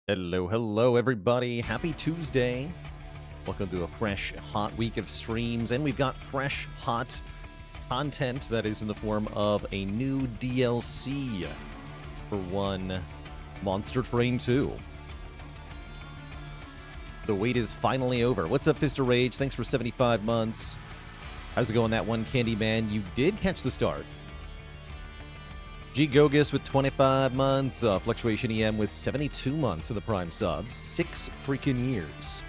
Hello, hello, everybody. Happy Tuesday. Welcome to a fresh, hot week of streams. And we've got fresh, hot content that is in the form of a new DLC for one Monster Train 2. The wait is finally over. What's up, Fist of Rage? Thanks for 75 months. How's it going, that one Candy Man? You did catch the start. G Gogus with 25 months, Fluctuation EM with 72 months of the Prime sub, 6 freaking years.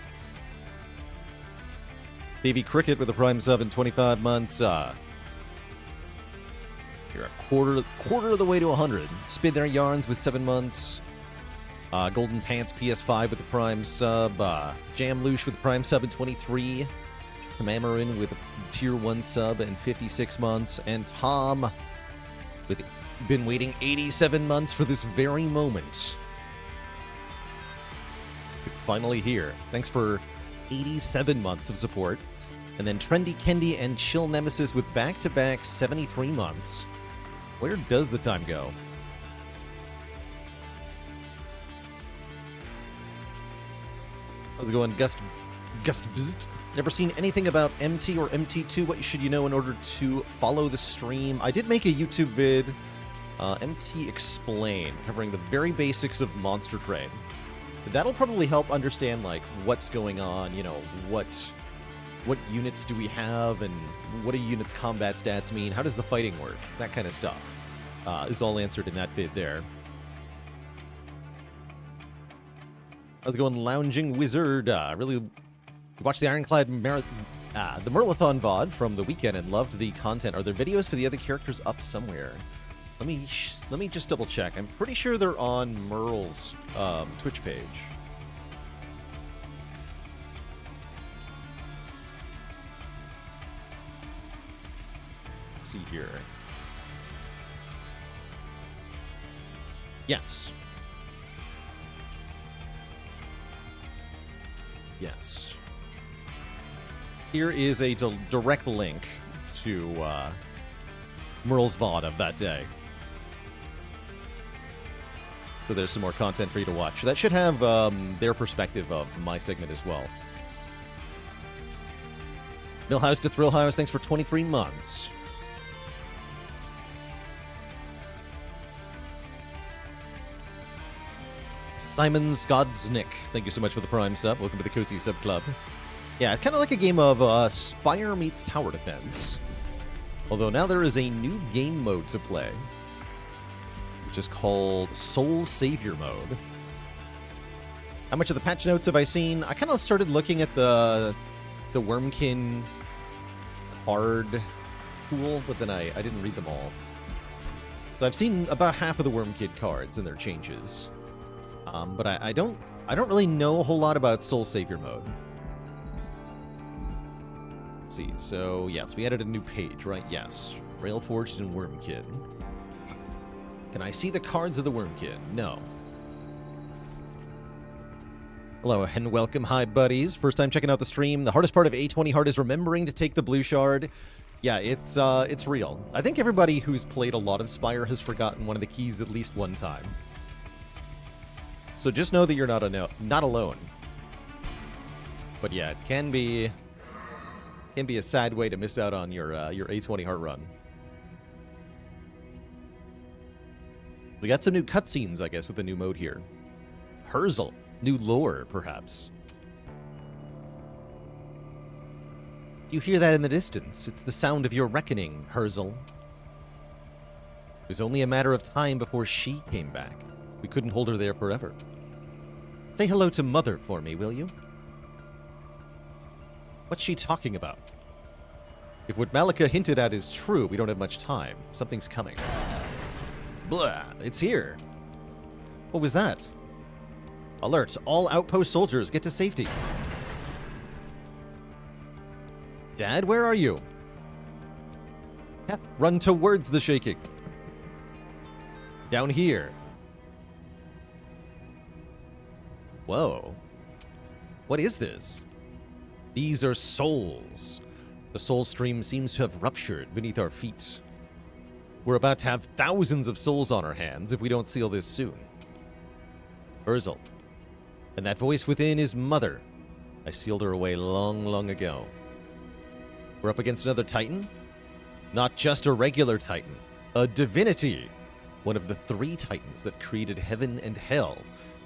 Baby Cricket with a Prime sub in 25 months. You're a quarter of the way to 100. Spin Their Yarns with 7 months. Golden Pants PS5 with the Prime sub. Jam Loosh with the Prime sub in 23. Mamorin with a Tier 1 sub in 56 months. And Tom with been waiting 87 months for this very moment. It's finally here. Thanks for 87 months of support. And then Trendy Kendi and Chill Nemesis with back-to-back 73 months. Where does the time go? How's it going, Ghastbud? Never seen anything about MT or MT2. What should you know in order to follow the stream? I did make a YouTube vid, MT Explain, covering the very basics of Monster Train. That'll probably help understand, like, what's going on, you know, what units do we have, and what do units' combat stats mean? How does the fighting work? That kind of stuff is all answered in that vid there. How's it going, Lounging Wizard? Really watched the Ironclad the Merlathon VOD from the weekend and loved the content. Are there videos for the other characters up somewhere? Let me just double check. I'm pretty sure they're on Merle's Twitch page. Let's see here. Yes. Yes. Here is a direct link to Merle's VOD of that day. So there's some more content for you to watch. That should have their perspective of my segment as well. Millhouse to Thrillhouse, thanks for 23 months. Simon Skodsnick, thank you so much for the Prime sub. Welcome to the Cozy Sub Club. Yeah, kind of like a game of Spire meets Tower Defense. Although now there is a new game mode to play, which is called Soul Savior Mode. How much of the patch notes have I seen? I kind of started looking at the Wurmkin card pool, but then I didn't read them all. So I've seen about half of the Wurmkin cards and their changes. But I don't really know a whole lot about Soul Savior Mode. Let's see. So, yes, we added a new page, right? Yes. Railforged and Wurmkin. Can I see the cards of the Wurmkin? No. Hello and welcome. Hi, buddies. First time checking out the stream. The hardest part of A20 Hard is remembering to take the blue shard. Yeah, it's real. I think everybody who's played a lot of Spire has forgotten one of the keys at least one time. So just know that you're not alone. But yeah, it can be a sad way to miss out on your A20 Heart run. We got some new cutscenes, I guess, with the new mode here. Herzal, new lore, perhaps. Do you hear that in the distance? It's the sound of your reckoning, Herzal. It was only a matter of time before she came back. We couldn't hold her there forever. Say hello to Mother for me, will you? What's she talking about? If what Malika hinted at is true, we don't have much time. Something's coming. Blah, it's here. What was that? Alert, all outpost soldiers, get to safety. Dad, where are you? Heph, run towards the shaking. Down here. Whoa. What is this? These are souls. The soul stream seems to have ruptured beneath our feet. We're about to have thousands of souls on our hands if we don't seal this soon. Herzal, And that voice within is Mother. I sealed her away long, long ago. We're up against another Titan? Not just a regular Titan. A divinity. One of the 3 Titans that created heaven and hell.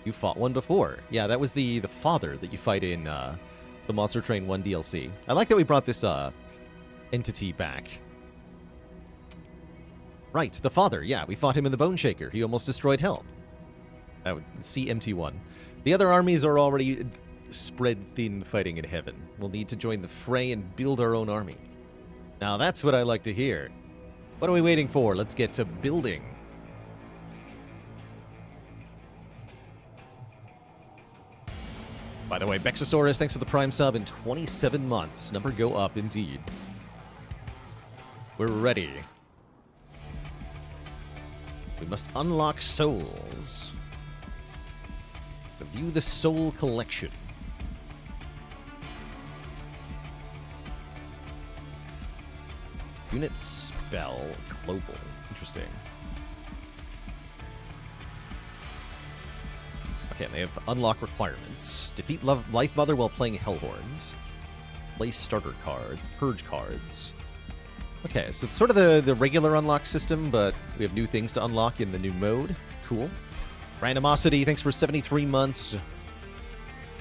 You fought one before. Yeah, that was the father that you fight in the Monster Train 1 DLC. I like that we brought this entity back. Right, the father. Yeah, we fought him in the Bone Shaker. He almost destroyed hell. I would see MT1. The other armies are already spread thin fighting in heaven. We'll need to join the fray and build our own army. Now that's what I like to hear. What are we waiting for? Let's get to building. By the way, Bexosaurus, thanks for the Prime sub in 27 months. Number go up indeed. We're ready. We must unlock souls. To view the soul collection. Unit spell global. Interesting. Okay, they have unlock requirements. Defeat Lifemother while playing Hellhorns. Play starter cards, purge cards. Okay, so it's sort of the regular unlock system, but we have new things to unlock in the new mode. Cool. Randomosity, thanks for 73 months.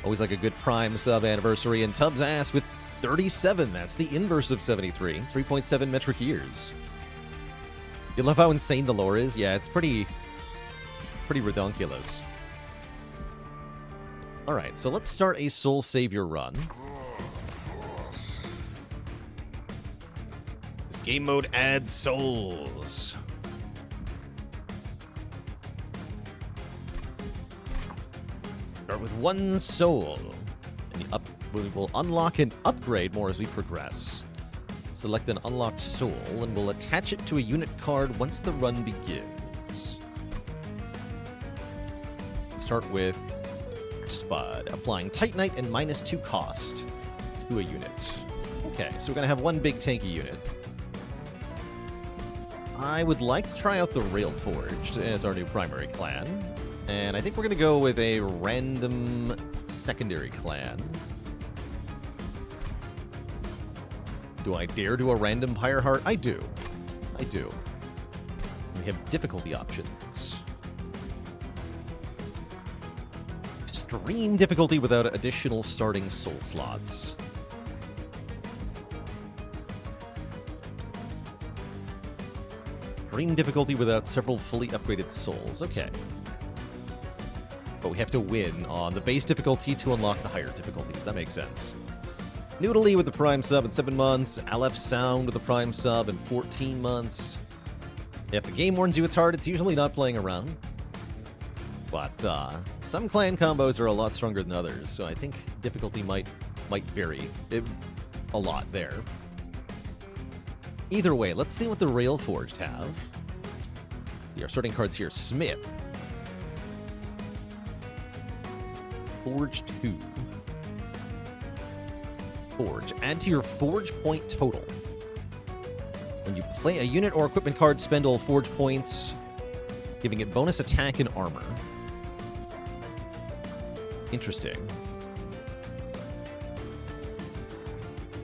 Always like a good Prime sub anniversary. And Tubbs Ass with 37. That's the inverse of 73. 3.7 metric years. You love how insane the lore is? Yeah, it's pretty redonkulous. Alright, so let's start a Soul Savior run. This game mode adds souls. Start with 1 soul. And we will unlock and upgrade more as we progress. Select an unlocked soul, and we'll attach it to a unit card once the run begins. Start with Ghastbud, applying Titanite and -2 cost to a unit. Okay, so we're going to have 1 big tanky unit. I would like to try out the Railforged as our new primary clan. And I think we're going to go with a random secondary clan. Do I dare do a random Pyre Heart? I do. I do. We have difficulty options. Extreme difficulty without additional starting soul slots. Extreme difficulty without several fully upgraded souls. Okay. But we have to win on the base difficulty to unlock the higher difficulties. That makes sense. Noodly with the Prime sub in 7 months. Aleph Sound with the Prime sub in 14 months. If the game warns you it's hard, it's usually not playing around. But some clan combos are a lot stronger than others, so I think difficulty might vary a lot there. Either way, let's see what the Railforged have. Let's see our starting cards here. Smith. Forge 2. Forge. Add to your Forge point total. When you play a unit or equipment card, spend all Forge points, giving it bonus attack and armor. Interesting.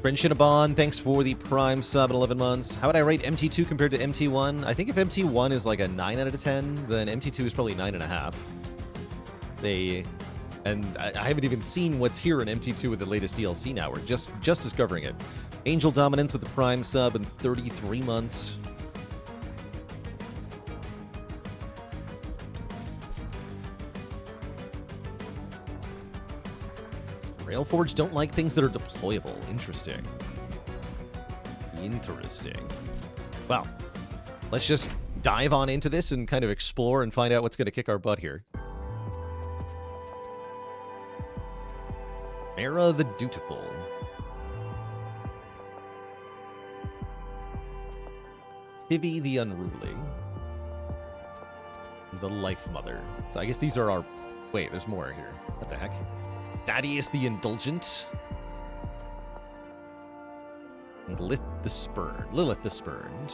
Friendship thanks for the Prime sub in 11 months. How would I rate MT2 compared to MT1? I think if MT1 is like a 9 out of 10, then MT2 is probably 9.5. And I haven't even seen what's here in MT2 with the latest DLC now. We're just discovering it. Angel Dominance with the Prime sub in 33 months. Railforged don't like things that are deployable. Interesting. Interesting. Well, let's just dive on into this and kind of explore and find out what's going to kick our butt here. Mara the Dutiful. Tivy the Unruly. The Lifemother. So I guess these are our... Wait, there's more here. What the heck? Thaddeus the Indulgent. And Lilith the Spurned.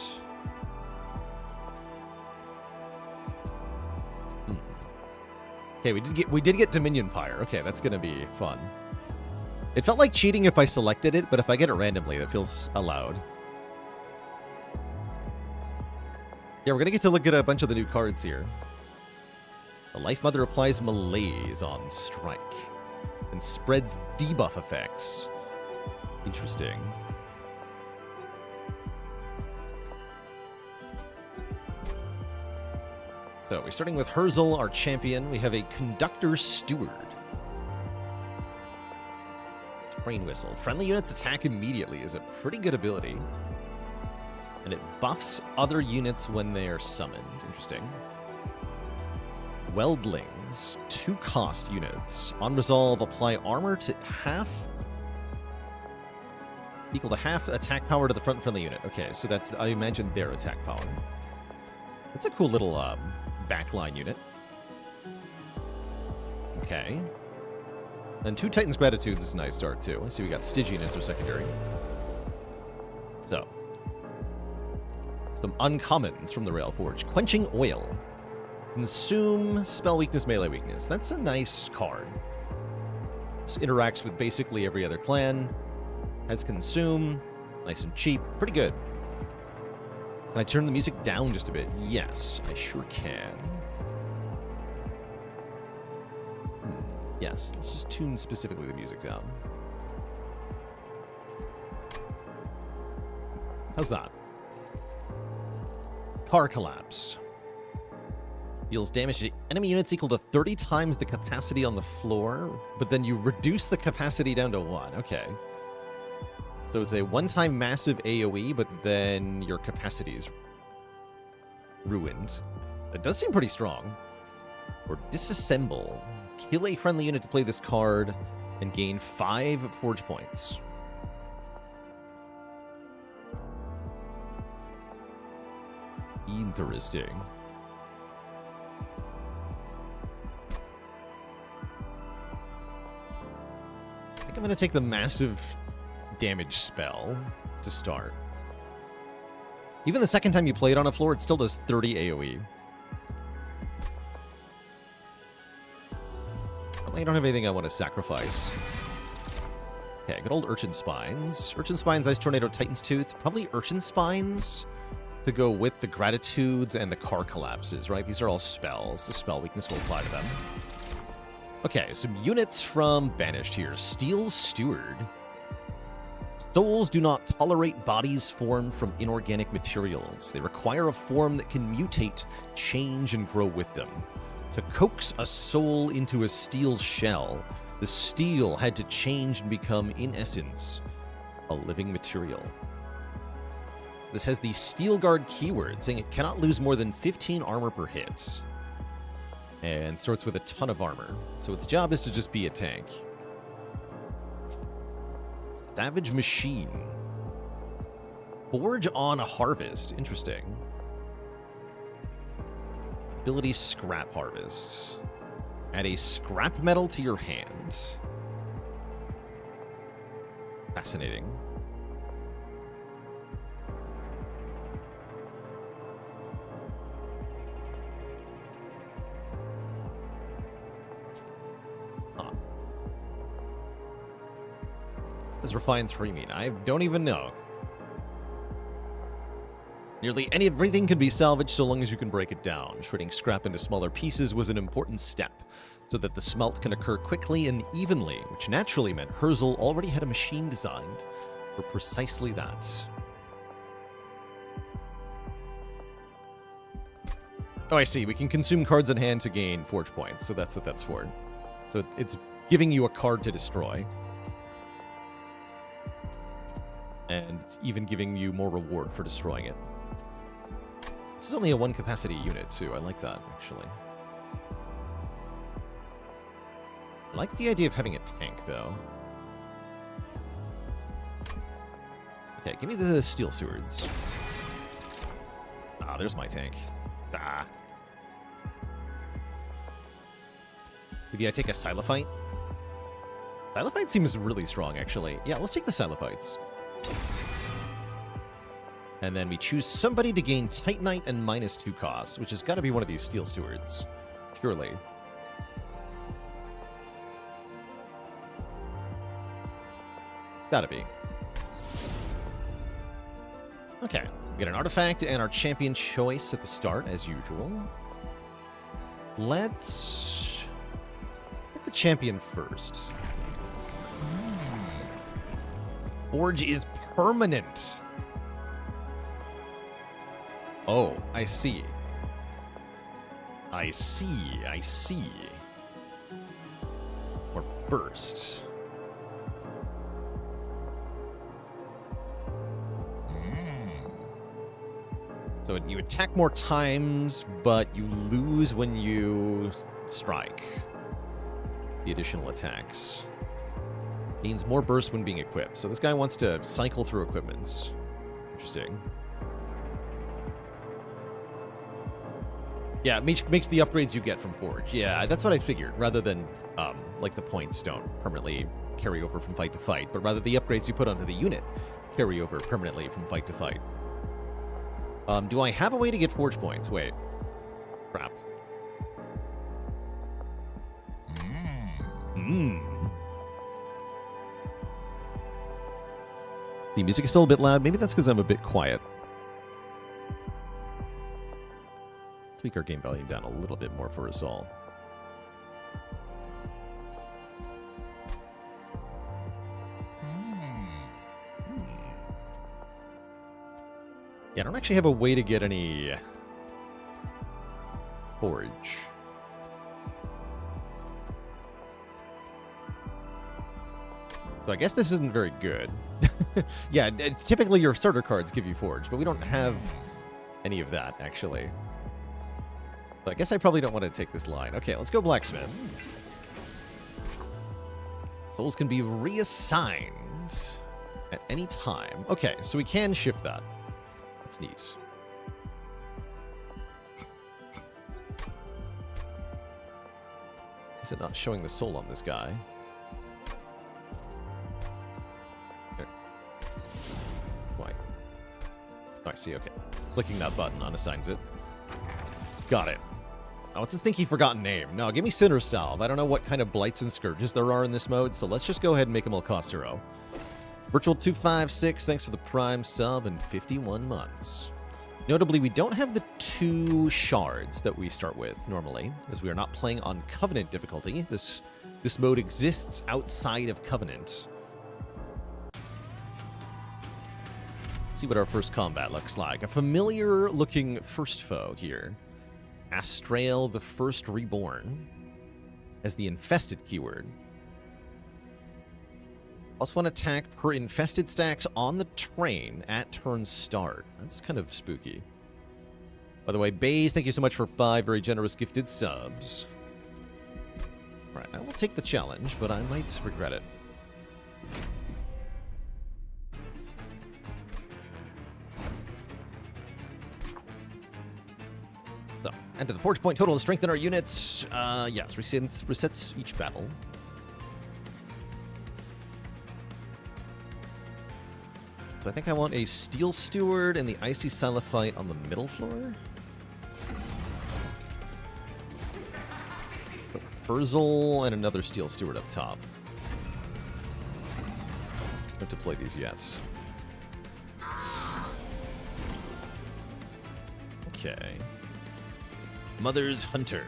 Okay, we did get Dominion Pyre. Okay, that's gonna be fun. It felt like cheating if I selected it, but if I get it randomly, that feels allowed. Yeah, we're gonna get to look at a bunch of the new cards here. The Lifemother applies Malaise on Strike and spreads debuff effects. Interesting. So we're starting with Herzal, our champion. We have a Conductor Steward. Train Whistle. Friendly units attack immediately is a pretty good ability. And it buffs other units when they are summoned. Interesting. Weldlings. 2-cost units. On resolve, apply armor to half... equal to half attack power to the front friendly unit. Okay, so that's, I imagine, their attack power. That's a cool little backline unit. Okay. And 2 Titans Gratitudes is a nice start, too. Let's see, we got Stygian as their secondary. So. Some uncommons from the Railforged. Quenching Oil. Consume spell weakness, melee weakness. That's a nice card. This interacts with basically every other clan. Has Consume. Nice and cheap. Pretty good. Can I turn the music down just a bit? Yes, I sure can. Yes, let's just tune specifically the music down. How's that? Car Collapse. Deals damage to enemy units equal to 30 times the capacity on the floor, but then you reduce the capacity down to 1. Okay. So it's a one-time massive AoE, but then your capacity's ruined. That does seem pretty strong. Or Disassemble. Kill a friendly unit to play this card and gain 5 forge points. Interesting. I think I'm going to take the massive damage spell to start. Even the second time you play it on a floor, it still does 30 AoE. I don't have anything I want to sacrifice. Okay, good old Urchin Spines. Urchin Spines, Ice Tornado, Titan's Tooth. Probably Urchin Spines to go with the Gratitudes and the Car Collapses, right? These are all spells. The spell weakness will apply to them. Okay, some units from Banished here. Steel Steward. Souls do not tolerate bodies formed from inorganic materials. They require a form that can mutate, change, and grow with them. To coax a soul into a steel shell, the steel had to change and become, in essence, a living material. This has the Steel Guard keyword, saying it cannot lose more than 15 armor per hit. And starts with a ton of armor. So its job is to just be a tank. Savage Machine. Forge on a Harvest. Interesting. Ability Scrap Harvest. Add a scrap metal to your hand. Fascinating. Huh. What does Refined 3 mean? I don't even know. Nearly everything can be salvaged so long as you can break it down. Shredding scrap into smaller pieces was an important step, so that the smelt can occur quickly and evenly, which naturally meant Herzal already had a machine designed for precisely that. Oh, I see. We can consume cards in hand to gain forge points, so that's what that's for. So it's giving you a card to destroy. And it's even giving you more reward for destroying it. This is only a 1 capacity unit, too. I like that, actually. I like the idea of having a tank, though. Okay, give me the Steel Swords. Ah, there's my tank. Ah. Maybe I take a Silophyte? Silophyte seems really strong, actually. Yeah, let's take the Silophytes. And then we choose somebody to gain Titanite and -2 costs, which has got to be one of these Steel Stewards. Surely. Gotta be. Okay. We get an artifact and our champion choice at the start, as usual. Let's pick the champion first. Forge is permanent. Oh, I see. I see. Or burst. So you attack more times, but you lose when you strike. The additional attacks. Gains more burst when being equipped. So this guy wants to cycle through equipments. Interesting. Yeah, it makes the upgrades you get from Forge. Yeah, that's what I figured. Rather than, like, the points don't permanently carry over from fight to fight, but rather the upgrades you put onto the unit carry over permanently from fight to fight. Do I have a way to get Forge points? Wait. Crap. The music is still a bit loud. Maybe that's because I'm a bit quiet. Tweak our game volume down a little bit more for us all. Yeah, I don't actually have a way to get any Forge. So I guess this isn't very good. Yeah, typically your starter cards give you Forge, but we don't have any of that, actually. So I guess I probably don't want to take this line. Okay, let's go Blacksmith. Souls can be reassigned at any time. Okay, so we can shift that. That's neat. Is it not showing the soul on this guy? There. Why? Oh, I see, okay. Clicking that button unassigns it. Got it. Oh, it's a stinky forgotten name. No, give me Sinner Salve. I don't know what kind of blights and scourges there are in this mode, so let's just go ahead and make them all cost 0. Virtual256, thanks for the Prime sub and 51 months. Notably, we don't have the 2 shards that we start with normally, as we are not playing on Covenant difficulty. This mode exists outside of Covenant. Let's see what our first combat looks like. A familiar-looking first foe here. Astral the First Reborn as the infested keyword. +1 attack per infested stacks on the train at turn start. That's kind of spooky. By the way, Baze, thank you so much for 5 very generous gifted subs. All right, I will take the challenge, but I might regret it. So, enter the Forge Point total to strengthen our units. Yes, resets each battle. So I think I want a Steel Steward and the Icy Silophyte on the middle floor. Put Herzal and another Steel Steward up top. Don't deploy these yet. Okay. Mother's Hunter.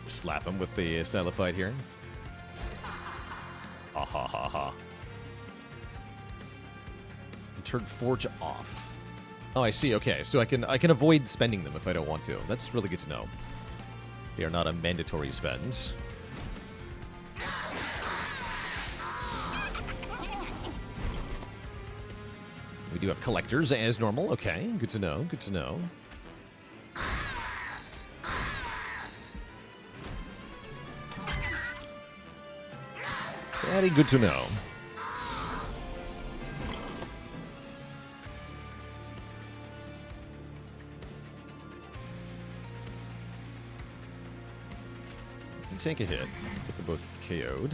Slap him with the Silophyte here. Ha ha ha ha. And turn Forge off. Oh, I see. Okay, so I can avoid spending them if I don't want to. That's really good to know. They are not a mandatory spend. We do have collectors as normal. Okay, good to know. Good to know. Very good to know. You can take a hit. Get them both KO'd.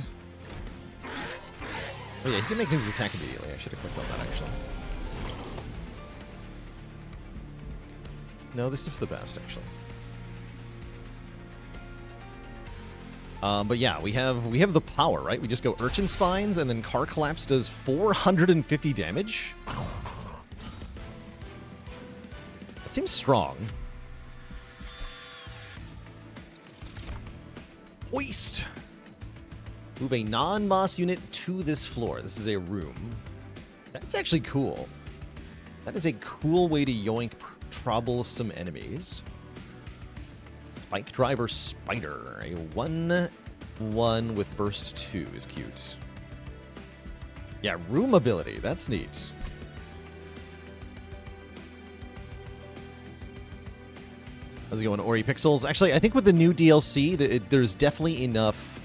Oh yeah, he can make his attack immediately. I should have clicked on that, actually. No, this is for the best, actually. But yeah, we have the power, right? We just go Urchin Spines, and then Car Collapse does 450 damage. That seems strong. Hoist. Move a non-boss unit to this floor. This is a room. That's actually cool. That is a cool way to yoink troublesome enemies. Spike Driver Spider. A 1/1 with Burst 2 is cute. Yeah, room ability. That's neat. How's it going, Ori Pixels? Actually, I think with the new DLC, there's definitely enough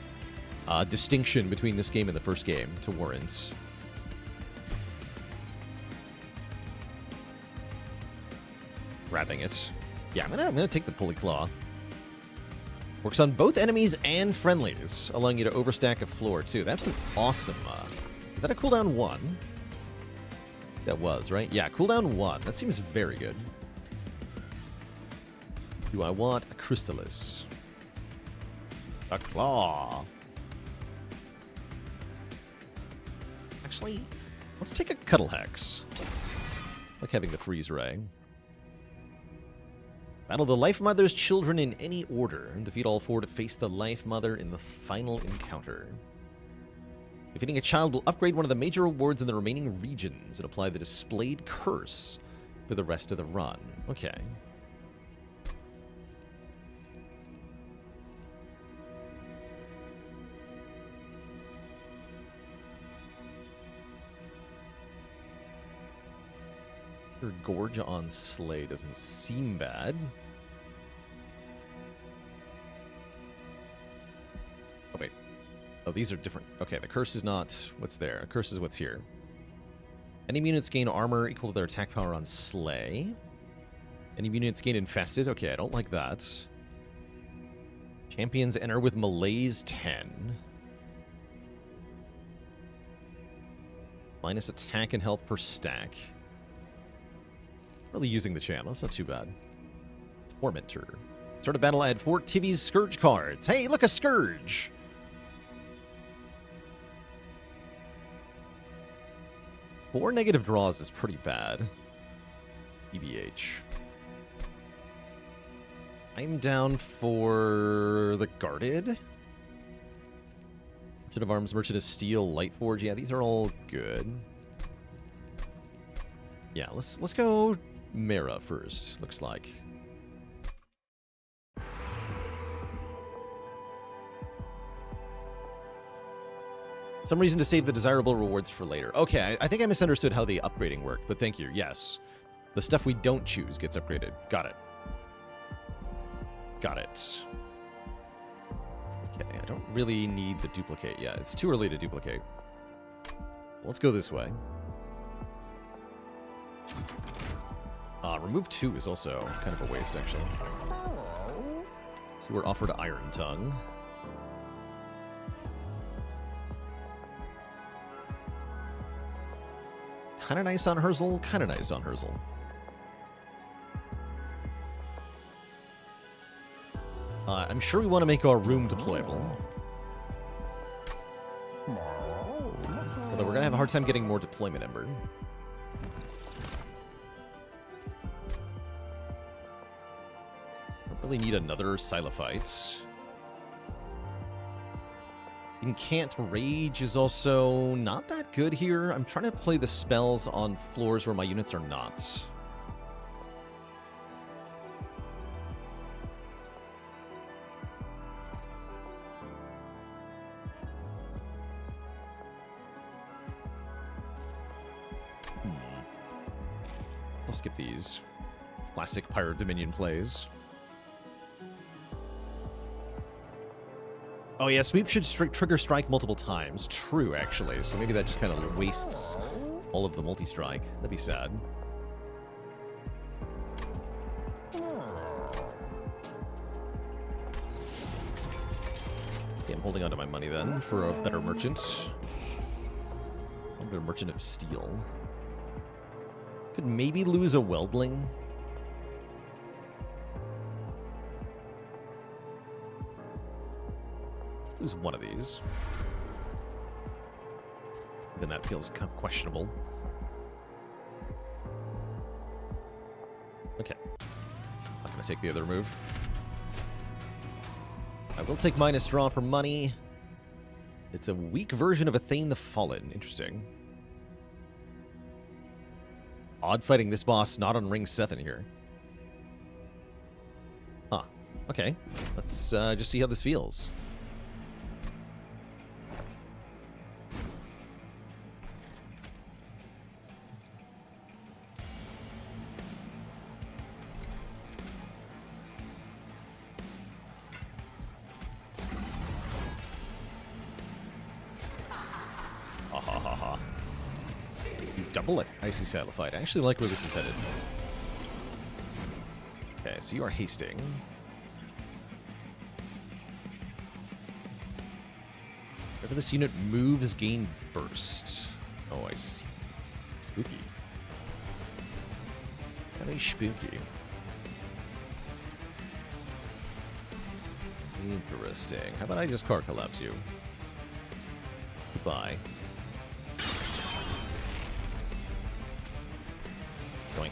distinction between this game and the first game to warrant. Grabbing it. Yeah, I'm gonna take the Pulley Claw. Works on both enemies and friendlies, allowing you to overstack a floor too. That's an awesome. Is that a cooldown 1? That was, right? Yeah, cooldown 1. That seems very good. Do I want a Crystallis? A Claw. Actually, let's take a Cuddle Hex. I like having the Freeze Ray. Battle the Lifemother's children in any order, and defeat all 4 to face the Lifemother in the final encounter. Defeating a child will upgrade one of the major rewards in the remaining regions and apply the displayed curse for the rest of the run. Okay. Gorge on Slay doesn't seem bad. Oh, wait. Oh, these are different. Okay, the curse is not what's there. A curse is what's here. Enemy units gain armor equal to their attack power on Slay. Enemy units gain infested. Okay, I don't like that. Champions enter with Malaise 10. Minus attack and health per stack. Really using the channel. It's not too bad. Tormentor. Start a battle, add 4 Tivi's Scourge cards. Hey, look, a Scourge! Four negative draws is pretty bad. TBH. I'm down for the Guarded. Merchant of Arms, Merchant of Steel, Lightforge. Yeah, these are all good. Yeah, let's go Mera first, looks like. Some reason to save the desirable rewards for later. Okay, I think I misunderstood how the upgrading worked, but thank you. Yes. The stuff we don't choose gets upgraded. Got it. Got it. Okay, I don't really need the duplicate yet. It's too early to duplicate. Let's go this way. Remove 2 is also kind of a waste, actually. So we're offered Iron Tongue. Kind of nice on Herzal, kind of nice on Herzal. I'm sure we want to make our room deployable. Although we're going to have a hard time getting more deployment ember. Don't really need another Silophyte. Incant Rage is also not that good here. I'm trying to play the spells on floors where my units are not. I'll skip these. Classic Pyre Dominion plays. Oh yeah, sweep should trigger strike multiple times. True, actually. So maybe that just kind of wastes all of the multi-strike. That'd be sad. Okay, I'm holding on to my money then for a better merchant. A better merchant of steel. Could maybe lose a Weldling. Lose one of these. Even that feels questionable. Okay. Not going to take the other move. I will take minus draw for money. It's a weak version of Athane the Fallen. Interesting. Odd fighting this boss not on ring 7 here. Huh. Okay. Let's just see how this feels. Double Icy Saddlefied. I actually like where this is headed. Okay, so you are hasting. Whenever this unit moves, gain burst. Oh, I see. Spooky. Very spooky. Interesting. How about I just car collapse you? Goodbye. Doink.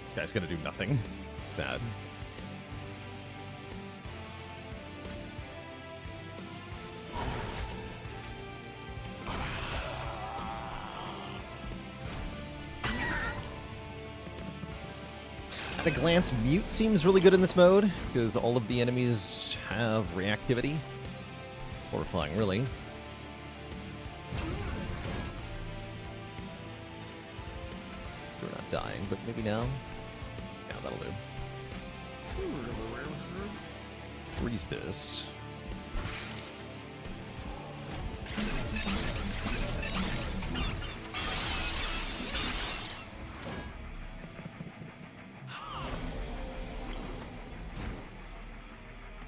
This guy's gonna do nothing. Sad. At a glance, Mute seems really good in this mode, because all of the enemies have reactivity. Horrifying, really. We're not dying, but maybe now. Yeah, that'll do. Freeze this.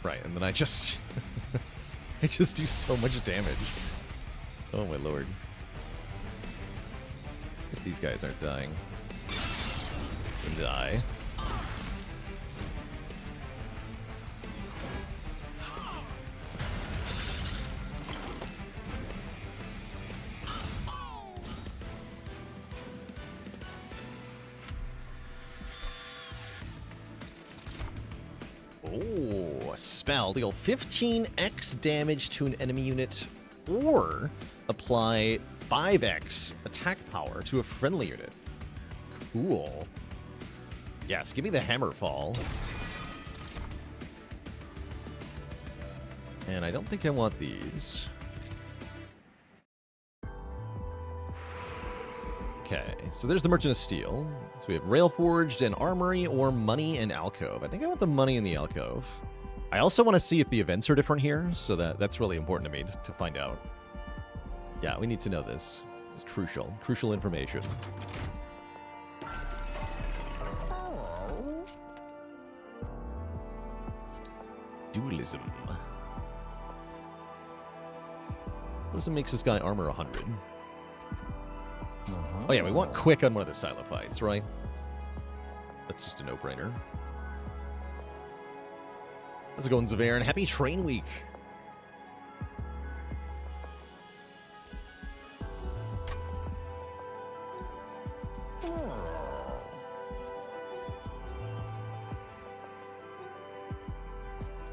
Right, and then I just... I just do so much damage. Oh my lord. Guess these guys aren't dying. They die. Spell. Deal 15x damage to an enemy unit or apply 5x attack power to a friendly unit. Cool. Yes, give me the hammer fall. And I don't think I want these. Okay, so there's the Merchant of Steel. So we have Railforged and Armory or Money and Alcove. I think I want the Money and the Alcove. I also want to see if the events are different here, so that's really important to me to find out. Yeah, we need to know this. It's crucial. Crucial information. Dualism. Dualism makes this guy armor 100. Oh yeah, we want quick on one of the silo fights, right? That's just a no-brainer. How's it going, Zavare? And happy train week.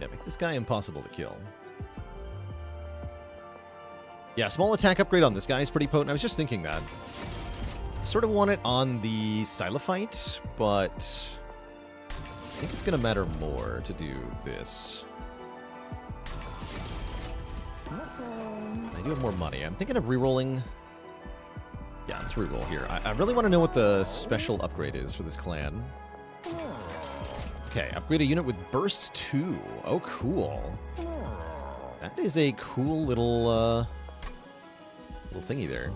Yeah, make this guy impossible to kill. Yeah, small attack upgrade on this guy is pretty potent. I was just thinking that. Sort of want it on the Silophyte, but I think it's going to matter more to do this. I do have more money. I'm thinking of re-rolling. Yeah, let's re-roll here. I really want to know what the special upgrade is for this clan. Okay, upgrade a unit with Burst 2. Oh, cool. That is a cool little thingy there.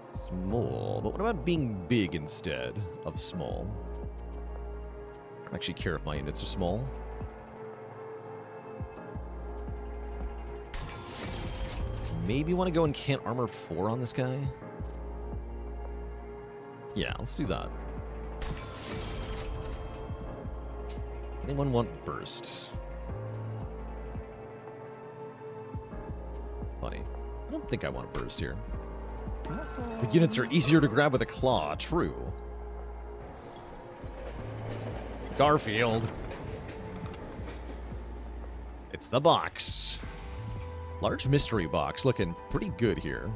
Small, but what about being big instead of small? I don't actually care if my units are small. maybe want to go and Cant Armor 4 on this guy. Yeah, let's do that. Anyone want Burst? It's funny. I don't think I want Burst here. The units are easier to grab with a claw. True. Garfield. It's the box. Large mystery box. Looking pretty good here.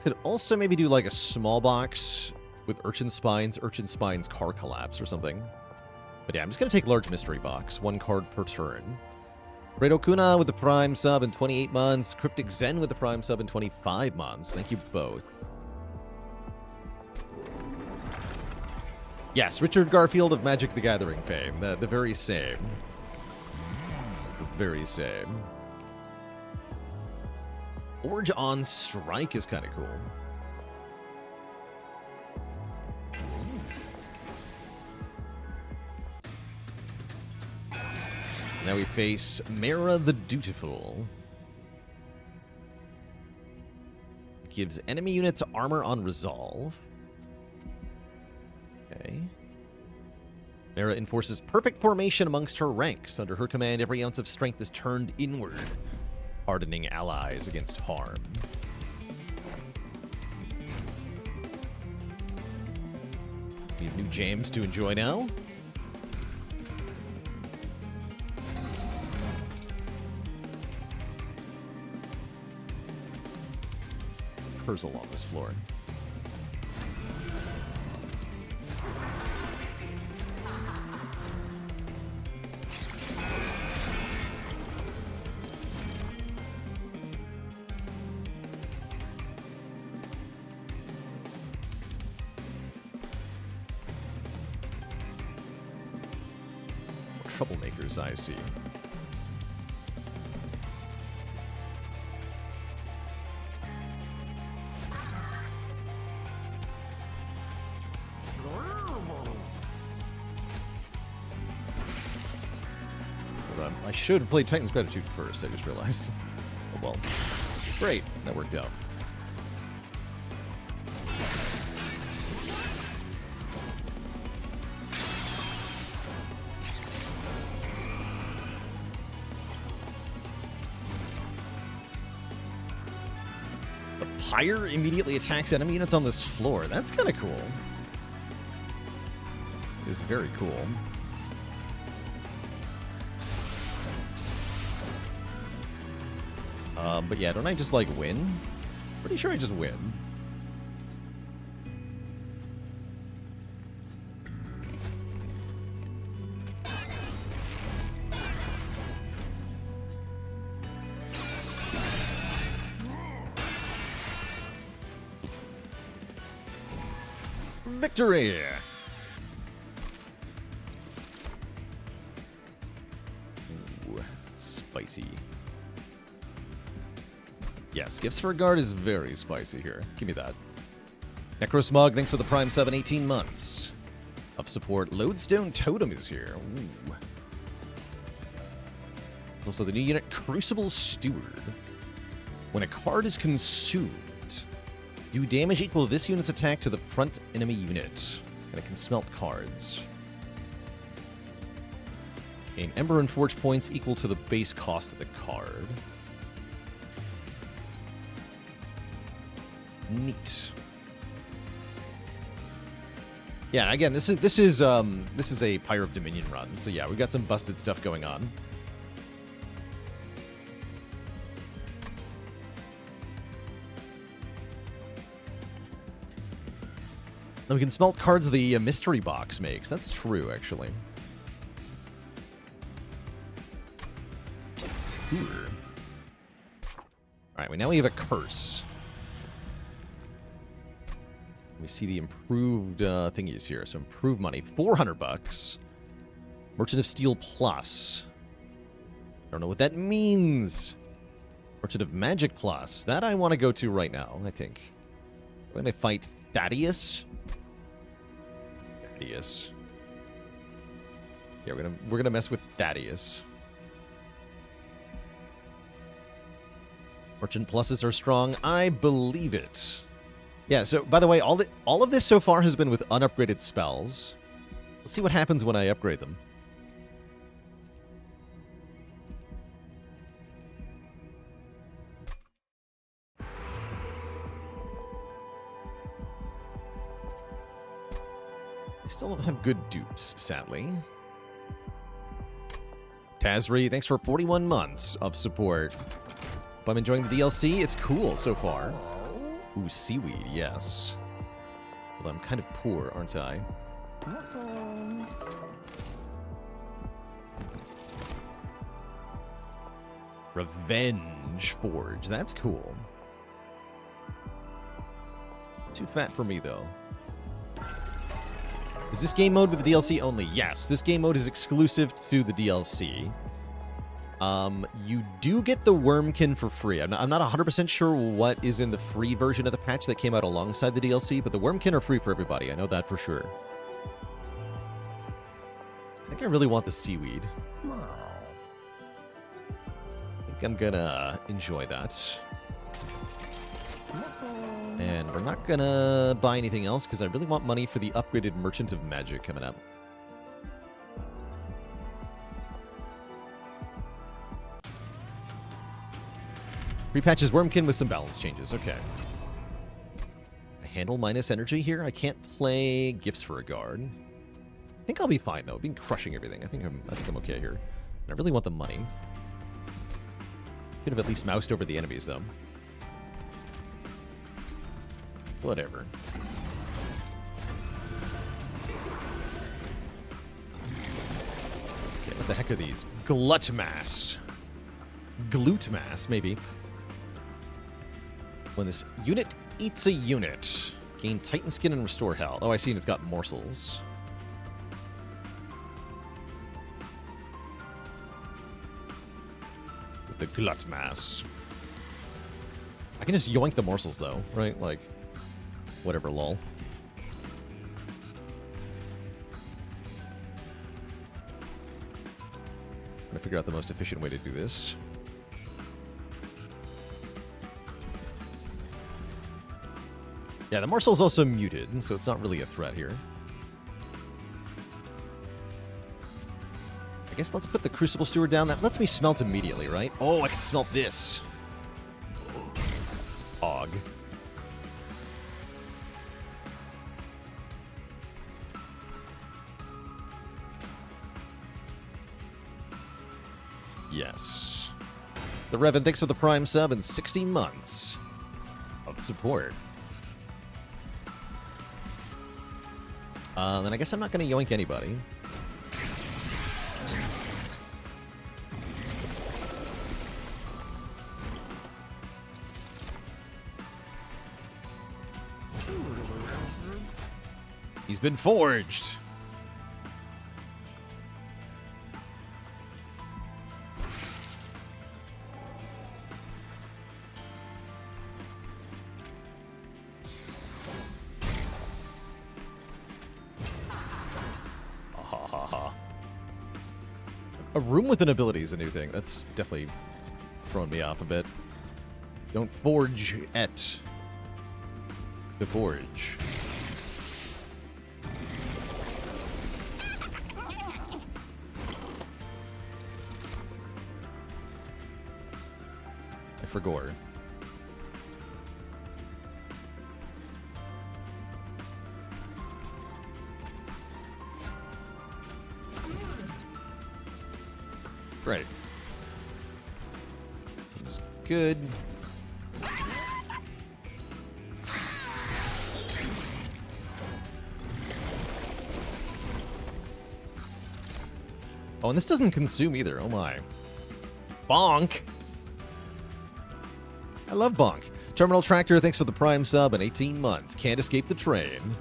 Could also maybe do like a small box with Urchin Spine's car collapse or something. But yeah, I'm just going to take large mystery box. 1 card per turn. Great Okuna with the Prime sub in 28 months. Cryptic Zen with the Prime sub in 25 months. Thank you both. Yes, Richard Garfield of Magic the Gathering fame. The very same. The very same. Orge on Strike is kind of cool. Now we face Mara the Dutiful. Gives enemy units armor on resolve. Okay. Mara enforces perfect formation amongst her ranks. Under her command, every ounce of strength is turned inward, hardening allies against harm. We have new James to enjoy now. Herzal on this floor. Troublemakers, I see. I should have played Titan's Gratitude first, I just realized. Oh well. Great, that worked out. The Pyre immediately attacks enemy units on this floor. That's kind of cool. It is very cool. But yeah, don't I just, like, win? Pretty sure I just win. Victory! Ooh, spicy. Yes, Gifts for a Guard is very spicy here. Give me that. Necrosmog, thanks for the Prime 7, 18 months of support. Lodestone Totem is here. Ooh. Also, the new unit, Crucible Steward. When a card is consumed, do damage equal to this unit's attack to the front enemy unit. And it can smelt cards. Gain Ember and Forge points equal to the base cost of the card. Neat. Yeah, again, this is a Pyre of Dominion run, so yeah, we got some busted stuff going on. And we can smelt cards the mystery box makes. That's true, actually. All right, now we have a curse. We see the improved thingies here. So improved money, $400. Merchant of Steel Plus. I don't know what that means. Merchant of Magic Plus. That I want to go to right now, I think. We're going to fight Thaddeus. Thaddeus. Yeah, we're gonna mess with Thaddeus. Merchant pluses are strong. I believe it. Yeah, so by the way, all of this so far has been with unupgraded spells. Let's see what happens when I upgrade them. I still don't have good dupes, sadly. Tazri, thanks for 41 months of support. Hope I'm enjoying the DLC. It's cool so far. Ooh, seaweed, yes. Although I'm kind of poor, aren't I? Revenge Forge. That's cool. Too fat for me, though. Is this game mode with the DLC only? Yes, this game mode is exclusive to the DLC. You do get the Wurmkin for free. I'm not 100% sure what is in the free version of the patch that came out alongside the DLC, but the Wurmkin are free for everybody. I know that for sure. I think I really want the seaweed. I think I'm gonna enjoy that. And we're not gonna buy anything else because I really want money for the upgraded Merchant of Magic coming up. Repatches Wurmkin with some balance changes. Okay. I handle minus energy here. I can't play Gifts for a Guard. I think I'll be fine though. I've been crushing everything. I think I'm okay here. And I really want the money. Could have at least moused over the enemies though. Whatever. Okay, what the heck are these? Glutmass. Glutmass, maybe. When this unit eats a unit, gain Titan Skin and restore health. Oh, I see, and it's got morsels. With the Glutmass. I can just yoink the morsels, though, right? Like, whatever, lol. I'm gonna figure out the most efficient way to do this. Yeah, the morsel's also muted, so it's not really a threat here. I guess let's put the Crucible Steward down. That lets me smelt immediately, right? Oh, I can smelt this. Og. Yes. The Revan, thanks for the Prime sub and 60 months of support. Then I guess I'm not going to yoink anybody. He's been forged. A room with an ability is a new thing. That's definitely throwing me off a bit. Don't forge at the forge. I forgot. Right. Seems good. Oh, and this doesn't consume either. Oh my. Bonk! I love Bonk. Terminal Tractor, thanks for the Prime sub and 18 months. Can't escape the train.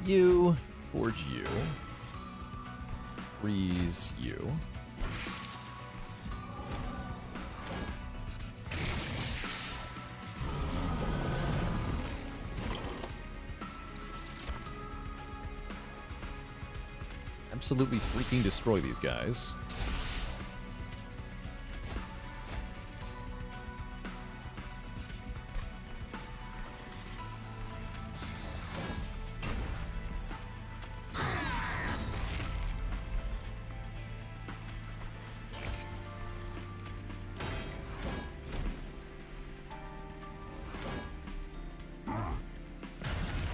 You, forge you, freeze you. absolutely freaking destroy these guys.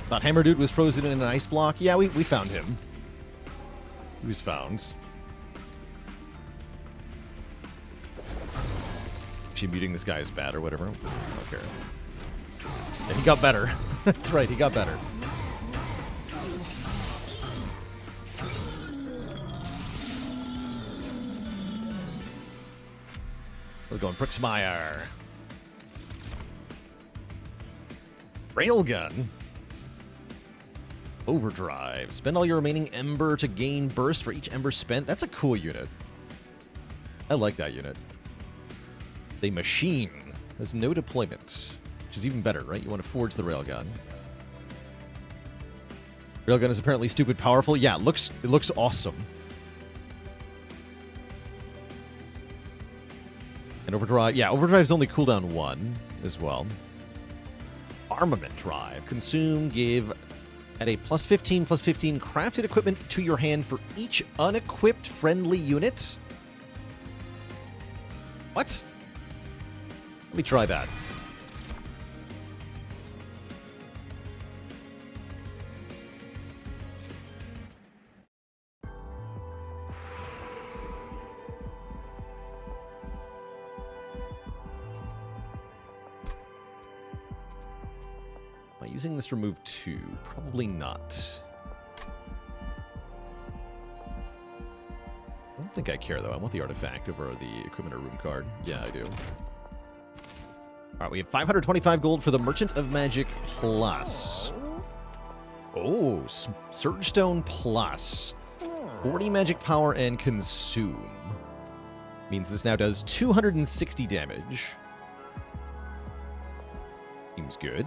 Thought Hammer Dude was frozen in an ice block. Yeah, we found him. He was found. Actually, muting this guy is bad or whatever. I don't care. And he got better. That's right, he got better. Let's go on Prixmeyer. Railgun. Overdrive. Spend all your remaining Ember to gain burst for each Ember spent. That's a cool unit. I like that unit. The machine has no deployment, which is even better, right? You want to forge the Railgun. Railgun is apparently stupid powerful. Yeah, it looks awesome. And Overdrive, yeah, Overdrive's only cooldown 1 as well. Armament Drive. Consume, give... Add a +15/+15 crafted equipment to your hand for each unequipped friendly unit. What? Let me try that. Am I using this remove 2? Probably not. I don't think I care, though. I want the artifact over the equipment or room card. Yeah, I do. All right, we have 525 gold for the Merchant of Magic Plus. Oh, Surge Stone Plus. 40 magic power and consume. Means this now does 260 damage. Seems good.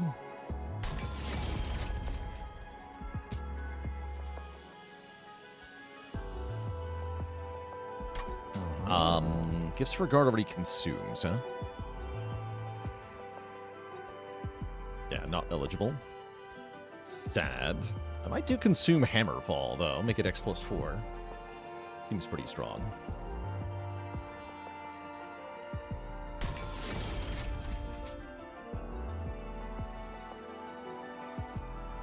Gifts for Guard already consumes, huh? Yeah, not eligible. Sad. I might do consume Hammerfall, though. Make it X+4. Seems pretty strong.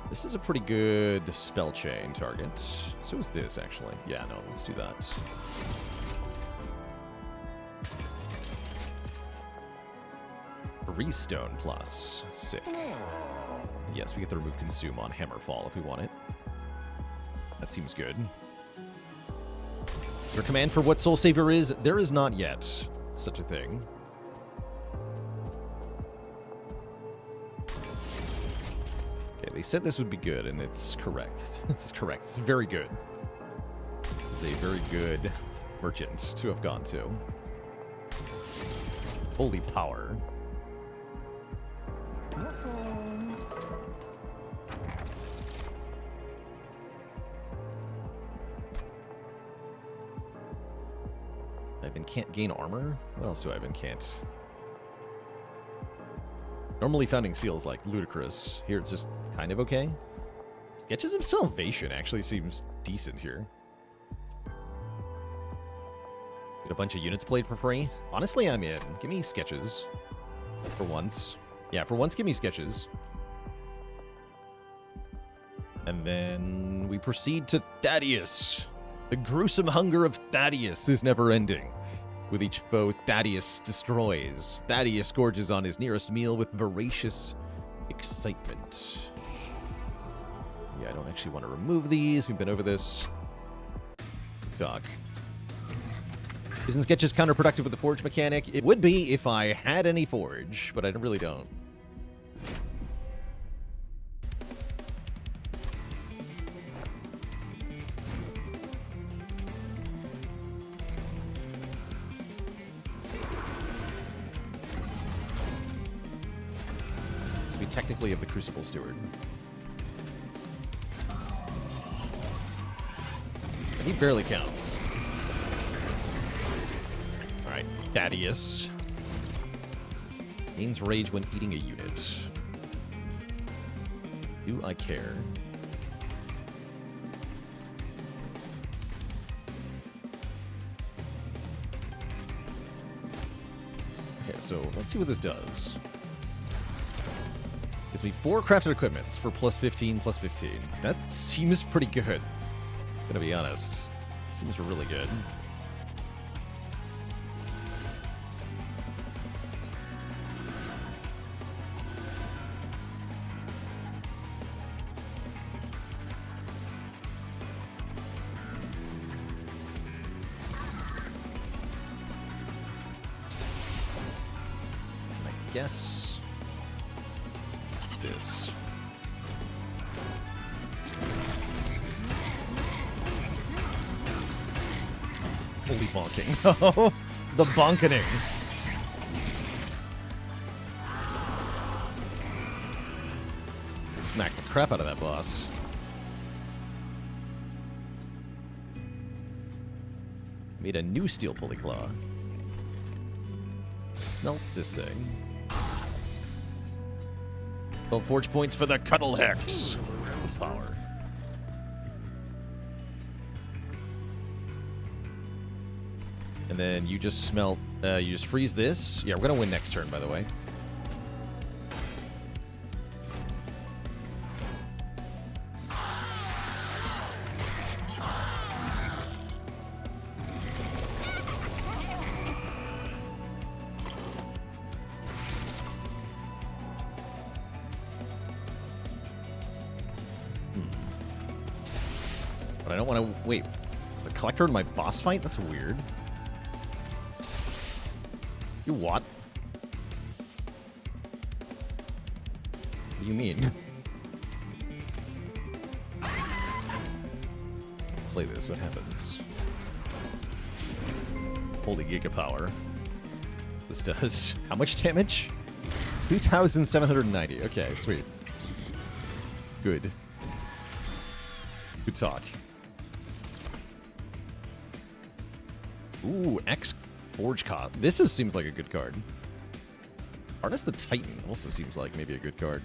This is a pretty good spell chain target. So is this, actually. Yeah, no, let's do that. Restone Plus. Sick. Yes, we get to remove Consume on Hammerfall if we want it. That seems good. Your command for what Soul Savior is? There is not yet such a thing. Okay, they said this would be good, and it's correct. It's correct. It's very good. It's a very good merchant to have gone to. Holy power. Ivan can't gain armor? What else do Ivan can't? Normally Founding Seal is like ludicrous. Here it's just kind of okay. Sketches of Salvation actually seems decent here. Get a bunch of units played for free. Honestly, I'm in. Give me sketches. For once. Yeah, for once, give me sketches. And then we proceed to Thaddeus. The gruesome hunger of Thaddeus is never ending. With each foe Thaddeus destroys, Thaddeus gorges on his nearest meal with voracious excitement. Yeah, I don't actually want to remove these. We've been over this. Talk. Isn't sketches counterproductive with the forge mechanic? It would be if I had any forge, but I really don't. We technically have the Crucible Steward. He barely counts. Alright, Thaddeus. Gains rage when eating a unit. Do I care? Okay, so let's see what this does. Gives me 4 crafted equipments for plus 15, plus 15. That seems pretty good. Gonna be honest. Seems really good. I guess this. Holy bonking. The bonkening. Smack the crap out of that boss. Made a new steel pulley claw. Smelt this thing. 12 forge points for the Cuddle Hex. With power. And then you just smelt, you just freeze this. Yeah, we're gonna win next turn, by the way. But I don't want to, wait, is a collector in my boss fight? That's weird. You what? What do you mean? Play this, what happens? Holy giga power. This does how much damage? 2,790. Okay, sweet. Good. Good talk. Ooh, X Forge Cop. This seems like a good card. Artist the Titan also seems like maybe a good card.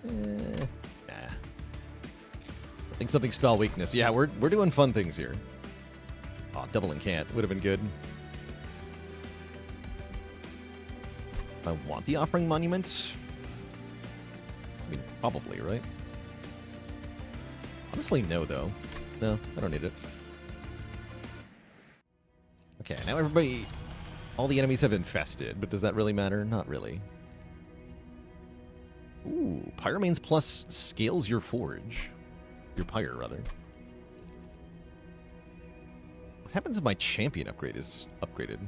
Nah. I think something spell weakness. Yeah, we're doing fun things here. Oh, double incant would have been good. I want the Offering Monument. I mean, probably, right? Honestly, no, though. No, I don't need it. Okay, now everybody... All the enemies have infested, but does that really matter? Not really. Ooh, Pyre mains plus scales your forge. Your Pyre, rather. What happens if my champion upgrade is upgraded?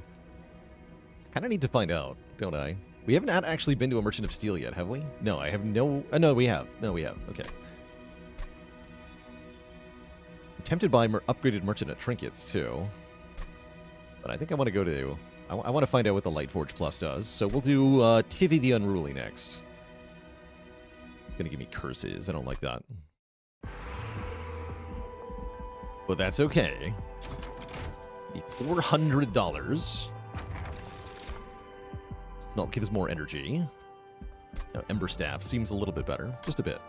Kind of need to find out, don't I? We haven't actually been to a Merchant of Steel yet, have we? No, I have no... no, we have. No, we have. Okay. I'm tempted by upgraded Merchant at Trinkets, too. But I think I want to go to... I want to find out what the Lightforge Plus does. So we'll do Tivy the Unruly next. It's going to give me curses. I don't like that. But that's okay. $400. That'll give us more energy. Now, Ember Staff seems a little bit better. Just a bit.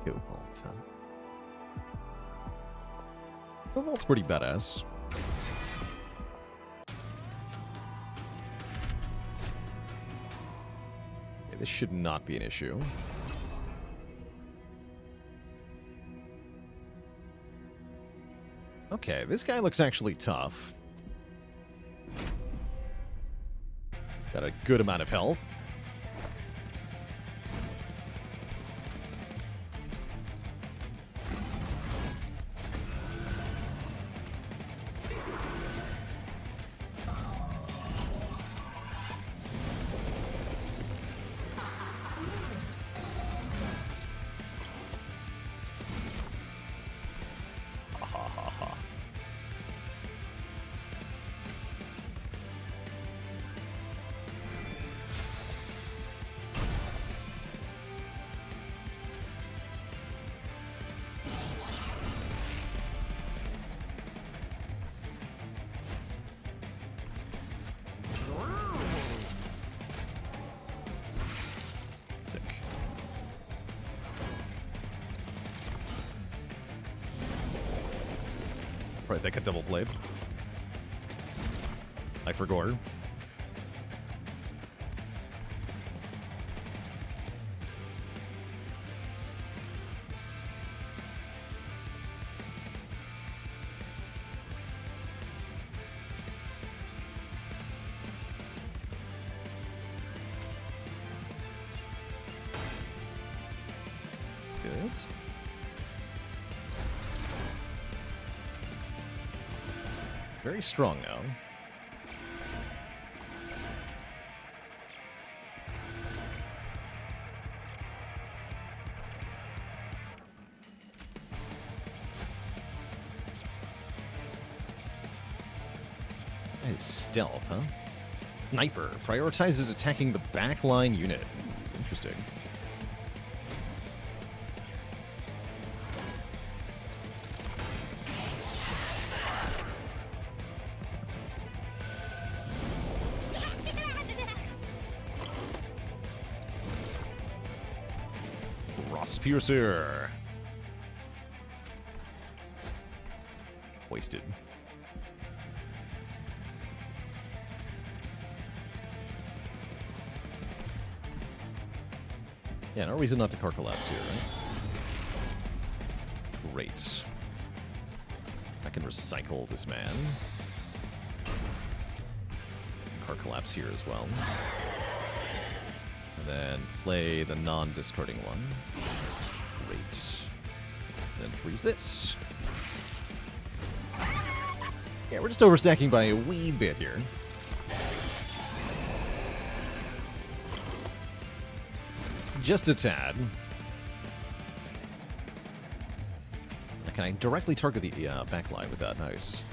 Cobalt. Cobalt's pretty badass. Okay, this should not be an issue. Okay, this guy looks actually tough. Got a good amount of health. Probably think a double blade. I forgot. Good. Very strong now. That is stealth, huh? Sniper prioritizes attacking the backline unit. Interesting. Piercer. Wasted. Yeah, no reason not to car collapse here, right? Great. I can recycle this man. Car collapse here as well. And then play the non-discarding one. Great. Then freeze this. Yeah, we're just overstacking by a wee bit here. Just a tad. Can I directly target the backline with that? Nice.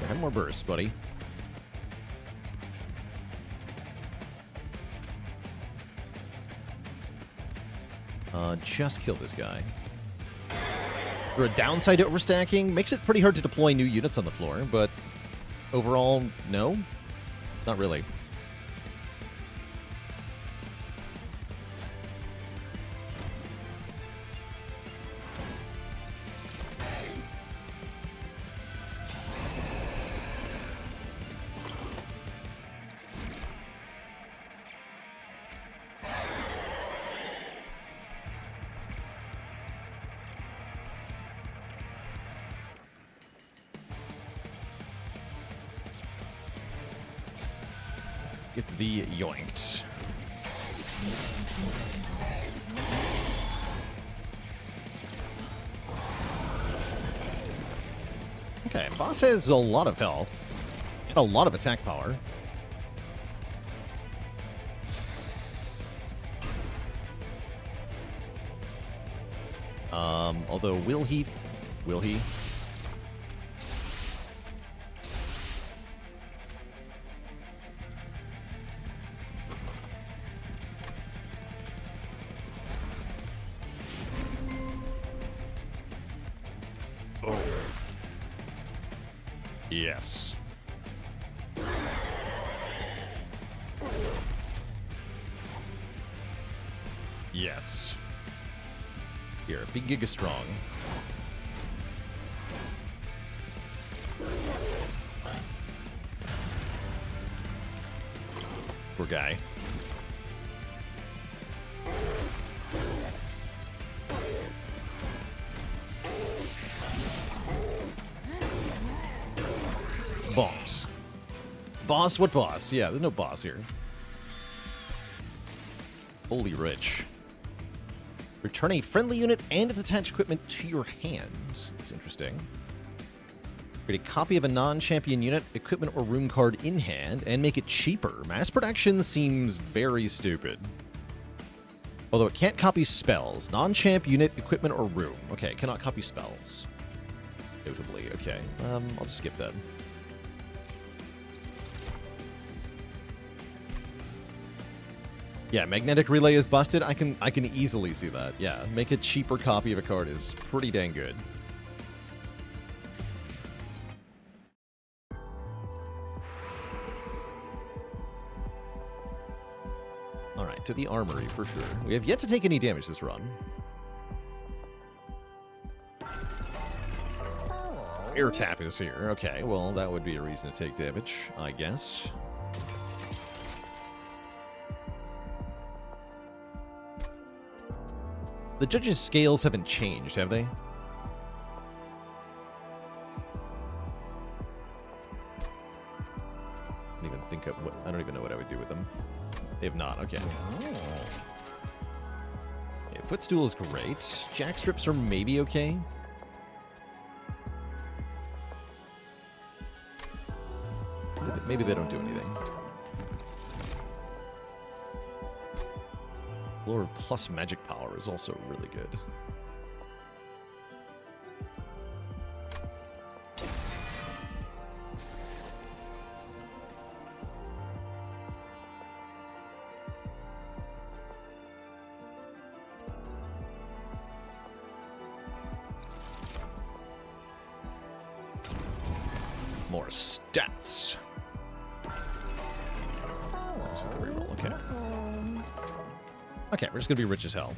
Have more bursts, buddy. Just kill this guy. For a downside to overstacking, makes it pretty hard to deploy new units on the floor, but overall, no? Not really. Get the yoinked. Okay, boss has a lot of health and a lot of attack power. Although, will he? Will he? Yes. Yes. Here, be Giga Strong. Poor guy. Boss. Boss? What boss? Yeah, there's no boss here. Holy rich. Return a friendly unit and its attached equipment to your hand. That's interesting. Create a copy of a non-champion unit, equipment, or room card in hand, and make it cheaper. Mass production seems very stupid. Although it can't copy spells. Non-champ unit, equipment, or room. Okay, cannot copy spells. Notably, okay. I'll just skip that. Yeah, magnetic relay is busted. I can easily see that. Yeah, make a cheaper copy of a card is pretty dang good. to the armory for sure. We have yet to take any damage this run. Air tap is here. Okay, well, that would be a reason to take damage, I guess. The judges' scales haven't changed, have they? I don't even know what I would do with them. They have not. Okay. Yeah, footstool is great. Jack strips are maybe okay. Maybe they don't do anything. Lure plus magic power is also really good. More stats. Okay. Okay, we're just gonna be rich as hell.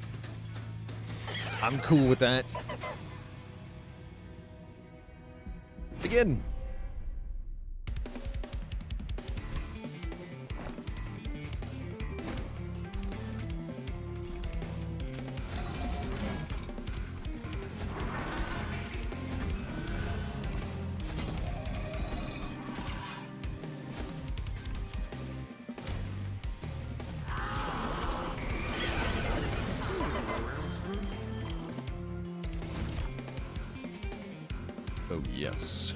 I'm cool with that. Begin. Oh, yes.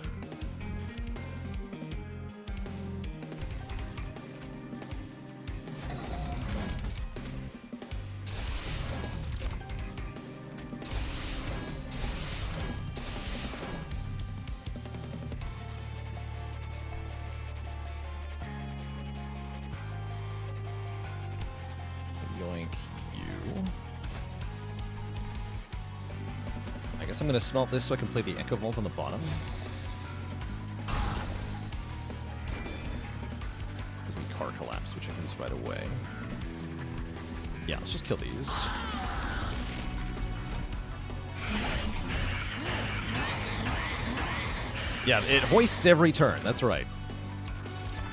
Yoink you. I guess I'm going to smelt this so I can play the Echo Vault on the bottom. Gives me car collapse, which I can use right away. Yeah, let's just kill these. Yeah, it hoists every turn. That's right.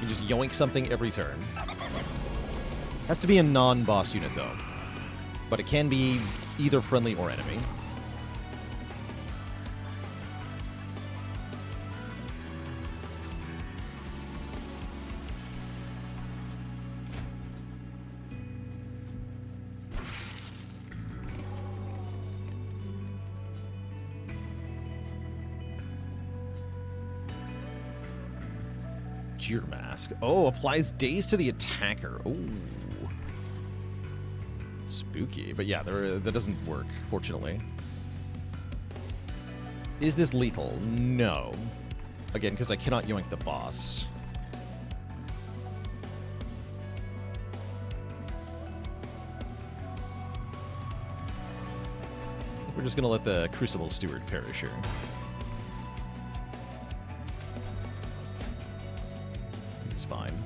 You just yoink something every turn. Has to be a non-boss unit, though. But it can be either friendly or enemy. Jeer Mask. Oh, applies daze to the attacker. Oh. Spooky. But yeah, that doesn't work, fortunately. Is this lethal? No. Again, because I cannot yoink the boss. We're just going to let the Crucible Steward perish here. Fine.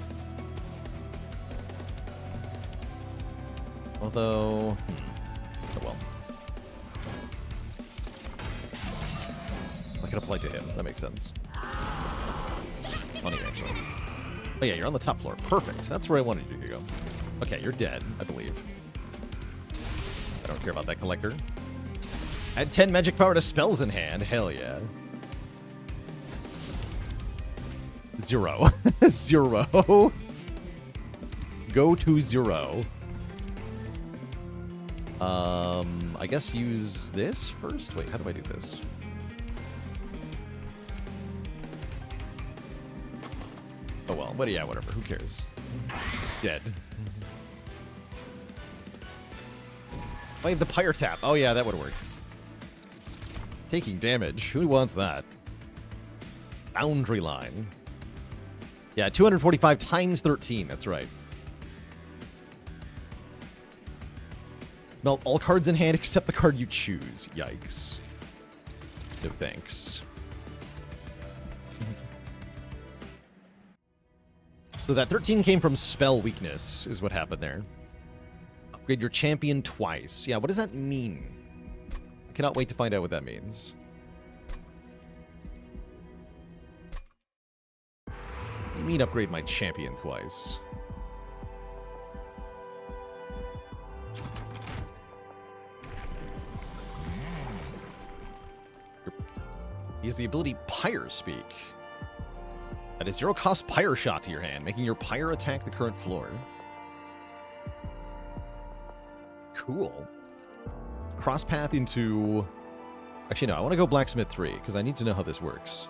Although, oh well. I can apply to him. That makes sense. Funny, actually. Oh yeah, you're on the top floor. Perfect. That's where I wanted you to go. Okay, you're dead, I believe. I don't care about that collector. Add 10 magic power to spells in hand. Hell yeah. 0. 0. Go to 0. I guess use this first? Wait, how do I do this? Oh well, but yeah, whatever. Who cares? Dead. Oh, I have the Pyre tap. Oh yeah, that would have worked. Taking damage. Who wants that? Boundary line. Yeah, 245 times 13. That's right. Melt all cards in hand except the card you choose. Yikes. No thanks. So that 13 came from spell weakness, is what happened there. Upgrade your champion twice. Yeah, what does that mean? I cannot wait to find out what that means. What do you mean upgrade my champion twice? He has the ability Pyre Speak. That is 0-cost Pyre shot to your hand, making your Pyre attack the current floor. Cool. Cross path into... Actually, no, I want to go Blacksmith 3, because I need to know how this works.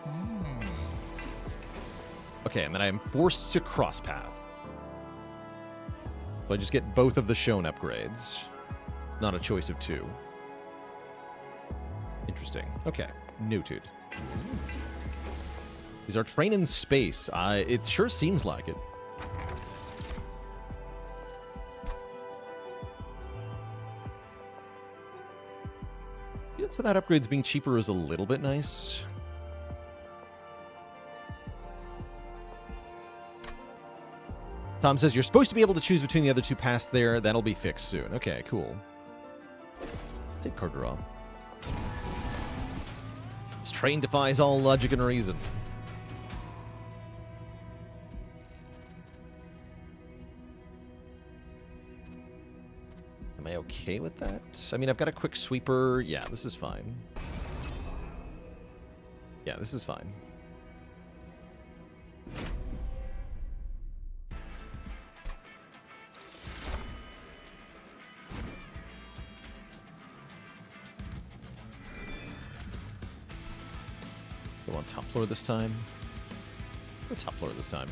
Okay, and then I am forced to cross path. So I just get both of the shown upgrades. Not a choice of two. Interesting. Okay, noted. These are train in space. It sure seems like it. Units without upgrades being cheaper is a little bit nice. Tom says, you're supposed to be able to choose between the other two paths there. That'll be fixed soon. Okay, cool. Take card draw. This train defies all logic and reason. Am I okay with that? I mean, I've got a quick sweeper. Yeah, this is fine. Yeah, this is fine. Go on top floor this time. Go top floor this time.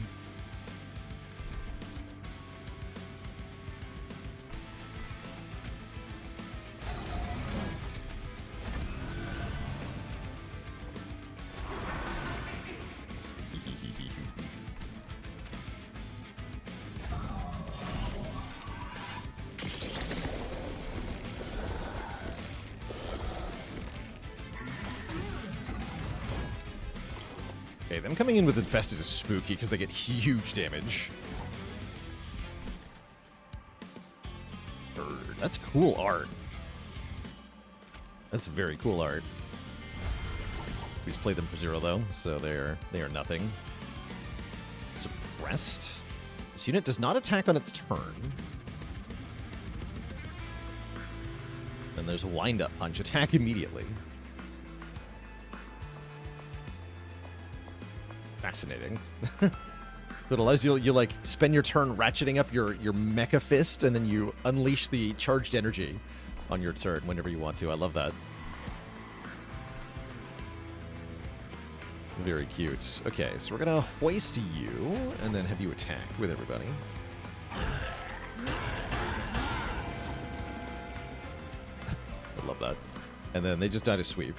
Them coming in with Infested is spooky because they get huge damage. That's cool art. That's very cool art. We just played them for 0 though, so they are nothing. Suppressed. This unit does not attack on its turn. Then there's a wind-up punch. Attack immediately. Fascinating. So it allows you like spend your turn ratcheting up your mecha fist, and then you unleash the charged energy on your turn whenever you want to. I love that. Very cute. Okay, so we're gonna hoist you and then have you attack with everybody. I love that. And then they just die to sweep.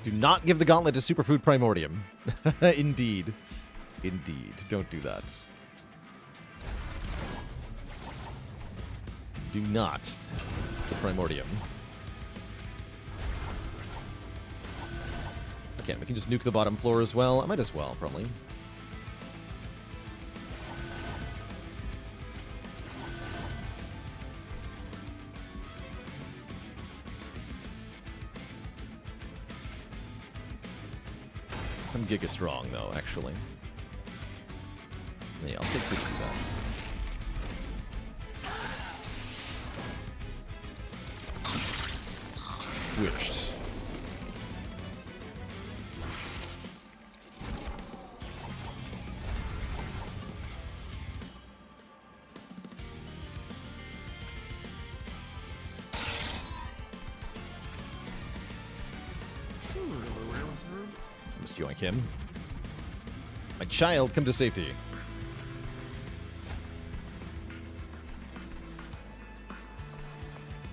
Do not give the gauntlet to Superfood Primordium. Indeed. Indeed. Don't do that. Do not. The Primordium. Okay, we can just nuke the bottom floor as well. I might as well, probably. I'm giga strong, though, actually. Yeah, I'll take 2 to do that. Squished. Just yoink him. My child, come to safety.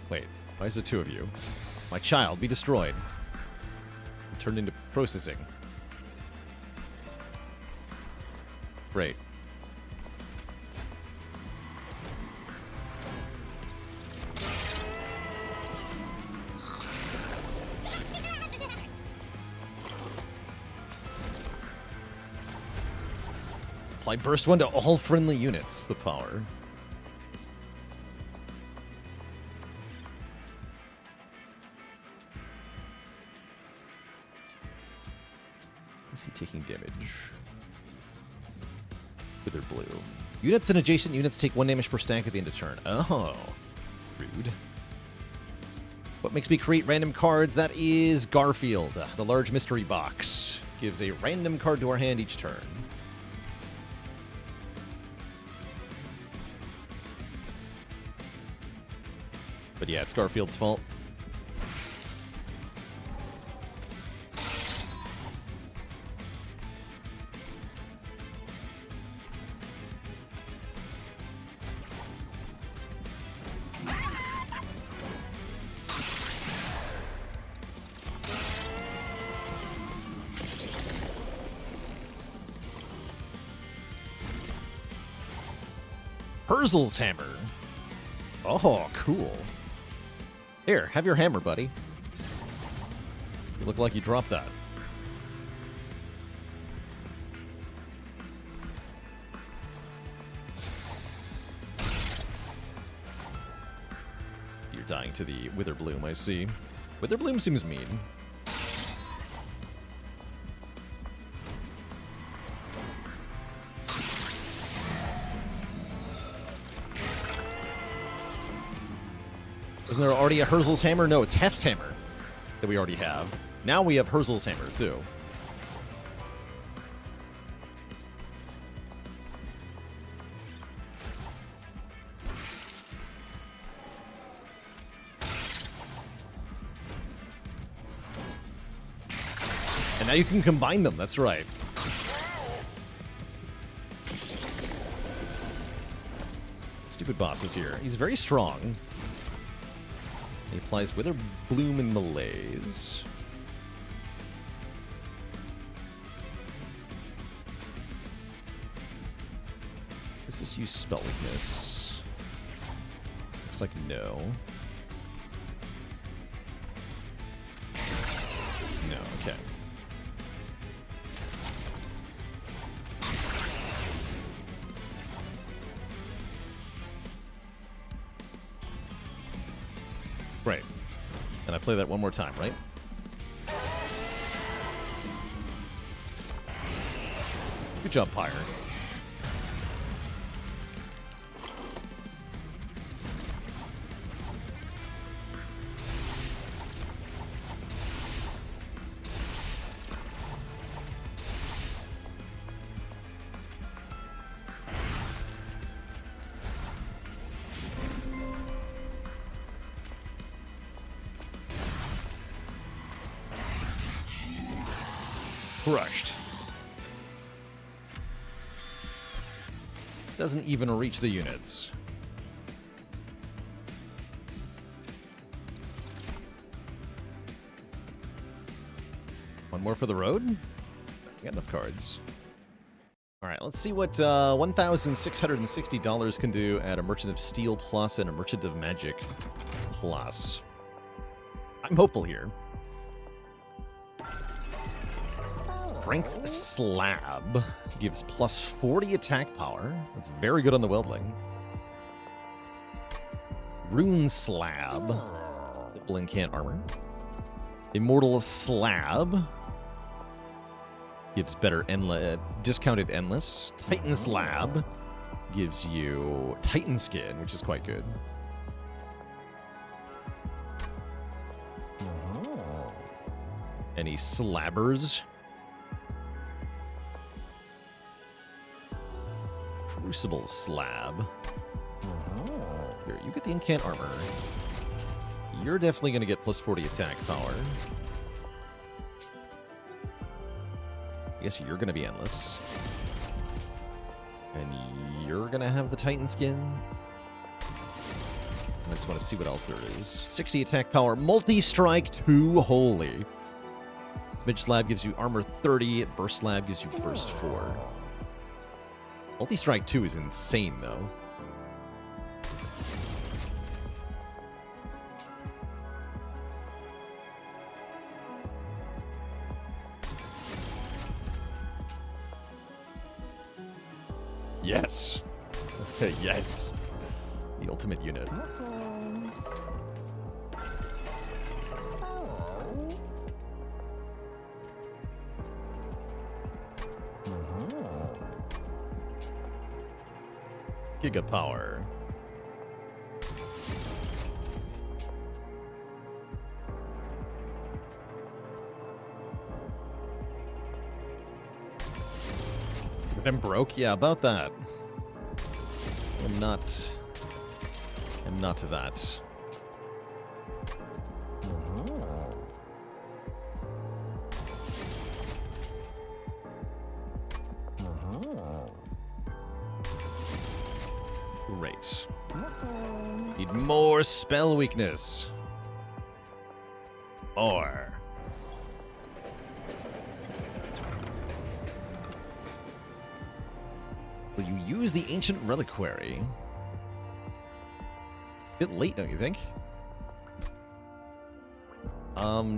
Wait, why is there 2 of you? My child, be destroyed. Turned into processing. Great. Apply burst 1 to all friendly units. The power. Is he taking damage? Wither blue. Units and adjacent units take 1 damage per stack at the end of turn. Oh. Rude. What makes me create random cards? That is Garfield. The large mystery box. Gives a random card to our hand each turn. But yeah, it's Garfield's fault. Herzal's hammer. Oh, cool. Here, have your hammer, buddy. You look like you dropped that. You're dying to the Witherbloom, I see. Witherbloom seems mean. Isn't there already a Herzal's hammer? No, it's Heph's hammer that we already have. Now we have Herzal's hammer, too. And now you can combine them, that's right. Stupid boss is here. He's very strong. He applies Witherbloom and Malaise. Does this use spell weakness? Looks like no. No, okay. Right. And I play that one more time, right? Good job, Pyre. Crushed. Doesn't even reach the units. One more for the road? I got enough cards. Alright, let's see what $1,660 can do at a Merchant of Steel Plus and a Merchant of Magic Plus. I'm hopeful here. Strength Slab gives plus 40 attack power. That's very good on the Wyldling. Rune Slab. Double incant armor. Immortal Slab. Gives better discounted Endless. Titan Slab. Gives you Titan Skin, which is quite good. Any Slabbers? Crucible Slab. Here, you get the incant armor. You're definitely going to get plus 40 attack power. I guess you're going to be endless. And you're going to have the Titan Skin. I just want to see what else there is. 60 attack power. Multi-strike 2. Holy. Smidge Slab gives you armor 30. Burst Slab gives you burst 4. Multi-strike 2 is insane, though. Yes. Yes. The ultimate unit. gigapower. I'm broke? Yeah, about that. I'm not that. Great. Need more spell weakness. Or will you use the ancient reliquary? Bit late, don't you think?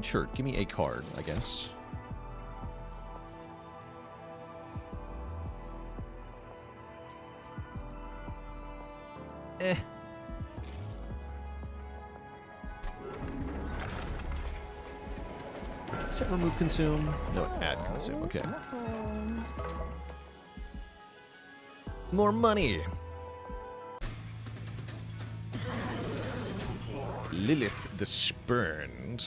Sure. Give me a card, I guess. Does it remove consume? No, add consume. Okay. More money. Lilith the Spurned.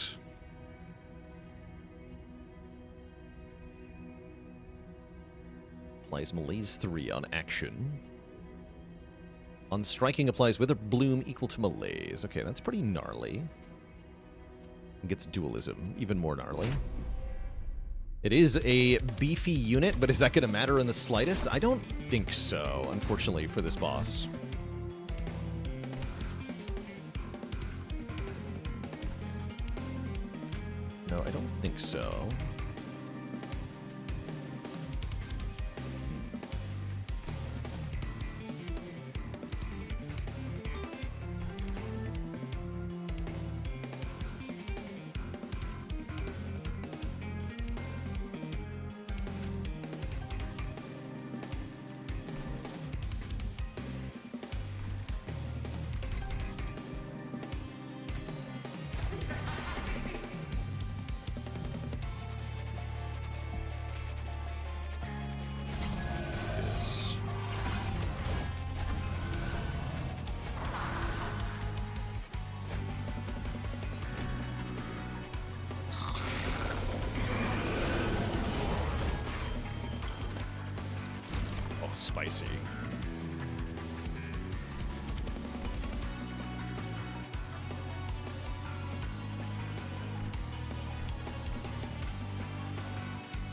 Applies Malaise 3 on action. On striking, applies Wither Bloom equal to Malaise. Okay, that's pretty gnarly. Gets dualism, even more gnarly. It is a beefy unit, but is that going to matter in the slightest? I don't think so, unfortunately, for this boss. No, I don't think so. Spicy.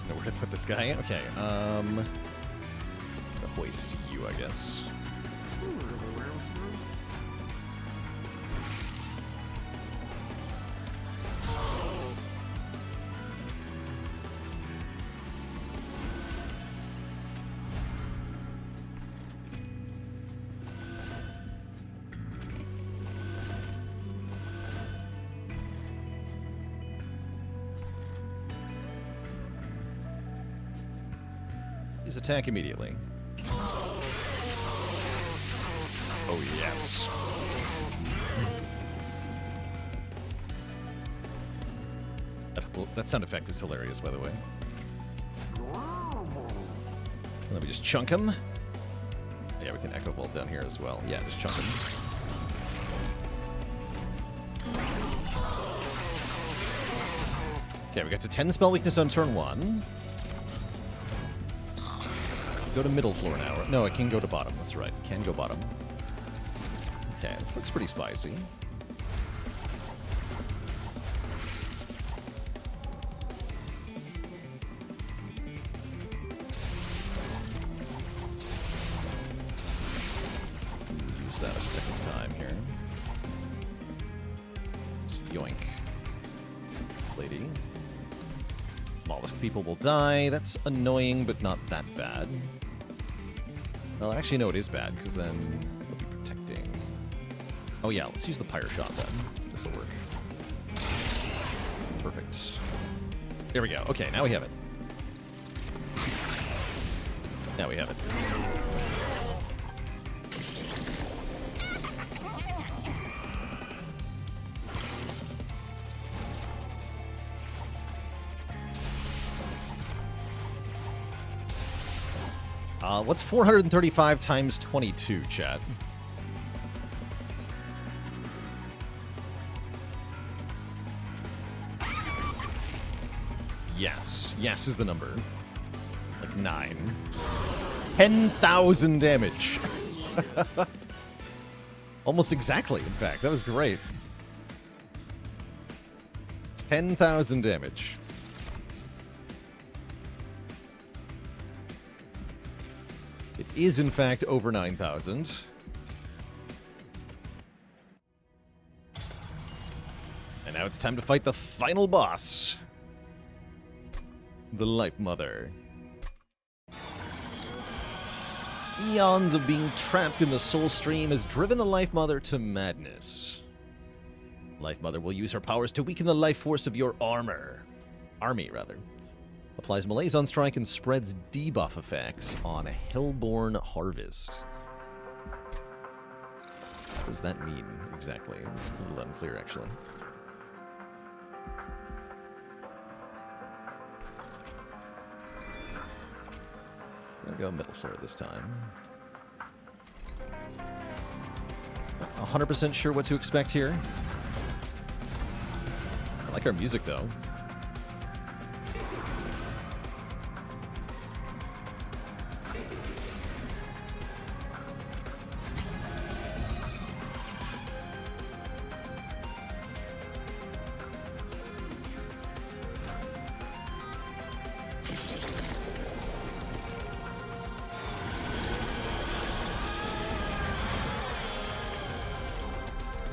Know where to put this guy? Okay, hoist you, I guess. Attack immediately. Oh, yes. That sound effect is hilarious, by the way. Let me just chunk him. Yeah, we can Echo Bolt down here as well. Yeah, just chunk him. Okay, we got to 10 spell weakness on turn 1. Go to middle floor now. No, it can go to bottom. That's right. It can go bottom. Okay, this looks pretty spicy. Use that a second time here. Let's yoink. Lady. Mollusk people will die. That's annoying, but not that bad. Well, actually, no, it is bad, because then we'll be protecting. Oh, yeah, let's use the Pyre shot, then. This'll work. Perfect. There we go. Okay, now we have it. Now we have it. What's 435 times 22, chat? Yes. Yes is the number. Like 9. 10,000 damage. Almost exactly, in fact. That was great. 10,000 damage. It is, in fact, over 9,000. And now it's time to fight the final boss. The Lifemother. Eons of being trapped in the soul stream has driven the Lifemother to madness. Lifemother will use her powers to weaken the life force of your army, rather. Applies malaise on strike and spreads debuff effects on Hellborn Harvest. What does that mean exactly? It's a little unclear, actually. I'm gonna go middle flare this time. Not 100% sure what to expect here. I like our music, though.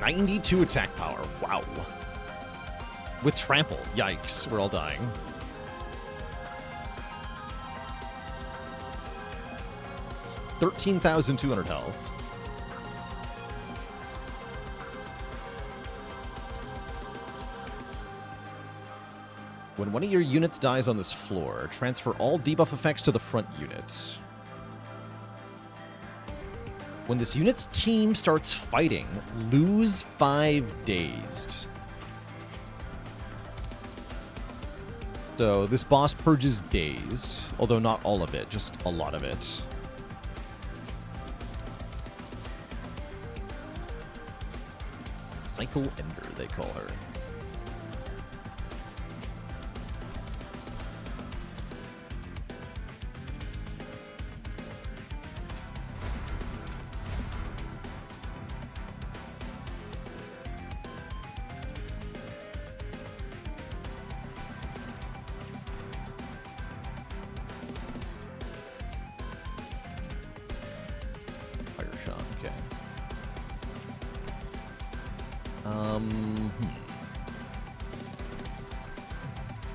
.92 attack power. Wow. With trample. Yikes. We're all dying. It's 13,200 health. When one of your units dies on this floor, transfer all debuff effects to the front units. When this unit's team starts fighting, lose 5 dazed. So this boss purges dazed, although not all of it, just a lot of it. Cycle Ender, they call her.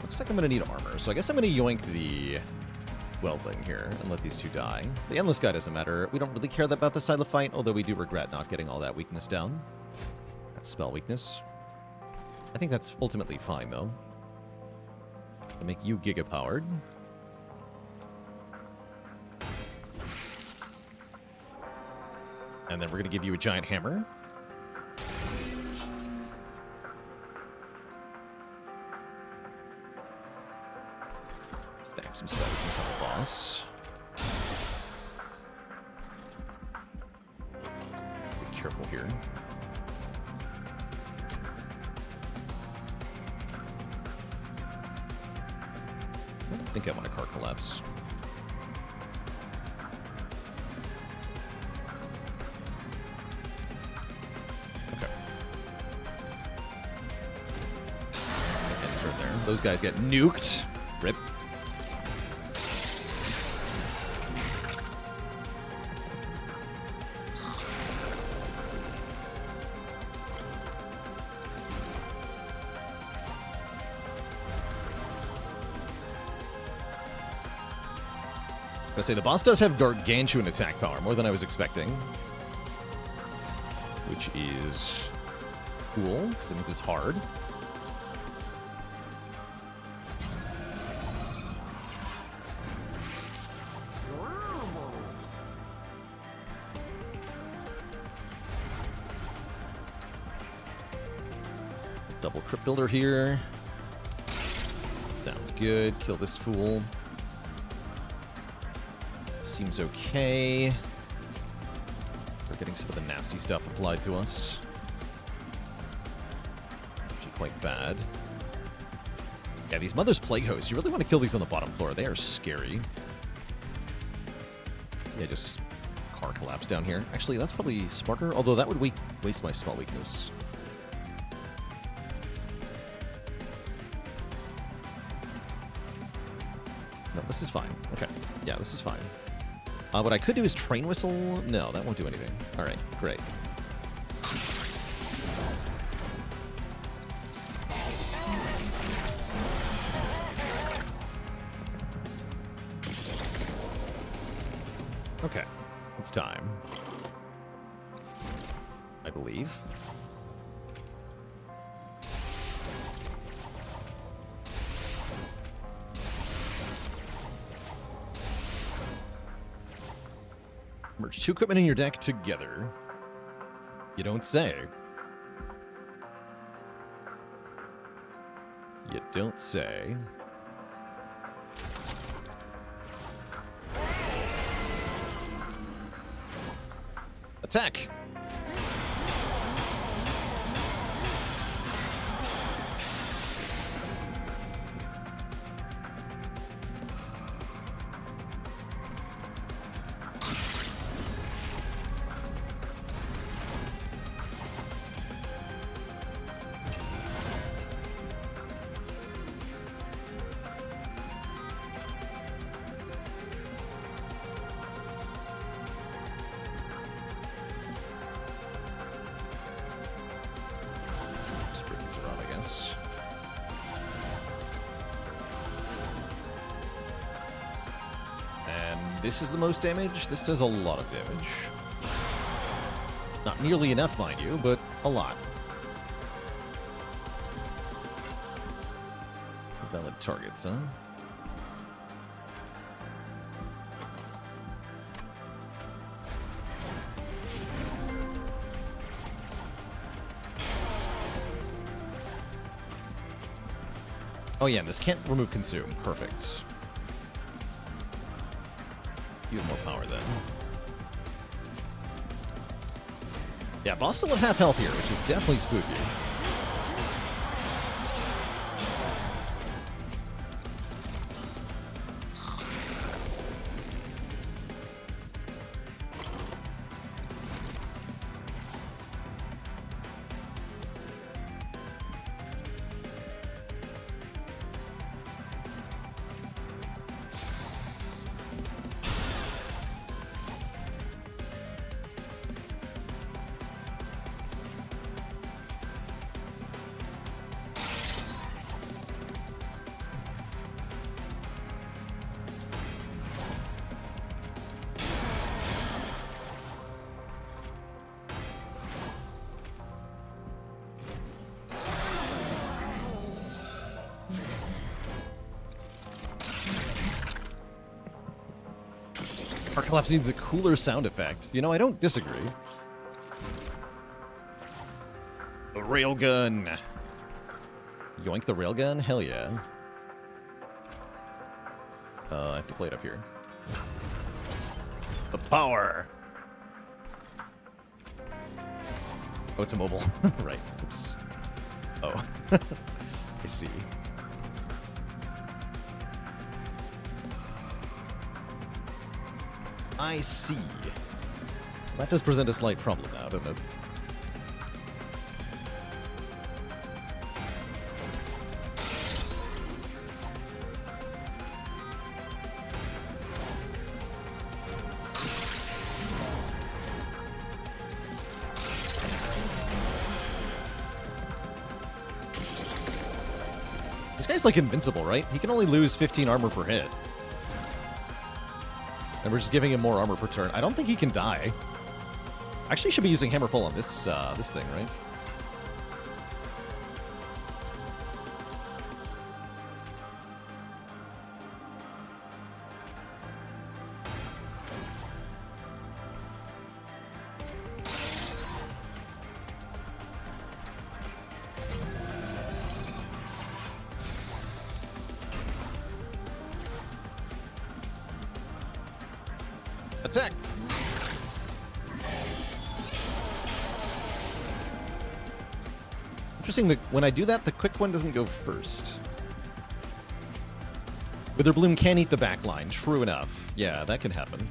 Looks like I'm going to need armor, so I guess I'm going to yoink the Wyldenten here and let these two die. The Endless guy doesn't matter. We don't really care about this side of the fight, although we do regret not getting all that weakness down. That's spell weakness. I think that's ultimately fine, though. To make you giga-powered. And then we're going to give you a giant hammer. Stack some spell weakness on the boss. Be careful here. I don't think I want a card collapse. Okay. Enter there. Those guys get nuked. Rip. I say the boss does have gargantuan attack power, more than I was expecting. Which is cool, because it means it's hard. Double Crypt Builder here. Sounds good. Kill this fool. Seems okay. We're getting some of the nasty stuff applied to us. Actually quite bad. Yeah, these Mother's Plague Hosts, you really want to kill these on the bottom floor. They are scary. Yeah, just car collapse down here. Actually, that's probably smarter, although that would waste my small weakness. No, this is fine. Okay. Yeah, this is fine. What I could do is Train Whistle. No, that won't do anything. All right, great. Okay, it's time. I believe. Merge 2 equipment in your deck together. You don't say. You don't say. Attack! This is the most damage. This does a lot of damage. Not nearly enough, mind you, but a lot. Valid targets, huh? Oh yeah, and this can't remove consume. Perfect. You have more power then. Yeah, boss still at half health here, which is definitely spooky. Our collapse needs a cooler sound effect. You know, I don't disagree. The railgun. Yoink the railgun? Hell yeah. I have to play it up here. The power. Oh, it's immobile. Right. Oops. Oh. I see. I see. That does present a slight problem now, doesn't it? This guy's like invincible, right? He can only lose 15 armor per hit. And we're just giving him more armor per turn. I don't think he can die. Actually, should be using Hammerfall on this this thing, right? Attack! Interesting that when I do that, the quick one doesn't go first. Witherbloom can eat the back line. True enough. Yeah, that can happen.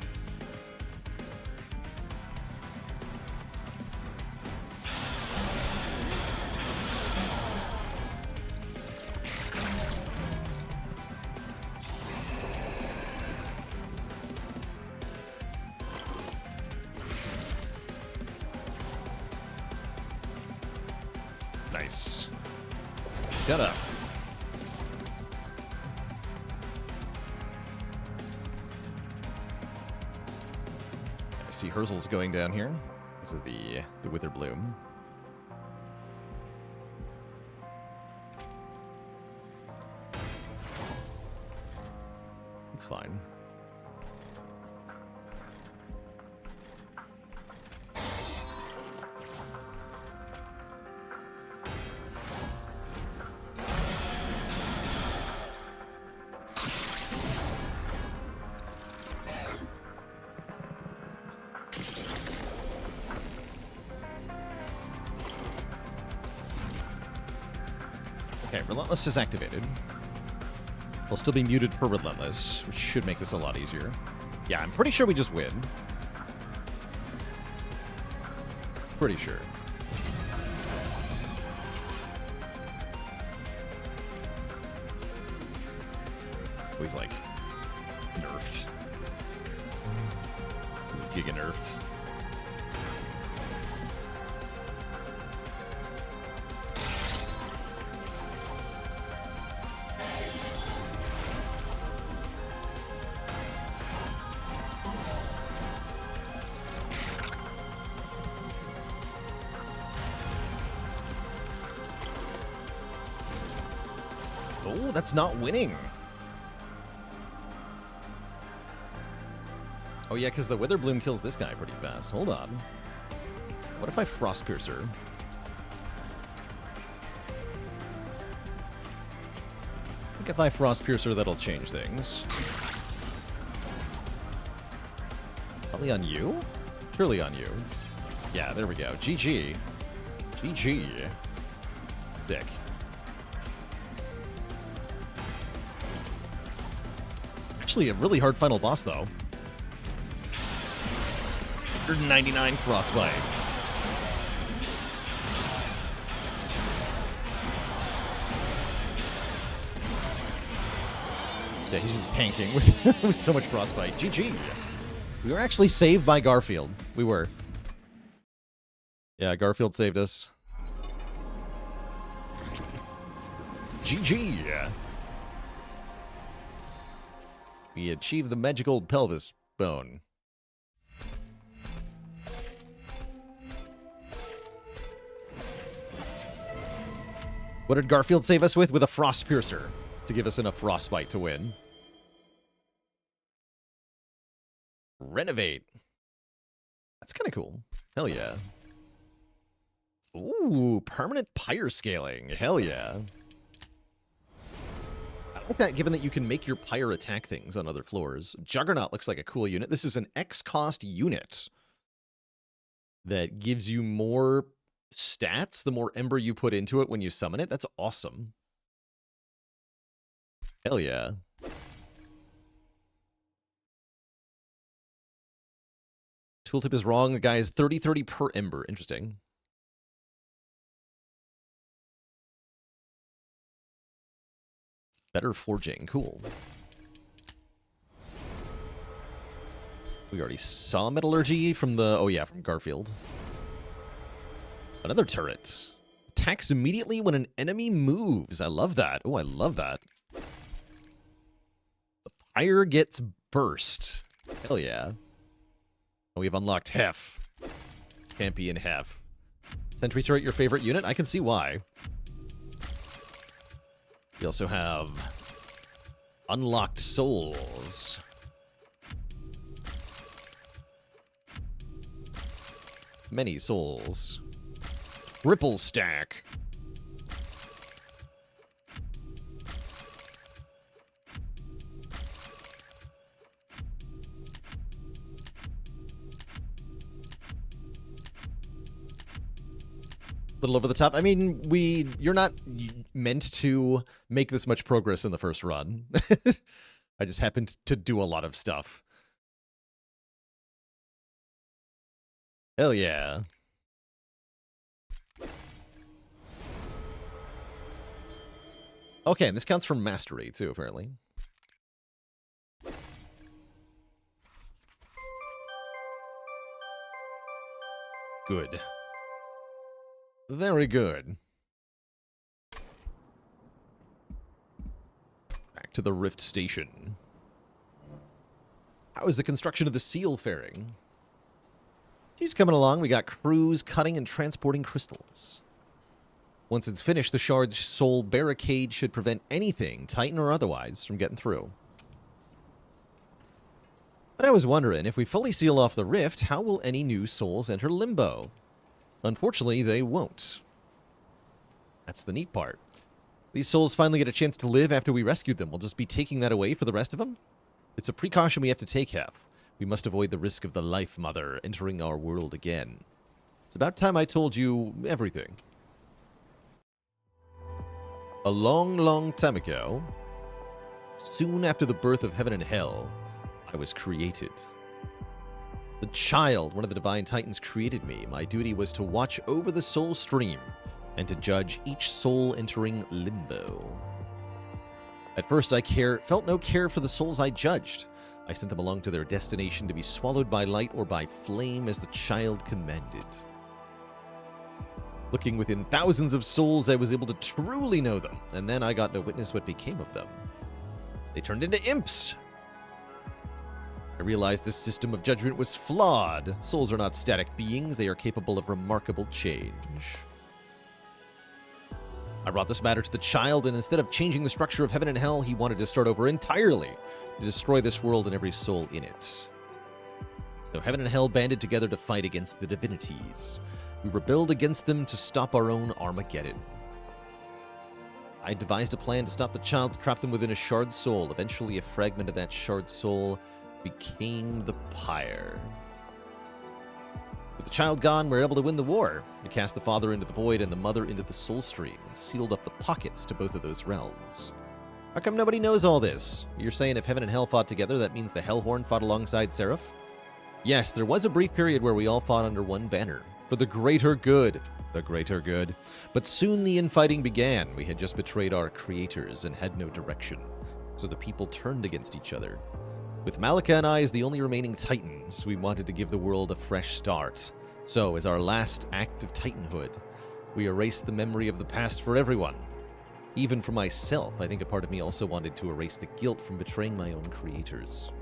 Nice. Shut up. I see Herzal's going down here. This is the Witherbloom. It's fine. Okay, Relentless is activated. We'll still be muted for Relentless, which should make this a lot easier. Yeah, I'm pretty sure we just win. Pretty sure. Oh, he's like nerfed. He's giga nerfed. Oh, that's not winning. Oh yeah, because the Witherbloom kills this guy pretty fast. Hold on. What if I Frostpiercer? I think if I Frostpiercer, that'll change things. Probably on you? Surely on you. Yeah, there we go. GG. GG. Stick. Actually, a really hard final boss, though. 199 Frostbite. Yeah, he's just tanking with, with so much Frostbite. GG. We were actually saved by Garfield. We were. Yeah, Garfield saved us. GG. We achieved the magical pelvis bone. What did Garfield save us with? With a Frostpiercer to give us enough Frostbite to win. Renovate. That's kind of cool. Hell yeah. Ooh, permanent Pyre scaling. Hell yeah. I like that, given that you can make your Pyre attack things on other floors. Juggernaut looks like a cool unit. This is an X-cost unit that gives you more stats the more Ember you put into it when you summon it. That's awesome. Hell yeah. Tooltip is wrong. The guy is 30-30 per Ember. Interesting. Better forging. Cool. We already saw Metallurgy from the... Oh, yeah, from Garfield. Another turret. Attacks immediately when an enemy moves. I love that. Oh, I love that. The Pyre gets burst. Hell yeah. Oh, we've unlocked Heph. Champion Heph. Sentry turret your favorite unit? I can see why. We also have unlocked souls. Many souls. Triple stack. little over the top. I mean, you're not meant to make this much progress in the first run. I just happened to do a lot of stuff. Hell yeah. Okay, and this counts for mastery, too, apparently. Good. Very good. Back to the Rift Station. How is the construction of the seal faring? She's coming along. We got crews cutting and transporting crystals. Once it's finished, the Shard's Soul barricade should prevent anything, Titan or otherwise, from getting through. But I was wondering, if we fully seal off the rift, how will any new souls enter Limbo? Unfortunately, they won't. That's the neat part. These souls finally get a chance to live after we rescued them. We'll just be taking that away for the rest of them? It's a precaution we have to take, Heph. We must avoid the risk of the Lifemother entering our world again. It's about time I told you everything. A long, long time ago, soon after the birth of heaven and hell, I was created. The child, one of the divine titans, created me. My duty was to watch over the soul stream and to judge each soul entering Limbo. At first, I felt no care for the souls I judged. I sent them along to their destination to be swallowed by light or by flame as the child commanded. Looking within thousands of souls, I was able to truly know them, and then I got to witness what became of them. They turned into imps. I realized this system of judgment was flawed. Souls are not static beings. They are capable of remarkable change. I brought this matter to the child, and instead of changing the structure of heaven and hell, he wanted to start over entirely, to destroy this world and every soul in it. So heaven and hell banded together to fight against the divinities. We rebelled against them to stop our own Armageddon. I devised a plan to stop the child, trap them within a shard soul. Eventually, a fragment of that shard soul became the Pyre. With the child gone, we were able to win the war. We cast the father into the void and the mother into the soul stream, and sealed up the pockets to both of those realms. How come nobody knows all this? You're saying if heaven and hell fought together, that means the Hellhorn fought alongside Seraph? Yes, there was a brief period where we all fought under one banner. For the greater good. The greater good. But soon the infighting began. We had just betrayed our creators and had no direction. So the people turned against each other. With Malika and I as the only remaining Titans, we wanted to give the world a fresh start. So, as our last act of Titanhood, we erased the memory of the past for everyone. Even for myself, I think a part of me also wanted to erase the guilt from betraying my own creators.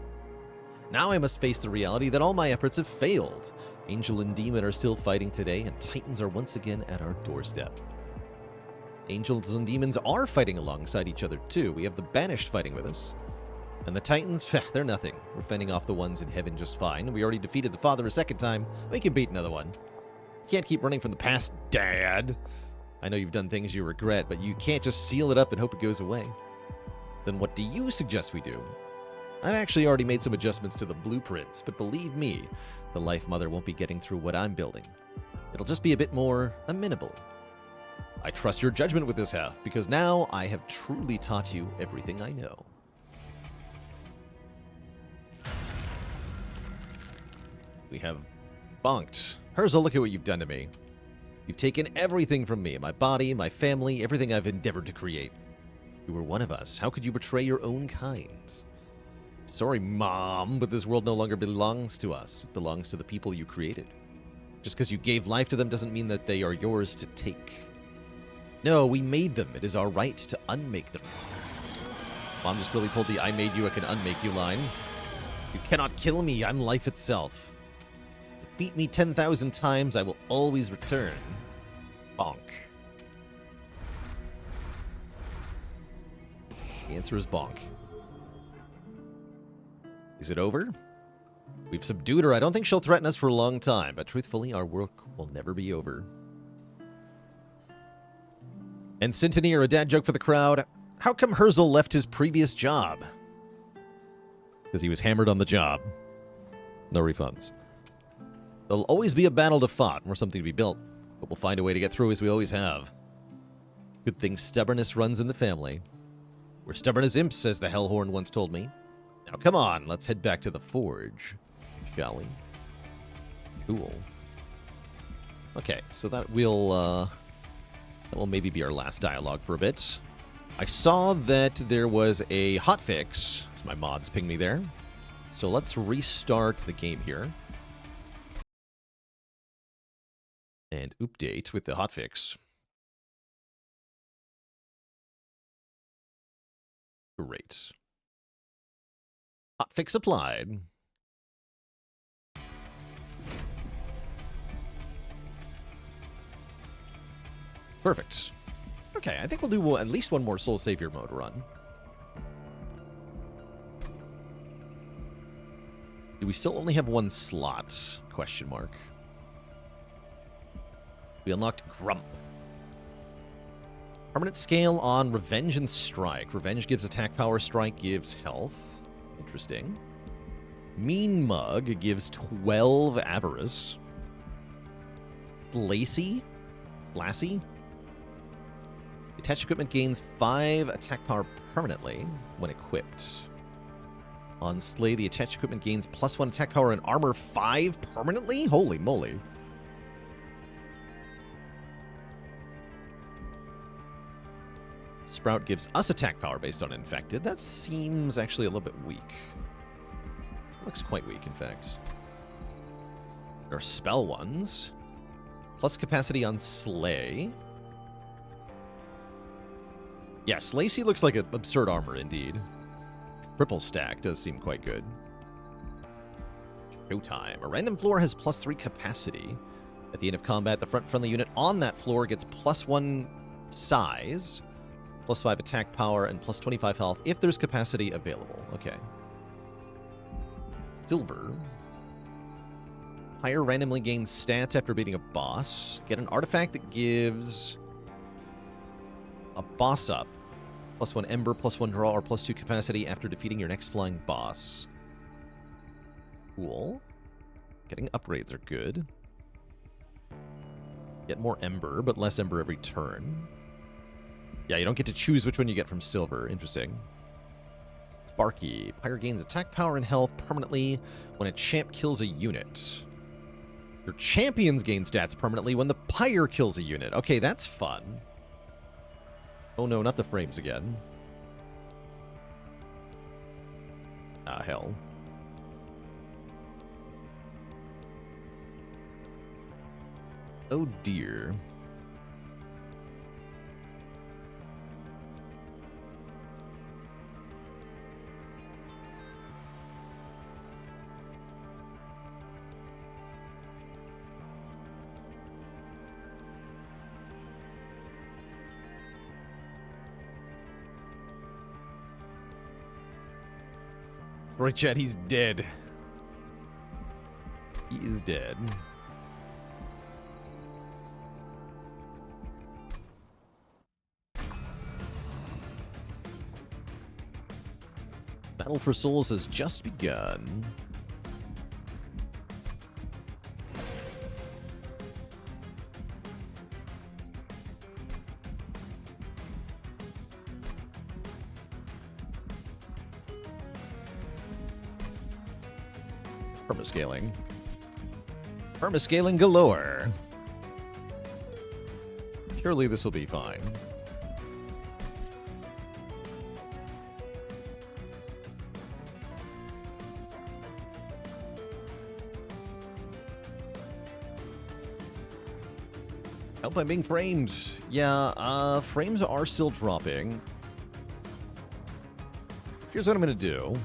Now I must face the reality that all my efforts have failed. Angel and Demon are still fighting today, and Titans are once again at our doorstep. Angels and Demons are fighting alongside each other, too. We have the Banished fighting with us. And the Titans, they're nothing. We're fending off the ones in heaven just fine. We already defeated the Father a second time. We can beat another one. You can't keep running from the past, Dad. I know you've done things you regret, but you can't just seal it up and hope it goes away. Then what do you suggest we do? I've actually already made some adjustments to the blueprints, but believe me, the Lifemother won't be getting through what I'm building. It'll just be a bit more amenable. I trust your judgment with this, Heph, because now I have truly taught you everything I know. We have bonked. Herzal, look at what you've done to me. You've taken everything from me, my body, my family, everything I've endeavored to create. You were one of us. How could you betray your own kind? Sorry, Mom, but this world no longer belongs to us. It belongs to the people you created. Just because you gave life to them doesn't mean that they are yours to take. No, we made them. It is our right to unmake them. Mom just really pulled the I made you, I can unmake you line. You cannot kill me. I'm life itself. Defeat me 10,000 times, I will always return. Bonk. The answer is bonk. Is it over? We've subdued her. I don't think she'll threaten us for a long time, but truthfully, our work will never be over. And Centennier, a dad joke for the crowd. How come Herzal left his previous job? Because he was hammered on the job. No refunds. There'll always be a battle to fight or something to be built. But we'll find a way to get through as we always have. Good thing stubbornness runs in the family. We're stubborn as imps, as the Hellhorn once told me. Now come on, let's head back to the Forge, shall we? Cool. Okay, so that will maybe be our last dialogue for a bit. I saw that there was a hotfix. So my mods pinged me there. So let's restart the game here. And update with the hotfix. Great. Hotfix applied. Perfect. Okay, I think we'll do at least one more Soul Savior mode run. Do we still only have one slot? Question mark. We unlocked Grump. Permanent scale on Revenge and Strike. Revenge gives attack power, Strike gives health. Interesting. Mean Mug gives 12 Avarice. Slacy? Attached equipment gains 5 attack power permanently when equipped. On Slay, the attached equipment gains +1 attack power and armor 5 permanently? Holy moly. Sprout gives us attack power based on Infected. That seems actually a little bit weak. Looks quite weak, in fact. There are spell ones. Plus capacity on Slay. Yeah, Slacy looks like an absurd armor, indeed. Triple stack does seem quite good. Showtime. A random floor has +3 capacity. At the end of combat, the front friendly unit on that floor gets +1 size, +5 attack power, and +25 health if there's capacity available. Okay. Silver. Pyre randomly gains stats after beating a boss. Get an artifact that gives a boss up. +1 Ember, +1 draw, or +2 capacity after defeating your next flying boss. Cool. Getting upgrades are good. Get more Ember, but less Ember every turn. Yeah, you don't get to choose which one you get from Silver. Interesting. Sparky. Pyre gains attack power and health permanently when a champ kills a unit. Your champions gain stats permanently when the Pyre kills a unit. Okay, that's fun. Oh no, not the frames again. Ah, hell. Oh dear. Right, Chad, he's dead. He is dead. Battle for Souls has just begun. Permascaling. Permascaling galore. Surely this will be fine. Help, I'm being framed. Yeah, frames are still dropping. Here's what I'm going to do.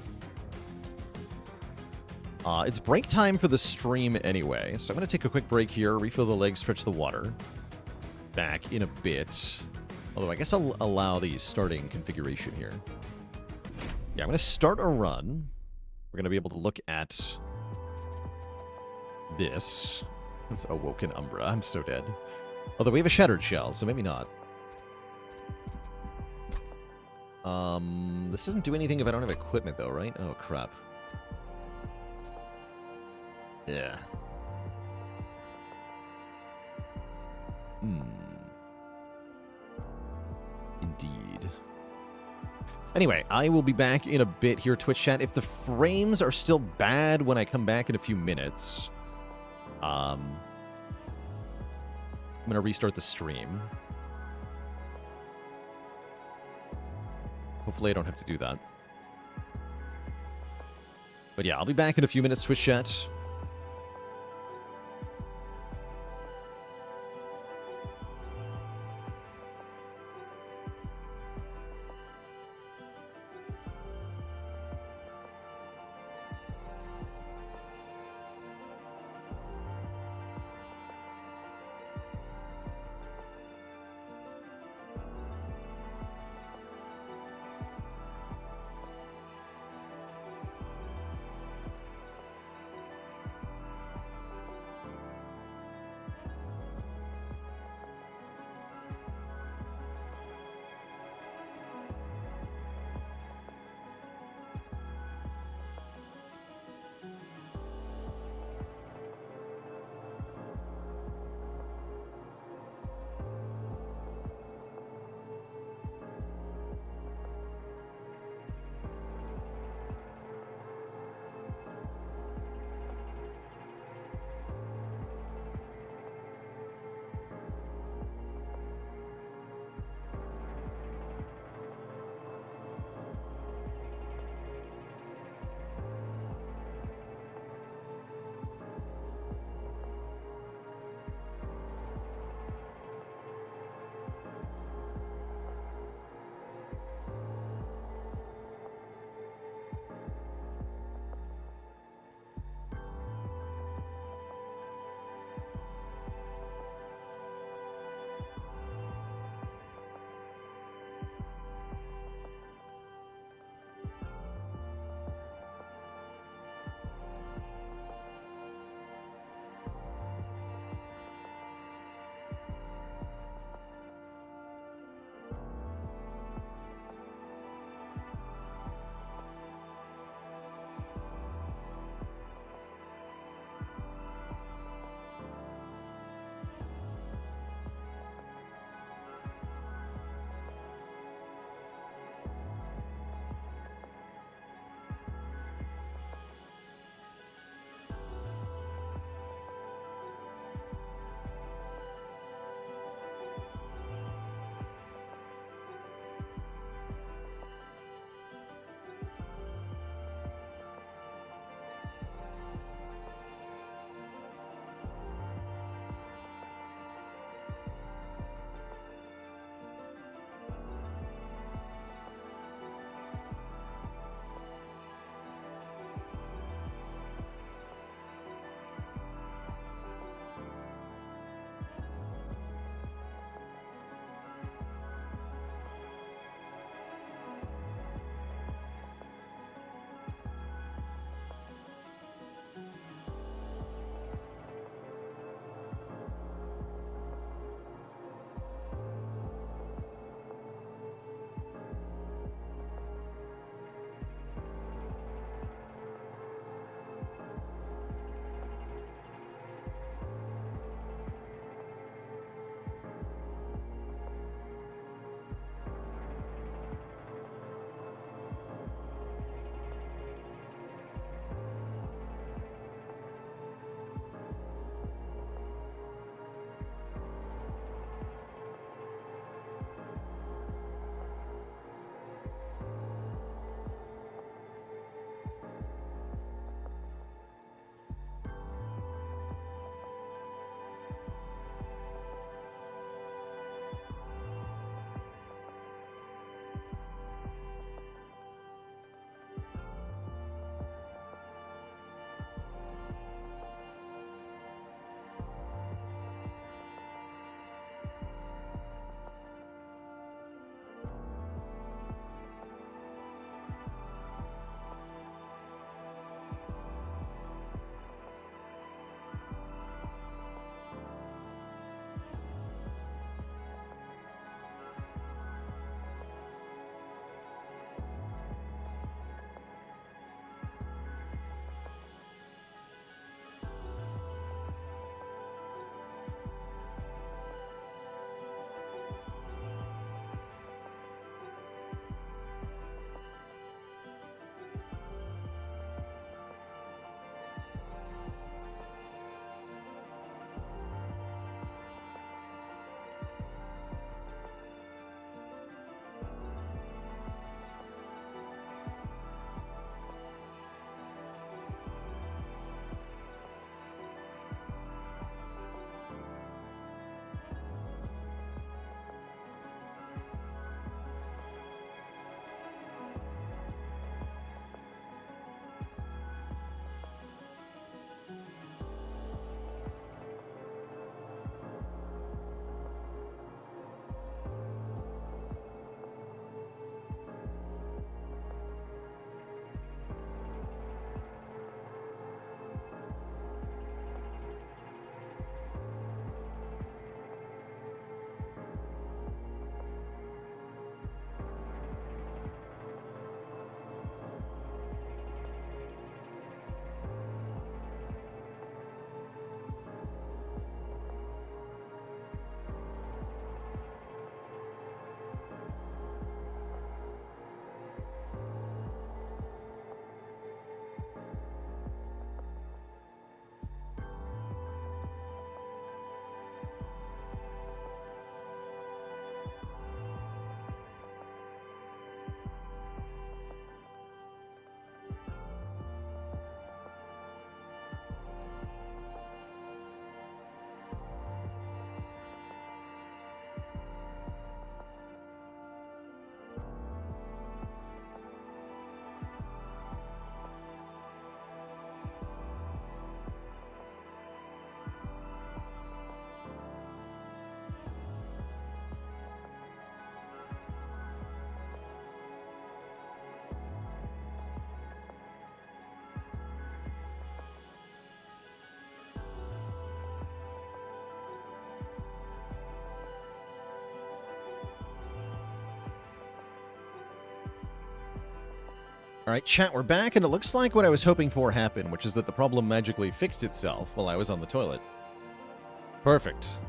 It's break time for the stream anyway, so I'm going to take a quick break here, refill the legs, stretch the water. Back in a bit. Although I guess I'll allow the starting configuration here. Yeah, I'm going to start a run. We're going to be able to look at this. It's Awoken Umbra. I'm so dead. Although we have a Shattered Shell, so maybe not. This doesn't do anything if I don't have equipment, though, right? Oh, crap. Yeah. Indeed. Anyway, I will be back in a bit here, Twitch chat. If the frames are still bad when I come back in a few minutes, I'm going to restart the stream. Hopefully I don't have to do that. But yeah, I'll be back in a few minutes, Twitch chat. All right, chat, we're back, and it looks like what I was hoping for happened, which is that the problem magically fixed itself while I was on the toilet. Perfect.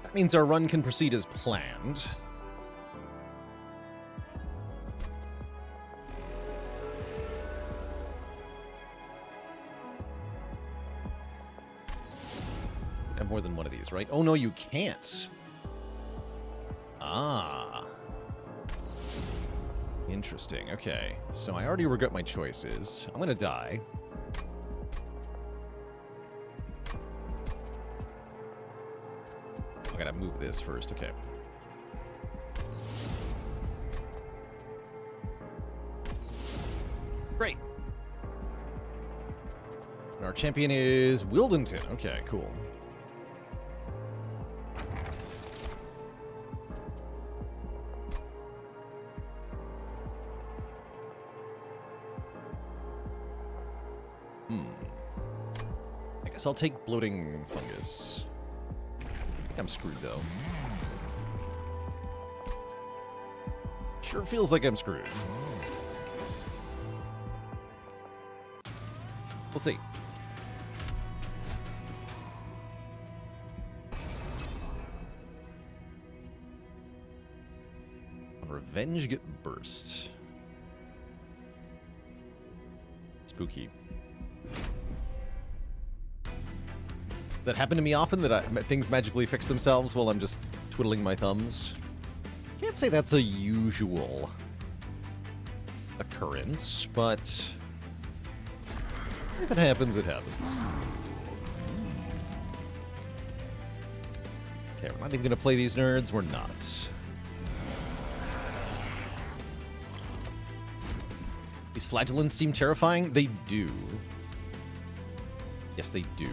That means our run can proceed as planned. Have more than one of these, right? Oh, no, you can't. Ah. Interesting. Okay. So I already regret my choices. I'm going to die. I gotta move this first. Okay. Great. And our champion is Wyldenten. Okay, cool. I guess I'll take bloating fungus. I think I'm screwed, though. Sure feels like I'm screwed. We'll see. On revenge, get burst. Spooky. Does that happen to me often, that things magically fix themselves while I'm just twiddling my thumbs? Can't say that's a usual occurrence, but if it happens, it happens. Okay, we're not even going to play these nerds. We're not. These flagellants seem terrifying. They do. Yes, they do.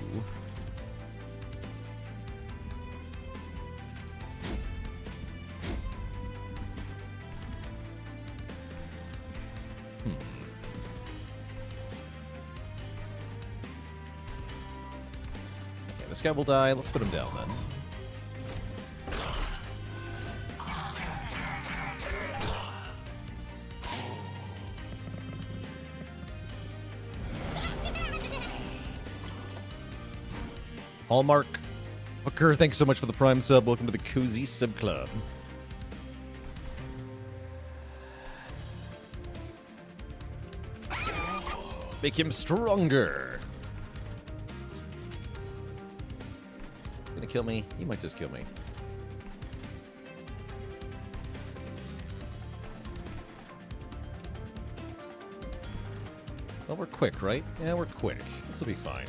Okay, this guy will die. Let's put him down then. Hallmark Hooker, thanks so much for the Prime sub. Welcome to the Cozy Sub Club. Make him stronger. Gonna kill me? He might just kill me. Well, we're quick, right? Yeah, we're quick. This will be fine.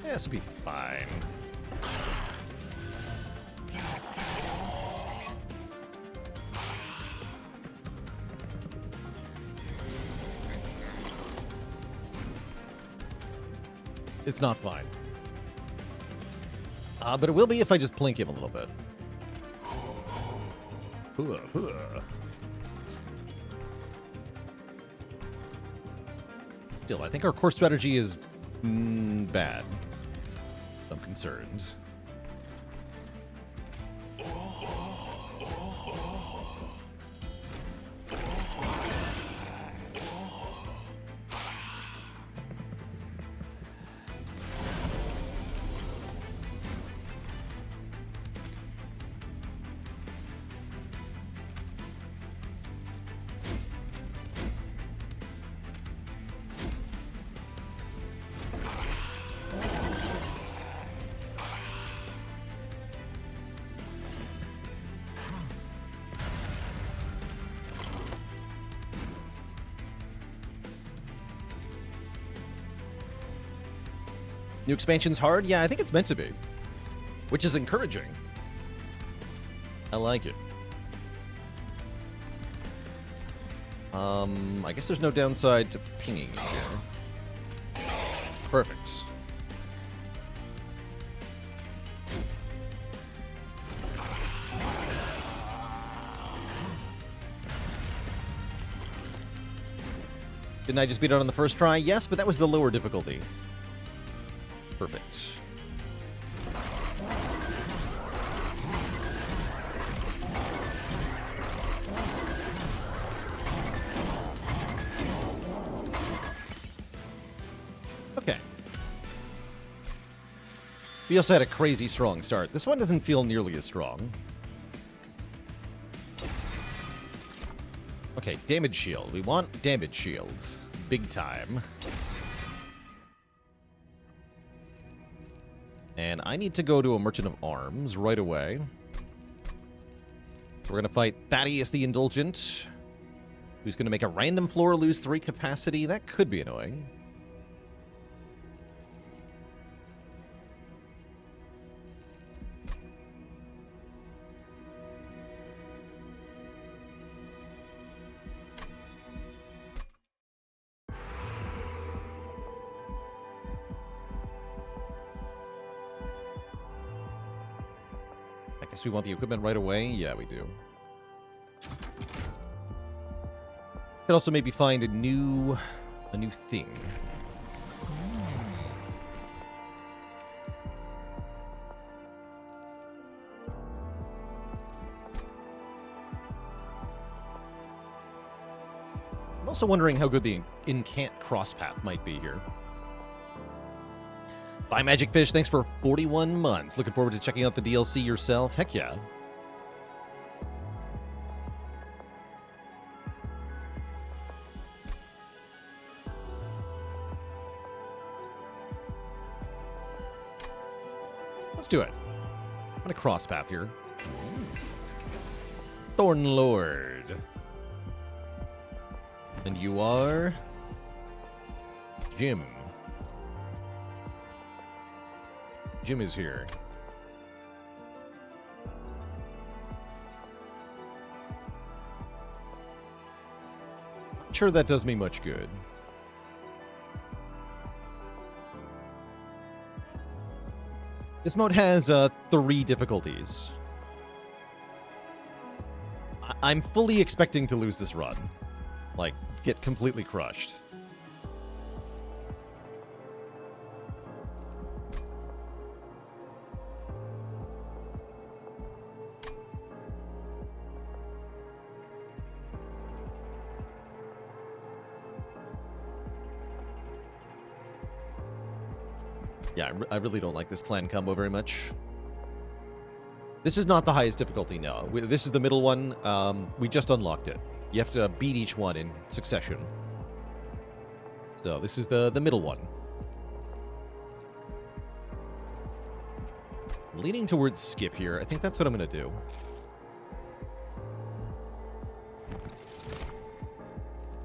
Yeah, this will be fine. It's not fine. But it will be if I just plink him a little bit. Still, I think our core strategy is bad. I'm concerned. New expansion's hard? Yeah, I think it's meant to be. Which is encouraging. I like it. I guess there's no downside to pinging here. Perfect. Didn't I just beat it on the first try? Yes, but that was the lower difficulty. Perfect. Okay. We also had a crazy strong start. This one doesn't feel nearly as strong. Okay, damage shield. We want damage shields. Big time. And I need to go to a Merchant of Arms right away. We're going to fight Thaddeus the Indulgent, who's going to make a random floor lose 3 capacity. That could be annoying. I guess we want the equipment right away. Yeah, we do. Could also maybe find a new thing. I'm also wondering how good the incant crosspath might be here. Bye, Magic Fish. Thanks for 41 months. Looking forward to checking out the DLC yourself. Heck yeah. Let's do it. I'm on a crosspath here. Thorn Lord. And you are Jim. Jim is here. Not sure that does me much good. This mode has 3 difficulties. I'm fully expecting to lose this run. Like, get completely crushed. Yeah, I really don't like this clan combo very much. This is not the highest difficulty, no. This is the middle one. We just unlocked it. You have to beat each one in succession. So this is the middle one. I'm leaning towards skip here. I think that's what I'm going to do.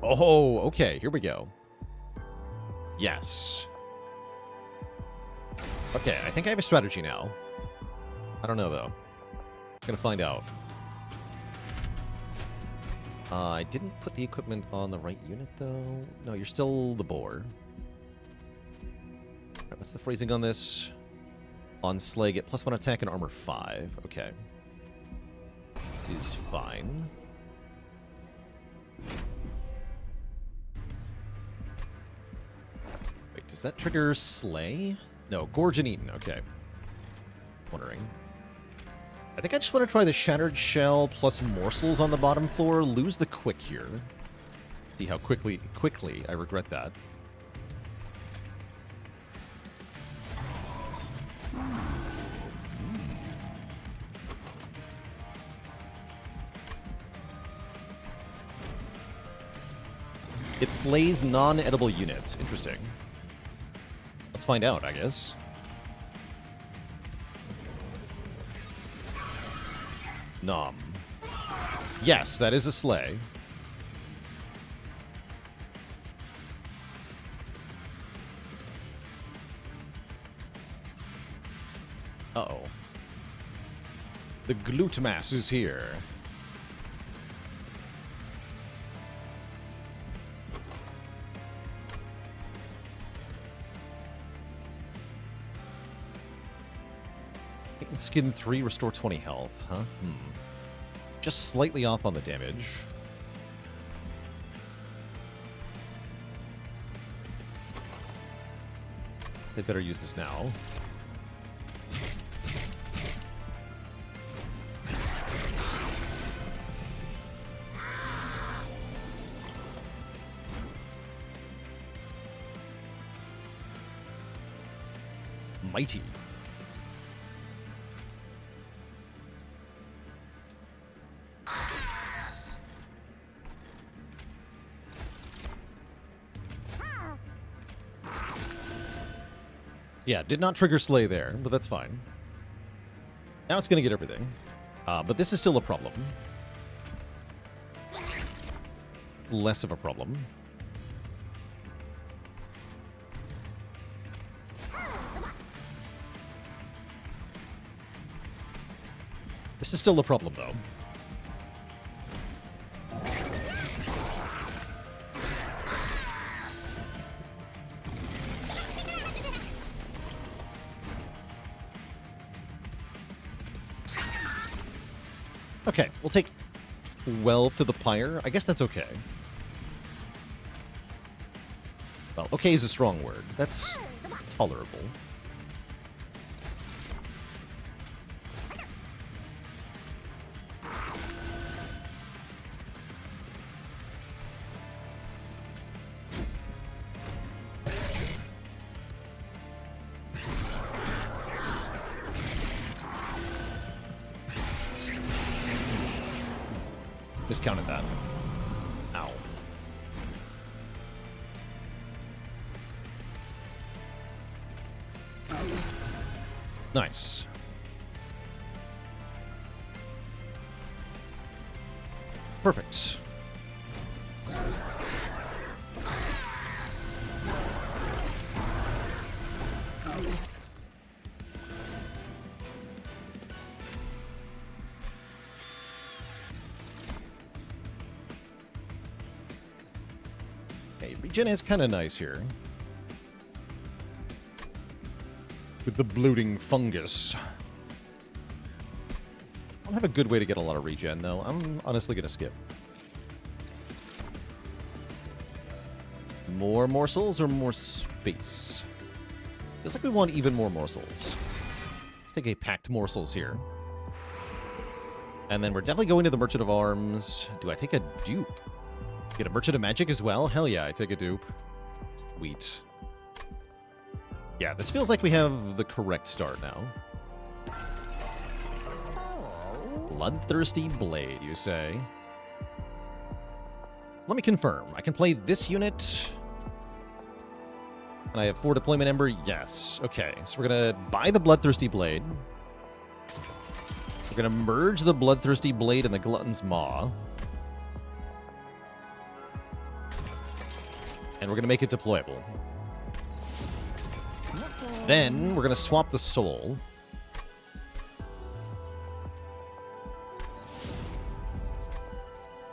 Oh, okay. Here we go. Yes. Okay, I think I have a strategy now. I don't know, though. I'm going to find out. I didn't put the equipment on the right unit, though. No, you're still the boar. Right, what's the phrasing on this? On Slay, get +1 attack and armor 5. Okay. This is fine. Wait, does that trigger Slay? No, Gorge and Eaten. Okay. Wondering. I think I just want to try the Shattered Shell plus Morsels on the bottom floor. Lose the Quick here. See how quickly I regret that. It slays non-edible units. Interesting. Let's find out, I guess. Nom. Yes, that is a slay. Uh-oh. The glute mass is here. Skin 3, restore 20 health, huh? Just slightly off on the damage. They better use this now. Mighty. Yeah, did not trigger Slay there, but that's fine. Now it's going to get everything. But this is still a problem. It's less of a problem. This is still a problem, though. Okay, we'll take 12 to the Pyre. I guess that's okay. Well, okay is a strong word. That's tolerable. Miscounted that. Ow. Nice. Perfect. Regen is kind of nice here. With the bloating fungus. I don't have a good way to get a lot of regen, though. I'm honestly going to skip. More morsels or more space? Feels like we want even more morsels. Let's take a Pact morsels here. And then we're definitely going to the Merchant of Arms. Do I take a dupe? Get a Merchant of Magic as well? Hell yeah, I take a dupe. Sweet. Yeah, this feels like we have the correct start now. Bloodthirsty Blade, you say? So let me confirm. I can play this unit. And I have 4 Deployment Ember? Yes. Okay, so we're going to buy the Bloodthirsty Blade. We're going to merge the Bloodthirsty Blade and the Glutton's Maw. And we're going to make it deployable. Then we're going to swap the soul.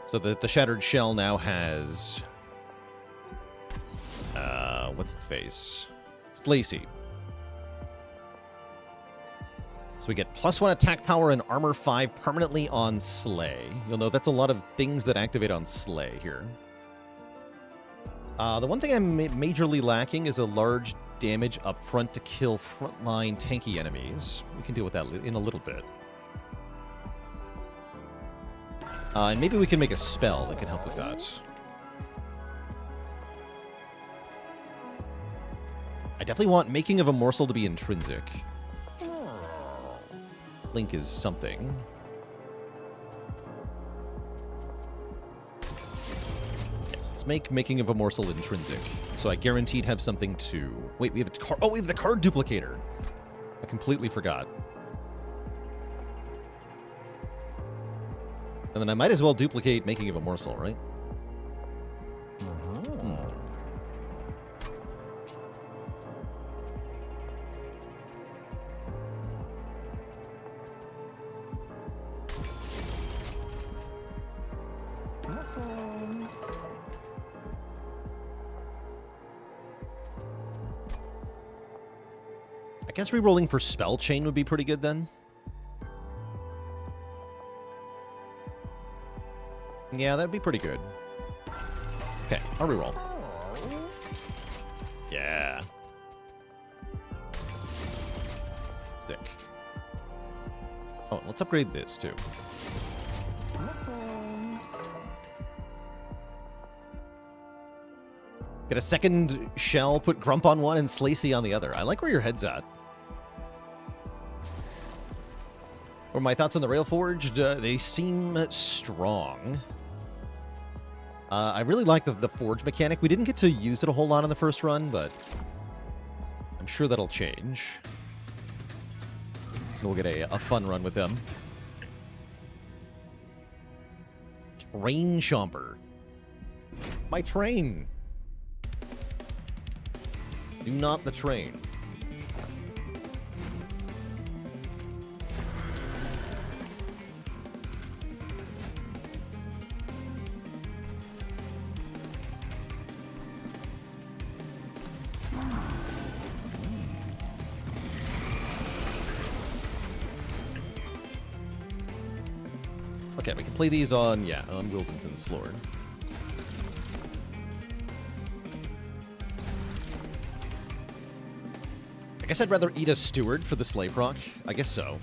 So the Shattered Shell now has... what's its face? Slacy. So we get +1 attack power and armor 5 permanently on Slay. You'll know that's a lot of things that activate on Slay here. The one thing I'm majorly lacking is a large damage up front to kill frontline tanky enemies. We can deal with that in a little bit. And maybe we can make a spell that can help with that. I definitely want Making of a Morsel to be intrinsic. Link is something. Make Making of a Morsel intrinsic, so I guaranteed have something to... Wait, we have a card... Oh, we have the card duplicator! I completely forgot. And then I might as well duplicate Making of a Morsel, right? I guess re-rolling for Spell Chain would be pretty good then. Yeah, that'd be pretty good. Okay, I'll re-roll. Yeah. stick. Oh, let's upgrade this, too. Get a second shell, put Grump on one, and Slacy on the other. I like where your head's at. Or my thoughts on the Railforged, they seem strong. I really like the forge mechanic. We didn't get to use it a whole lot in the first run, but I'm sure that'll change. We'll get a fun run with them. Train Chomper. My train. Do not the train. Okay, we can play these on, yeah, on Wyldent's floor. I guess I'd rather eat a steward for the slay proc. I guess so.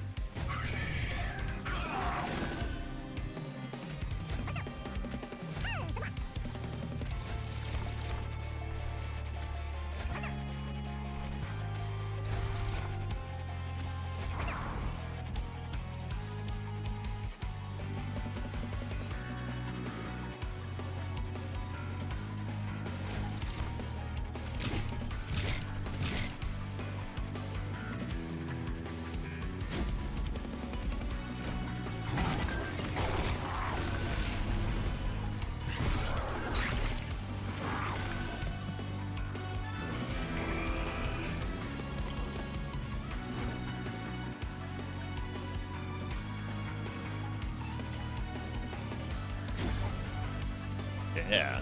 Yeah.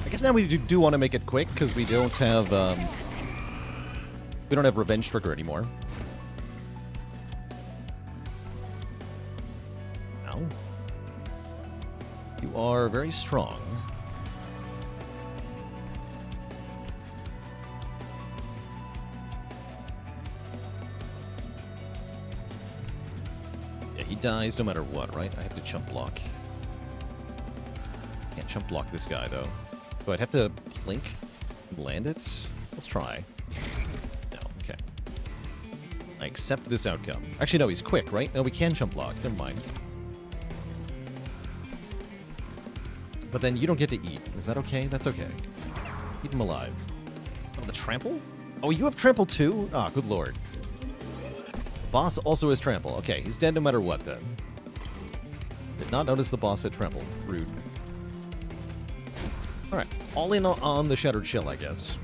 I guess now we do want to make it quick because we don't have Revenge Trigger anymore. No. You are very strong. Yeah, he dies no matter what, right? I have to chump block. Can't chump block this guy, though. So I'd have to plink and land it. Let's try. I accept this outcome. Actually, no, he's quick, right? No, we can jump block. Never mind. But then you don't get to eat. Is that okay? That's okay. Keep him alive. Oh, the trample? Oh, you have trample too? Ah, good lord. Boss also has trample. Okay, he's dead no matter what, then. Did not notice the boss had trample. Rude. Alright, all in on the Shattered Shell, I guess.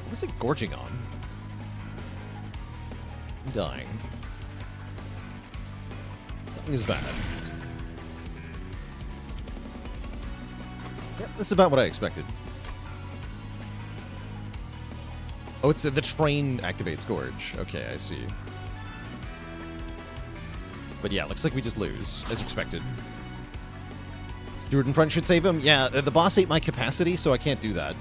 What is it gorging on? I'm dying. Nothing is bad. Yep, that's about what I expected. Oh, it's the train activates Gorge. Okay, I see. But yeah, looks like we just lose, as expected. Steward in front should save him. Yeah, the boss ate my capacity, so I can't do that.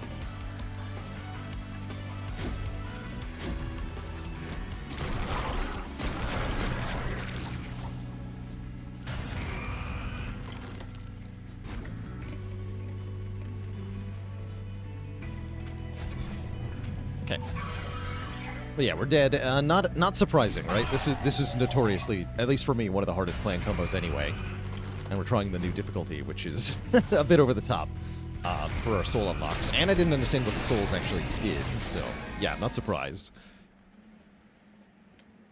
Okay. But yeah, we're dead. Not surprising, right? This is notoriously, at least for me, one of the hardest clan combos anyway. And we're trying the new difficulty, which is a bit over the top for our soul unlocks. And I didn't understand what the souls actually did, so yeah, I'm not surprised.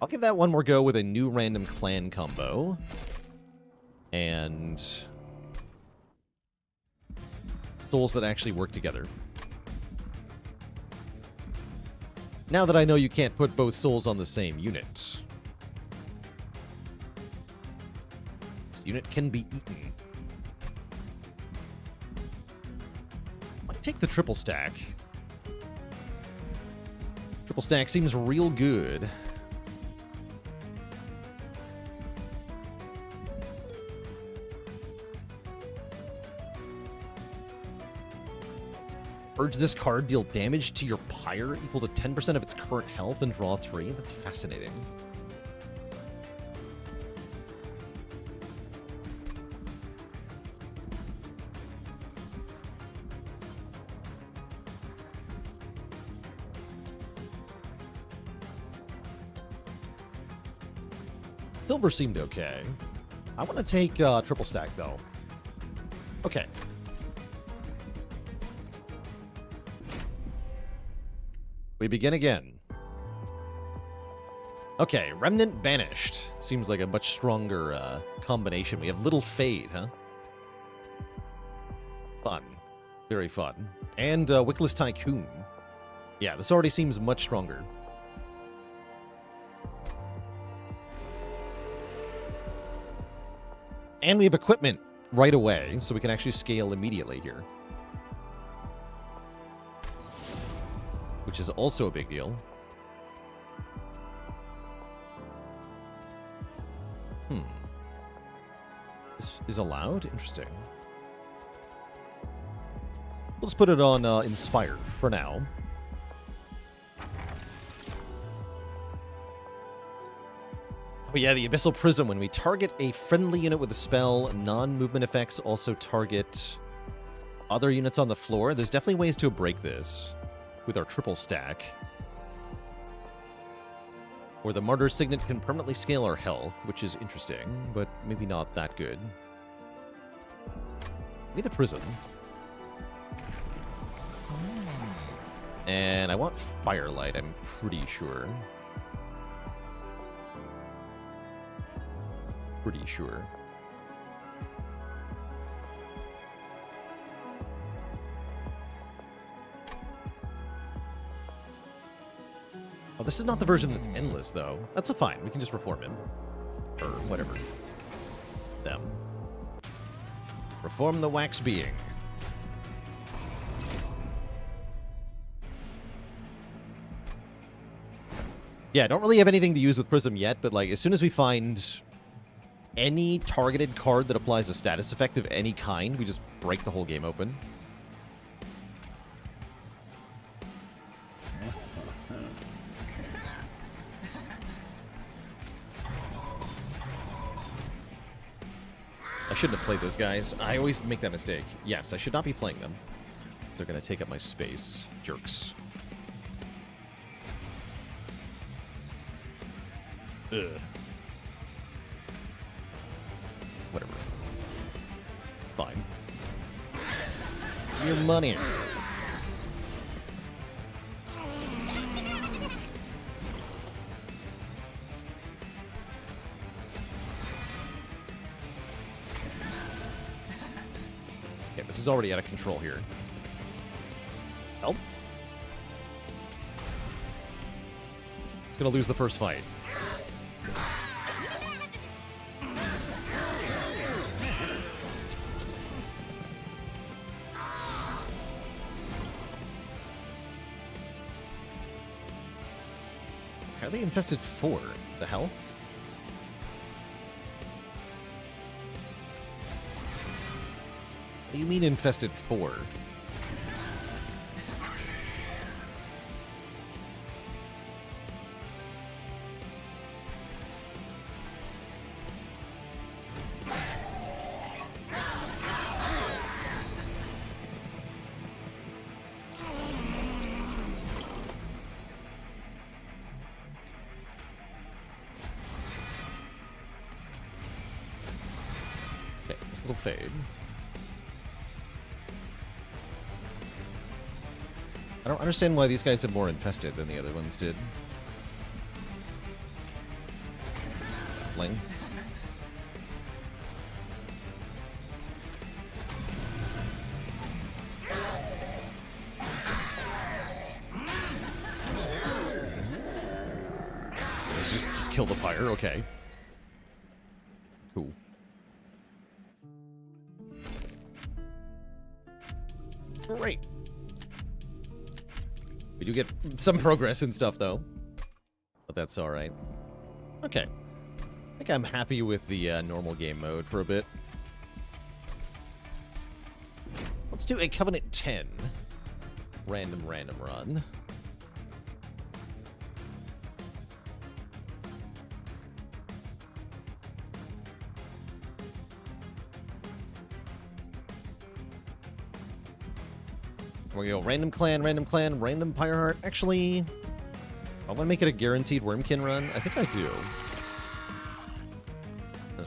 I'll give that one more go with a new random clan combo. And souls that actually work together. Now that I know you can't put both souls on the same unit. This unit can be eaten. Might take the triple stack. Triple stack seems real good. Urge this card, deal damage to your Pyre equal to 10% of its current health and draw 3. That's fascinating. Silver seemed okay. I want to take triple stack, though. Okay. We begin again. Okay, Remnant Banished. Seems like a much stronger combination. We have Little Fade, huh? Fun. Very fun. And Wickless Tycoon. Yeah, this already seems much stronger. And we have equipment right away, so we can actually scale immediately here. Which is also a big deal. This is allowed? Interesting. We'll just put it on Inspired for now. Oh yeah, the Abyssal Prism. When we target a friendly unit with a spell, non-movement effects also target other units on the floor. There's definitely ways to break this with our triple stack. Or the Martyr Signet can permanently scale our health, which is interesting, but maybe not that good. Maybe the Prism. And I want Firelight, I'm pretty sure. Pretty sure. Oh, this is not the version that's endless, though. That's a fine. We can just reform him. Or whatever. Them. Reform the wax being. Yeah, I don't really have anything to use with Prism yet, but like as soon as we find any targeted card that applies a status effect of any kind, we just break the whole game open. I shouldn't have played those guys. I always make that mistake. Yes, I should not be playing them. They're going to take up my space. Jerks. Ugh. Whatever. It's fine. Your money. This is already out of control here. Help. It's gonna lose the first fight. How are they infested 4? The hell? What do you mean infested 4? Okay, Little fade. I don't understand why these guys have more infested than the other ones did. Fling. Just kill the Pyre, okay. Cool. Great. We do get some progress and stuff, though. But that's alright. Okay. I think I'm happy with the normal game mode for a bit. Let's do a Covenant 10. Random run. We go random clan, random Pyreheart. Actually, I want to make it a guaranteed Wurmkin run. I think I do.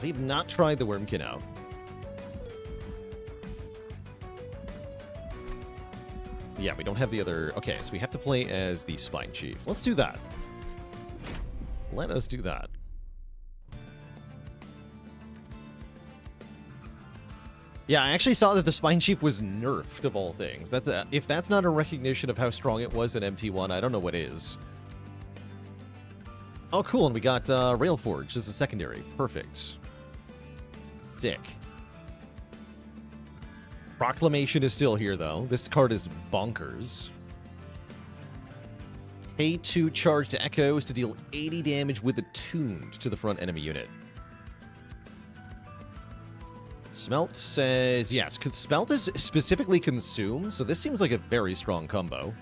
We've not tried the Wurmkin out. Yeah, we don't have the other... Okay, so we have to play as the Spine Chief. Let's do that. Let us do that. Yeah, I actually saw that the Spine Chief was nerfed, of all things. That's if that's not a recognition of how strong it was in MT1, I don't know what is. Oh, cool, and we got Railforged as a secondary. Perfect. Sick. Proclamation is still here, though. This card is bonkers. Pay 2 charge to Echoes to deal 80 damage with Attuned to the front enemy unit. Smelt says, yes, Smelt is specifically consumed, so this seems like a very strong combo.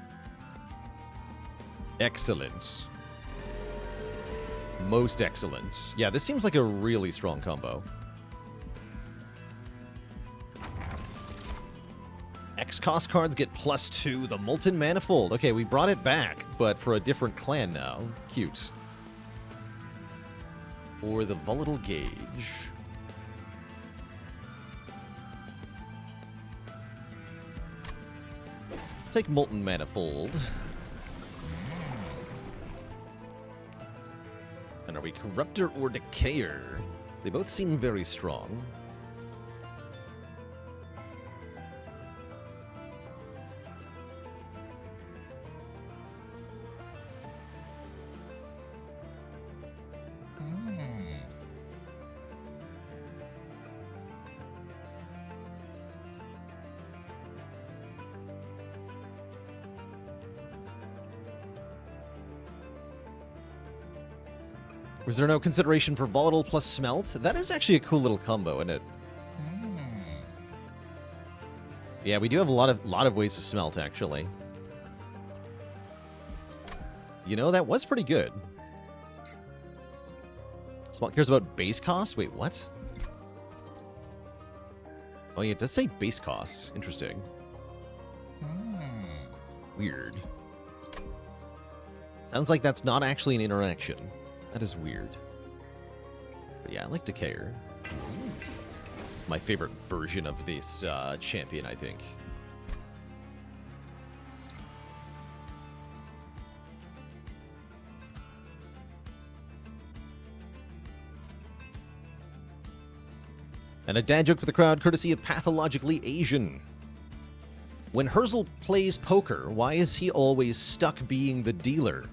Excellent. Most excellent. Yeah, this seems like a really strong combo. X-Cost cards get +2, the Molten Manifold. Okay, we brought it back, but for a different clan now. Cute. Or the Volatile Gauge. Take Molten Manifold. And are we Corruptor or Decayer? They both seem very strong. Was there no consideration for Volatile plus Smelt? That is actually a cool little combo, isn't it? Yeah, we do have a lot of ways to smelt, actually. You know, that was pretty good. Smelt cares about base cost? Wait, what? Oh, yeah, it does say base cost. Interesting. Weird. Sounds like that's not actually an interaction. That is weird. But yeah, I like Decayer. My favorite version of this champion, I think. And a dad joke for the crowd, courtesy of Pathologically Asian. When Herzal plays poker, why is he always stuck being the dealer?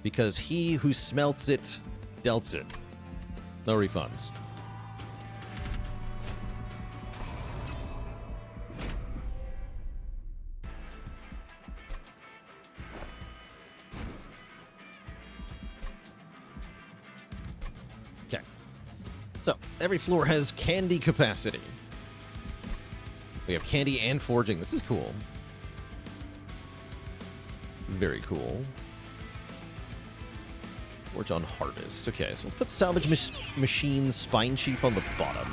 Because he who smelts it, dealt it. No refunds. Okay. So, every floor has candy capacity. We have candy and forging. This is cool. Very cool. Forge on Harvest. Okay, so let's put Salvage Machine Spine Chief on the bottom.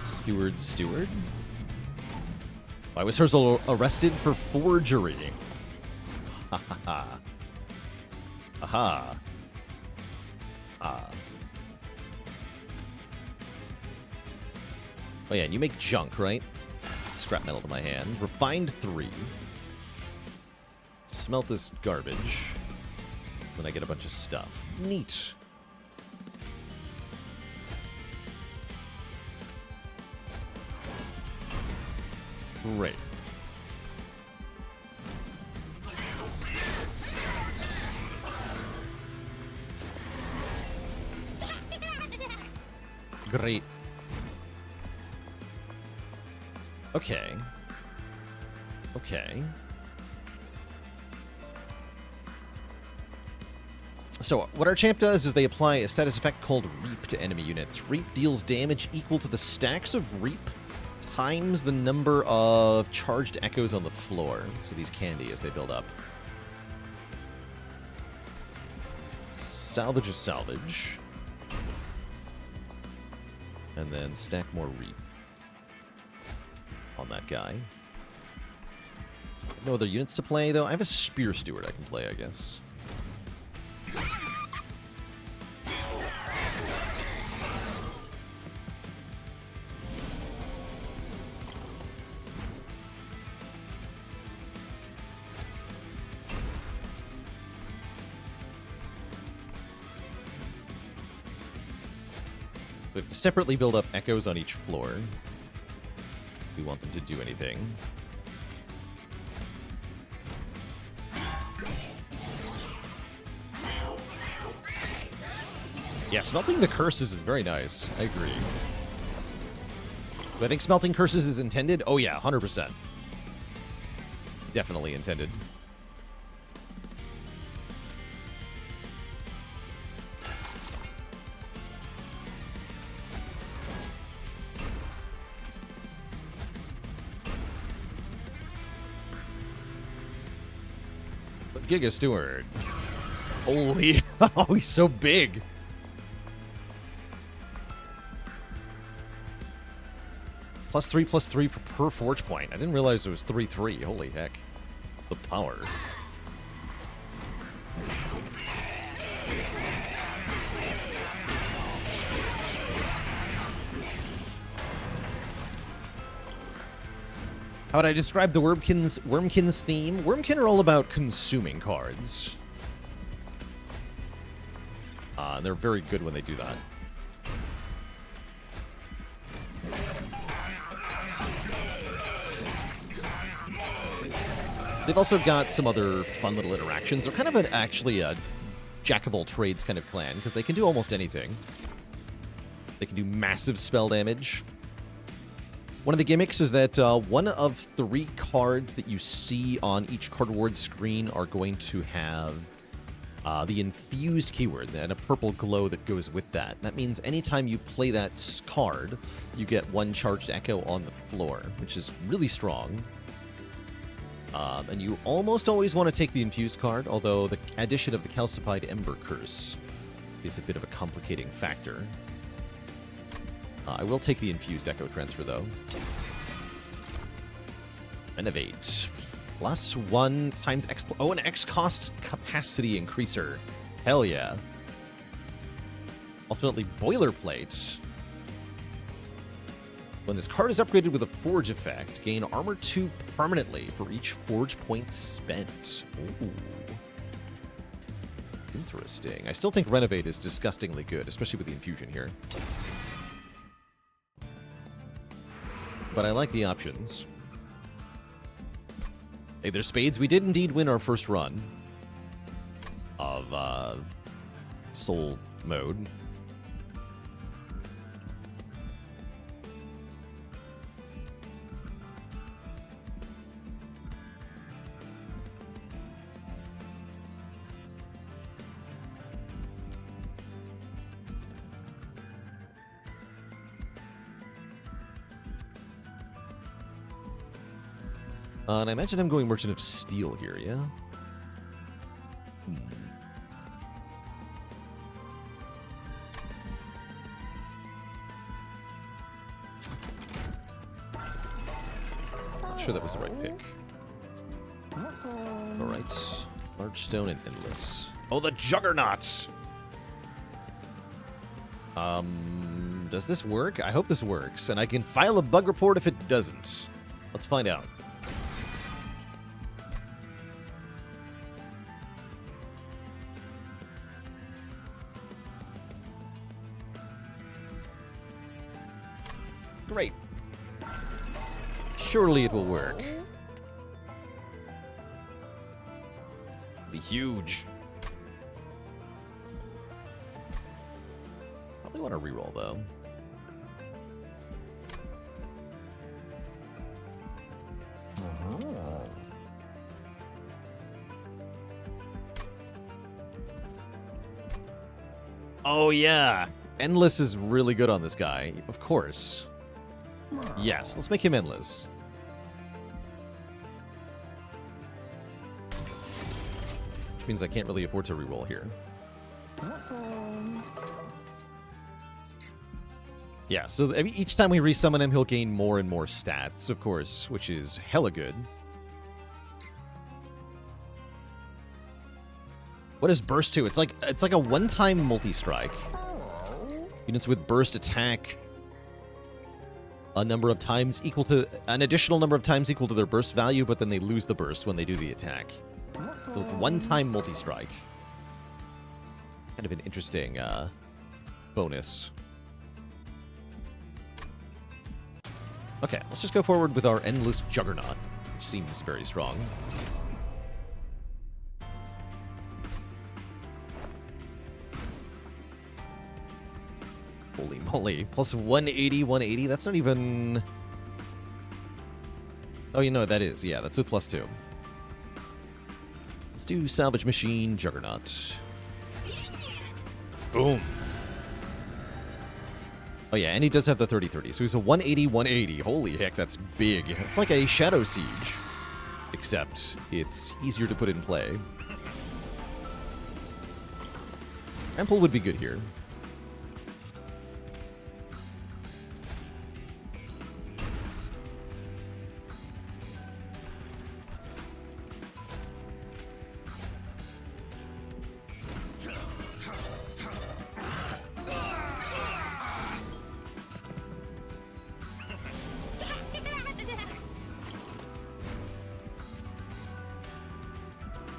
Steward. Why was Herzal arrested for forgery? Ha ha ha. Aha. Ah. Oh yeah, and you make junk, right? Scrap metal to my hand. Refined 3. Smelt this garbage. Then I get a bunch of stuff. Neat. Great. Great. Okay. Okay. So, what our champ does is they apply a status effect called Reap to enemy units. Reap deals damage equal to the stacks of Reap times the number of charged echoes on the floor. So these candy as they build up. Salvage is salvage. And then stack more Reap on that guy. No other units to play, though. I have a Spear Steward I can play, I guess. We have to separately build up echoes on each floor if we want them to do anything. Yeah, smelting the curses is very nice. I agree. Do I think smelting curses is intended? Oh yeah, 100%. Definitely intended. Giga Steward. Holy. Oh, he's so big. +3/+3 per forge point. I didn't realize it was 3/3. Holy heck. The power. How would I describe the Wurmkin's theme? Wurmkin are all about consuming cards. And they're very good when they do that. They've also got some other fun little interactions. They're kind of actually a jack-of-all-trades kind of clan, because they can do almost anything. They can do massive spell damage. One of the gimmicks is that one of 3 cards that you see on each cardboard screen are going to have the infused keyword and a purple glow that goes with that. That means anytime you play that card, you get 1 charged echo on the floor, which is really strong. And you almost always want to take the infused card, although the addition of the calcified ember curse is a bit of a complicating factor. I will take the infused echo transfer, though. Renovate. +1 times X... Oh, an X cost capacity increaser. Hell yeah. Alternately, boilerplate. When this card is upgraded with a Forge effect, gain armor 2 permanently for each Forge point spent. Ooh. Interesting. I still think Renovate is disgustingly good, especially with the infusion here. But I like the options. Hey, there's spades. We did indeed win our first run of Soul mode. And I imagine I'm going Merchant of Steel here, yeah? Not sure that was the right pick. It's alright. Large Stone and Endless. Oh, the Juggernauts! Does this work? I hope this works, and I can file a bug report if it doesn't. Let's find out. Great. Surely it will work. Be huge. Probably want to reroll though. Oh yeah, Endless is really good on this guy, of course. Yes, let's make him Endless. Which means I can't really afford to reroll here. Yeah, so each time we resummon him, he'll gain more and more stats, of course, which is hella good. What is Burst 2? It's like a one-time multi-strike. Units with Burst attack an additional number of times equal to their burst value, but then they lose the burst when they do the attack. So it's one-time multi-strike. Kind of an interesting bonus. Okay, let's just go forward with our Endless Juggernaut, which seems very strong. Holy moly. Plus 180, 180. That's not even... Oh, you know what that is. Yeah, that's with plus 2. Let's do Salvage Machine, Juggernaut. Boom. Oh, yeah, and he does have the 30-30. So he's a 180, 180. Holy heck, that's big. It's like a Shadow Siege. Except it's easier to put in play. Trample would be good here.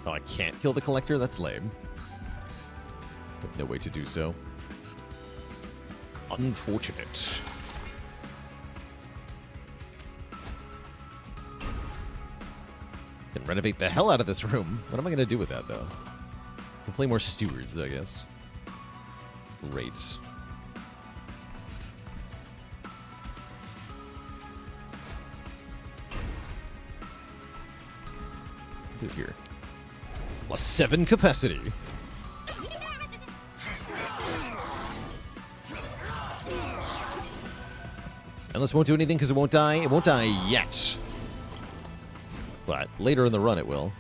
Oh, I can't kill the Collector? That's lame. No way to do so. Unfortunate. Can renovate the hell out of this room. What am I going to do with that, though? We'll play more Stewards, I guess. Great. Do it here. Plus 7 capacity. Endless won't do anything because it won't die. It won't die yet. But later in the run it will.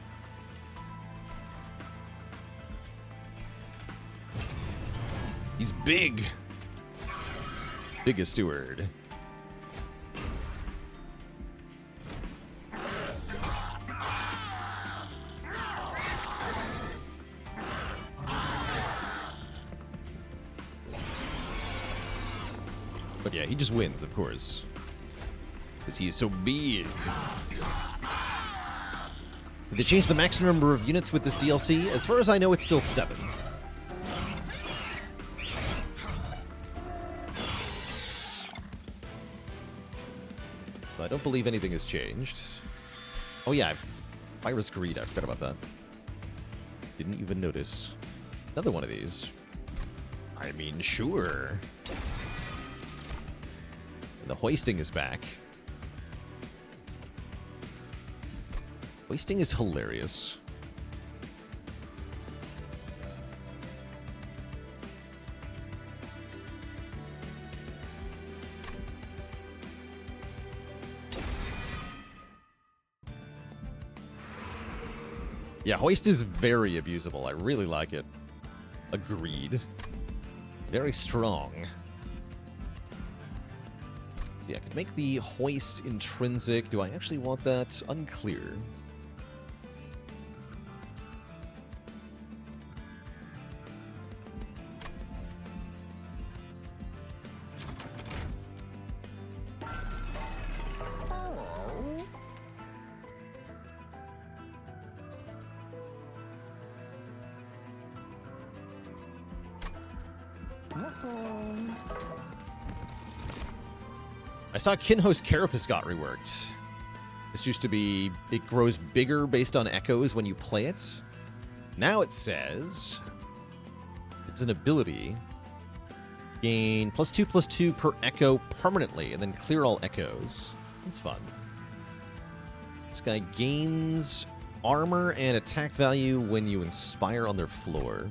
He's big. Biggest steward. But yeah, he just wins, of course. Because he is so big. Did they change the maximum number of units with this DLC? As far as I know, it's still 7. But I don't believe anything has changed. Oh yeah, Pyre's Greed, I forgot about that. Didn't even notice. Another one of these. I mean, sure. The hoisting is back. Hoisting is hilarious. Yeah, hoist is very abusable. I really like it. Agreed. Very strong. Yeah, I could make the hoist intrinsic. Do I actually want that? Unclear. I saw Kinho's Carapace got reworked. This used to be, it grows bigger based on echoes when you play it. Now it says, it's an ability. Gain +2/+2 per echo permanently, and then clear all echoes. That's fun. This guy gains armor and attack value when you inspire on their floor.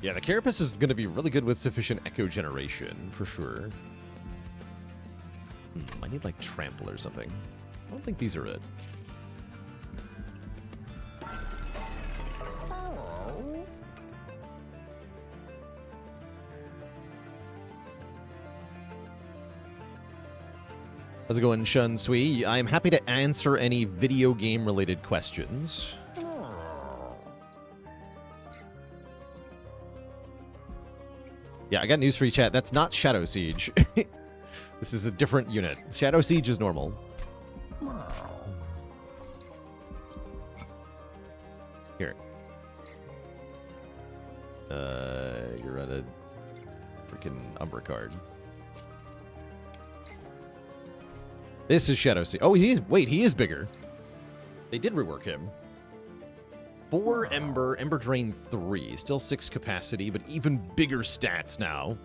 Yeah, the Carapace is going to be really good with sufficient echo generation, for sure. I need, like, Trample or something. I don't think these are it. How's it going, Shun Sui? I am happy to answer any video game-related questions. Yeah, I got news for you, chat. That's not Shadow Siege. This is a different unit. Shadow Siege is normal. Here. You're on a freaking Umbra card. This is Shadow Siege. Oh, wait, he is bigger. They did rework him. 4 Ember, Ember Drain 3. Still 6 capacity, but even bigger stats now.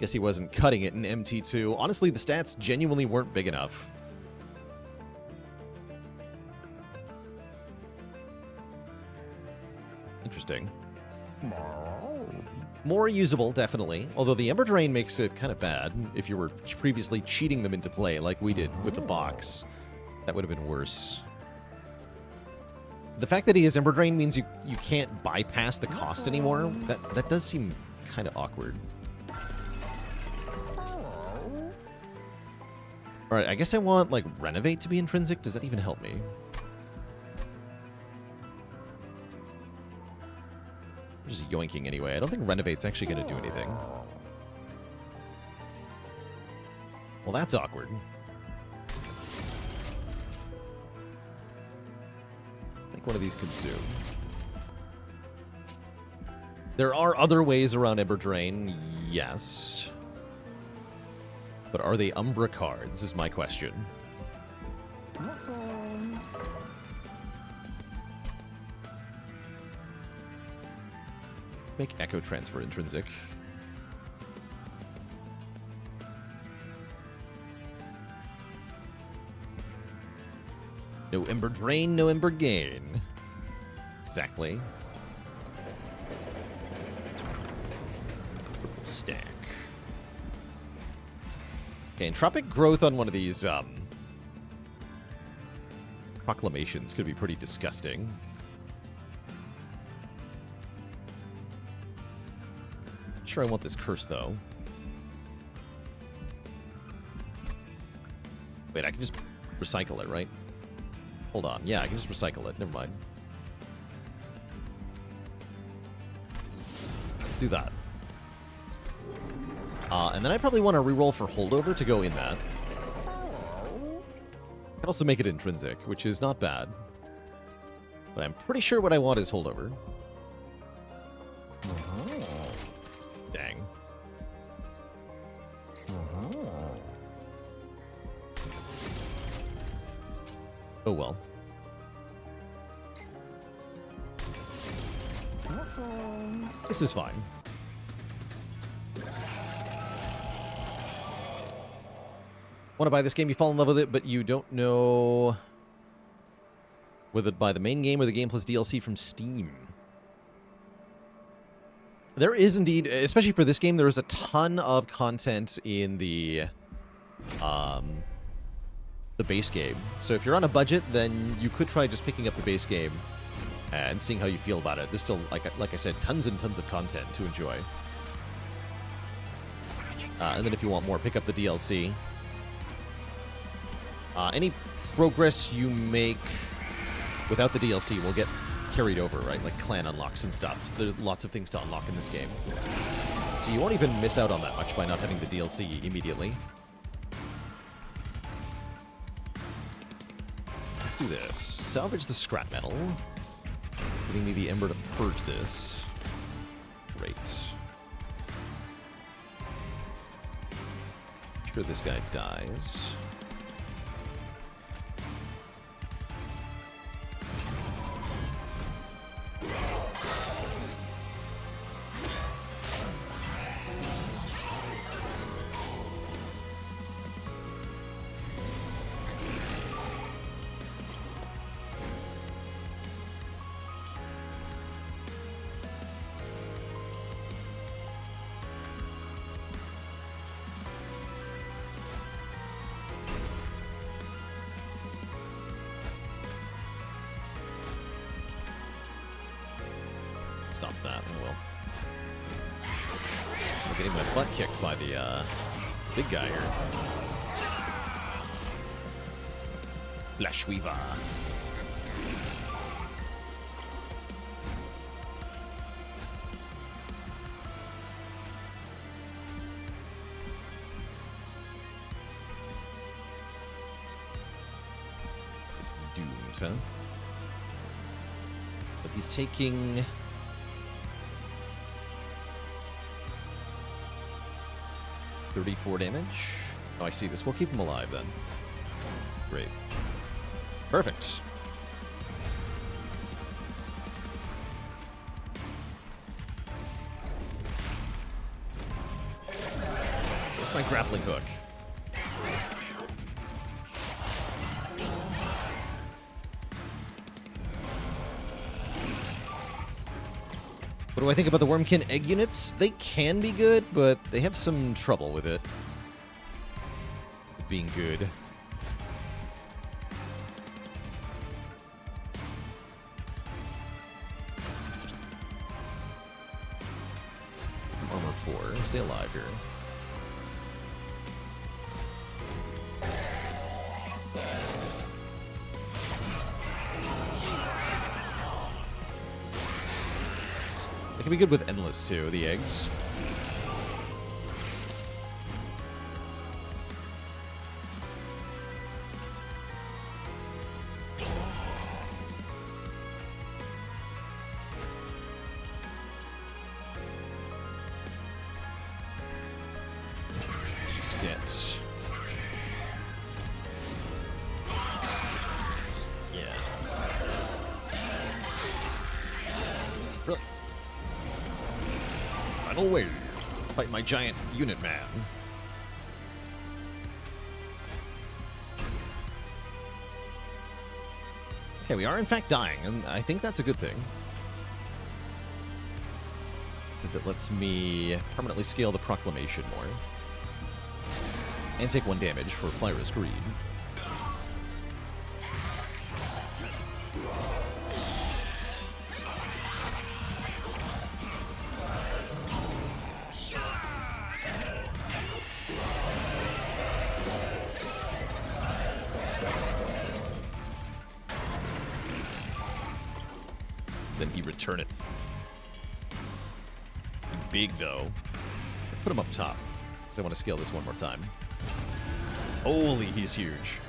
Guess he wasn't cutting it in MT2. Honestly, the stats genuinely weren't big enough. Interesting. More usable, definitely. Although the Ember Drain makes it kind of bad if you were previously cheating them into play like we did with the box. That would have been worse. The fact that he has Ember Drain means you can't bypass the cost anymore. That does seem kind of awkward. Alright, I guess I want, like, Renovate to be intrinsic. Does that even help me? I'm just yoinking anyway. I don't think Renovate's actually going to do anything. Well, that's awkward. One of these consume. There are other ways around Ember Drain, yes. But are they Umbra cards, is my question. Make Echo Transfer intrinsic. No Ember Drain, no Ember Gain. Exactly. Purple stack. Okay, Entropic Growth on one of these proclamations could be pretty disgusting. Not sure I want this curse, though. Wait, I can just recycle it, right? Hold on. Yeah, I can just recycle it. Never mind. Let's do that. And then I probably want to reroll for holdover to go in that. I can also make it intrinsic, which is not bad. But I'm pretty sure what I want is holdover. Dang. Oh well. This is fine. Want to buy this game, you fall in love with it, but you don't know whether to buy the main game or the game plus DLC from Steam. There is indeed, especially for this game, there is a ton of content in the base game. So if you're on a budget, then you could try just picking up the base game and seeing how you feel about it. There's still, like I said, tons and tons of content to enjoy. And then if you want more, pick up the DLC. Any progress you make without the DLC will get carried over, right? Like clan unlocks and stuff. There are lots of things to unlock in this game. So you won't even miss out on that much by not having the DLC immediately. Let's do this. Salvage the scrap metal. Giving me the ember to purge this. Great. Sure this guy dies. Stop that, I will. I'm getting my butt kicked by the big guy here. Flesh Weaver. It's doomed, huh? But he's taking 34 damage. Oh, I see this. We'll keep him alive then. Great. Perfect. Where's my grappling hook? What do I think about the Wurmkin egg units? They can be good, but they have some trouble with it. Being good. Armor 4. Stay alive here. They can be good with Endless, too, the eggs. Just get... Yeah. Really? Final wave. Fight my giant unit man. Okay, we are in fact dying, and I think that's a good thing. Because it lets me permanently scale the proclamation more. And take 1 damage for Fhyra's greed. Then he returneth. Big, though. Put him up top, because I want to scale this one more time. Holy, he's huge.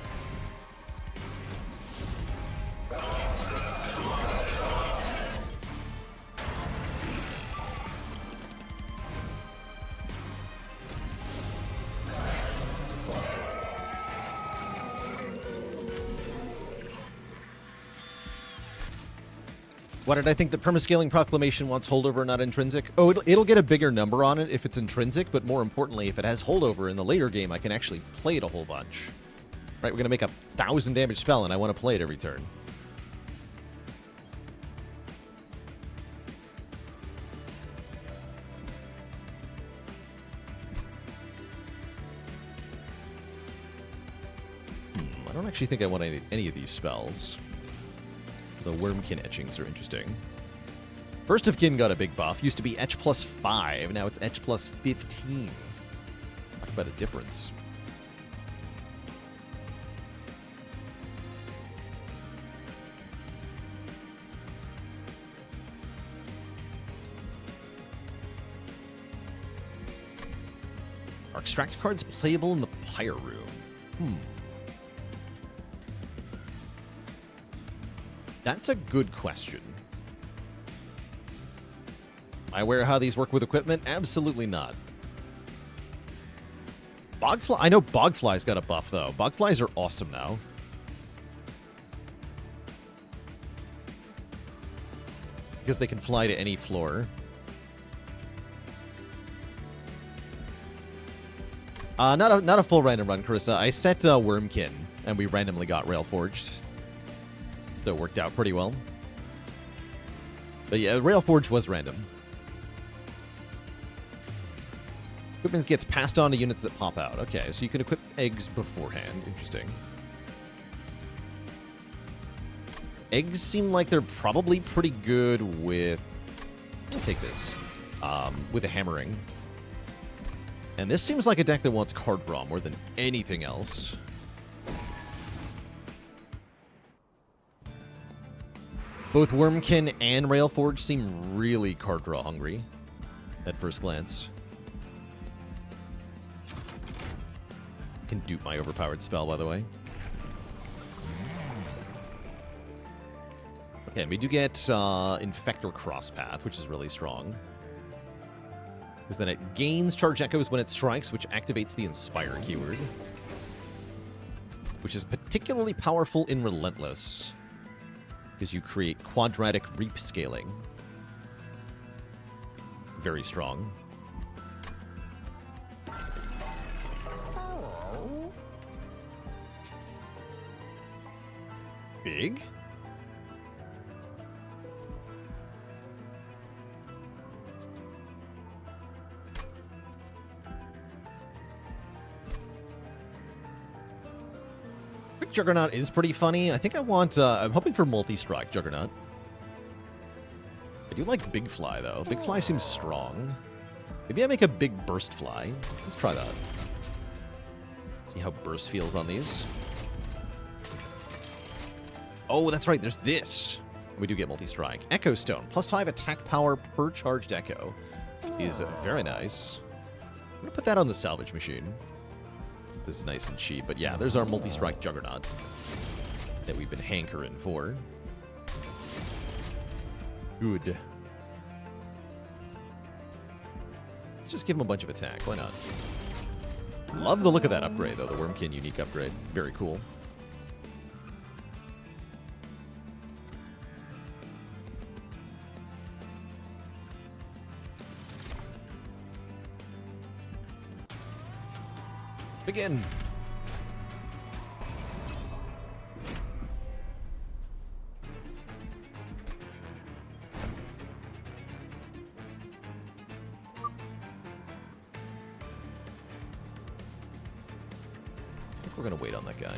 Why did I think that permascaling proclamation wants holdover, not intrinsic? Oh, it'll get a bigger number on it if it's intrinsic, but more importantly, if it has holdover in the later game, I can actually play it a whole bunch. Right, we're going to make a 1,000 damage spell, and I want to play it every turn. I don't actually think I want any of these spells. The Wurmkin etchings are interesting. First of Kin got a big buff. Used to be etch plus 5. Now it's etch plus 15. Talk about a difference. Are extract cards playable in the Pyre room? That's a good question. Am I aware how these work with equipment? Absolutely not. Bogfly. I know Bogfly's got a buff, though. Bogflies are awesome now. Because they can fly to any floor. Not a full random run, Carissa. I set Wurmkin, and we randomly got Railforged. So it worked out pretty well. But yeah, Railforged was random. Equipment gets passed on to units that pop out. Okay, so you can equip eggs beforehand. Interesting. Eggs seem like they're probably pretty good with... I'll take this. With a hammering. And this seems like a deck that wants card draw more than anything else. Both Wurmkin and Railforged seem really card draw hungry at first glance. Can dupe my overpowered spell, by the way. Okay, we do get Infector Crosspath, which is really strong. Because then it gains Charge Echoes when it strikes, which activates the Inspire keyword. Which is particularly powerful in Relentless. Because you create quadratic reap scaling. Very strong. Big? Quick Juggernaut is pretty funny. I think I want... I'm hoping for multi-strike Juggernaut. I do like Big Fly, though. Big Fly seems strong. Maybe I make a big Burst Fly. Let's try that. See how Burst feels on these. Oh, that's right. There's this. We do get multi-strike. Echo Stone. +5 attack power per charged Echo. Is very nice. I'm going to put that on the salvage machine. This is nice and cheap. But yeah, there's our multi-strike Juggernaut that we've been hankering for. Good. Let's just give him a bunch of attack. Why not? Love the look of that upgrade, though. The Wurmkin unique upgrade. Very cool. Begin. I think we're going to wait on that guy.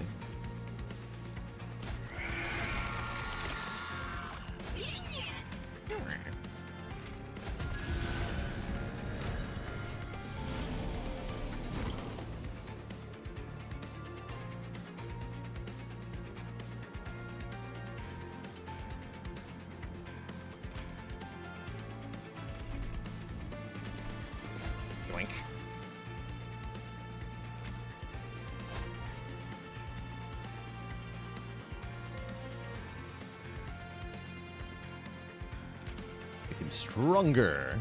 Stronger.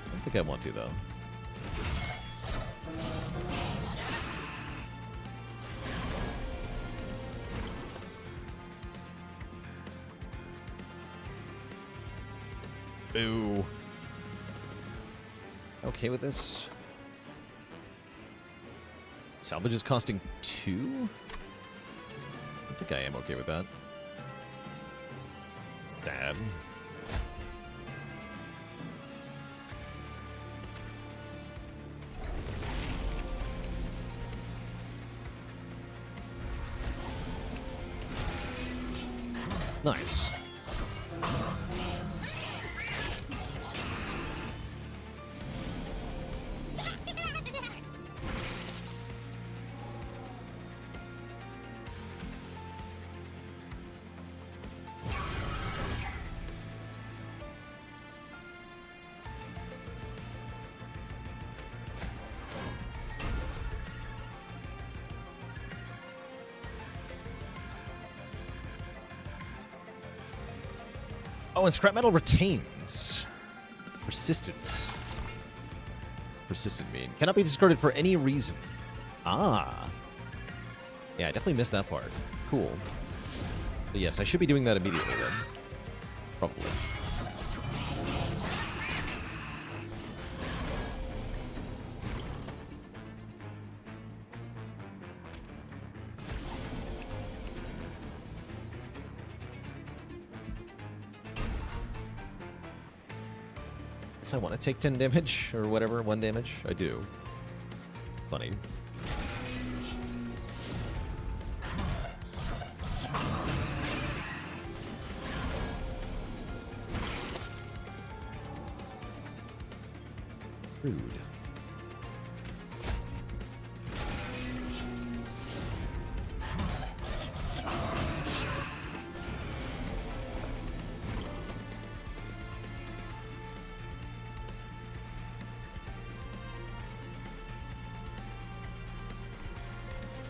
I don't think I want to, though. Boo. Okay with this? Salvage is costing 2? I think I am okay with that. Sad. Nice. Oh, and scrap metal retains. Persistent. What's persistent mean? Cannot be discarded for any reason. Ah. Yeah, I definitely missed that part. Cool. But yes, I should be doing that immediately then. Probably. Guess I want to take 10 damage or whatever, 1 damage. I do. It's funny. Rude.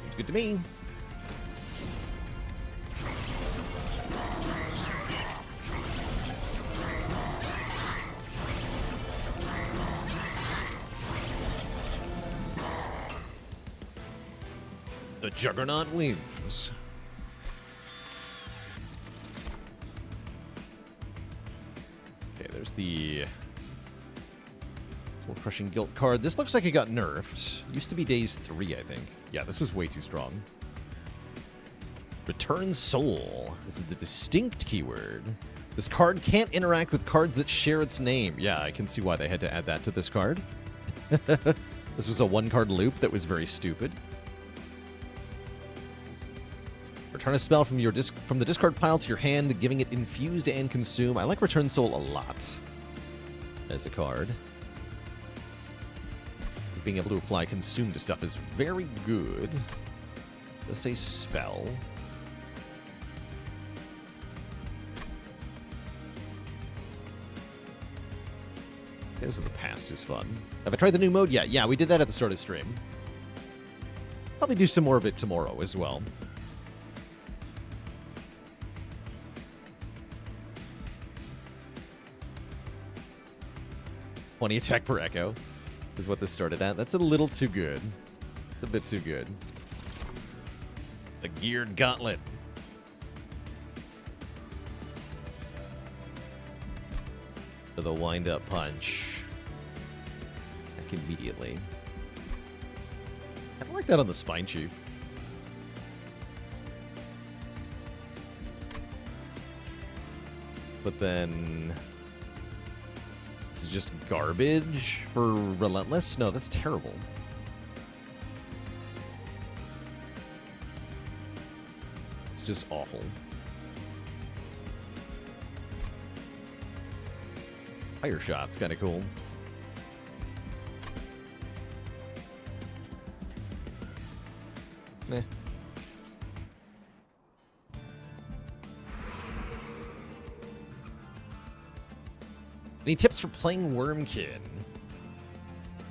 Seems good to me. The Juggernaut wins. Okay, there's the Soul Crushing Guilt card. This looks like it got nerfed. Used to be days 3, I think. Yeah, this was way too strong. Return Soul is the distinct keyword. This card can't interact with cards that share its name. Yeah, I can see why they had to add that to this card. This was a 1-card loop that was very stupid. Return a spell from the discard pile to your hand, giving it infused and consume. I like Return Soul a lot as a card. Being able to apply consume to stuff is very good. Let's say spell. There's in the past is fun. Have I tried the new mode yet? Yeah, we did that at the start of stream. Probably do some more of it tomorrow as well. $20 attack per echo is what this started at. That's a little too good. It's a bit too good. The Geared Gauntlet. For the wind-up punch. Attack immediately. I don't like that on the Spine Chief. But then... this is just garbage for Relentless? No, that's terrible. It's just awful. Fire Shot's kind of cool. Meh. Any tips for playing Wurmkin?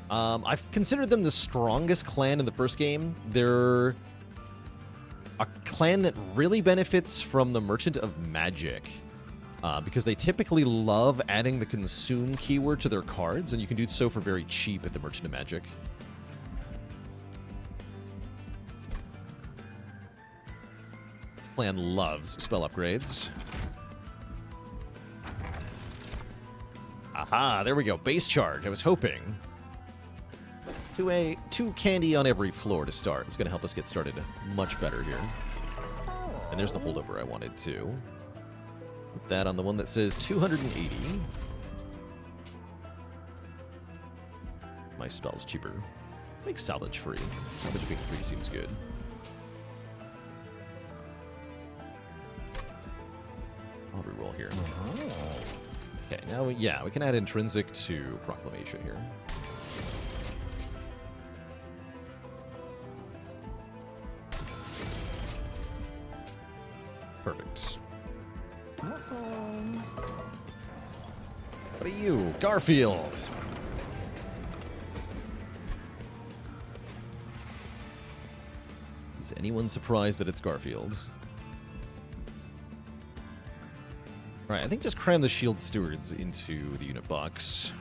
I've considered them the strongest clan in the first game. They're a clan that really benefits from the Merchant of Magic, because they typically love adding the consume keyword to their cards, and you can do so for very cheap at the Merchant of Magic. This clan loves spell upgrades. Aha, there we go. Base charge. I was hoping. 2 candy on every floor to start. It's going to help us get started much better here. And there's the holdover I wanted to. Put that on the one that says 280. My spell's cheaper. Let's make salvage free. Salvage being free seems good. I'll reroll here. Okay, now, yeah, we can add intrinsic to Proclamation here. Perfect. What are you? Garfield! Is anyone surprised that it's Garfield? Alright, I think just cram the Shield Stewards into the unit box.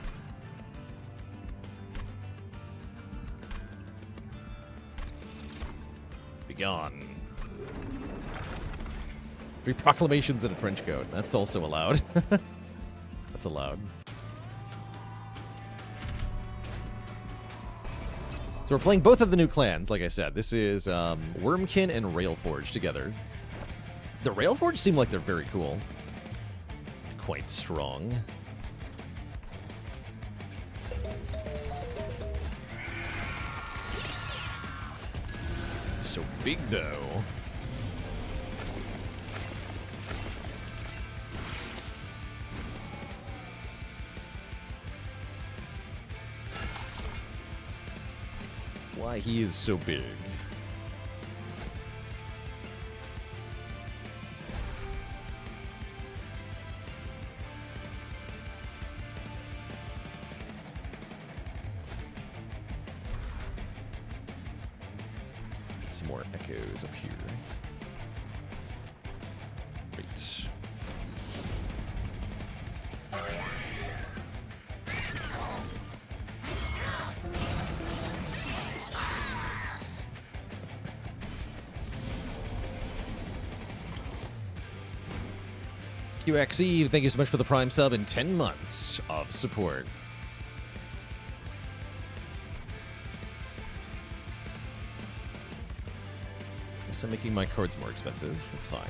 Be gone. 3 proclamations and a trench coat. That's also allowed. That's allowed. So we're playing both of the new clans, like I said. This is Wurmkin and Railforged together. The Railforged seem like they're very cool. Quite strong. So big, though. Why he is so big. Get some more echoes up here. Great. QXE, thank you so much for the Prime sub and 10 months of support. So making my cards more expensive, that's fine.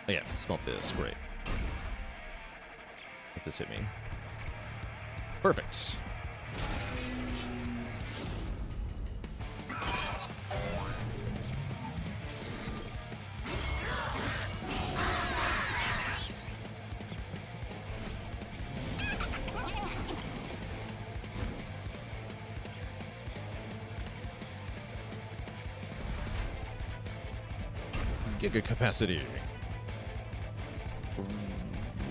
Oh yeah, smelt this, great. Let this hit me. Perfect. Giga capacity.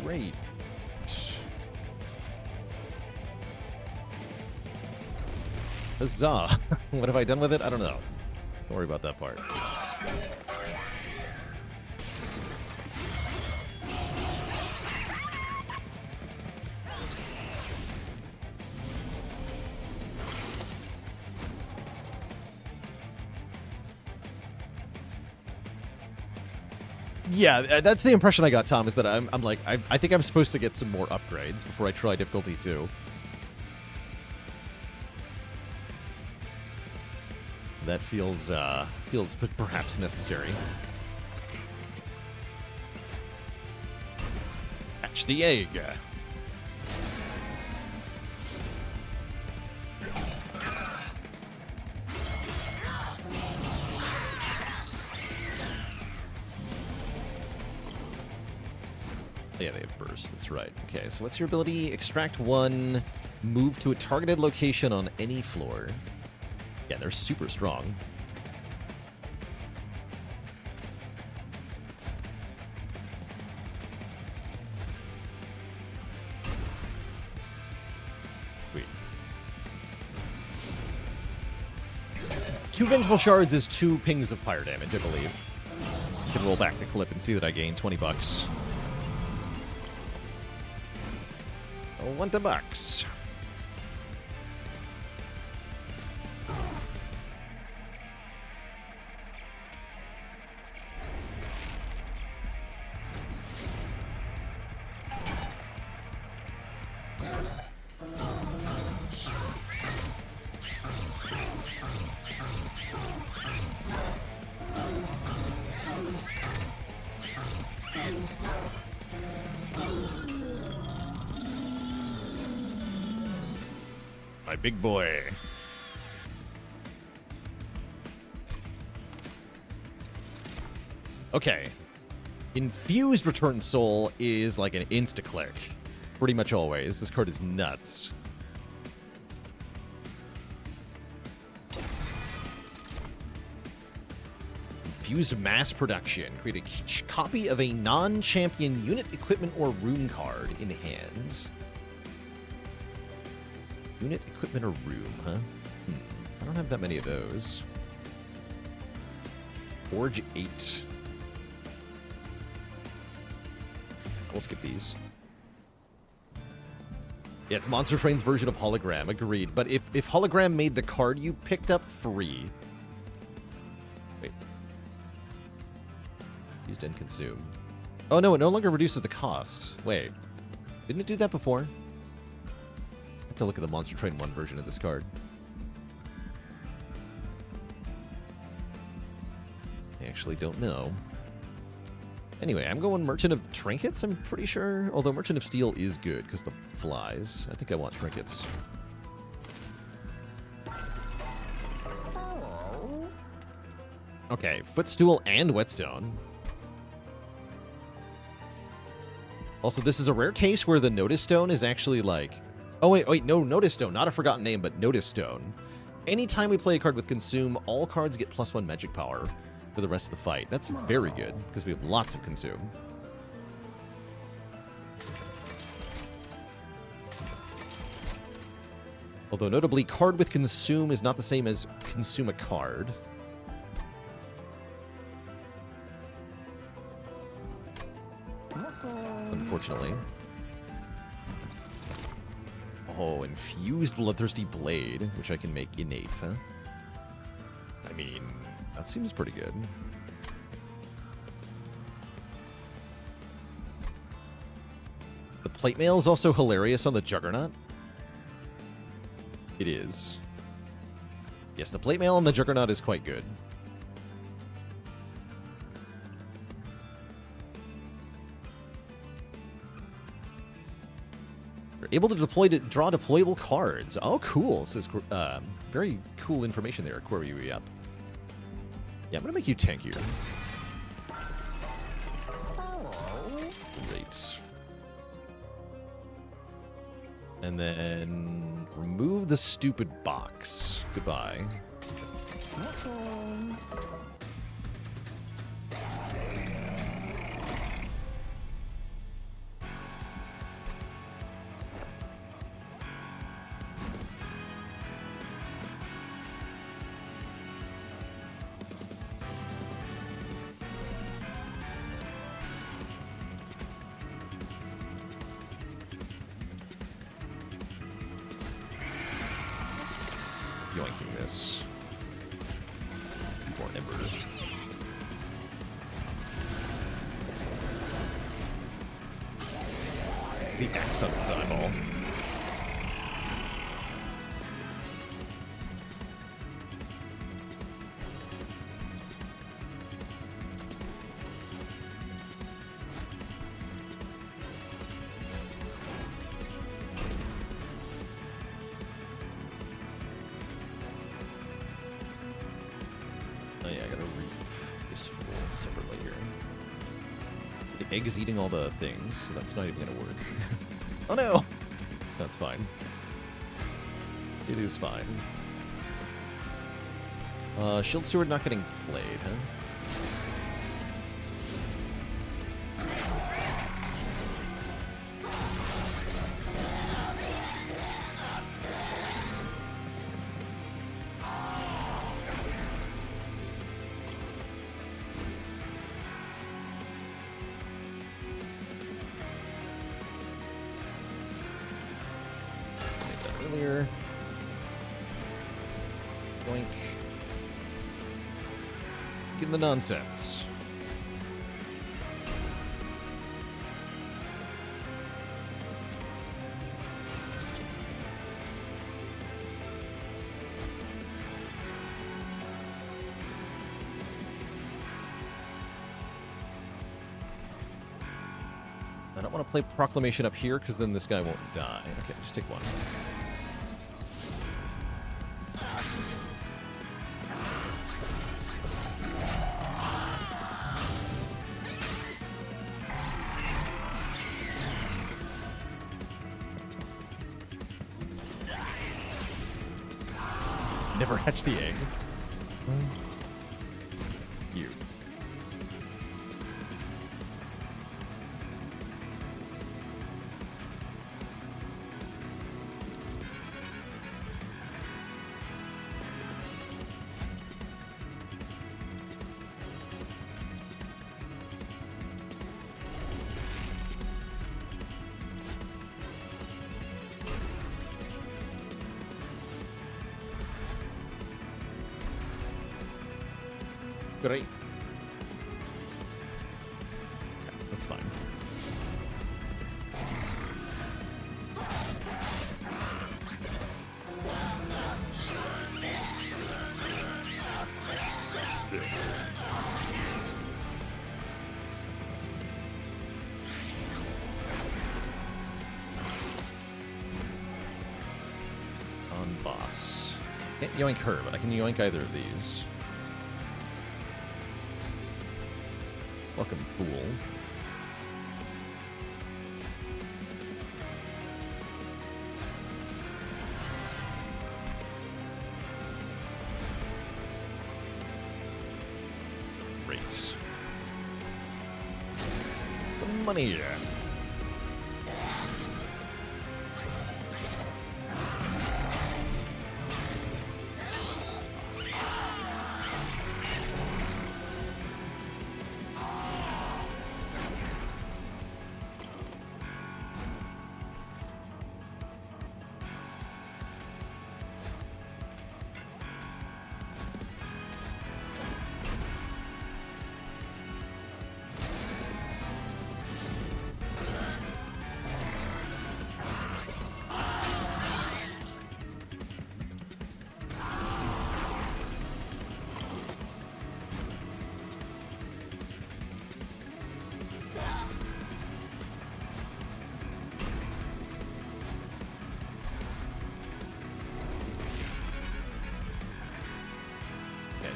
Great. Huzzah. What have I done with it? I don't know. Don't worry about that part. Yeah, that's the impression I got, Tom, is that I'm like, I think I'm supposed to get some more upgrades before I try difficulty 2. That feels perhaps necessary. Hatch the egg. Yeah, they have burst. That's right. Okay, so what's your ability? Extract 1, move to a targeted location on any floor. Yeah, they're super strong. Sweet. 2 Vengeful Shards is 2 pings of Pyre damage, I believe. You can roll back the clip and see that I gained 20 bucks. $20. Big boy. Okay. Infused Return Soul is like an insta-click. Pretty much always. This card is nuts. Infused Mass Production. Create a copy of a non-champion unit, equipment, or rune card in hand. Unit, equipment, or room, huh? I don't have that many of those. Forge 8. We'll skip these. Yeah, it's Monster Train's version of Hologram. Agreed. But if Hologram made the card you picked up free... Wait. Used and consumed. Oh, no, it no longer reduces the cost. Wait. Didn't it do that before? I have to look at the Monster Train 1 version of this card. I actually don't know. Anyway, I'm going Merchant of Trinkets, I'm pretty sure. Although Merchant of Steel is good, because the flies. I think I want Trinkets. Okay, Footstool and Whetstone. Also, this is a rare case where the Notice Stone is actually like... Oh, wait, no, Notice Stone. Not a forgotten name, but Notice Stone. Anytime we play a card with Consume, all cards get +1 magic power for the rest of the fight. That's very good, because we have lots of Consume. Although, notably, card with Consume is not the same as Consume a card. Unfortunately. Oh, Infused Bloodthirsty Blade, which I can make innate, huh? I mean, that seems pretty good. The plate mail is also hilarious on the Juggernaut. It is. Yes, the plate mail on the Juggernaut is quite good. You're able to draw deployable cards. Oh, cool. Says very cool information there. Query you up. Yeah, I'm gonna make you tankier. Great. And then remove the stupid box. Goodbye. Yoinking this. More Ember. The axe on his eyeball. Egg is eating all the things, so that's not even gonna work. Oh no! That's fine. It is fine. Shield Steward not getting played, huh? The nonsense. I don't want to play Proclamation up here because then this guy won't die. Okay, just take one. Never hatch the egg. You. Great. That's fine. On boss. Can't yoink her, but I can yoink either of these. Welcome, fool. Great. The money.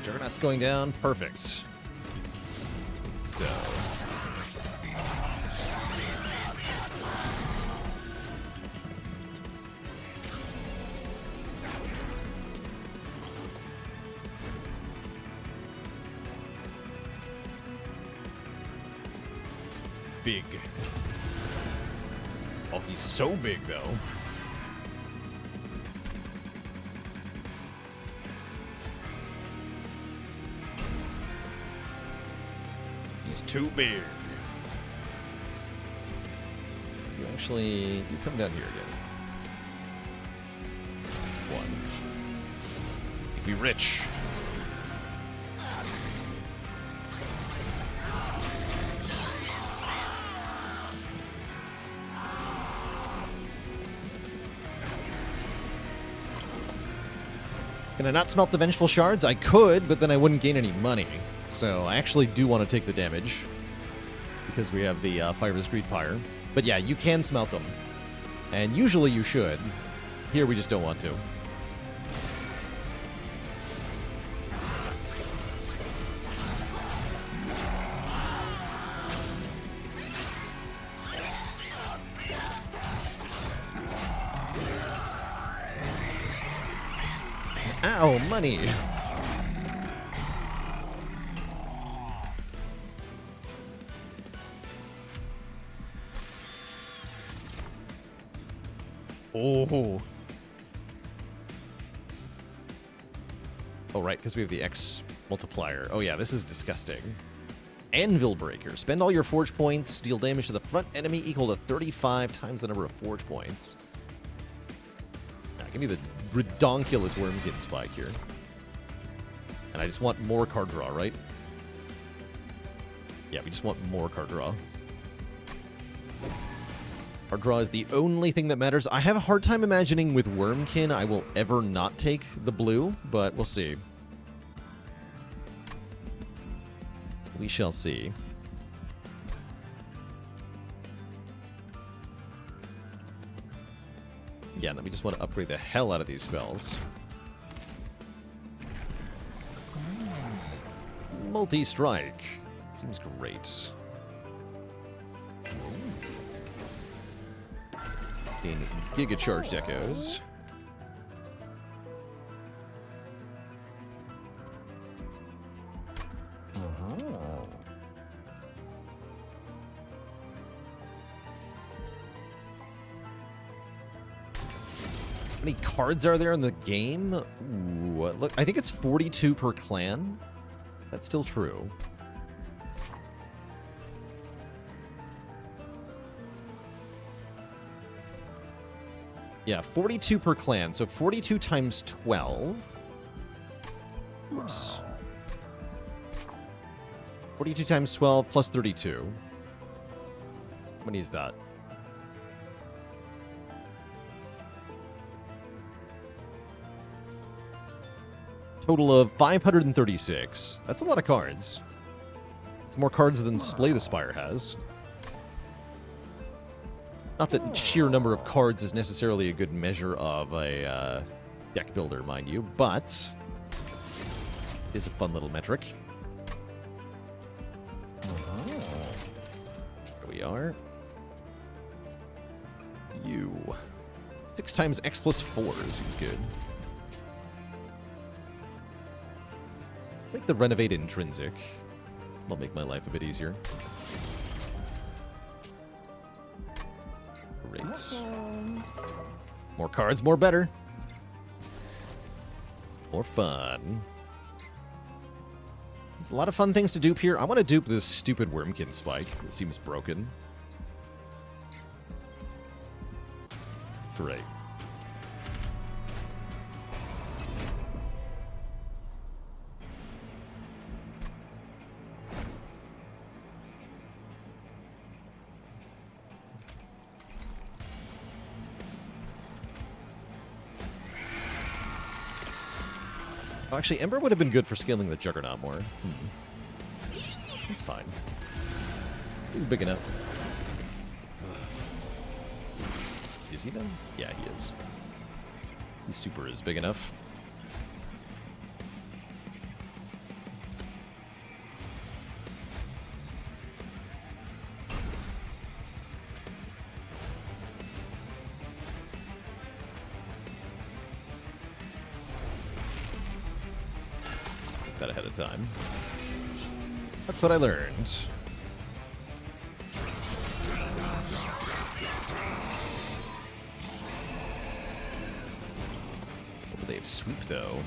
Juggernaut's going down. Perfect. So. Big. Oh, he's so big, though. He's too big. You come down here again. One. You'd be rich. Can I not smelt the Vengeful Shards? I could, but then I wouldn't gain any money. So I actually do want to take the damage because we have the Fhyra's Greed Pyre. But yeah, you can smelt them. And usually you should. Here we just don't want to. Ow, money! Oh. Oh, right, because we have the X multiplier. Oh, yeah, this is disgusting. Anvil Breaker. Spend all your forge points. Deal damage to the front enemy equal to 35 times the number of forge points. Now, give me the redonkulous Wurmkin spike here. And I just want more card draw, right? Yeah, we just want more card draw. Card draw is the only thing that matters. I have a hard time imagining with Wurmkin I will ever not take the blue, but we'll see. We shall see. Yeah, then we just want to upgrade the hell out of these spells. Multi-strike. Seems great. Giga Charged Echoes. How many cards are there in the game? Ooh, look, I think it's 42 per clan. That's still true. Yeah, 42 per clan, so 42 times 12. Oops. 42 times 12 plus 32. How many is that? Total of 536. That's a lot of cards. It's more cards than Slay the Spire has. Not that sheer number of cards is necessarily a good measure of a deck builder, mind you, but it is a fun little metric. There we are. You. 6 times X plus 4 seems good. Make the Renovate Intrinsic. That'll make my life a bit easier. Great. More cards, more better. More fun. There's a lot of fun things to dupe here. I want to dupe this stupid Wurmkin spike. It seems broken. Great. Oh, actually, Ember would have been good for scaling the Juggernaut more. That's fine. He's big enough. Is he, though? Yeah, he is. He's super is big enough. That ahead of time. That's what I learned. Oh, they have sweep though.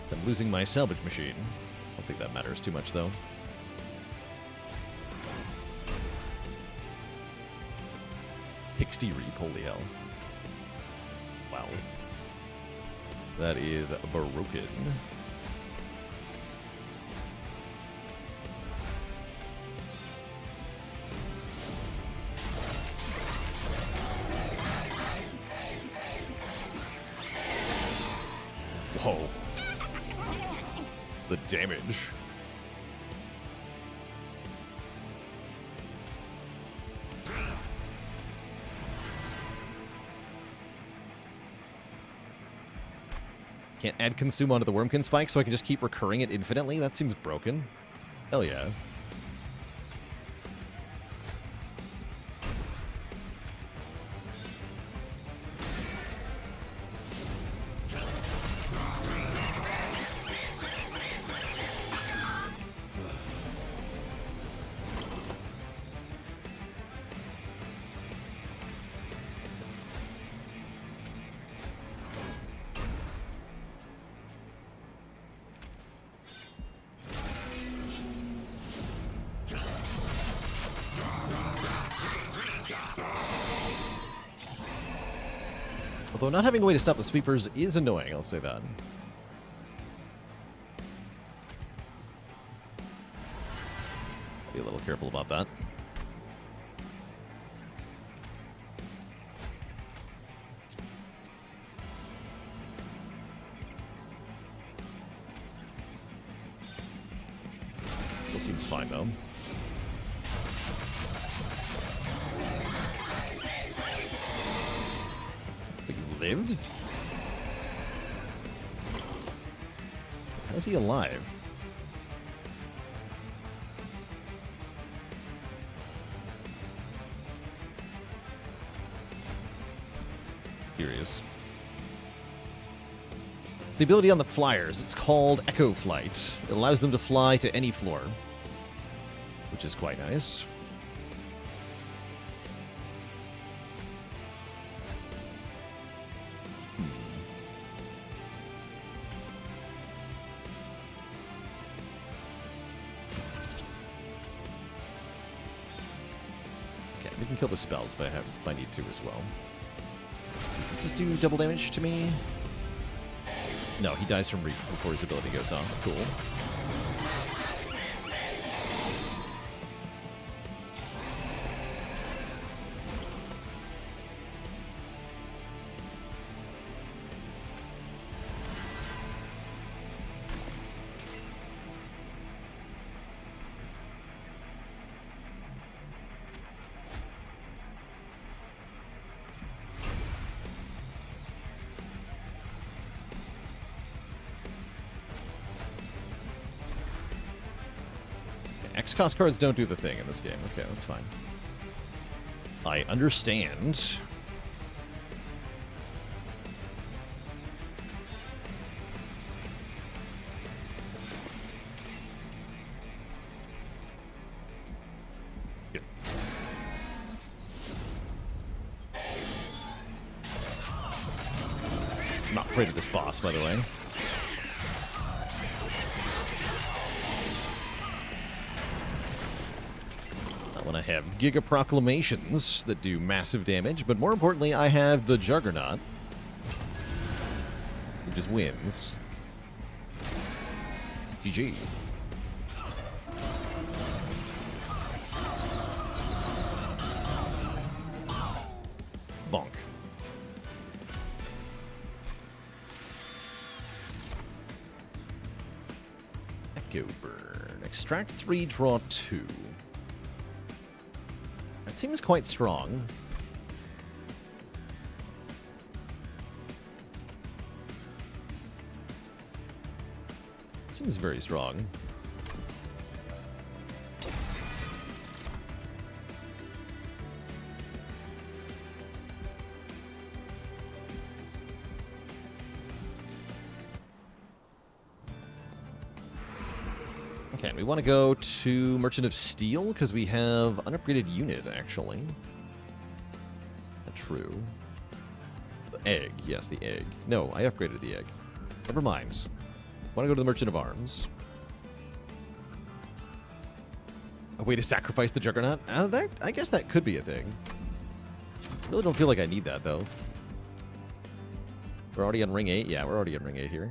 So I'm losing my salvage machine. I don't think that matters too much though. $60 reap, holy hell. Wow. That is broken. Whoa. The damage. Can't add consume onto the Wurmkin spike so I can just keep recurring it infinitely? That seems broken. Hell yeah. Although not having a way to stop the sweepers is annoying, I'll say that. Be a little careful about that. Still seems fine, though. Lived? How is he alive? Curious. It's the ability on the flyers. It's called Echo Flight. It allows them to fly to any floor, which is quite nice. We can kill the spells if I need to as well. Does this do double damage to me? No, he dies from Reap before his ability goes off. Cool. X-Cost cards don't do the thing in this game. Okay, that's fine. I understand. Good. I'm not afraid of this boss, by the way. I have Giga Proclamations that do massive damage, but more importantly, I have the Juggernaut, who just wins. GG. Bonk. Echo Burn. Extract 3, draw 2. That seems quite strong. Seems very strong. Okay, we want to go to Merchant of Steel because we have unupgraded unit, actually. True. The egg. Yes, the egg. No, I upgraded the egg. Never mind. Want to go to the Merchant of Arms. A way to sacrifice the Juggernaut? I guess that could be a thing. Really don't feel like I need that, though. We're already on Ring 8? Yeah, we're already on Ring 8 here.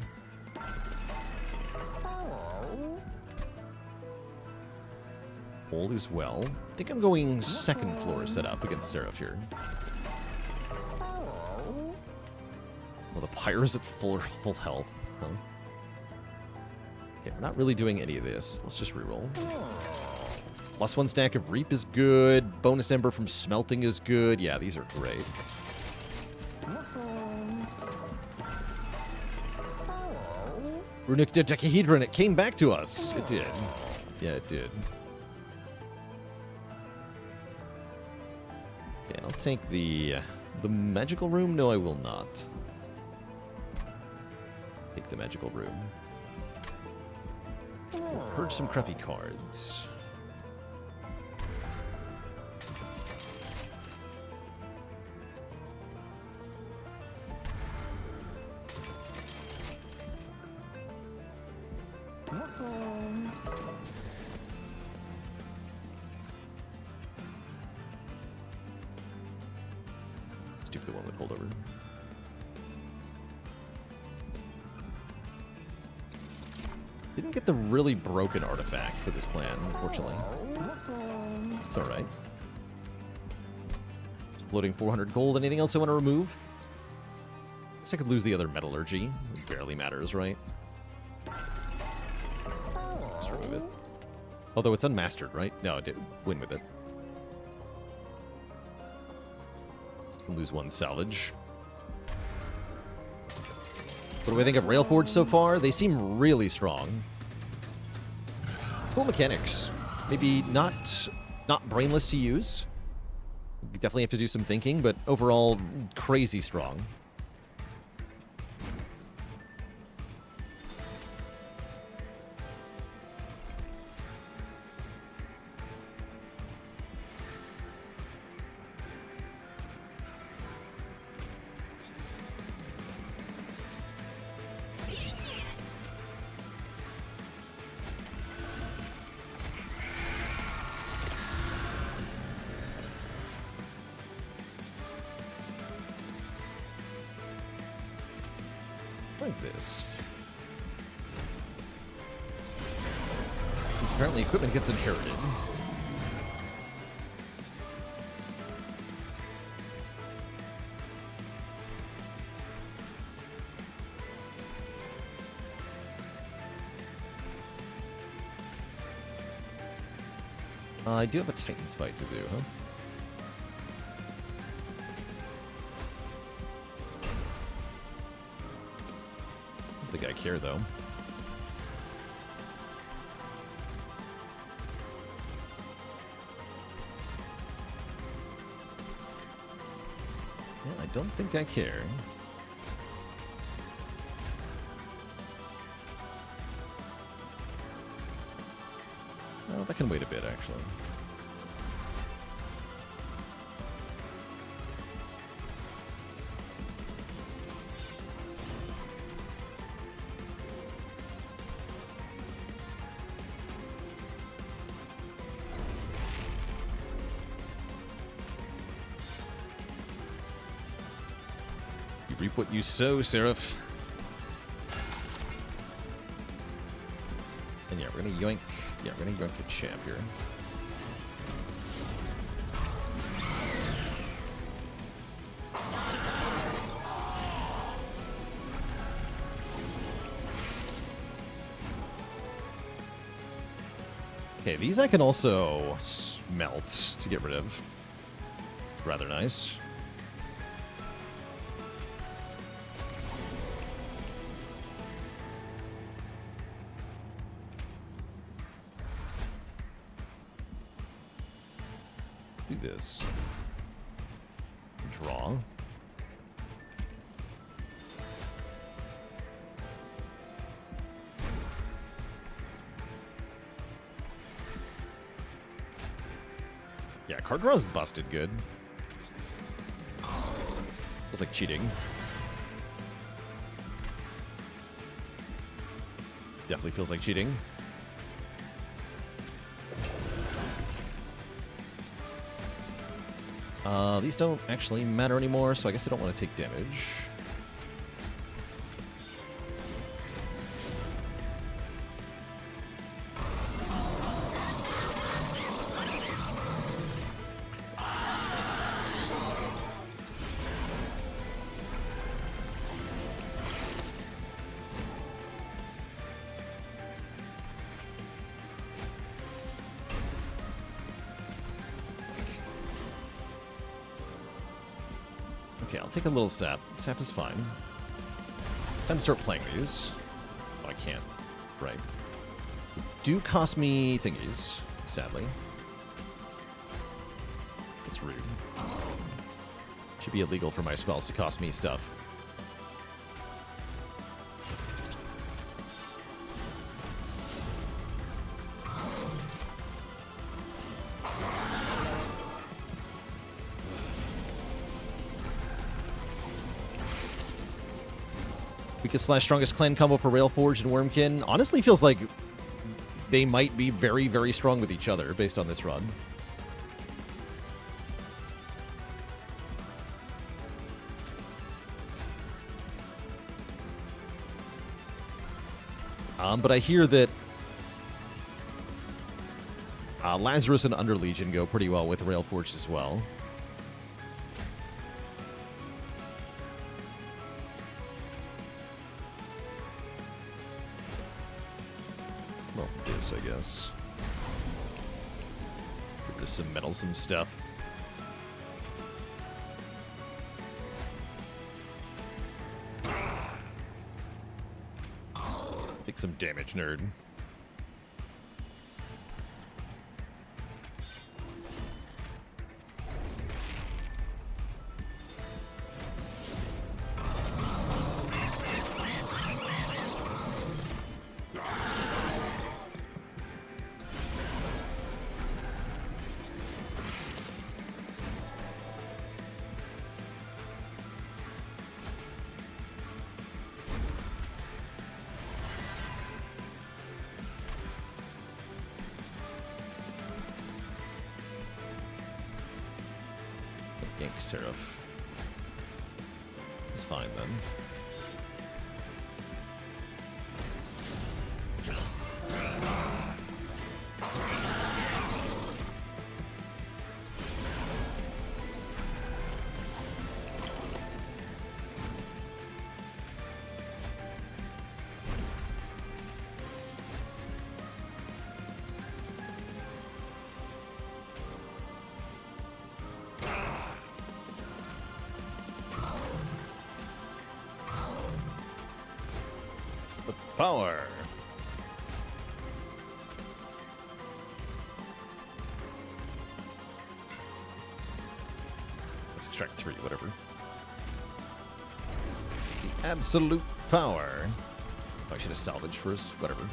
All is well. I think I'm going second floor setup against Seraph here. Well, the Pyre is at full health. Huh? Okay, we're not really doing any of this. Let's just reroll. +1 stack of Reap is good. Bonus Ember from Smelting is good. Yeah, these are great. Runic Dodecahedron, it came back to us. It did. Yeah, it did. Okay, I'll take the magical room. No, I will not. Take the magical room. We'll purge some crappy cards. Stupid one with holdover. Didn't get the really broken artifact for this plan, unfortunately. It's alright. Floating 400 gold. Anything else I want to remove? I guess I could lose the other metallurgy. It barely matters, right? Just remove it. Although it's unmastered, right? No, I did win with it. Lose 1 salvage. What do I think of Railforged so far? They seem really strong. Cool mechanics. Maybe not brainless to use. You definitely have to do some thinking, but overall, crazy strong. like this. Since apparently equipment gets inherited. I do have a Titans fight to do, huh? I don't think I care, though. Yeah, I don't think I care. Oh, that can wait a bit, actually. You reap what you sow, Seraph. And yeah, we're gonna yoink. Yeah, we're gonna yoink a champ here. Okay, these I can also smelt to get rid of. It's rather nice. Let's do this. Draw. Yeah, card draw is busted good. Feels like cheating. Definitely feels like cheating. These don't actually matter anymore, so I guess I don't want to take damage. Okay, I'll take a little sap. Sap is fine. It's time to start playing these. Oh, I can't. Right. Do cost me thingies, sadly. That's rude. Should be illegal for my spells to cost me stuff. Weakest / strongest clan combo for Railforged and Wurmkin. Honestly, feels like they might be very, very strong with each other based on this run. But I hear that Lazarus and Underlegion go pretty well with Railforged as well. Well, this, I guess. Get rid of some meddlesome stuff. Take some damage, nerd. Seraph. It's fine then. power. Let's extract 3, whatever. The absolute power. Oh, I should have salvaged first. Whatever. Okay,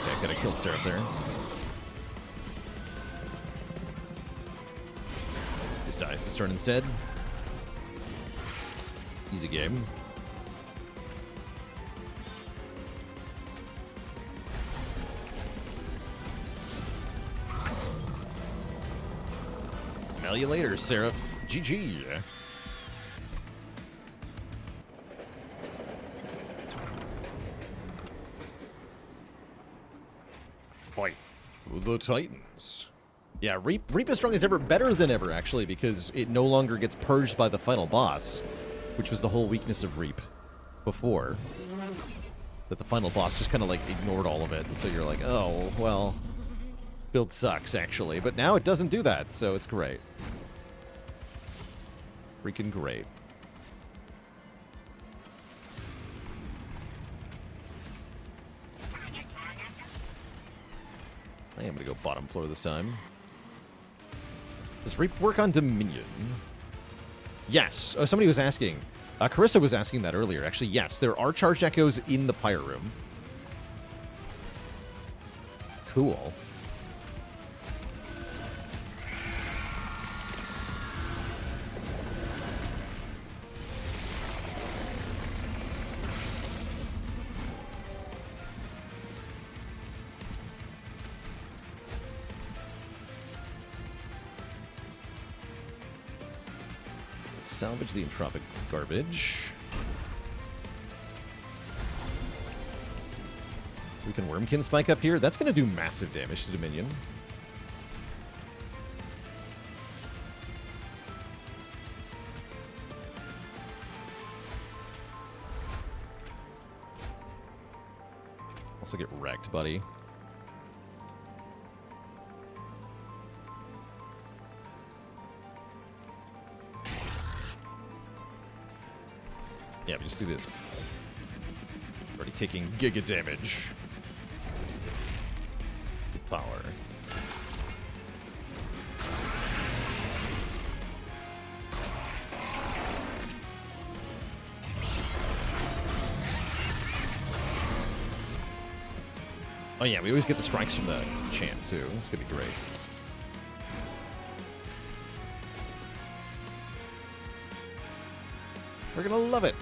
I could have killed Seraph there. Just dies this turn instead. Easy game. Smell you later, Seraph. GG. Fight the Titans. Yeah, Reap is strong as ever, better than ever, actually, because it no longer gets purged by the final boss, which was the whole weakness of Reap before. That the final boss just kind of, like, ignored all of it, and so you're like, oh, well, this build sucks, actually. But now it doesn't do that, so it's great. Freaking great. I am going to go bottom floor this time. Does Reap work on Dominion? Yes. Oh, somebody was asking. Carissa was asking that earlier. Actually, yes. There are charged echoes in the Pyre room. Cool. Salvage the entropic garbage. So we can Wurmkin spike up here. That's going to do massive damage to Dominion. Also get wrecked, buddy. Yeah, we just do this. Already taking giga damage. Good power. Oh yeah, we always get the strikes from the champ too. This is gonna be great. We're gonna love it.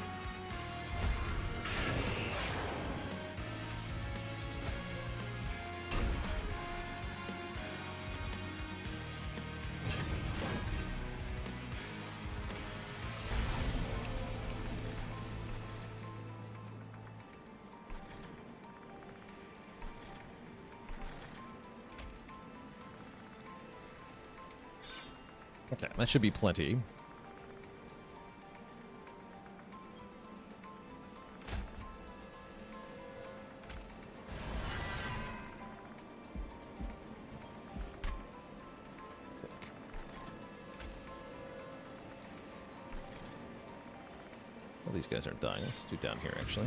Okay, that should be plenty. Well, these guys aren't dying. Let's do down here, actually.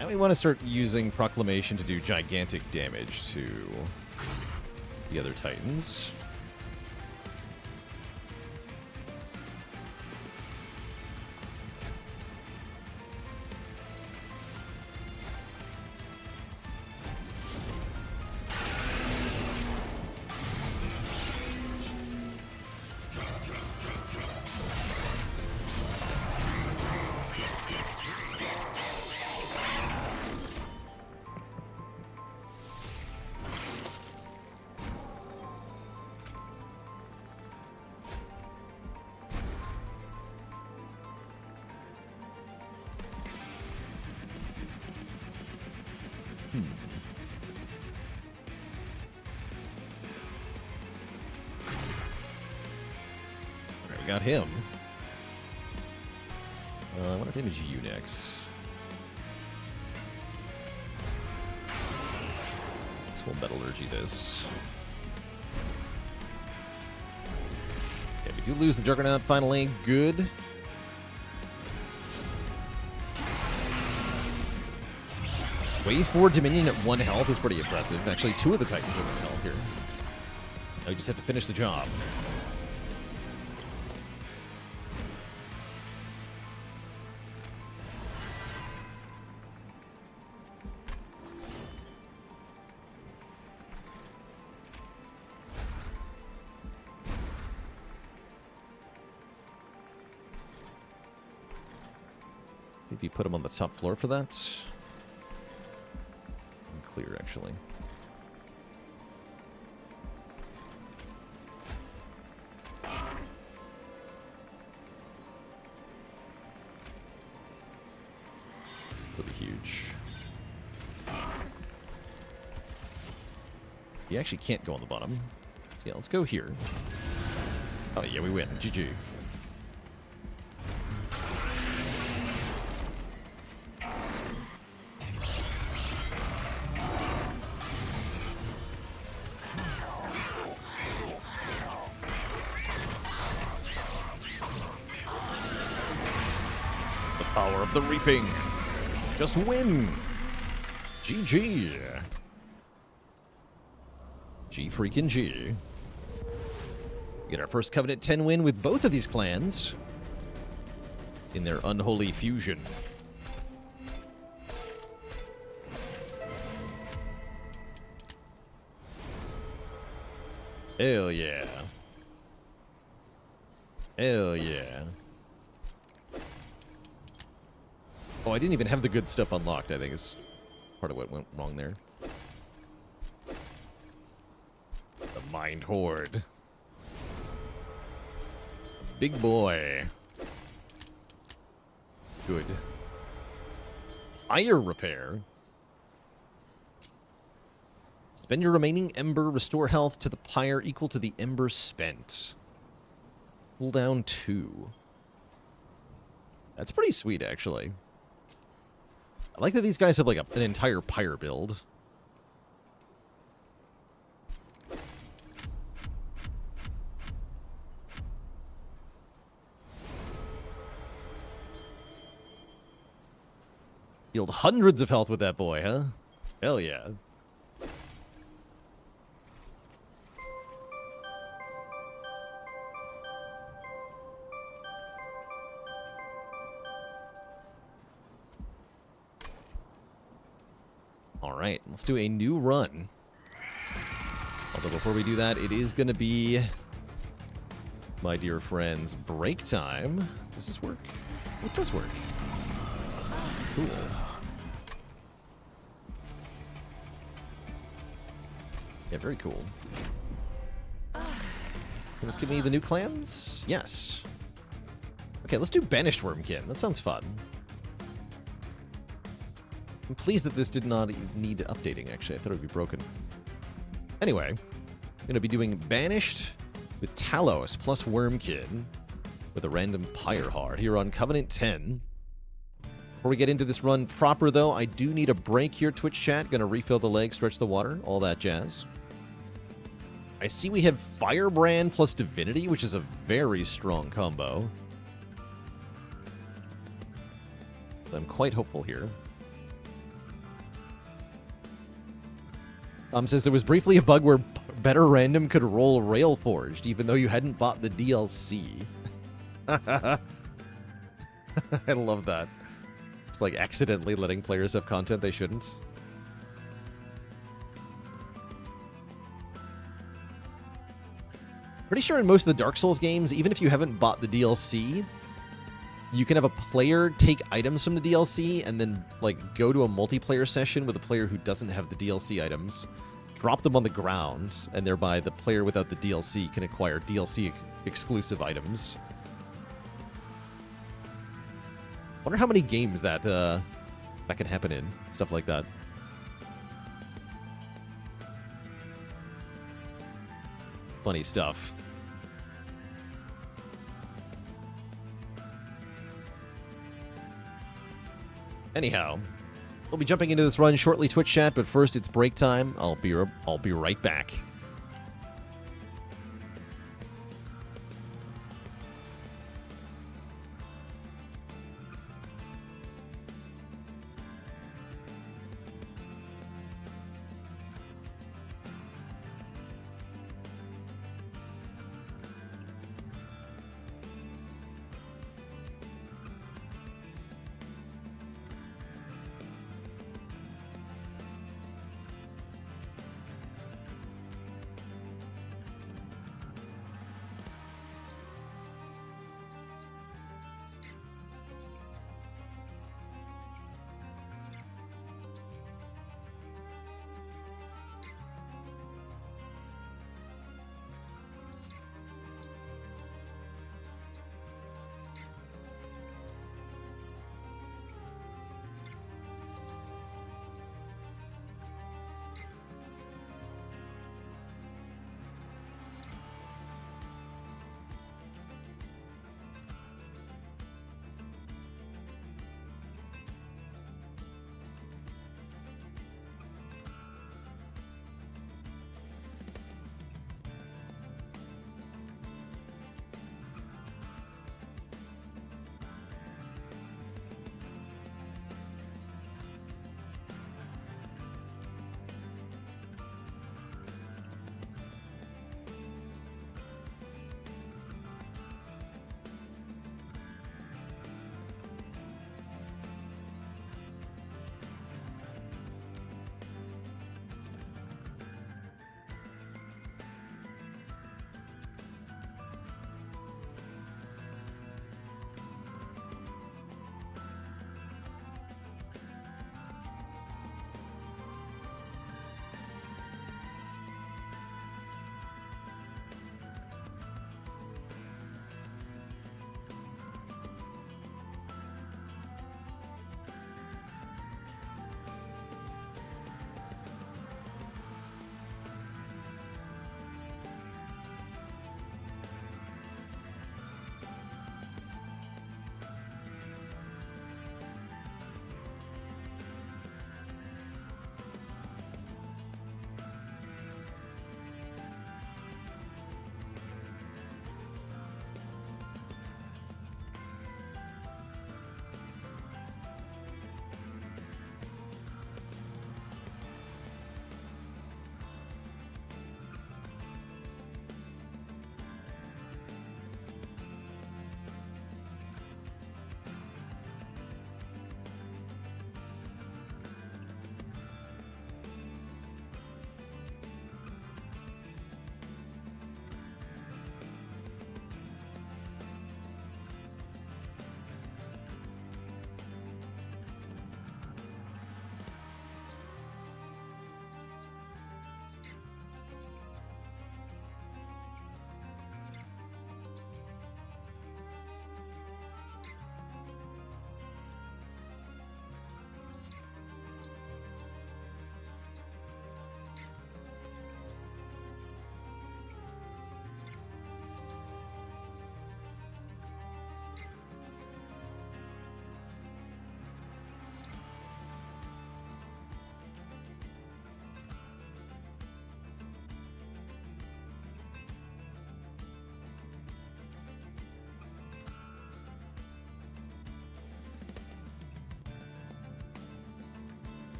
Now we want to start using Proclamation to do gigantic damage to the other Titans. Alright, we got him. What damage you next? So we'll metallurgy this. Okay, we do lose the Juggernaut finally. Good. Wave 4 Dominion at 1 health is pretty impressive. Actually, 2 of the Titans are 1 health here. Now we just have to finish the job. Maybe put him on the top floor for that. Clear, actually. It'll be huge. You actually can't go on the bottom. So yeah, let's go here. Oh yeah, we win. GG. Power of the Reaping. Just win. GG. G freaking G. We get our first Covenant 10 win with both of these clans in their unholy fusion. Hell yeah. Hell yeah. Oh, I didn't even have the good stuff unlocked, I think is part of what went wrong there. The Mind Horde. Big boy. Good. Fire repair. Spend your remaining Ember, restore health to the Pyre equal to the Ember spent. Cooldown 2. That's pretty sweet, actually. I like that these guys have like an entire Pyre build. Healed hundreds of health with that boy, huh? Hell yeah. Alright, let's do a new run. Although before we do that, it is going to be, my dear friends, break time. Does this work? It does work. Cool. Yeah, very cool. Can this give me the new clans? Yes. Okay, let's do Banished Wurmkin. That sounds fun. I'm pleased that this did not need updating, actually. I thought it would be broken. Anyway, I'm going to be doing Banished with Talos plus Wurmkin with a random Pyre Hard here on Covenant 10. Before we get into this run proper, though, I do need a break here, Twitch chat. Going to refill the leg, stretch the water, all that jazz. I see we have Firebrand plus Divinity, which is a very strong combo. So I'm quite hopeful here. Says there was briefly a bug where Better Random could roll Railforged, even though you hadn't bought the DLC. I love that. It's like accidentally letting players have content they shouldn't. Pretty sure in most of the Dark Souls games, even if you haven't bought the DLC, you can have a player take items from the DLC and then like go to a multiplayer session with a player who doesn't have the DLC items, drop them on the ground, and thereby the player without the DLC can acquire DLC exclusive items. Wonder how many games that that can happen in, stuff like that. funny stuff. Anyhow, we'll be jumping into this run shortly, Twitch chat, but first it's break time. I'll be right back.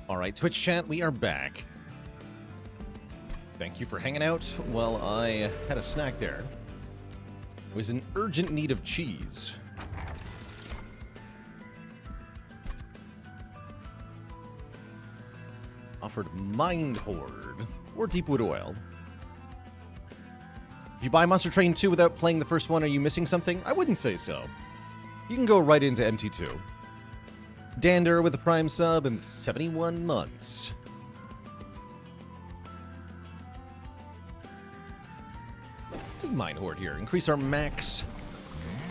All right, Twitch chat, we are back. Thank you for hanging out while I had a snack there. I was in urgent need of cheese. Offered Mind Horde or Deepwood Oil. If you buy Monster Train 2 without playing the first one, are you missing something? I wouldn't say so. You can go right into MT2. Dander with the Prime sub and 71 months. Take Mind Horde here. Increase our max.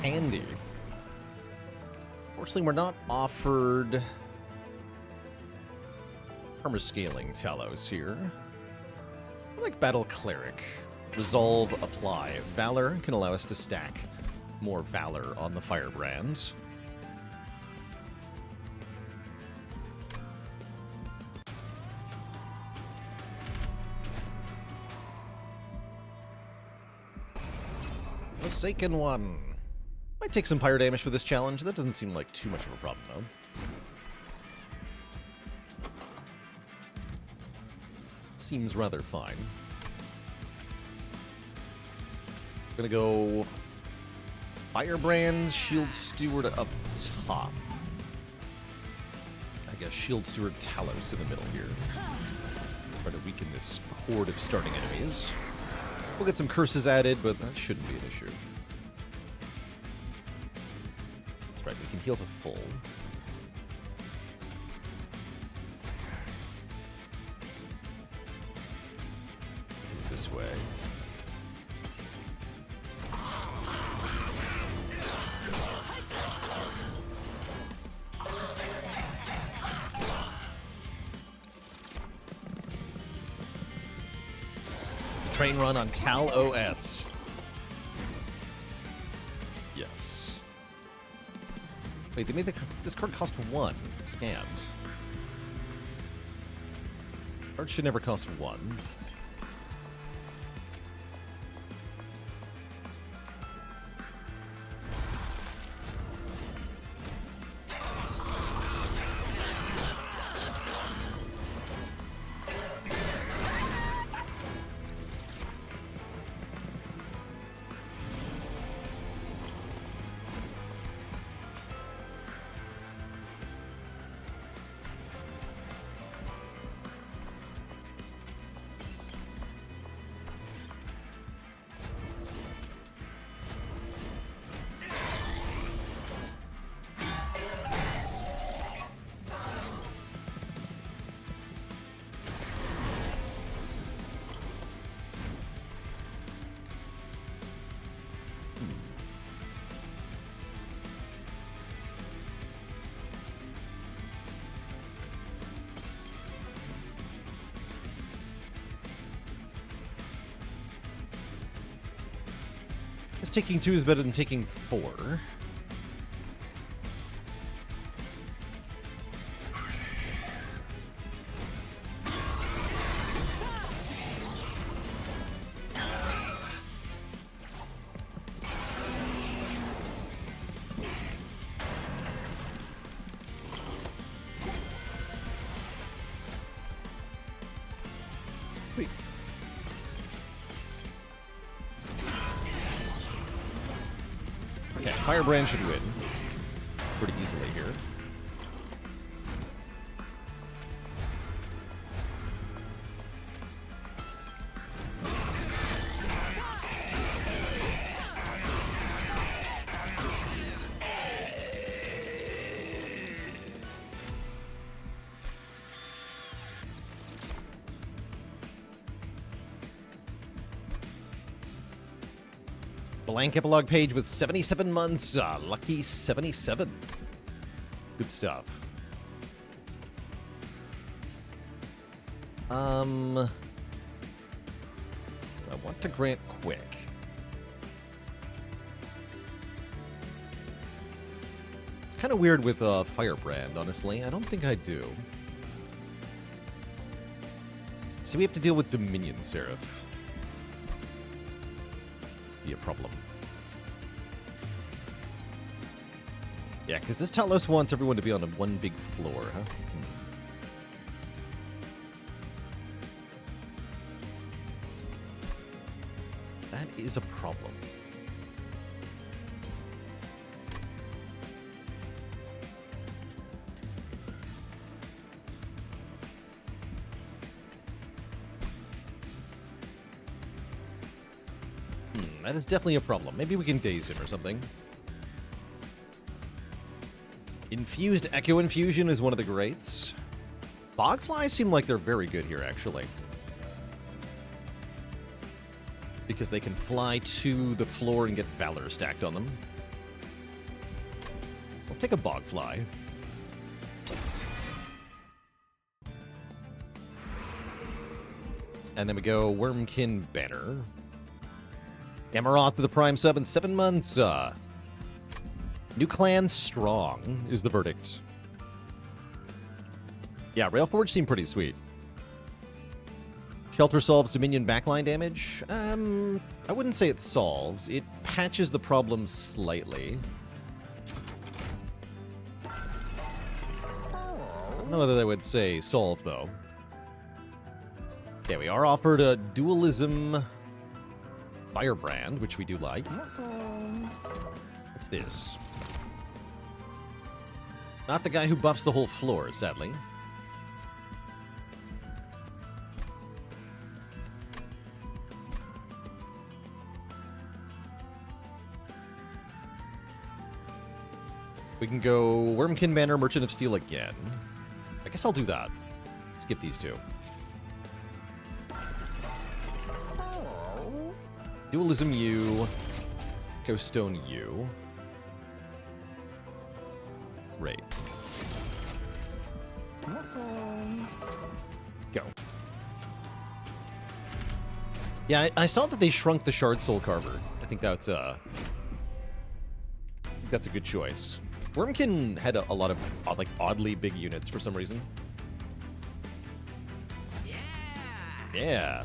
Handy. Fortunately, we're not offered armor-scaling Talos here. I like Battle Cleric. Resolve, apply. Valor can allow us to stack more Valor on the Firebrands. Forsaken One. Might take some Pyre damage for this challenge. That doesn't seem like too much of a problem, though. Seems rather fine. Gonna go Firebrands, Shield Steward up top. I guess Shield Steward Talos in the middle here. Try to weaken this horde of starting enemies. We'll get some curses added, but that shouldn't be an issue. That's right, we can heal to full. This way. Train run on Tal OS. Yes. Wait, they made this card cost 1. Scammed. Card should never cost 1. Guess taking 2 is better than taking 4. Sweet. Okay, Firebrand should win pretty easily here. Blank epilogue page with 77 months. Lucky 77. Good stuff. I want to grant quick. It's kind of weird with Firebrand, honestly. I don't think I do. So we have to deal with Dominion Seraph. Be a problem. Yeah, because this Talos wants everyone to be on one big floor, huh? is a problem. That is definitely a problem. Maybe we can daze him or something. Infused Echo Infusion is one of the greats. Bogflies seem like they're very good here, actually. Because they can fly to the floor and get Valor stacked on them. Let's take a Bogfly. And then we go Wurmkin Banner. Amaroth with the Prime sub in 7 months. New clan strong is the verdict. Yeah, Railforged seem pretty sweet. Shelter solves Dominion backline damage. I wouldn't say it solves. It patches the problem slightly. I don't know whether I would say solve, though. Yeah, we are offered a Dualism Firebrand, which we do like. What's this? Not the guy who buffs the whole floor, sadly. We can go Wurmkin Banner, Merchant of Steel again. I guess I'll do that. Skip these two. Dualism U. Ghost Stone U. Great. Go. Yeah, I saw that they shrunk the Shard Soul Carver. I think that's a good choice. Wurmkin had a lot of like oddly big units for some reason. Yeah.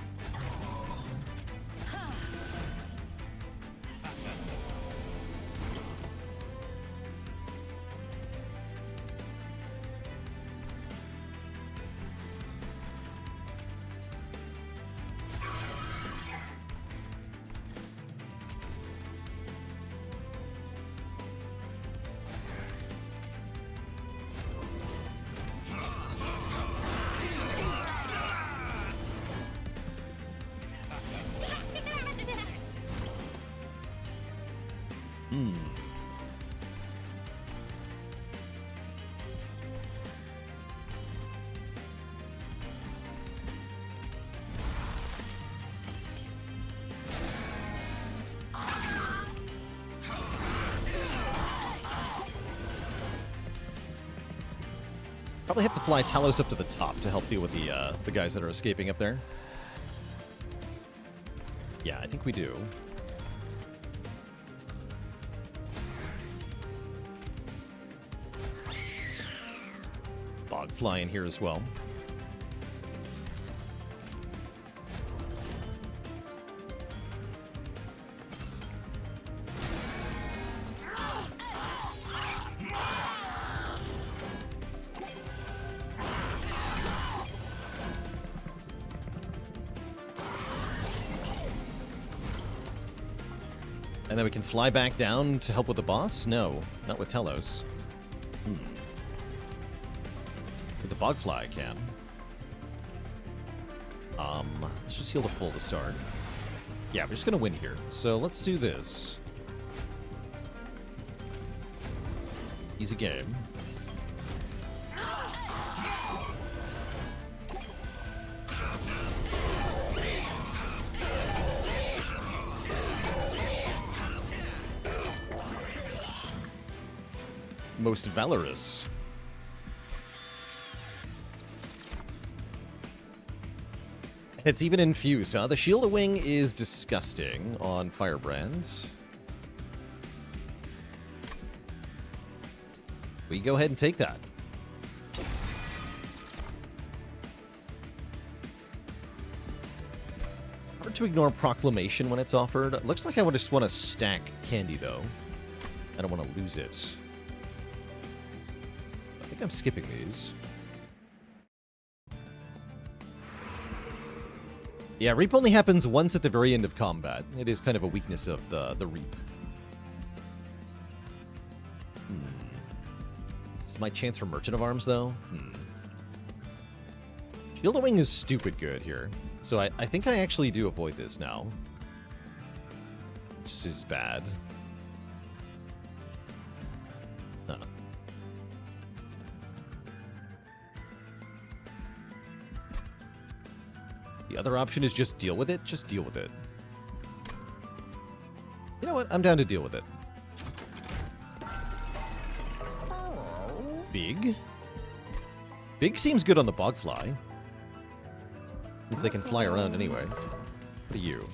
Probably have to fly Talos up to the top to help deal with the guys that are escaping up there. Yeah, I think we do. Bogfly in here as well. And then we can fly back down to help with the boss? No, not with Talos. With the Bogfly I can. Let's just heal the full to start. Yeah, we're just gonna win here. So let's do this. Easy game. Most valorous. It's even infused, huh? The Shield of Wyngh is disgusting on Firebrand. We go ahead and take that. Hard to ignore Proclamation when it's offered. Looks like I would just want to stack candy, though. I don't want to lose it. I think I'm skipping these. Yeah, Reap only happens once at the very end of combat. It is kind of a weakness of the Reap. This is my chance for Merchant of Arms, though. Shield of Wyngh is stupid good here. So I think I actually do avoid this now. This is bad. Huh. The other option is just deal with it. Just deal with it. You know what? I'm down to deal with it. Big. Big seems good on the Bogfly. Since they can fly around anyway. What are you?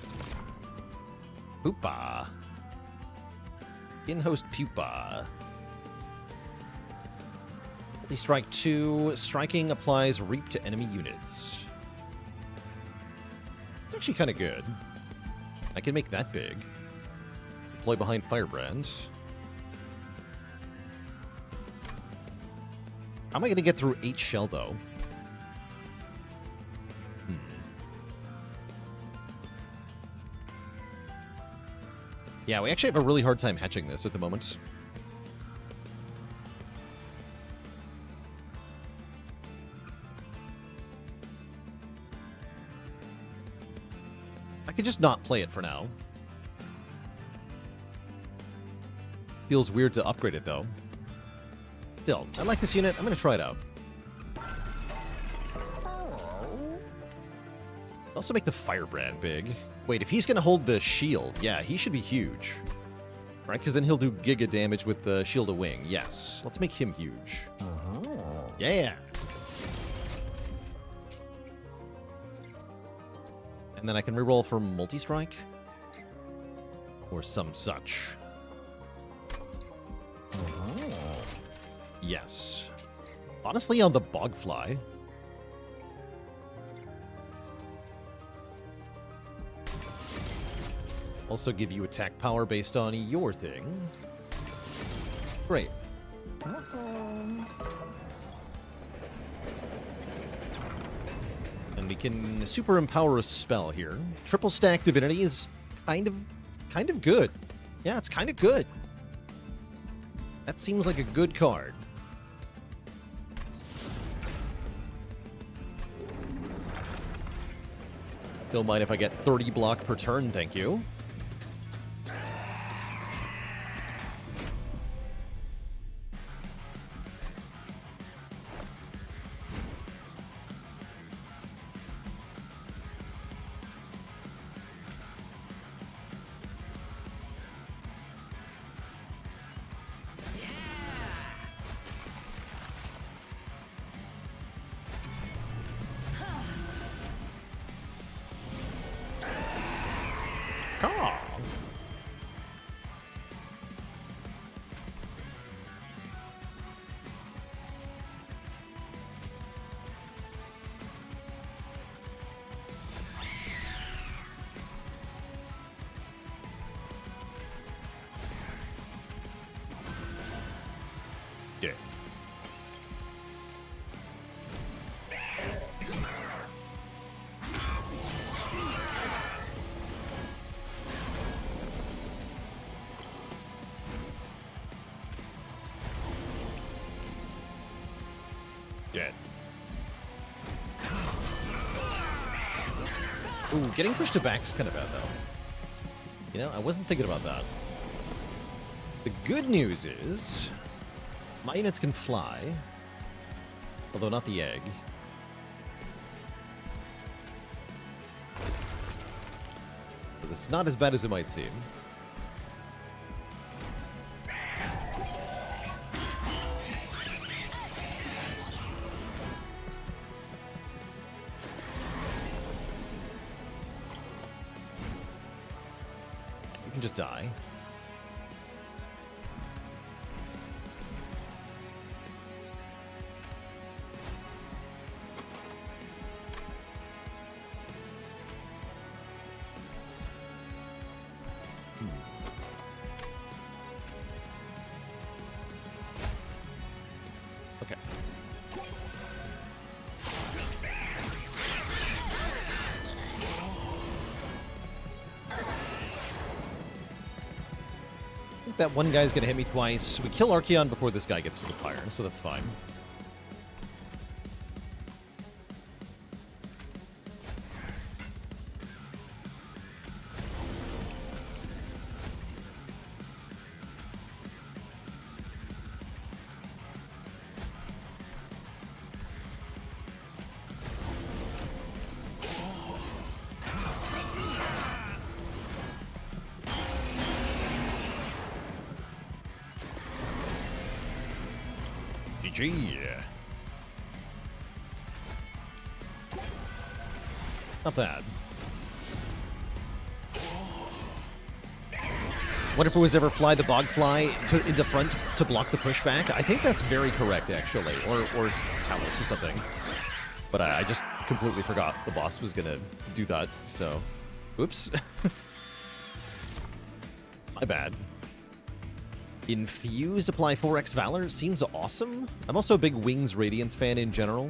Pupa. In-host Pupa. The strike 2. Striking applies Reap to enemy units. It's actually kind of good. I can make that big. Deploy behind Firebrand. How am I going to get through 8 shell, though? Yeah, we actually have a really hard time hatching this at the moment. I could just not play it for now. Feels weird to upgrade it, though. Still, I like this unit. I'm going to try it out. Also make the Firebrand big. Wait, if he's going to hold the shield, yeah, he should be huge. Right, because then he'll do giga damage with the Shield of Wyngh. Yes, let's make him huge. Yeah. And then I can reroll for multi-strike. Or some such. Yes. Honestly, on the Bogfly. Also give you attack power based on your thing. Great. And we can super empower a spell here. Triple stack divinity is kind of good. Yeah, it's kind of good. That seems like a good card. Don't mind if I get 30 block per turn, thank you. Dead. Ooh, getting pushed to back is kind of bad, though. You know, I wasn't thinking about that. The good news is my units can fly, although not the egg. But it's not as bad as it might seem. Just die. Okay. that one guy's going to hit me twice. We kill Archaon before this guy gets to the Pyre, so that's fine. GG. Not bad. What if it was ever fly the bogfly into front to block the pushback? I think that's very correct, actually. Or it's Talos or something. But I just completely forgot the boss was going to do that, so... Oops. My bad. Infused, apply 4x Valor. Seems awesome. I'm also a big Wings Radiance fan in general.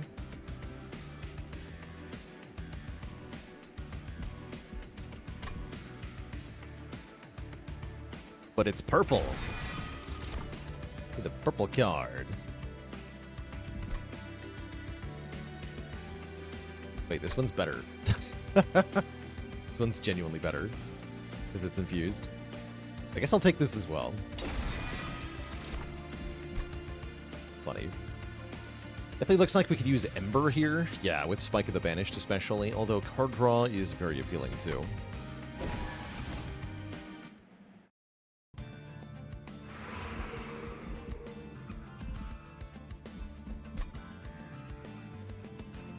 But it's purple. The purple card. Wait, this one's better. This one's genuinely better. Because it's infused. I guess I'll take this as well. Funny. Definitely looks like we could use Ember here. Yeah, with Spike of the Banished especially, although card draw is very appealing too.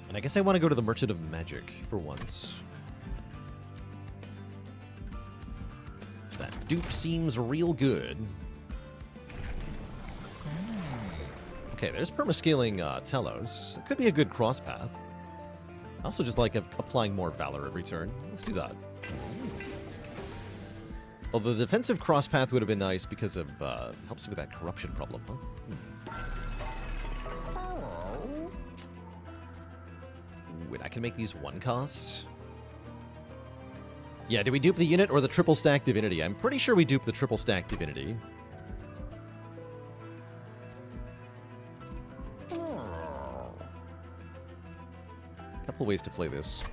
And I guess I want to go to the Merchant of Magic for once. That dupe seems real good. Okay, there's permascaling Talos. It could be a good cross path. I also just like applying more Valor every turn. Let's do that. Although the defensive cross path would have been nice because of helps with that corruption problem, huh? Wait, I can make these one cost? Yeah, do we dupe the unit or the triple stack divinity? I'm pretty sure we dupe the triple stack divinity. Couple ways to play this.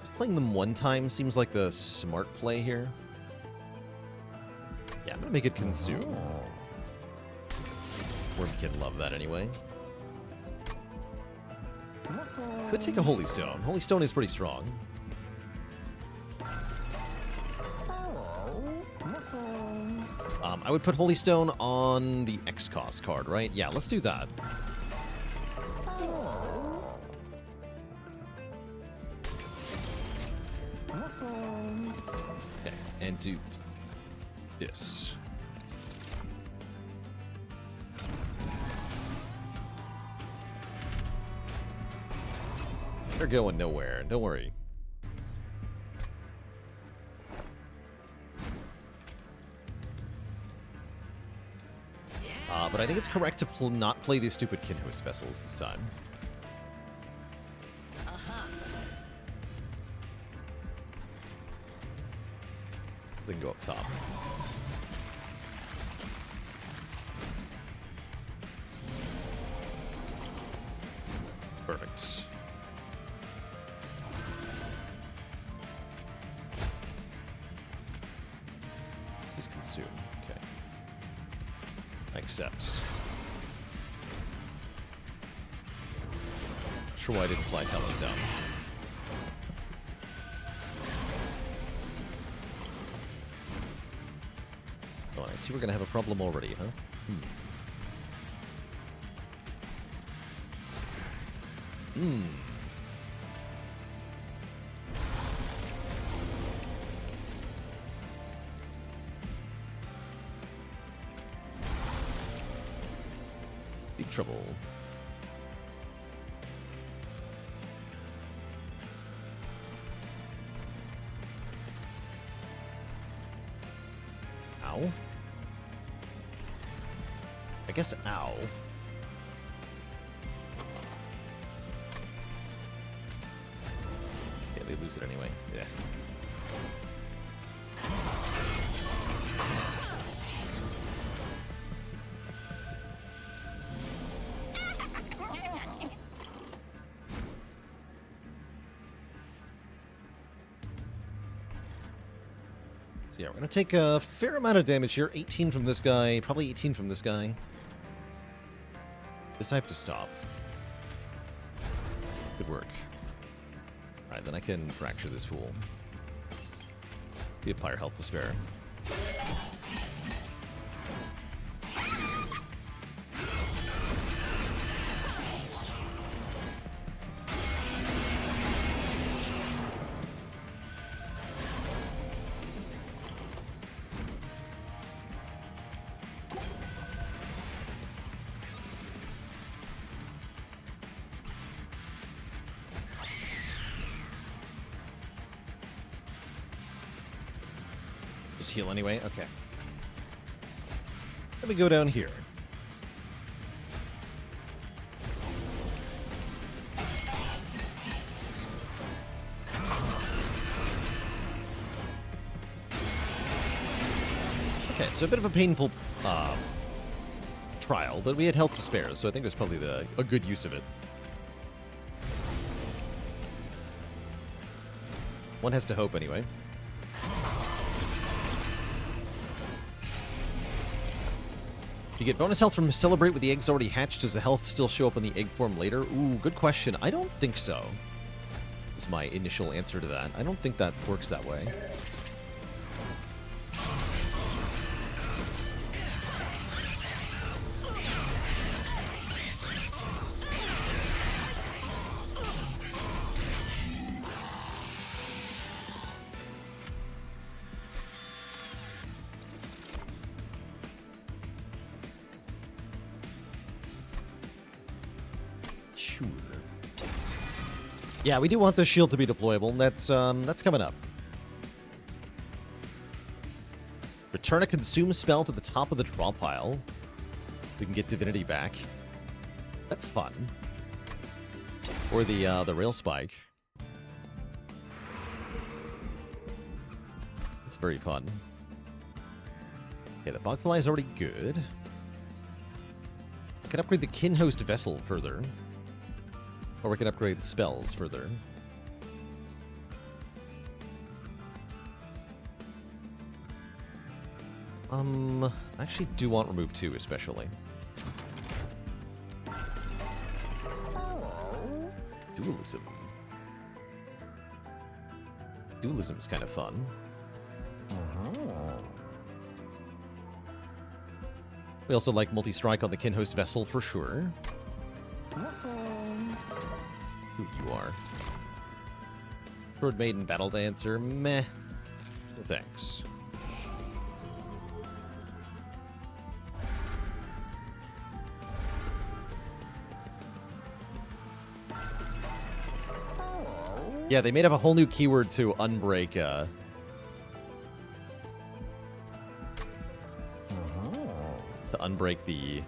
Just playing them one time seems like the smart play here. Yeah, I'm gonna make it consume. Wurmkin love that anyway. Could take a Holy Stone. Holy Stone is pretty strong. I would put Holy Stone on the X-Cost card, right? Yeah, let's do that. Okay, and do this. They're going nowhere, don't worry. But I think it's correct to not play these stupid Kinhost vessels this time. So they can go up top. Perfect. Let's just consume. Okay. I accept. Sure why I didn't fly Talos down. Oh, I see we're gonna have a problem already, huh? Big trouble. Ow. I guess ow. Yeah, lose it anyway. Yeah. So yeah, we're going to take a fair amount of damage here. 18 from this guy, probably 18 from this guy. This I have to stop. Good work. Alright, then I can fracture this fool. We have Pyre health to spare. Just heal anyway? Okay. Let me go down here. Okay, so a bit of a painful trial, but we had health to spare, so I think it was probably a good use of it. One has to hope anyway. You get bonus health from Celebrate with the eggs already hatched. Does the health still show up in the egg form later? Ooh, good question. I don't think so. Is my initial answer to that. I don't think that works that way. Yeah, we do want the shield to be deployable. That's coming up. Return a consume spell to the top of the draw pile. We can get divinity back. That's fun. Or the rail spike. That's very fun. Okay, the bogfly is already good. I can upgrade the Kinhost vessel further. Or we can upgrade spells further. I actually do want remove 2, especially. Dualism. Dualism is kind of fun. We also like multi-strike on the Kinhost vessel for sure. Who you are. Sword Maiden Battle Dancer, meh. No thanks. Yeah, they made up a whole new keyword to unbreak, to unbreak the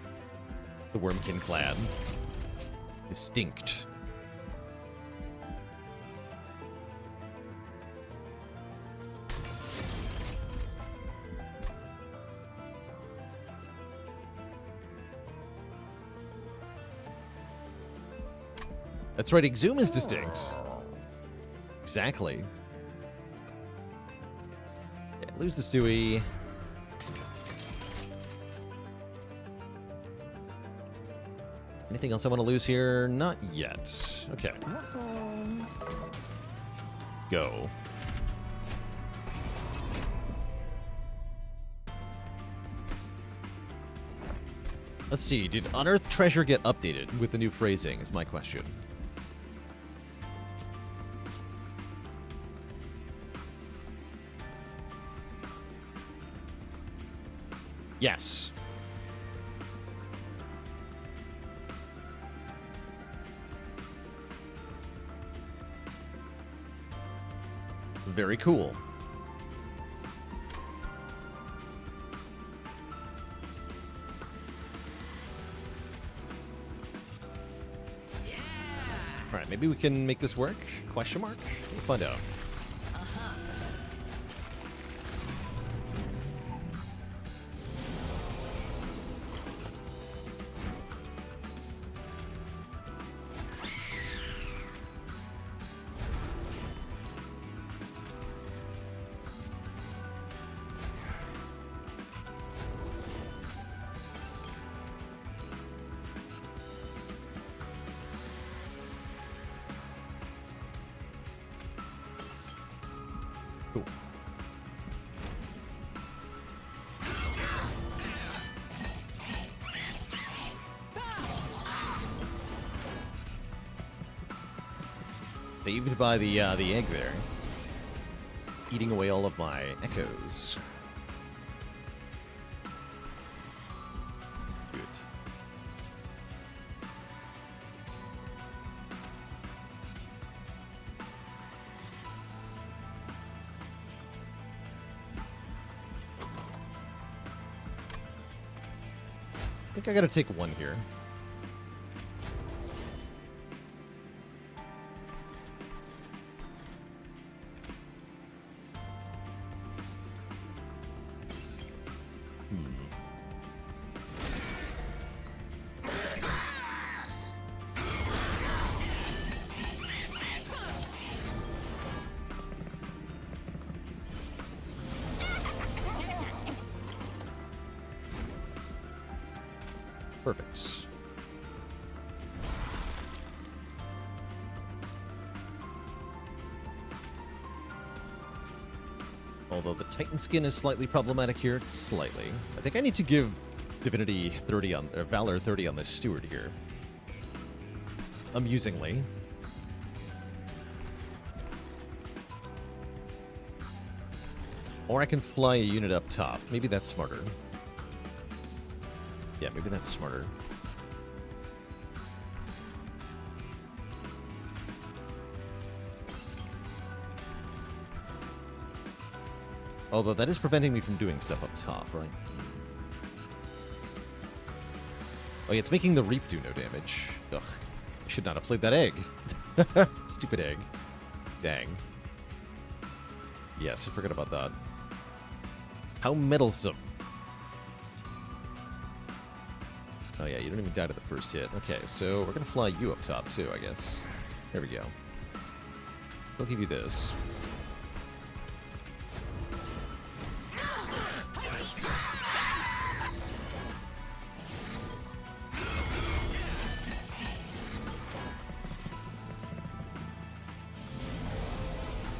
Wurmkin clan. Distinct. That's right, Exhume is distinct. Exactly. Yeah, lose the Stewie. Anything else I want to lose here? Not yet. Okay. Go. Let's see, did Unearthed Treasure get updated with the new phrasing, is my question. Yes. Very cool. Maybe we can make this work? Question mark? We'll find out. Saved by the egg there. Eating away all of my echoes. Good. I think I gotta take one here. Perfect. Although the Titan skin is slightly problematic here, slightly. I think I need to give Divinity 30 on, or Valor 30 on this Steward here. Amusingly. Or I can fly a unit up top. Maybe that's smarter. Yeah, maybe that's smarter. Although that is preventing me from doing stuff up top, right? Oh yeah, it's making the Reap do no damage. Ugh. I should not have played that egg. Stupid egg. Dang. Yes, I forgot about that. How meddlesome. Oh yeah, you don't even die to the first hit. Okay, so we're gonna fly you up top too, I guess. There we go. So I'll give you this.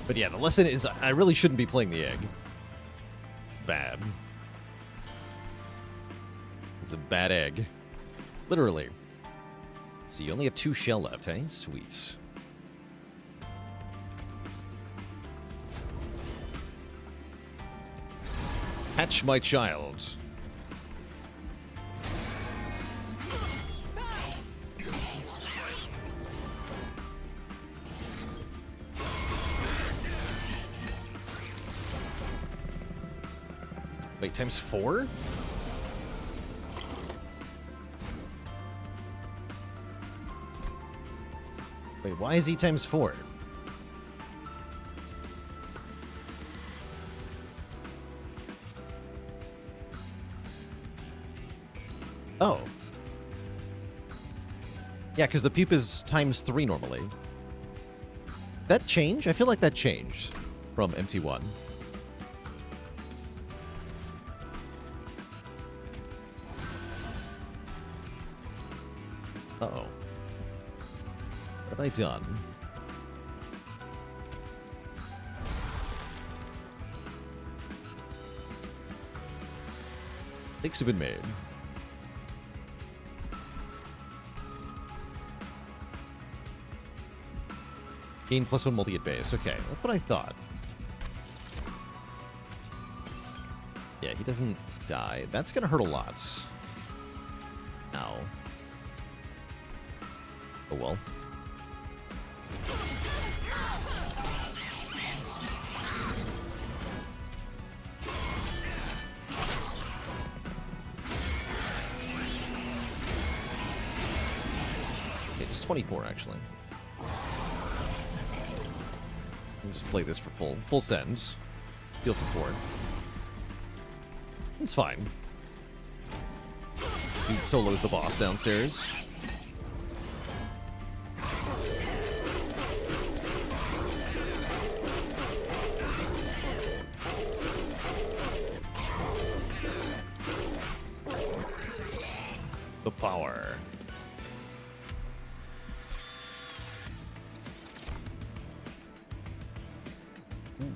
But yeah, the lesson is I really shouldn't be playing the egg. It's bad. It's a bad egg. Literally. Let's see, you only have 2 shell left, eh? Sweet. Hatch my child. Wait, times 4? Wait, why is he times 4? Oh. Yeah, because the pupa is times 3 normally. Did that change? I feel like that changed from MT1. Uh-oh. What have I done? Mistakes have been made. Gain +1 multi at base. Okay, that's what I thought. Yeah, he doesn't die. That's gonna hurt a lot. Ow. Oh well. Okay, just 24 actually. We'll just play this for full send. Feel for 4. It's fine. He solos the boss downstairs. The power. Ooh.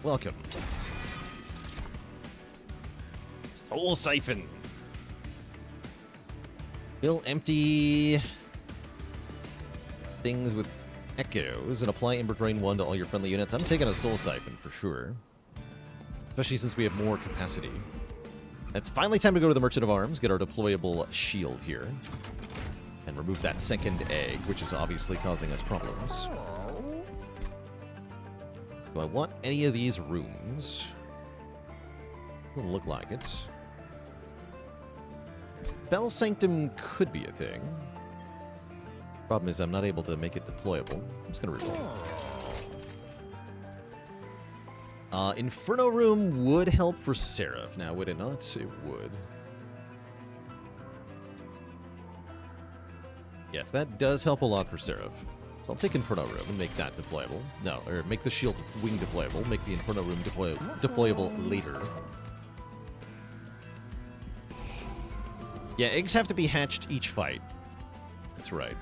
Welcome. Soul Siphon. Fill empty things with echoes and apply Ember Drain 1 to all your friendly units. I'm taking a Soul Siphon for sure. Especially since we have more capacity. It's finally time to go to the Merchant of Arms, get our deployable shield here. And remove that second egg, which is obviously causing us problems. Do I want any of these rooms? Doesn't look like it. Spell Sanctum could be a thing. Problem is I'm not able to make it deployable. I'm just going to reroll. Inferno Room would help for Seraph. Now, would it not? It would. Yes, that does help a lot for Seraph. So I'll take Inferno Room and make that deployable. No, or make the Shield Wing deployable. Make the Inferno Room deployable later. Yeah, eggs have to be hatched each fight. That's right.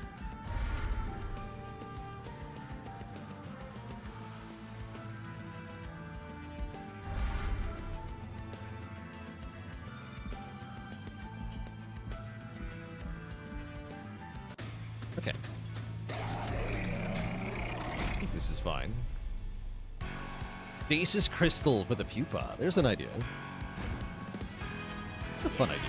Okay. I think this is fine. Stasis Crystal for the pupa. There's an idea. It's a fun idea.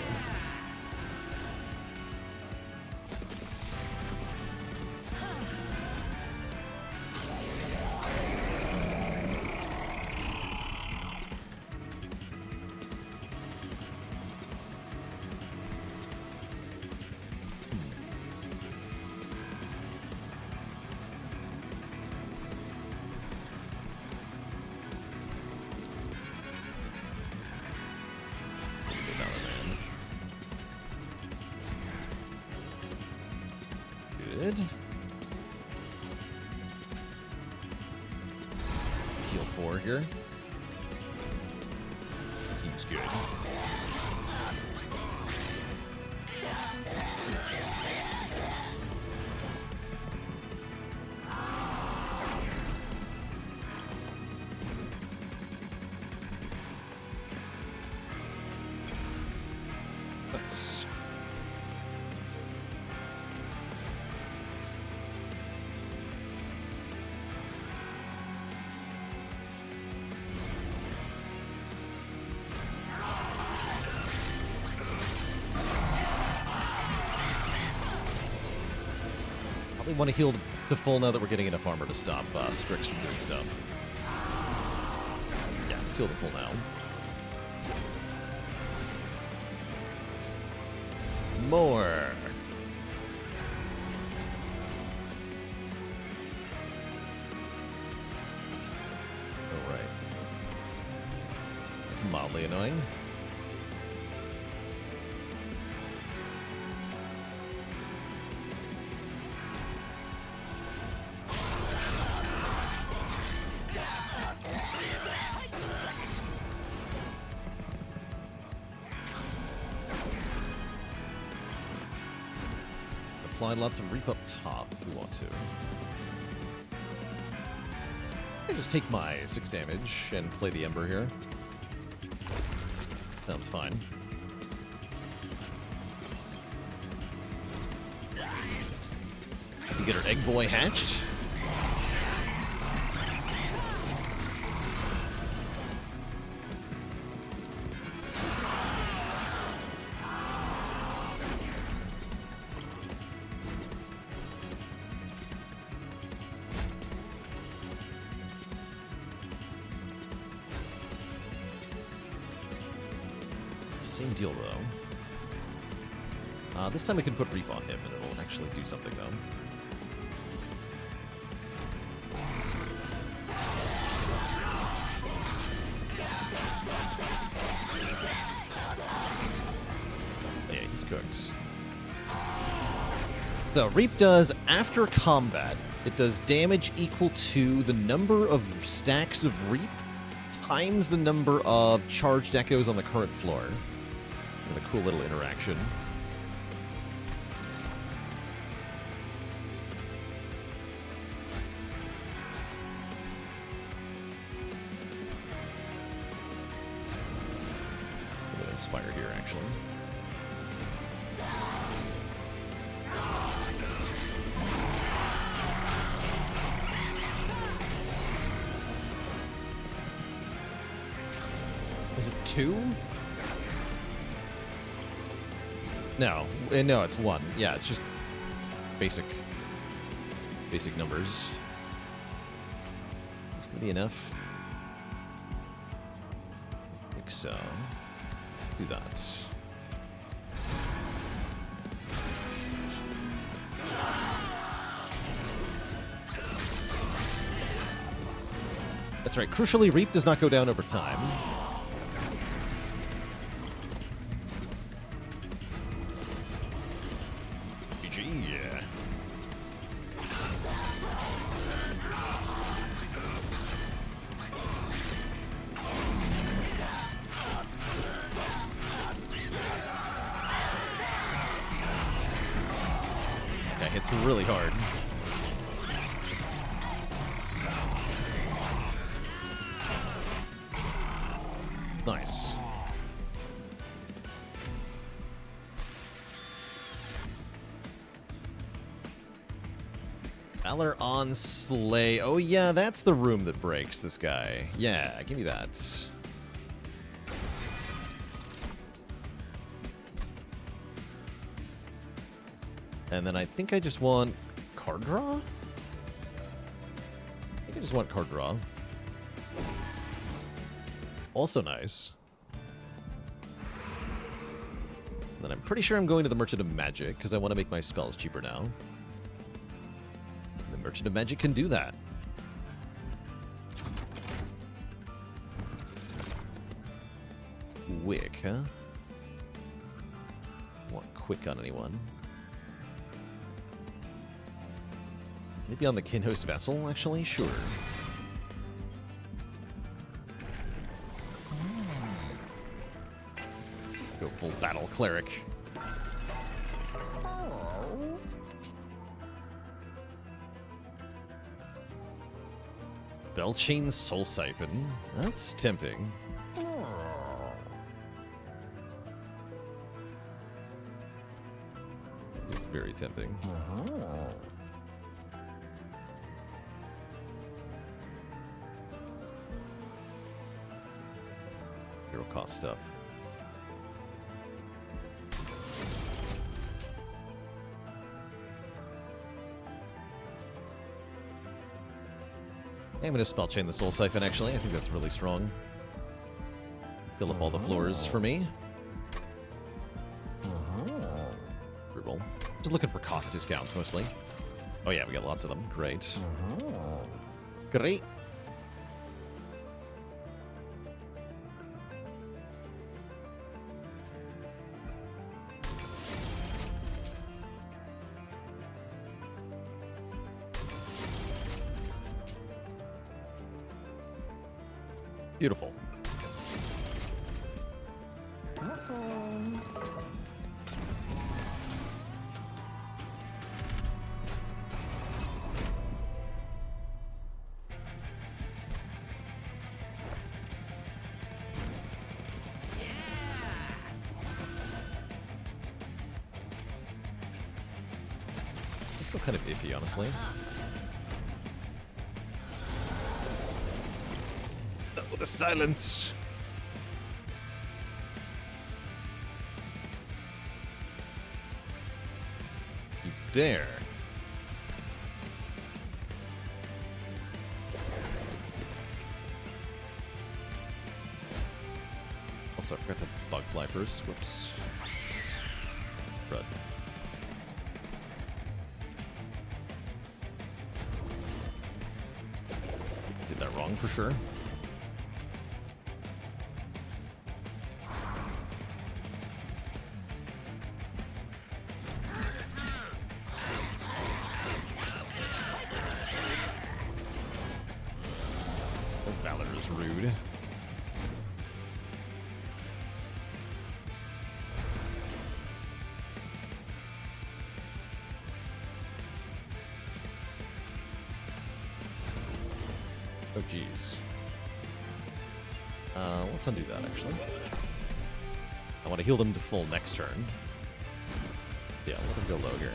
Good. Heal 4 here. Seems good. Nice. Probably want to heal to full now that we're getting enough armor to stop Strix from doing stuff. Yeah, let's heal to full now. More. All right. That's mildly annoying. Apply lots of reap up top if we want to. I just take my 6 damage and play the Ember here. Sounds fine. We get our egg boy hatched. Same deal, though. This time I can put Reap on him, and it'll actually do something, though. Yeah, he's cooked. So, Reap does, after combat, it does damage equal to the number of stacks of Reap times the number of charged echoes on the current floor. What a cool little interaction. I'm going to inspire here, actually. Is it 2? No. No, it's 1. Yeah, it's just basic numbers. Is this going to be enough? I think so. Let's do that. That's right. Crucially, Reap does not go down over time. It's really hard. Nice. Valor on Slay. Oh yeah, that's the room that breaks this guy. Yeah, give me that. And then I think I just want card draw? I think I just want card draw. Also nice. And then I'm pretty sure I'm going to the Merchant of Magic, because I want to make my spells cheaper now. The Merchant of Magic can do that. Quick, huh? Want quick on anyone. Maybe on the Kinhost Vessel, actually? Sure. Let's go full battle cleric. Belchain Soul Siphon. That's tempting. It's very tempting. Zero cost stuff. I'm going to spell chain the Soul Siphon, actually. I think that's really strong. Fill up all the floors for me. Brutal. Just looking for cost discounts, mostly. Oh yeah, we got lots of them. Great. Great. Beautiful. It's still kind of iffy, honestly. The silence. You dare. Also, I forgot to bug fly first. Whoops. Crud. strong for sure. Valor is rude. Oh, geez. Let's undo that, actually. I want to heal them to full next turn. So yeah, let them go low here.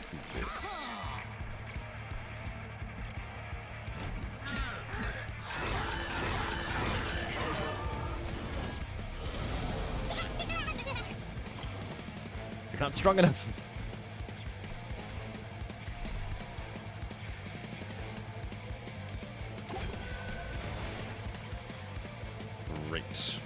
Do this. You're not strong enough. Great.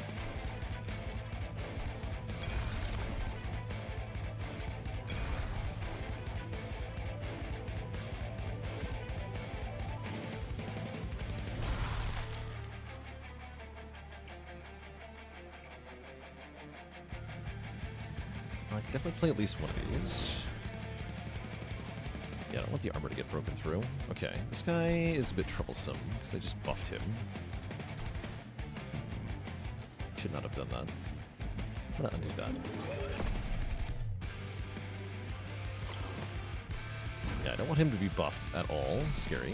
I can definitely play at least one of these. Yeah, I don't want the armor to get broken through. Okay, this guy is a bit troublesome because I just buffed him. Should not have done that. I'm gonna undo that. Yeah, I don't want him to be buffed at all. Scary.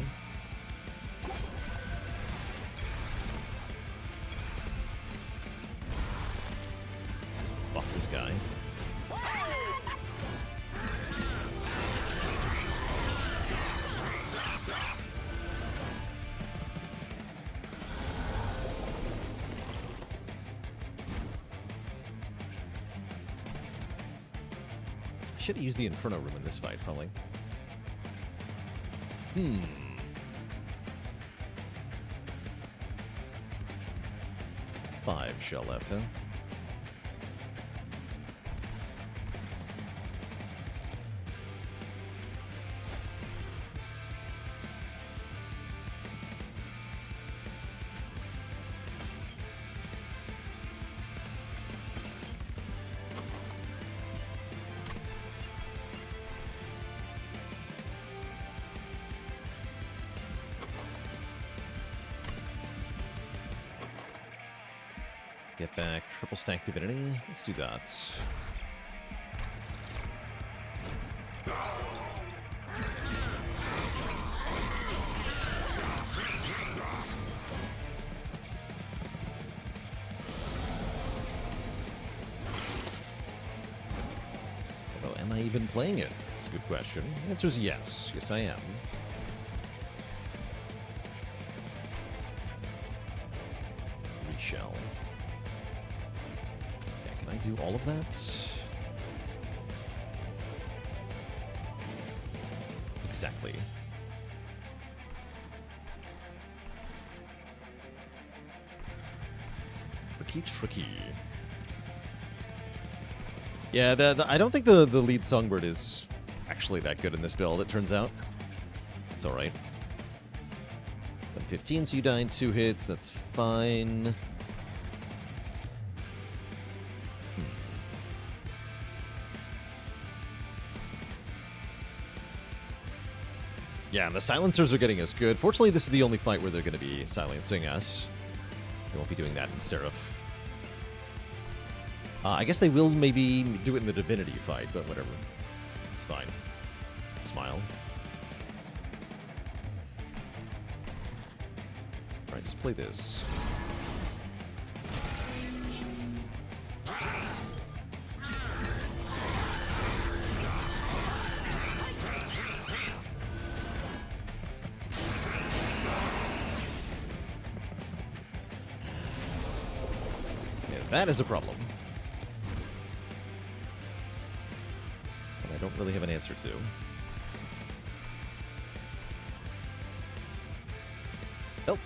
Let's buff this guy. Should have used the Inferno Room in this fight, probably. 5 shell left, huh? Get back triple stack divinity. Let's do that. Although, am I even playing it? That's a good question. The answer is yes. Yes, I am. Reshell. Do all of that? Exactly. Tricky. Yeah, I don't think the lead songbird is actually that good in this build, it turns out. It's alright. 15, so you die in 2 hits, that's fine. Yeah, and the silencers are getting us good. Fortunately, this is the only fight where they're going to be silencing us. They won't be doing that in Seraph. I guess they will maybe do it in the Divinity fight, but whatever. It's fine. Smile. Alright, just play this. That is a problem. But I don't really have an answer to. Nope.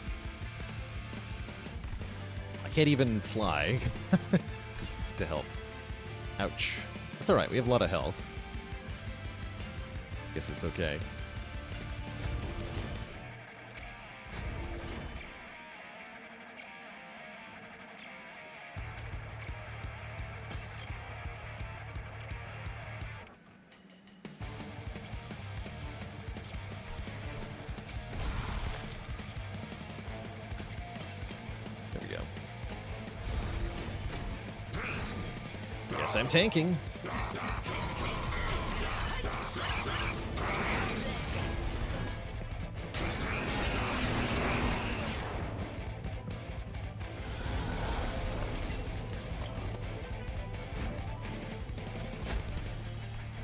I can't even fly to help. Ouch. That's alright, we have a lot of health. Guess it's okay. There we go. Guess I'm tanking.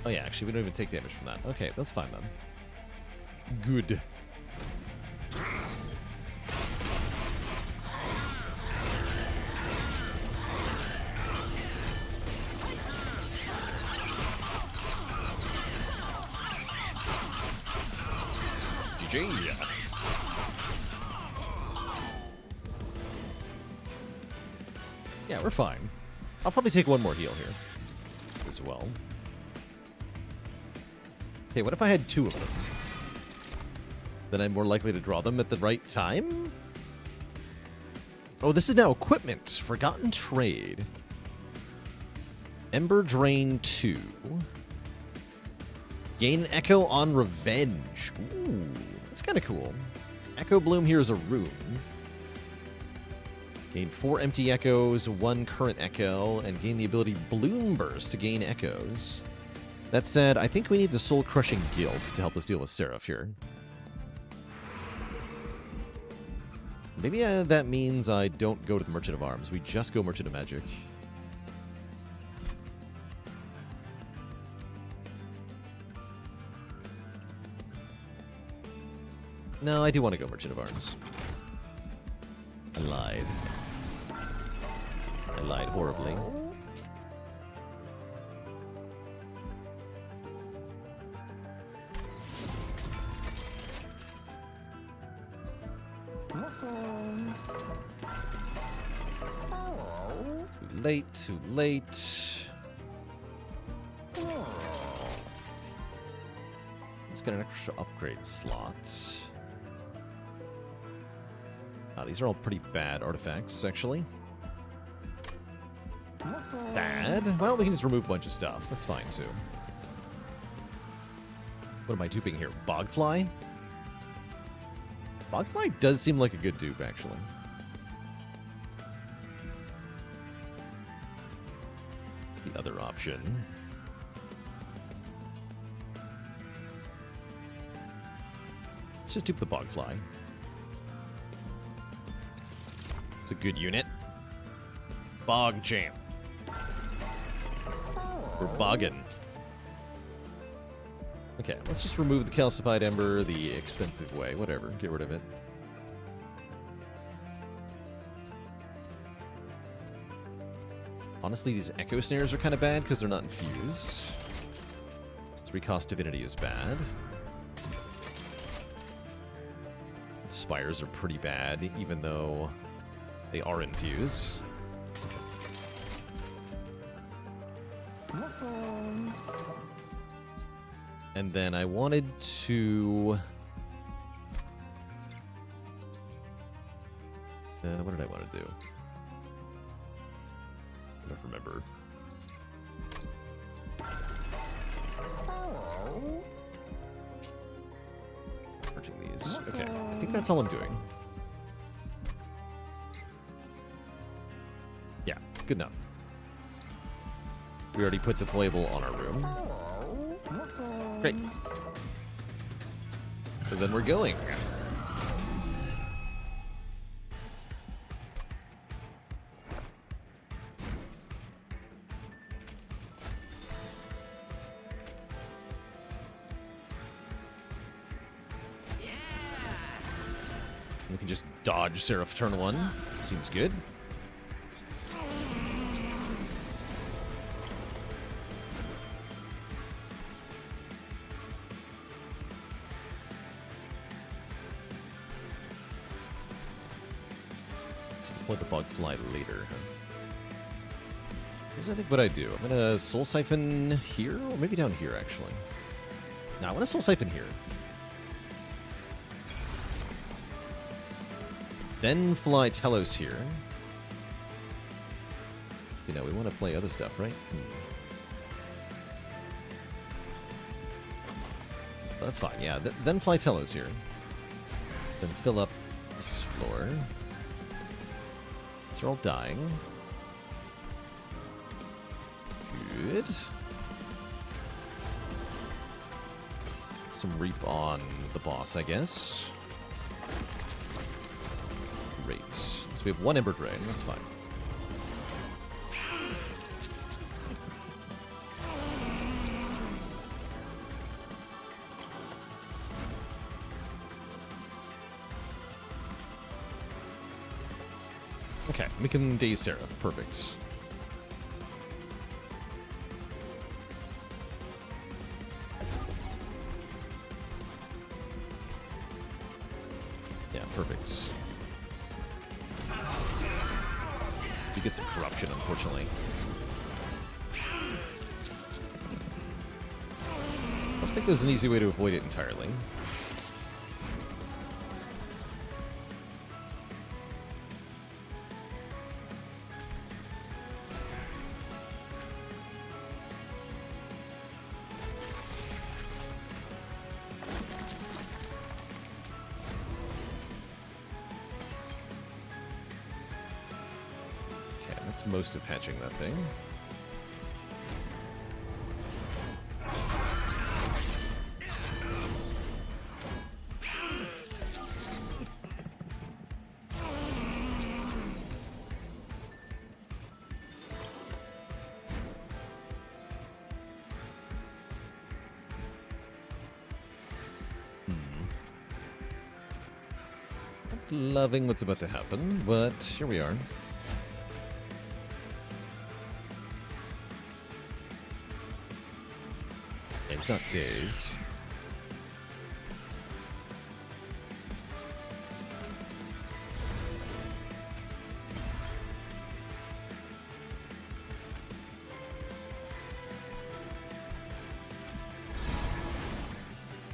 Oh yeah, actually we don't even take damage from that. Okay, that's fine then. Good. GG. Yeah, we're fine. I'll probably take one more heal here as well. Okay, what if I had two of them? Then I'm more likely to draw them at the right time? Oh, this is now equipment. Forgotten Trade. Ember Drain 2. Gain Echo on Revenge. Ooh, that's kind of cool. Echo Bloom here is a rune. Gain 4 empty echoes, 1 current echo, and gain the ability Bloom Burst to gain echoes. That said, I think we need the Soul Crushing Guild to help us deal with Seraph here. Maybe that means I don't go to the Merchant of Arms. We just go Merchant of Magic. No, I do want to go Merchant of Arms. I lied. I lied horribly. Too late. Let's get an extra upgrade slot. These are all pretty bad artifacts, actually. Sad. Well, we can just remove a bunch of stuff. That's fine, too. What am I duping here? Bogfly? Bogfly does seem like a good dupe, actually. The other option. Let's just dupe the Bogfly. It's a good unit. Bog Champ. We're bogging. Okay, let's just remove the Calcified Ember the expensive way. Whatever, get rid of it. Honestly, these Echo Snares are kind of bad because they're not infused. This 3-cost Divinity is bad. Spires are pretty bad, even though they are infused. And then I wanted to... what did I want to do? I don't remember. Merging these. Okay, I think that's all I'm doing. Yeah, good enough. We already put deployable on our room. Great. So then we're going. We can just dodge Seraph turn 1. Seems good. Let the bug fly later. Here's I think what I do. I'm gonna Soul Siphon here, or maybe down here actually. Now, I want to Soul Siphon here. Then fly Talos here. You know, we want to play other stuff, right? That's fine, yeah. Then fly Talos here. Then fill up this floor. They're all dying. Good. Some reap on the boss, I guess. Great. So we have one Ember Drain. That's fine. Okay, we can Daze Seraph. Perfect. Yeah, perfect. We get some corruption, unfortunately. I don't think there's an easy way to avoid it entirely. Most of hatching that thing. Not loving what's about to happen, but here we are. He's not dazed.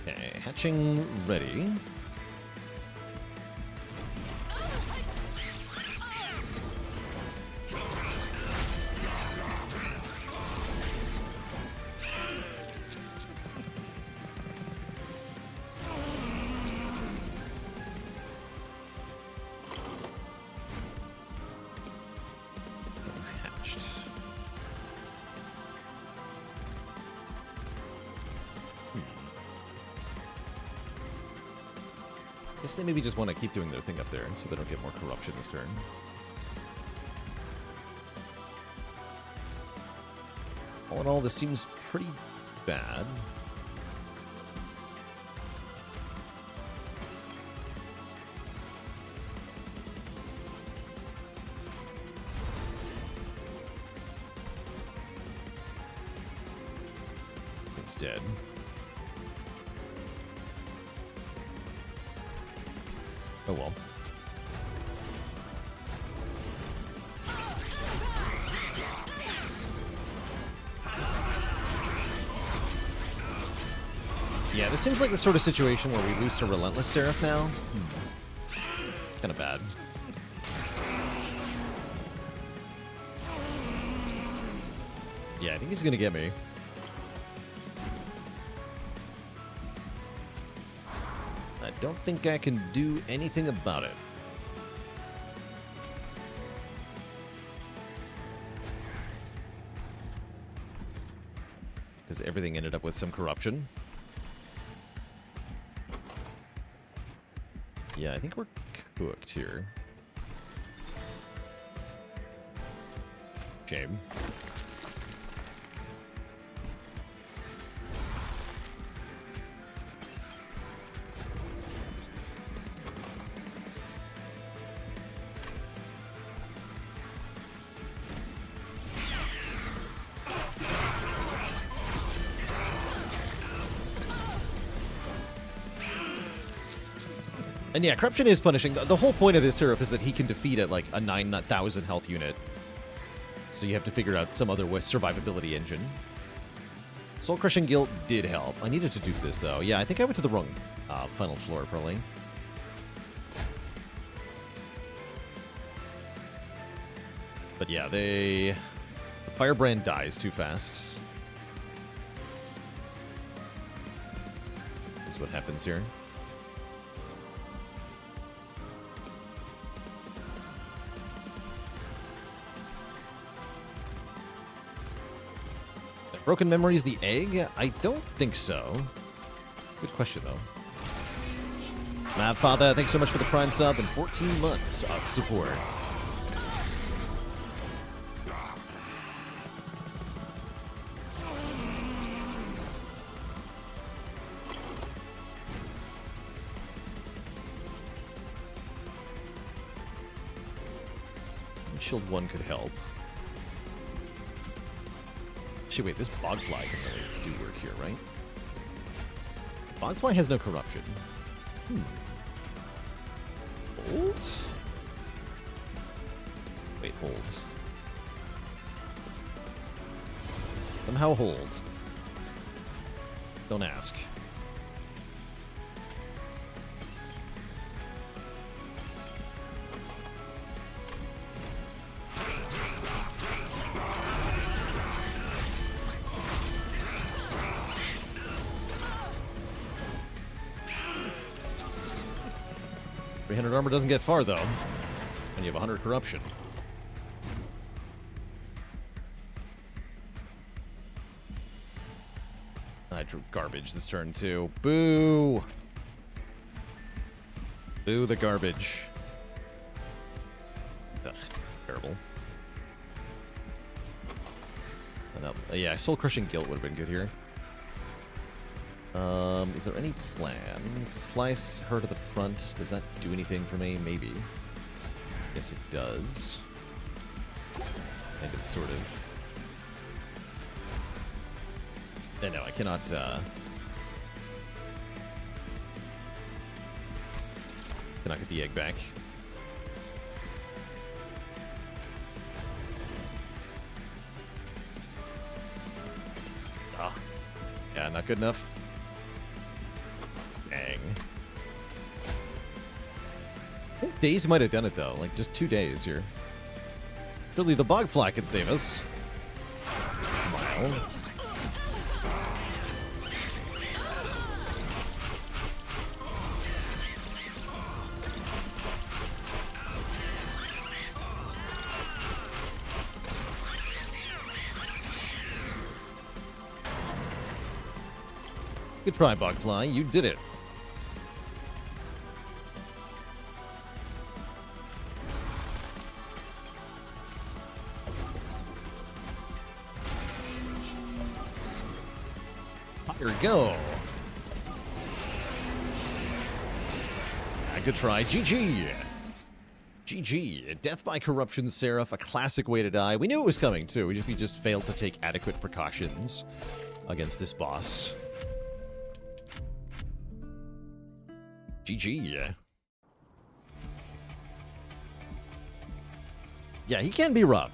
Okay, hatching ready. Guess they maybe just want to keep doing their thing up there so they don't get more corruption this turn. All in all, this seems pretty bad. Thing's dead. Oh well. Yeah, this seems like the sort of situation where we lose to Relentless Seraph now. Kind of bad. Yeah, I think he's gonna get me. I don't think I can do anything about it. Because everything ended up with some corruption. Yeah, I think we're cooked here. Shame. And yeah, corruption is punishing. The whole point of this Seraph is that he can defeat at like a 9,000 health unit. So you have to figure out some other survivability engine. Soul Crushing Guilt did help. I needed to do this, though. Yeah, I think I went to the wrong final floor, probably. But yeah, the Firebrand dies too fast. This is what happens here. Broken Memories the egg? I don't think so. Good question, though. Mad Father, thanks so much for the Prime sub and 14 months of support. Shield 1 could help. Actually, wait, this Bogfly can really do work here, right? Bogfly has no corruption. Hold? Wait, hold. Somehow hold. Don't ask. Armor doesn't get far, though, and you have 100 corruption. I drew garbage this turn, too. Boo! Boo the garbage. Ugh, terrible. Yeah, Soul Crushing Guilt would have been good here. Is there any plan? Fly her to the front. Does that do anything for me? Maybe. Yes, it does. Kind of, sort of. No, I cannot, cannot get the egg back. Ah. Yeah, not good enough. Dang. I think days might have done it, though. Like, just 2 days here. Surely the Bogfly can save us. Wow. Good try, Bogfly. You did it. Here we go. Good try. GG. GG. Death by Corruption Seraph, a classic way to die. We knew it was coming, too. We just failed to take adequate precautions against this boss. GG. Yeah, he can be rough,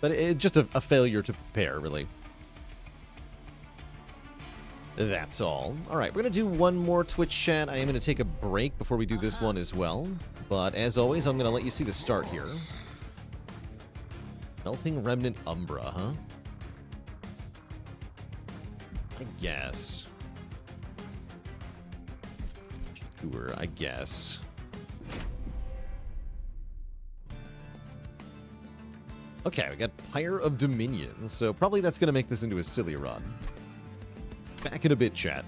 but it's just a failure to prepare, really. That's all. All right, we're going to do one more Twitch chat. I am going to take a break before we do this one as well. But as always, I'm going to let you see the start here. Melting Remnant Umbra, huh? I guess. Sure, I guess. Okay, we got Pyre of Dominion, so probably that's going to make this into a silly run. Back in a bit, chat.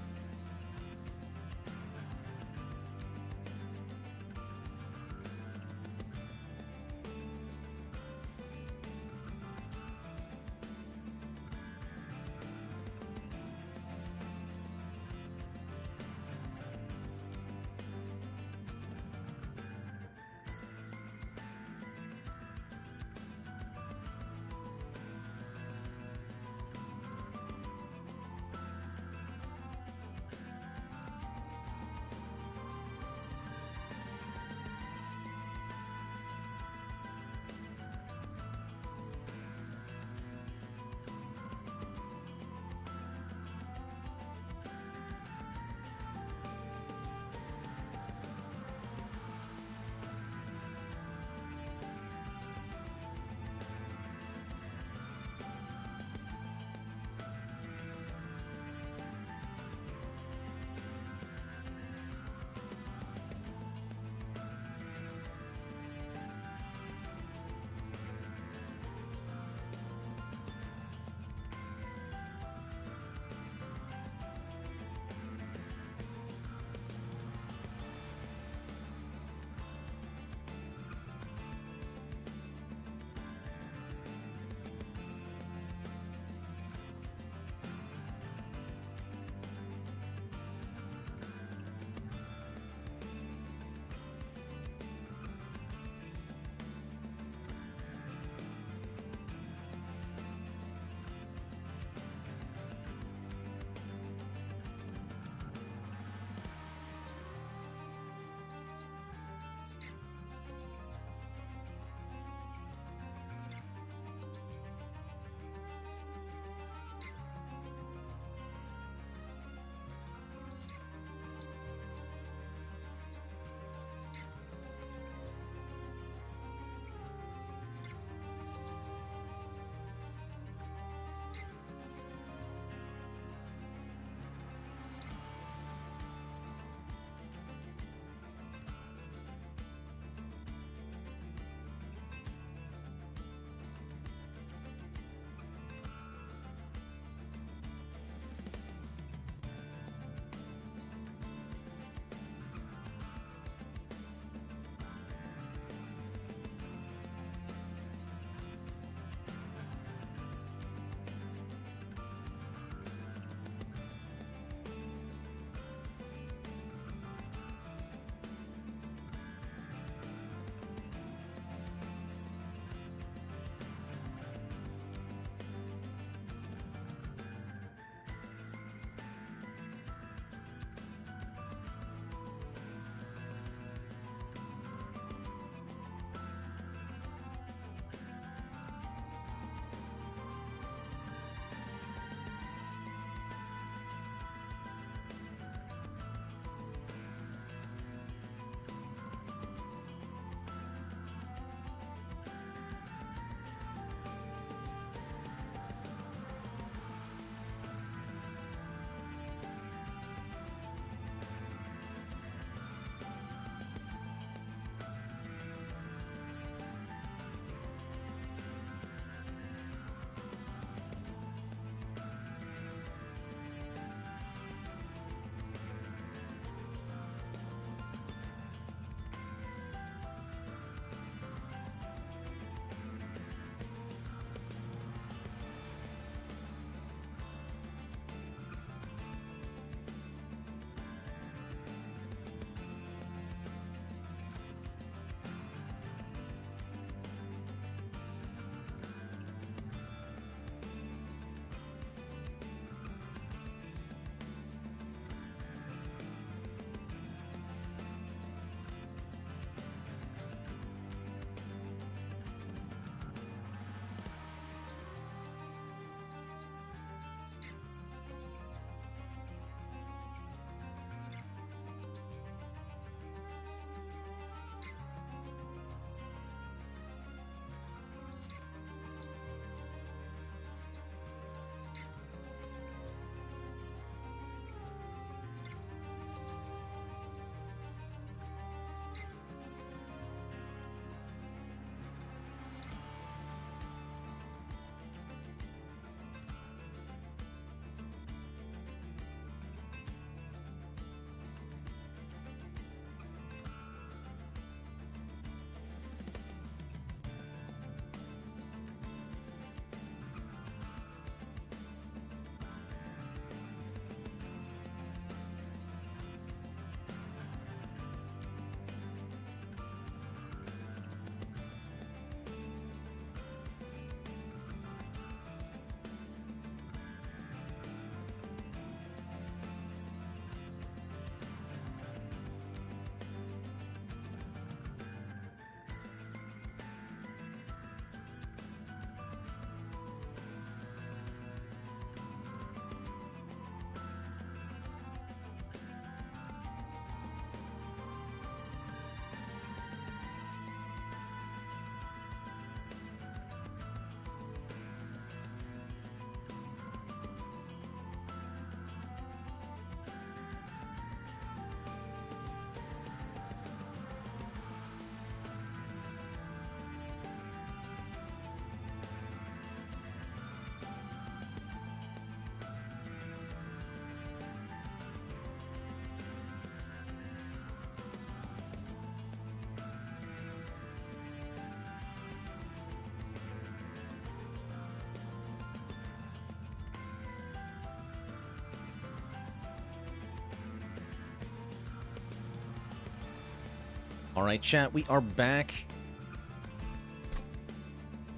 All right, chat, we are back.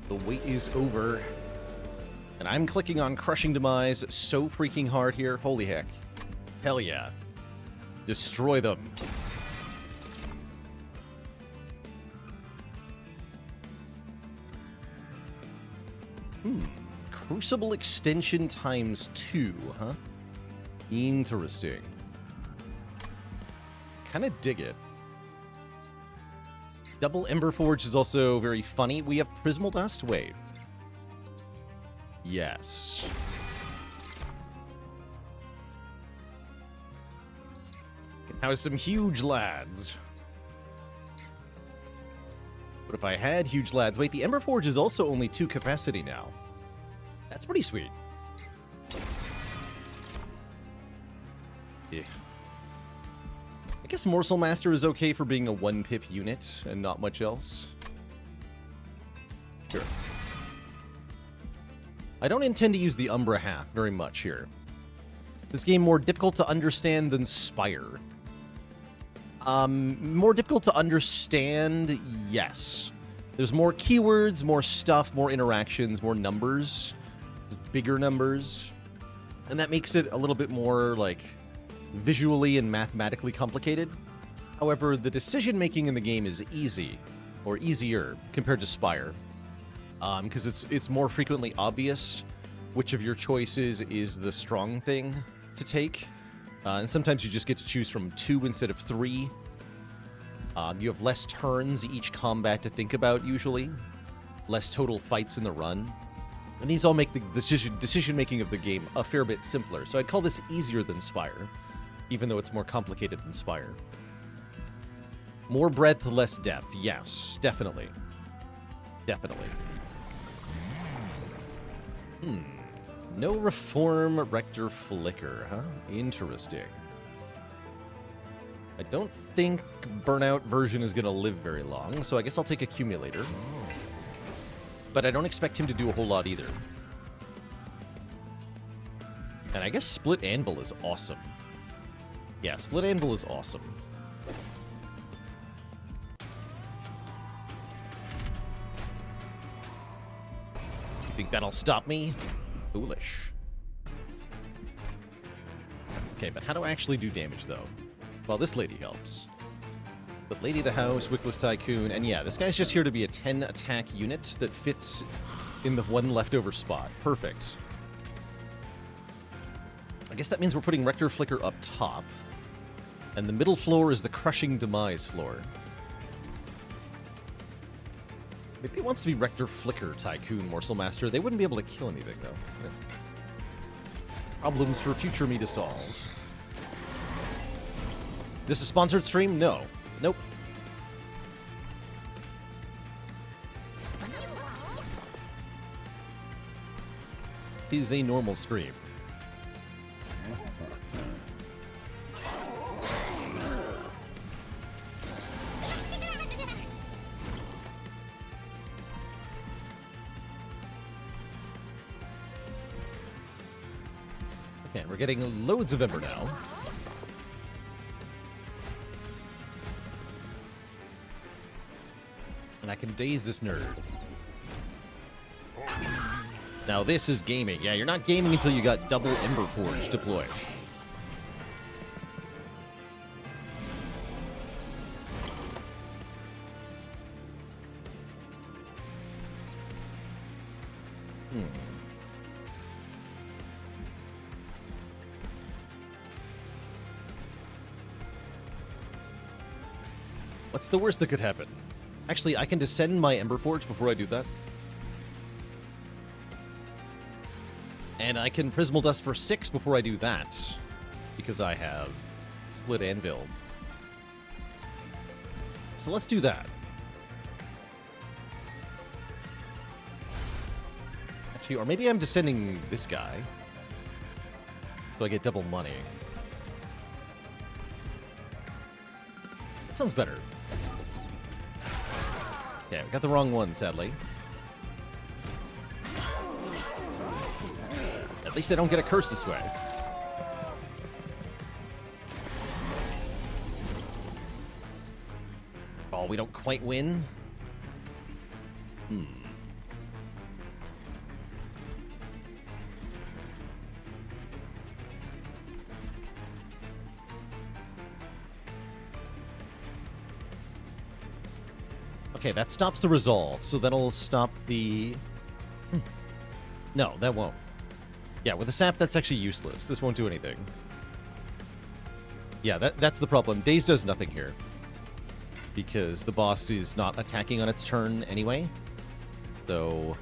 The wait is over. And I'm clicking on Crushing Demise so freaking hard here. Holy heck. Hell yeah. Destroy them. Crucible extension times 2, huh? Interesting. Kind of dig it. Double Ember Forge is also very funny. We have Prismal Dust? Wait. Yes. Now some huge lads. But if I had huge lads... Wait, the Ember Forge is also only 2 capacity now. That's pretty sweet. Yeah. I guess Morsel Master is okay for being a 1-pip unit and not much else. Sure. I don't intend to use the Umbra half very much here. This game more difficult to understand than Spire. More difficult to understand, yes. There's more keywords, more stuff, more interactions, more numbers, bigger numbers. And that makes it a little bit more, like, visually and mathematically complicated. However, the decision-making in the game is easy, or easier, compared to Spire. Because it's more frequently obvious which of your choices is the strong thing to take. And sometimes you just get to choose from 2 instead of 3. You have less turns each combat to think about, usually. Less total fights in the run. And these all make the decision-making of the game a fair bit simpler. So I'd call this easier than Spire, even though it's more complicated than Spire. More breadth, less depth. Yes, definitely. Definitely. No Reform Rector Flicker, huh? Interesting. I don't think Burnout version is going to live very long, so I guess I'll take Accumulator. But I don't expect him to do a whole lot either. And I guess Split Anvil is awesome. Yeah, Split Anvil is awesome. Think that'll stop me? Foolish. Okay, but how do I actually do damage, though? Well, this lady helps. But Lady of the House, Wickless Tycoon, and yeah, this guy's just here to be a 10-attack unit that fits in the 1 leftover spot. Perfect. I guess that means we're putting Rector Flicker up top. And the middle floor is the Crushing Demise floor. Maybe it wants to be Rector Flicker Tycoon Morsel Master. They wouldn't be able to kill anything, though. Yeah. Problems for future me to solve. This is sponsored stream? No. Nope. It is a normal stream. Okay, we're getting loads of Ember now. And I can daze this nerd. Now this is gaming. Yeah, you're not gaming until you got double Ember Forge deployed. What's the worst that could happen? Actually, I can descend my Ember Forge before I do that. And I can Prismal Dust for 6 before I do that. Because I have Split Anvil. So let's do that. Actually, or maybe I'm descending this guy. So I get double money. That sounds better. Okay, we got the wrong one, sadly. At least I don't get a curse this way. Oh, we don't quite win? Okay, that stops the resolve, so that'll stop the... No, that won't. Yeah, with the sap, that's actually useless. This won't do anything. Yeah, that's the problem. Daze does nothing here. Because the boss is not attacking on its turn anyway. So...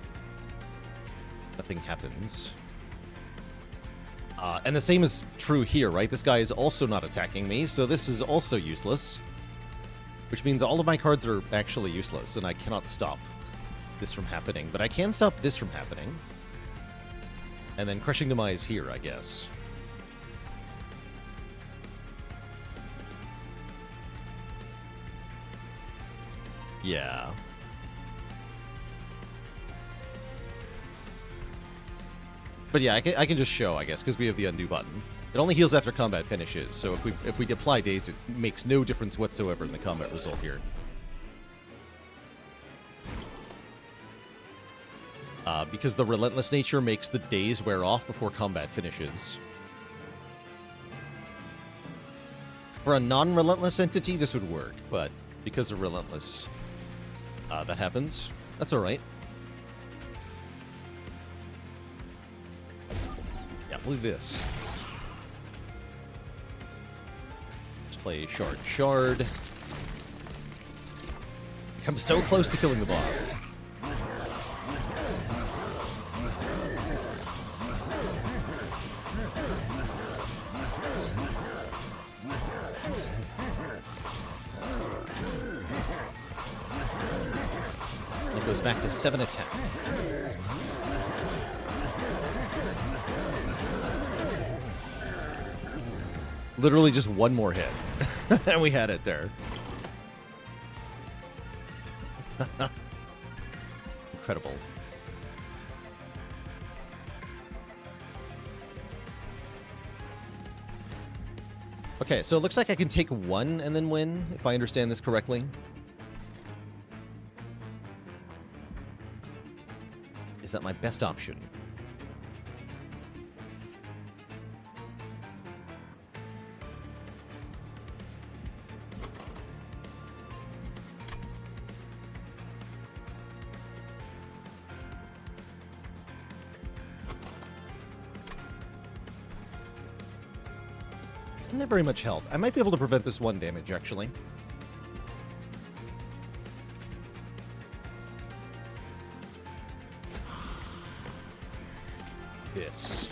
nothing happens. And the same is true here, right? This guy is also not attacking me, so this is also useless. Which means all of my cards are actually useless, and I cannot stop this from happening. But I can stop this from happening. And then Crushing Demise here, I guess. Yeah. But yeah, I can just show, I guess, because we have the undo button. It only heals after combat finishes, so if we apply Dazed, it makes no difference whatsoever in the combat result here. Because the relentless nature makes the daze wear off before combat finishes. For a non-relentless entity, this would work, but because of relentless, that happens. That's alright. Yeah, we'll do this. Let's play Shard. Come so close to killing the boss. It goes back to 7 attack. Literally just one more hit. And we had it there. Incredible. Okay, so it looks like I can take one and then win, if I understand this correctly. Is that my best option? Doesn't have very much health. I might be able to prevent this one damage, actually. This.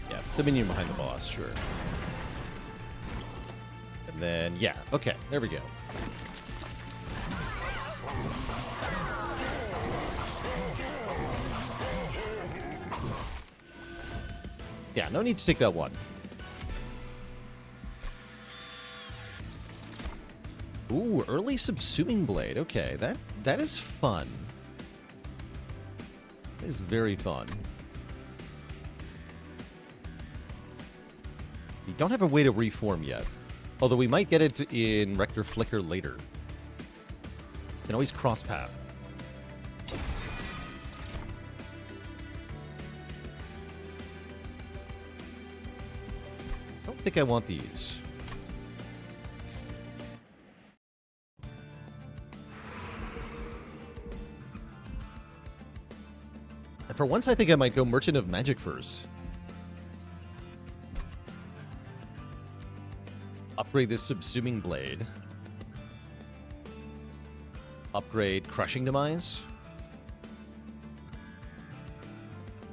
Yeah, the minion behind the boss, sure. And then, yeah, okay, there we go. Yeah, no need to take that one. Ooh, early Subsuming Blade. Okay, that is fun. That is very fun. We don't have a way to reform yet. Although we might get it in Rector Flicker later. Can always cross path. I don't think I want these. And for once, I think I might go Merchant of Magic first. Upgrade this Subsuming Blade. Upgrade Crushing Demise.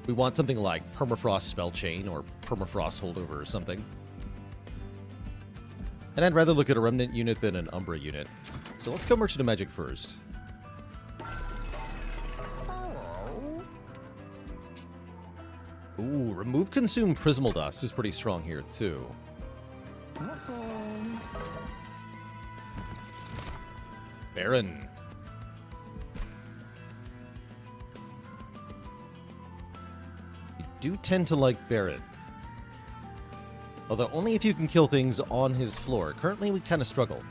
We want something like Permafrost Spell Chain or Permafrost Holdover or something. And I'd rather look at a Remnant unit than an Umbra unit. So let's go Merchant of Magic first. Ooh, remove Consume Prismal Dust is pretty strong here, too. Baron. You do tend to like Baron. Although only if you can kill things on his floor. Currently, we kind of struggle.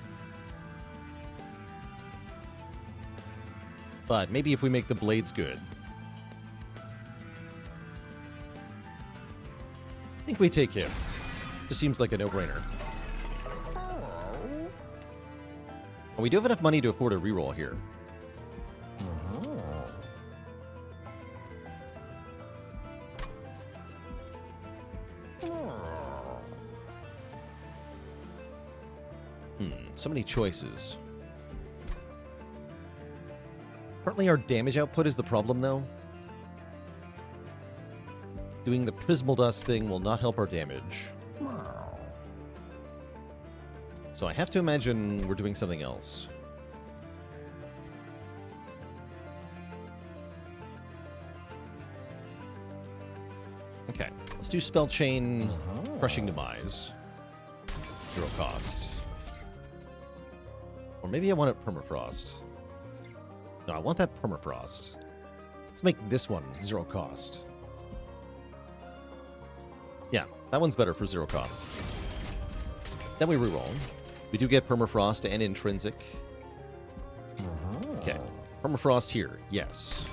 But maybe if we make the blades good. I think we take him. Just seems like a no-brainer. And we do have enough money to afford a reroll here. So many choices. Currently our damage output is the problem, though. Doing the Prismal Dust thing will not help our damage. So I have to imagine we're doing something else. Okay, let's do Spell Chain, Crushing Demise. 0 cost. Or maybe I want it Permafrost. No, I want that Permafrost. Let's make this one 0 cost. Yeah, that one's better for 0 cost. Then we reroll. We do get Permafrost and Intrinsic. Okay, Permafrost here, yes.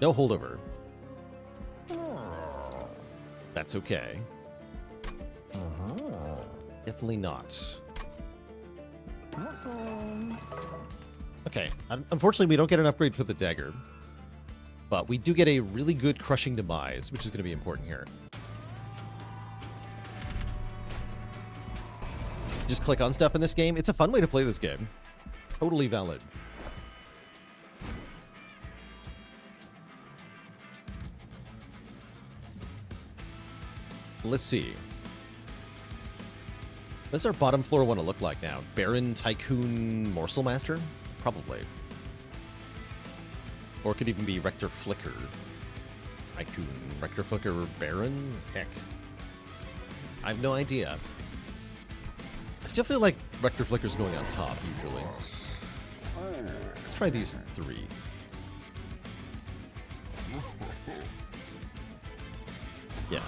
No holdover. That's okay. Definitely not. Okay, unfortunately we don't get an upgrade for the dagger. But we do get a really good Crushing Demise, which is going to be important here. Just click on stuff in this game. It's a fun way to play this game. Totally valid. Let's see. What does our bottom floor want to look like now? Baron, Tycoon, Morsel Master? Probably. Or it could even be Rector Flicker. Tycoon, Rector Flicker, Baron? Heck. I have no idea. I still feel like Rector Flicker's going on top, usually. Let's try these 3. Yeah.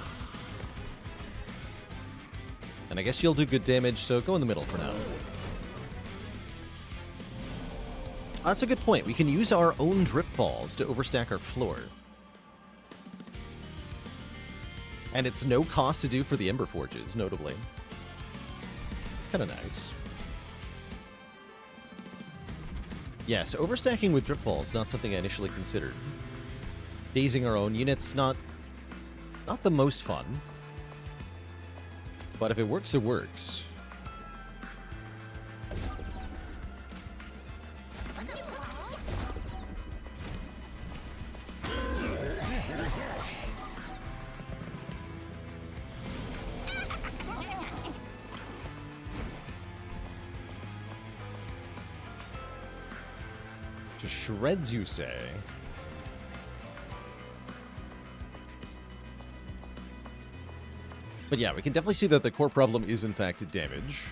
And I guess you'll do good damage, so go in the middle for now. That's a good point. We can use our own Drip Falls to overstack our floor. And it's no cost to do for the Ember Forges, notably. It's kind of nice. Yes, overstacking with Drip Falls, not something I initially considered. Dazing our own units, not the most fun. But if it works, it works. To shreds, you say? But yeah, we can definitely see that the core problem is, in fact, damage.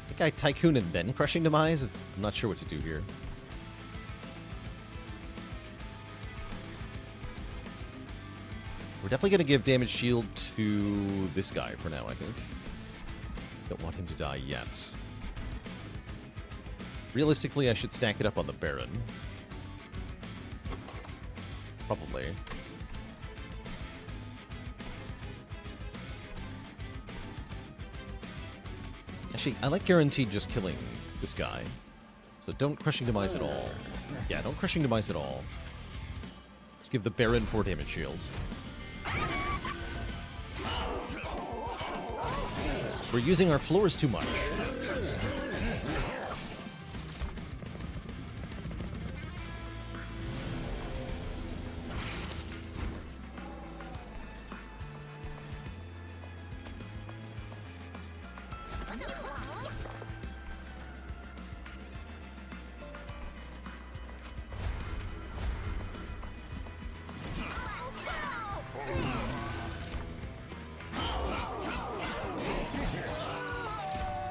I think I Tycoon and then Crushing Demise? I'm not sure what to do here. We're definitely going to give damage shield to this guy for now, I think. Don't want him to die yet. Realistically, I should stack it up on the Baron. Probably. Actually, I like guaranteed just killing this guy. So don't Crushing Demise at all. Yeah, don't Crushing Demise at all. Let's give the Baron 4 damage shield. We're using our floors too much.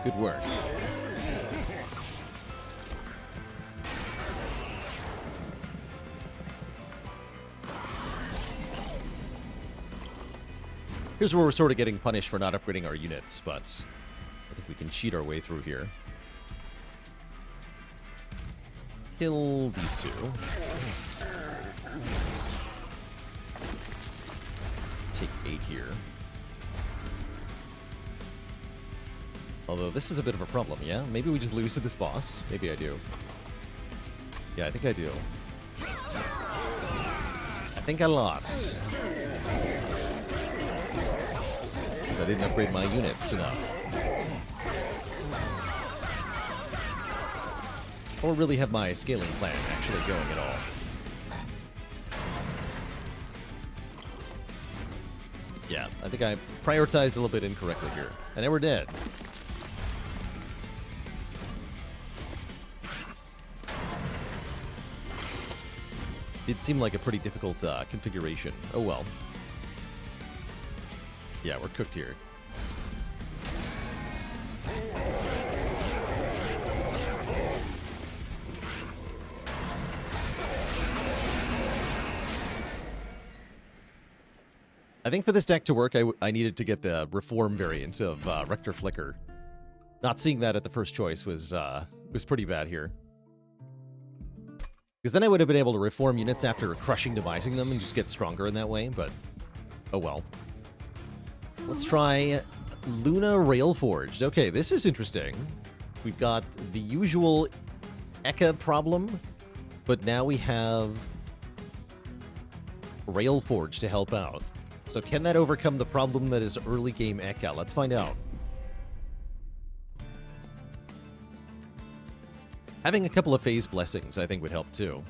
Good work. Here's where we're sort of getting punished for not upgrading our units, but I think we can cheat our way through here. Kill these two. Take 8 here. Although this is a bit of a problem, yeah? Maybe we just lose to this boss. Maybe I do. Yeah, I think I do. I think I lost. Because I didn't upgrade my units enough. Or really have my scaling plan actually going at all. Yeah, I think I prioritized a little bit incorrectly here. And now we're dead. Did seem like a pretty difficult configuration. Oh well. Yeah, we're cooked here. I think for this deck to work, I needed to get the Reform variant of Rector Flicker. Not seeing that at the first choice was pretty bad here. Because then I would have been able to reform units after crushing devising them and just get stronger in that way, but oh well. Let's try Luna Railforged. Okay, this is interesting. We've got the usual Ekka problem, but now we have Railforged to help out. So can that overcome the problem that is early game Ekka? Let's find out. Having a couple of phase blessings, I think, would help too.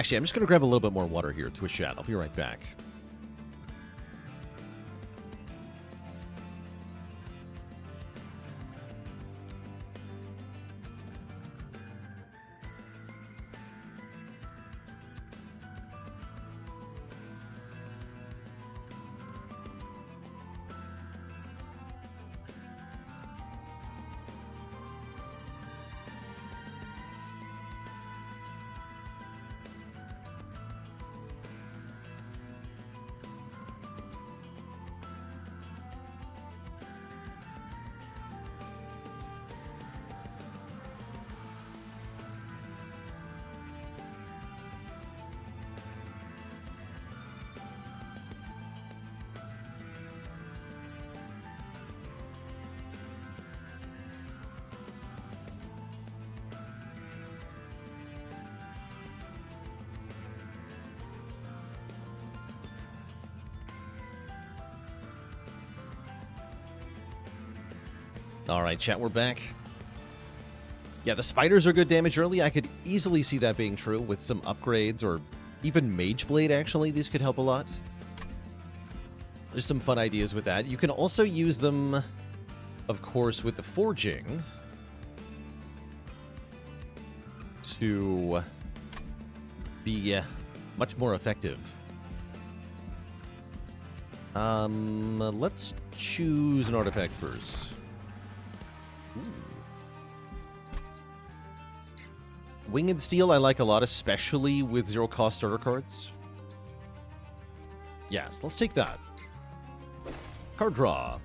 Actually, I'm just going to grab a little bit more water here to a chat. I'll be right back. All right, chat, we're back. Yeah, the spiders are good damage early. I could easily see that being true with some upgrades or even Mage Blade, actually. These could help a lot. There's some fun ideas with that. You can also use them, of course, with the forging to be much more effective. Let's choose an artifact first. Winged Steel I like a lot, especially with zero-cost starter cards. Yes, let's take that. Card draw.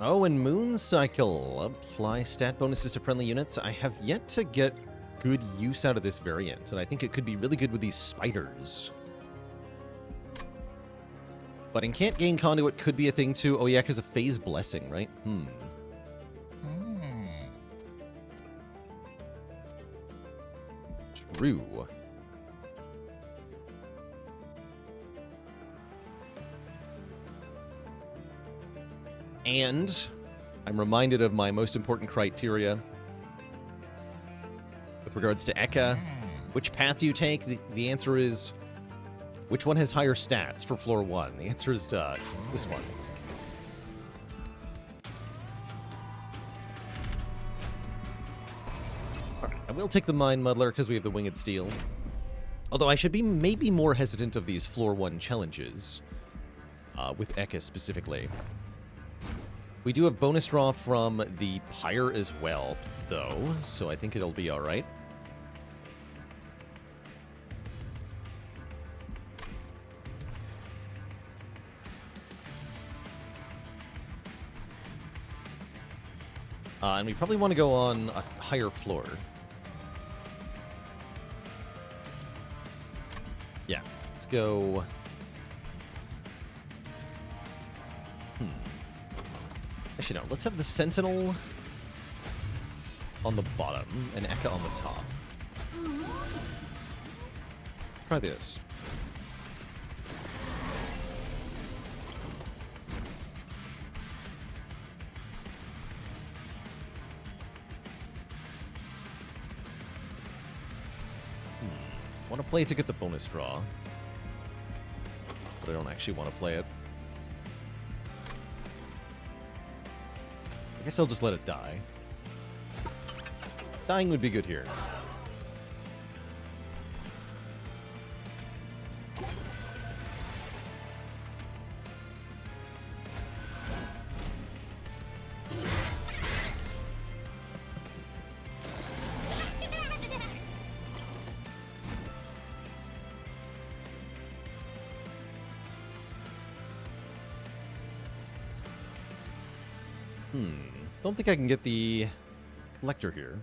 Oh, and Moon Cycle. Apply stat bonuses to friendly units. I have yet to get good use out of this variant, and I think it could be really good with these spiders. But in Can't Gain Conduit could be a thing too. Oh yeah, because of Phase Blessing, right? True. And I'm reminded of my most important criteria with regards to Ekka. Which path do you take? The answer is, which one has higher stats for floor 1? The answer is this one. I will take the Mind Muddler because we have the Winged Steel. Although I should be maybe more hesitant of these floor 1 challenges. With Ekka specifically. We do have bonus draw from the Pyre as well, though, so I think it'll be alright. And we probably want to go on a higher floor. Yeah, let's go... Actually, no. Let's have the Sentinel on the bottom and Ekka on the top. Try this. I want to play to get the bonus draw, but I don't actually want to play it. I guess I'll just let it die. Dying would be good here. Don't think I can get the collector here.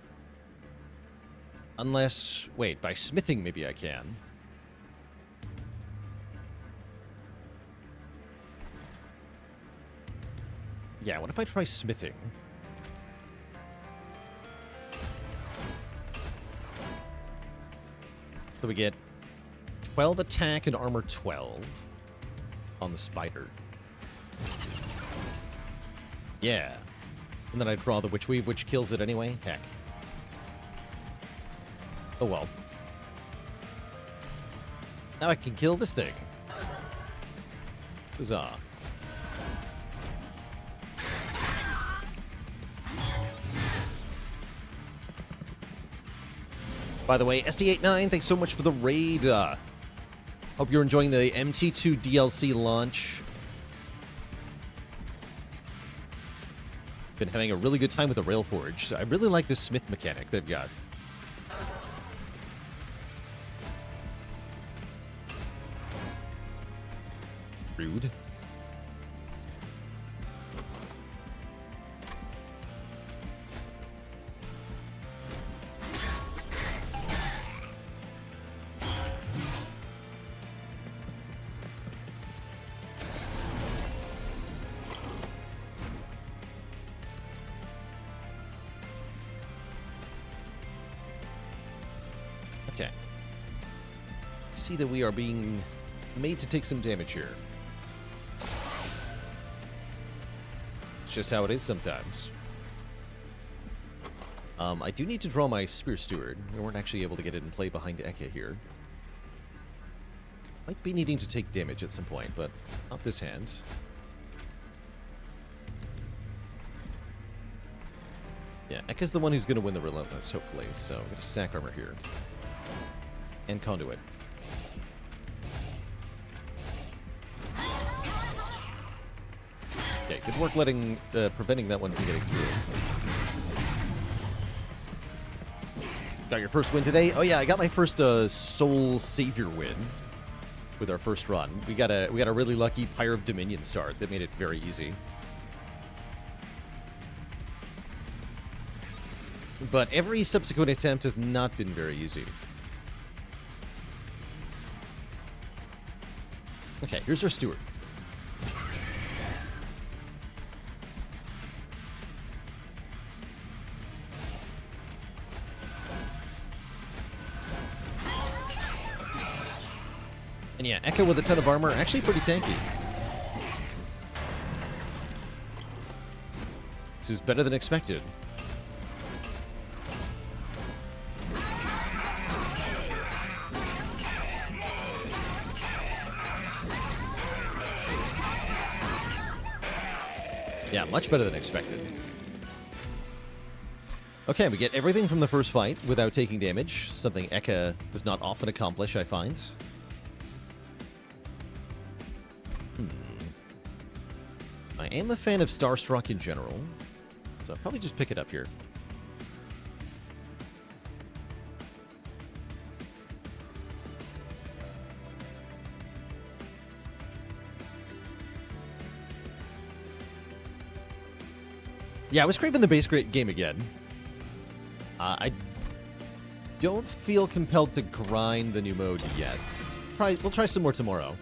Unless... Wait, by smithing maybe I can. Yeah, what if I try smithing? So we get 12 attack and armor 12 on the spider. Yeah. And then I draw the Witch Weave, which kills it anyway. Heck. Oh well. Now I can kill this thing. Huzzah. By the way, SD89, thanks so much for the raid. Hope you're enjoying the MT2 DLC launch. Been having a really good time with the Railforged. I really like this smith mechanic they've got. Rude. Okay. See that we are being made to take some damage here. It's just how it is sometimes. I do need to draw my Spear Steward. We weren't actually able to get it in play behind Ekka here. Might be needing to take damage at some point, but not this hand. Yeah, Ekka's the one who's going to win the Relentless, hopefully, so I'm going to stack armor here. And Conduit. Okay, good work preventing that one from getting through. Got your first win today? Oh yeah, I got my first Soul Savior win with our first run. We got a really lucky Pyre of Dominion start that made it very easy. But every subsequent attempt has not been very easy. Okay, here's our Steward. And yeah, Ekka with a ton of armor, actually pretty tanky. This is better than expected. Yeah, much better than expected. Okay, we get everything from the first fight without taking damage, something Ekka does not often accomplish, I find. I am a fan of Starstruck in general, so I'll probably just pick it up here. Yeah, I was craving the base game again. I don't feel compelled to grind the new mode yet. We'll try some more tomorrow.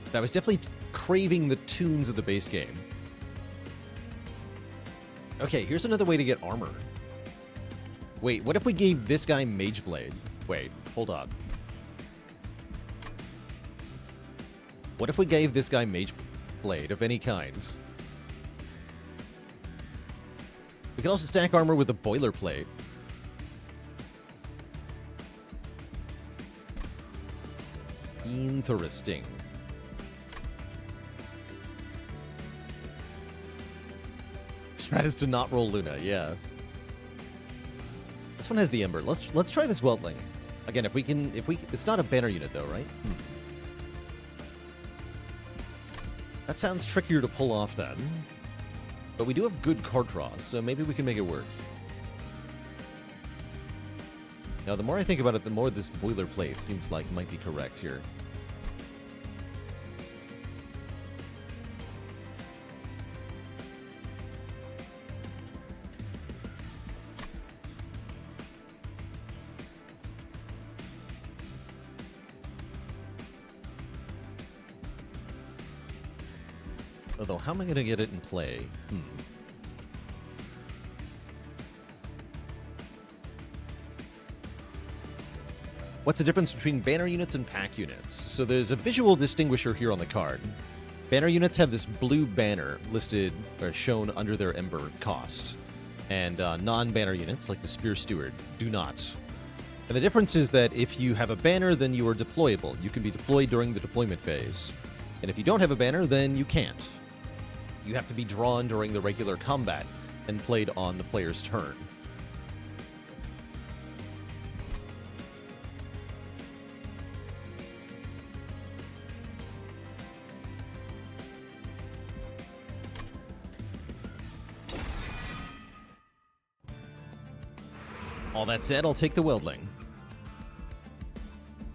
But I was definitely craving the tunes of the base game. Okay, here's another way to get armor. Wait, what if we gave this guy Mage Blade? Wait, hold on. What if we gave this guy Mage Blade of any kind? We can also stack armor with a boilerplate. Interesting. Stratus to not roll Luna, yeah. This one has the Ember. Let's try this Wyldling. Again, if we it's not a banner unit though, right? That sounds trickier to pull off then. But we do have good card draws, so maybe we can make it work. Now, the more I think about it, the more this boilerplate seems like might be correct here. Although, how am I going to get it in play? What's the difference between banner units and pack units? So there's a visual distinguisher here on the card. Banner units have this blue banner listed or shown under their Ember cost. And non-banner units, like the Spear Steward, do not. And the difference is that if you have a banner, then you are deployable. You can be deployed during the deployment phase. And if you don't have a banner, then you can't. You have to be drawn during the regular combat and played on the player's turn. All that said, I'll take the Wyldling.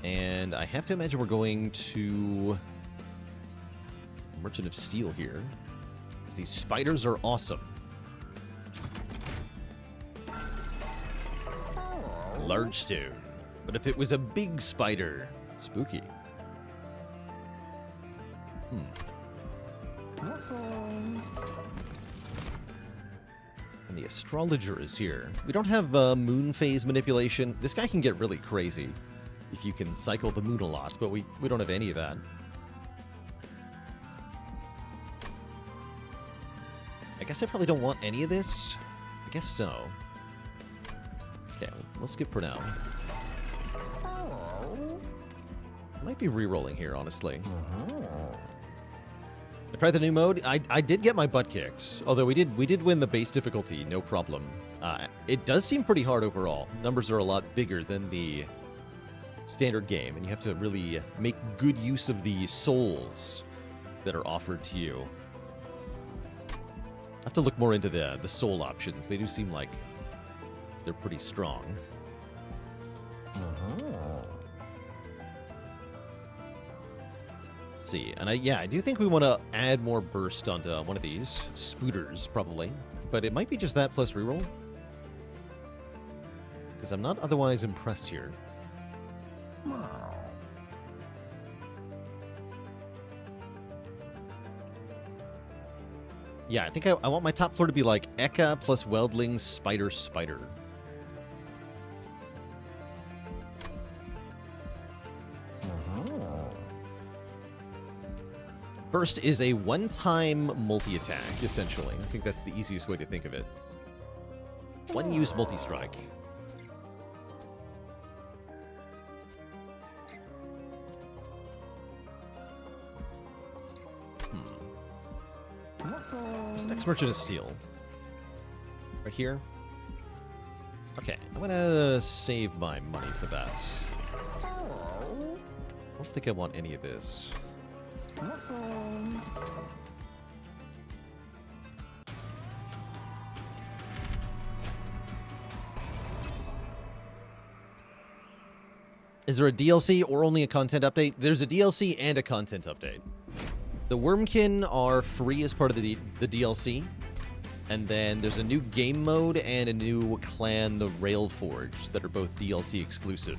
And I have to imagine we're going to Merchant of Steel here. These spiders are awesome. Large stone. But if it was a big spider, spooky. And the astrologer is here. We don't have moon phase manipulation. This guy can get really crazy if you can cycle the moon a lot, but we don't have any of that. I guess I probably don't want any of this. I guess so. Okay, we'll skip for now. I might be re-rolling here, honestly. I tried the new mode. I did get my butt kicked, although we did win the base difficulty, no problem. It does seem pretty hard overall. Numbers are a lot bigger than the standard game, and you have to really make good use of the souls that are offered to you. I have to look more into the soul options. They do seem like they're pretty strong. Let's see. And I do think we want to add more burst onto one of these. Spooters, probably. But it might be just that plus reroll. Because I'm not otherwise impressed here. Yeah, I think I want my top floor to be like Ekka plus Wyldling Spider. Burst is a one-time multi-attack, essentially. I think that's the easiest way to think of it. One-use multi-strike. This next merchant of steel. Right here. Okay, I'm gonna save my money for that. I don't think I want any of this. Is there a DLC or only a content update? There's a DLC and a content update. The Wurmkin are free as part of the DLC. And then there's a new game mode and a new clan, the Railforged, that are both DLC exclusive.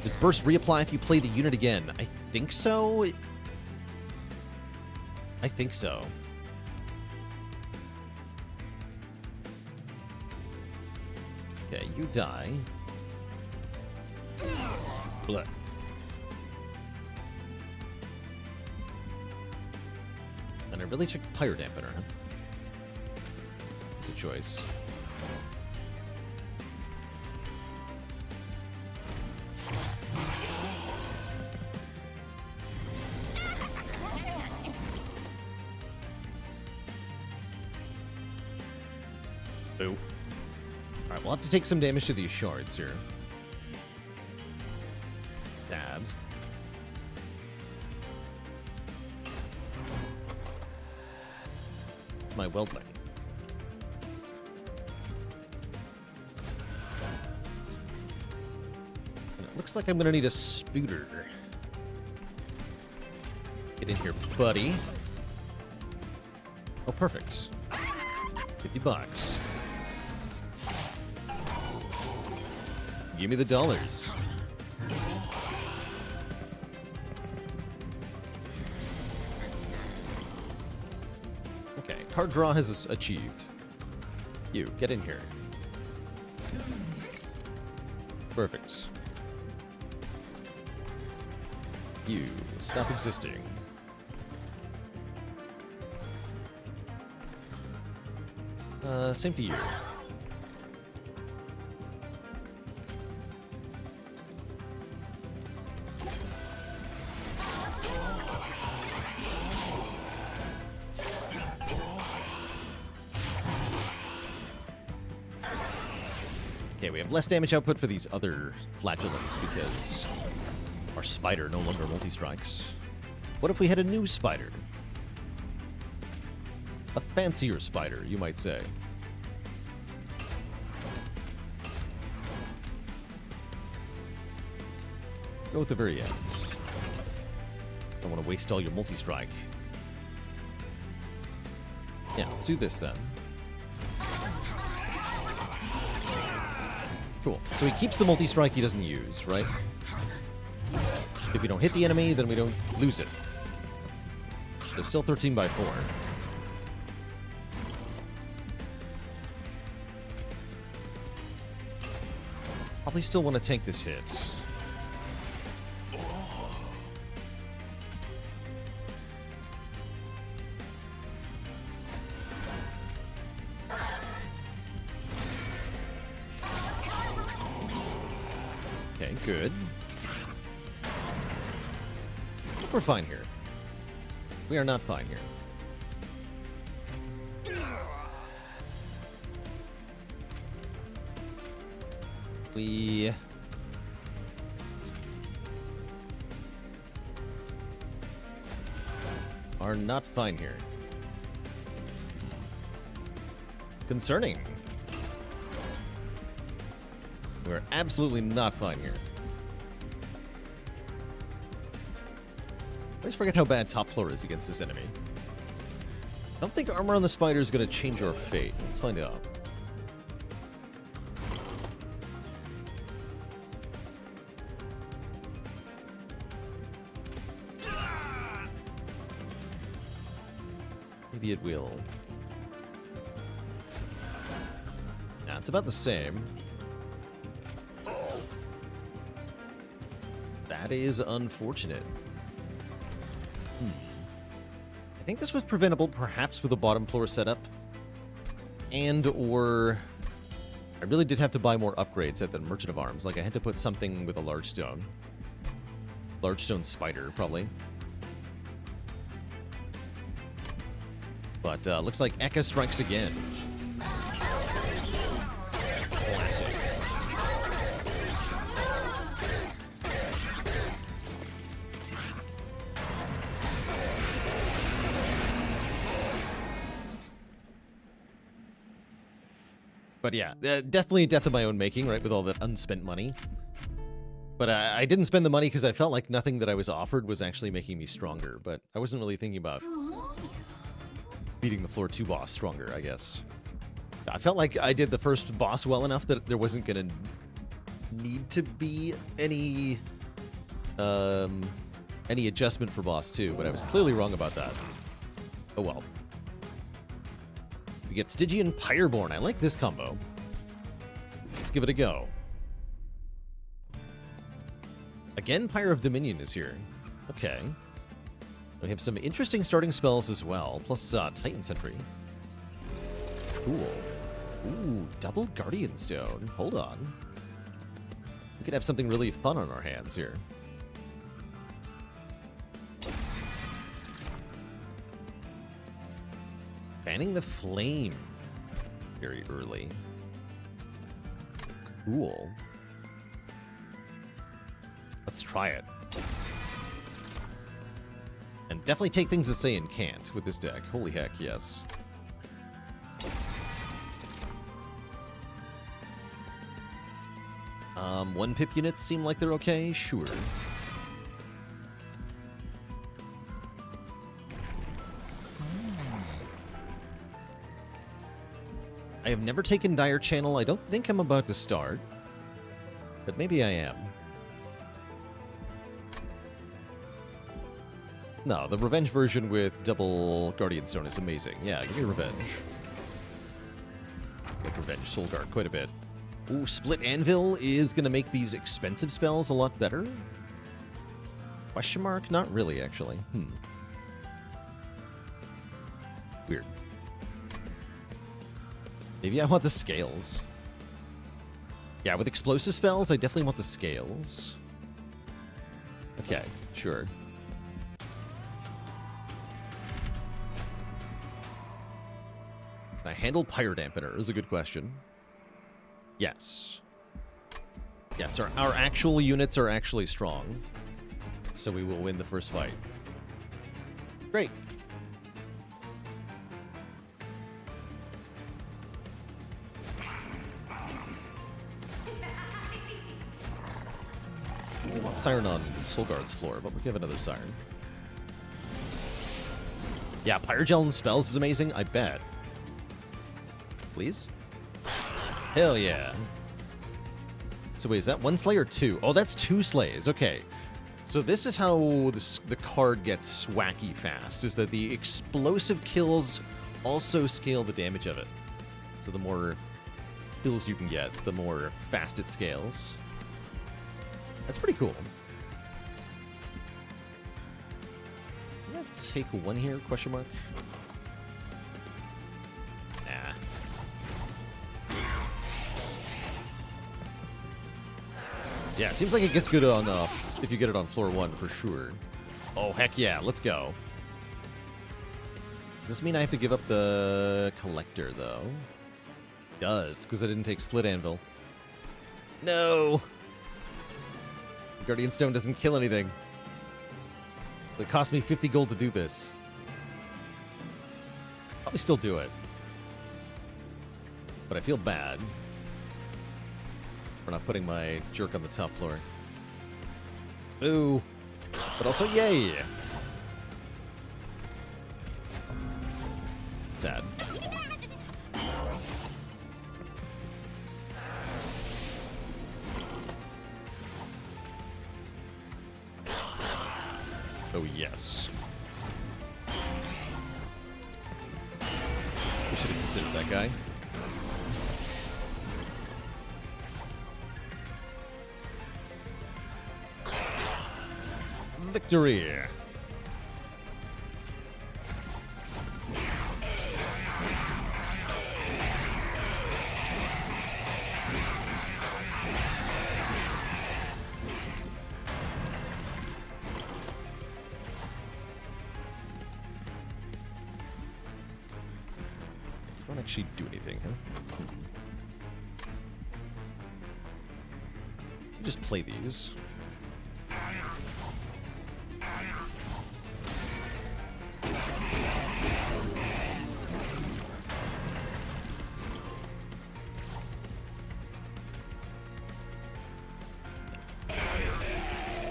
Does Burst reapply if you play the unit again? I think so. I think so. Okay, you die. Blah. And I really took Pyre Dampener, huh? It's a choice. Boo. Alright, we'll have to take some damage to these shards here. Sad. My Wyldenten. And it looks like I'm gonna need a spooter. Get in here, buddy. Oh, perfect. $50. Give me the dollars. Okay, card draw has achieved. You, get in here. Perfect. You, stop existing. Same to you. Okay, we have less damage output for these other flagellants because our spider no longer multi-strikes. What if we had a new spider? A fancier spider, you might say. Go at the very end. Don't want to waste all your multi-strike. Yeah, let's do this then. Cool. So he keeps the multi-strike he doesn't use, right? If we don't hit the enemy, then we don't lose it. So still 13 by 4. Probably still want to tank this hit. Okay, good. We're fine here. We are not fine here. We are not fine here. Concerning. We're absolutely not fine here. I always forget how bad top floor is against this enemy. I don't think armor on the spider is going to change our fate. Let's find out. Maybe it will. Nah, it's about the same. That is unfortunate. I think this was preventable, perhaps with a bottom floor setup. And or I really did have to buy more upgrades at the Merchant of Arms. Like, I had to put something with a large stone. Large stone spider, probably. But looks like Ekka strikes again. Classic. But yeah, definitely a death of my own making, right, with all that unspent money. But I didn't spend the money because I felt like nothing that I was offered was actually making me stronger. But I wasn't really thinking about beating the floor 2 boss stronger, I guess. I felt like I did the first boss well enough that there wasn't going to need to be any adjustment for boss 2, but I was clearly wrong about that. Oh well. We get Stygian Pyreborne. I like this combo. Let's give it a go. Again, Pyre of Dominion is here. Okay. We have some interesting starting spells as well, plus Titan Sentry. Cool. Ooh, double Guardian Stone. Hold on. We could have something really fun on our hands here. Fanning the Flame. Very early. Cool. Let's try it. And definitely take things that Saiyan can't with this deck. Holy heck, yes. One pip units seem like they're okay? Sure. I have never taken Dire Channel. I don't think I'm about to start. But maybe I am. No, the Revenge version with double Guardian Stone is amazing. Yeah, give me Revenge. I like Revenge Solgard quite a bit. Ooh, Split Anvil is going to make these expensive spells a lot better? Question mark? Not really, actually. Weird. Maybe I want the scales. Yeah, with explosive spells, I definitely want the scales. Okay, sure. Can I handle Pyre Dampener? Is a good question. Yes. Yes, our actual units are actually strong. So we will win the first fight. Great. We want Siren on Solgard's floor, but we have another Siren. Yeah, Pyrogel and spells is amazing, I bet. Please? Hell yeah. So wait, is that 1 slay or 2? Oh, that's 2 slays. Okay. So this is how the card gets wacky fast, is that the explosive kills also scale the damage of it. So the more kills you can get, the more fast it scales. That's pretty cool. I'm gonna take 1 here, question mark. Nah. Yeah, it seems like it gets good on if you get it on floor 1 for sure. Oh, heck yeah, let's go. Does this mean I have to give up the collector, though? It does, because I didn't take Split Anvil. No! The Guardian Stone doesn't kill anything. It cost me 50 gold to do this. Probably still do it. But I feel bad for not putting my jerk on the top floor. Ooh. But also, yay! Sad. Oh, yes. We should have considered that guy. Victory! actually do anything, huh? Just play these.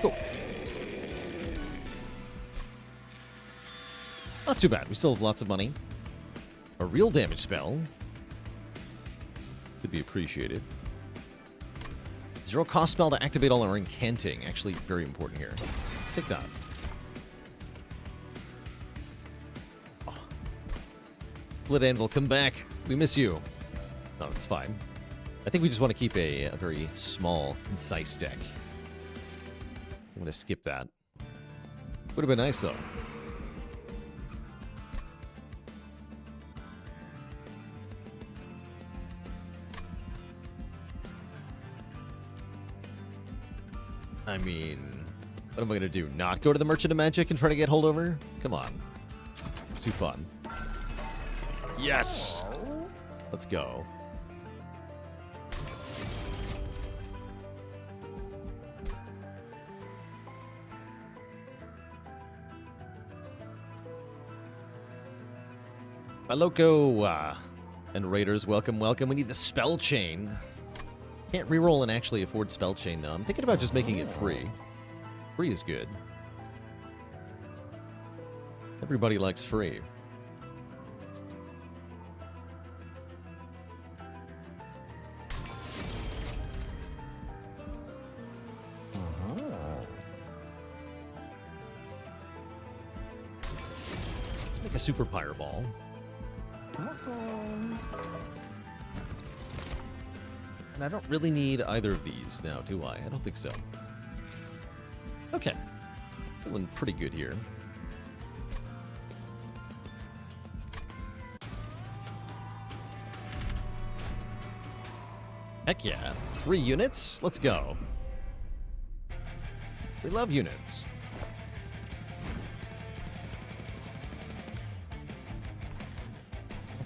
Cool. Not too bad. We still have lots of money. A real damage spell could be appreciated. 0 cost spell to activate all our incanting. Actually, very important here. Let's take that. Oh. Split Anvil, come back. We miss you. No, it's fine. I think we just want to keep a very small, concise deck. I'm going to skip that. Would have been nice, though. I mean, what am I going to do? Not go to the Merchant of Magic and try to get holdover? Come on. It's too fun. Yes! Let's go. My Loco and Raiders, welcome, welcome. We need the Spell Chain. Can't reroll and actually afford Spell Chain, though. I'm thinking about just making it free. Free is good. Everybody likes free. Let's make a Super Pyreball. And I don't really need either of these now, do I? I don't think so. Okay. Feeling pretty good here. Heck yeah. 3 units? Let's go. We love units.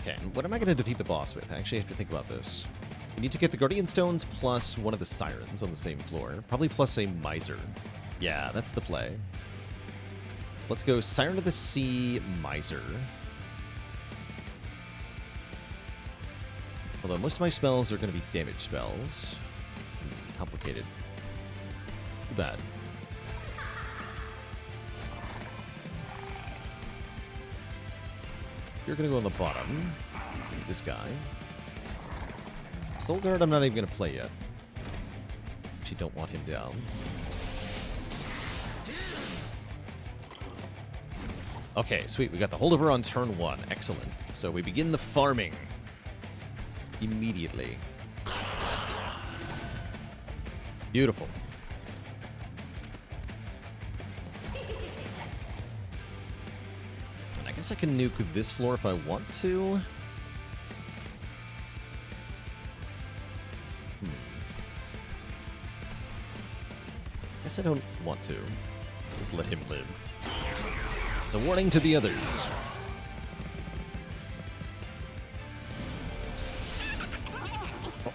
Okay, and what am I going to defeat the boss with? I actually have to think about this. We need to get the Guardian Stones plus one of the Sirens on the same floor. Probably plus a Miser. Yeah, that's the play. So let's go Siren of the Sea, Miser. Although most of my spells are going to be damage spells. Complicated. Too bad. You're going to go on the bottom. This guy. Solgard, I'm not even going to play yet. Actually, don't want him down. Okay, sweet. We got the holdover on turn 1. Excellent. So we begin the farming immediately. Beautiful. And I guess I can nuke this floor if I want to. Guess I don't want to. Just let him live. It's a warning to the others.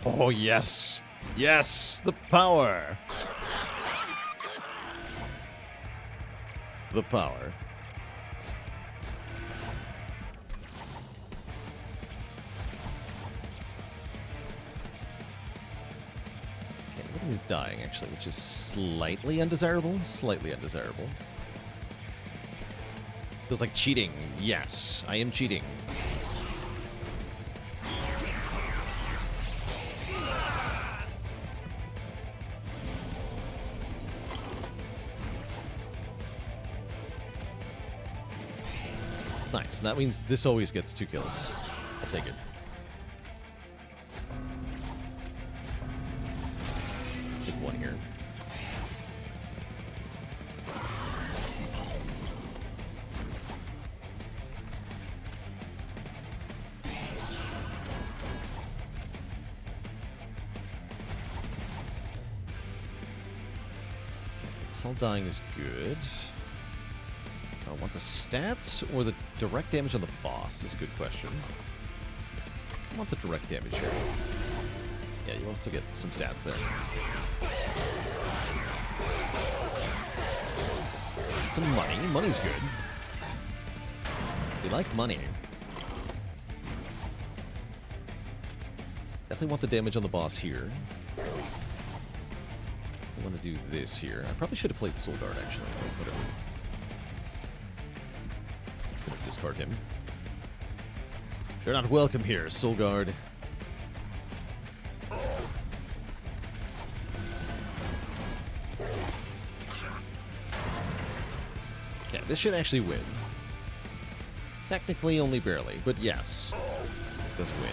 Oh, yes. Yes, the power. The power. Is dying, actually, which is slightly undesirable. Slightly undesirable. Feels like cheating. Yes, I am cheating. Nice. That means this always gets 2 kills. I'll take it. One here. All dying is good. I want the stats or the direct damage on the boss is a good question. I want the direct damage here. Yeah, you also get some stats there. Some money. Money's good. We like money. Definitely want the damage on the boss here. I want to do this here. I probably should have played Solgard, actually. Whatever. Just going to discard him. You're not welcome here, Solgard. Okay, this should actually win. Technically, only barely, but yes. It does win.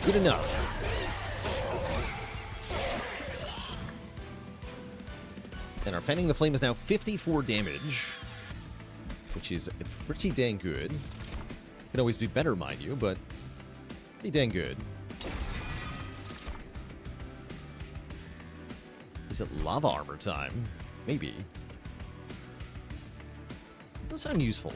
Good enough. And our Fanning the Flame is now 54 damage, which is pretty dang good. Can always be better, mind you, but pretty dang good. Is it lava armor time? Maybe. Does sound useful.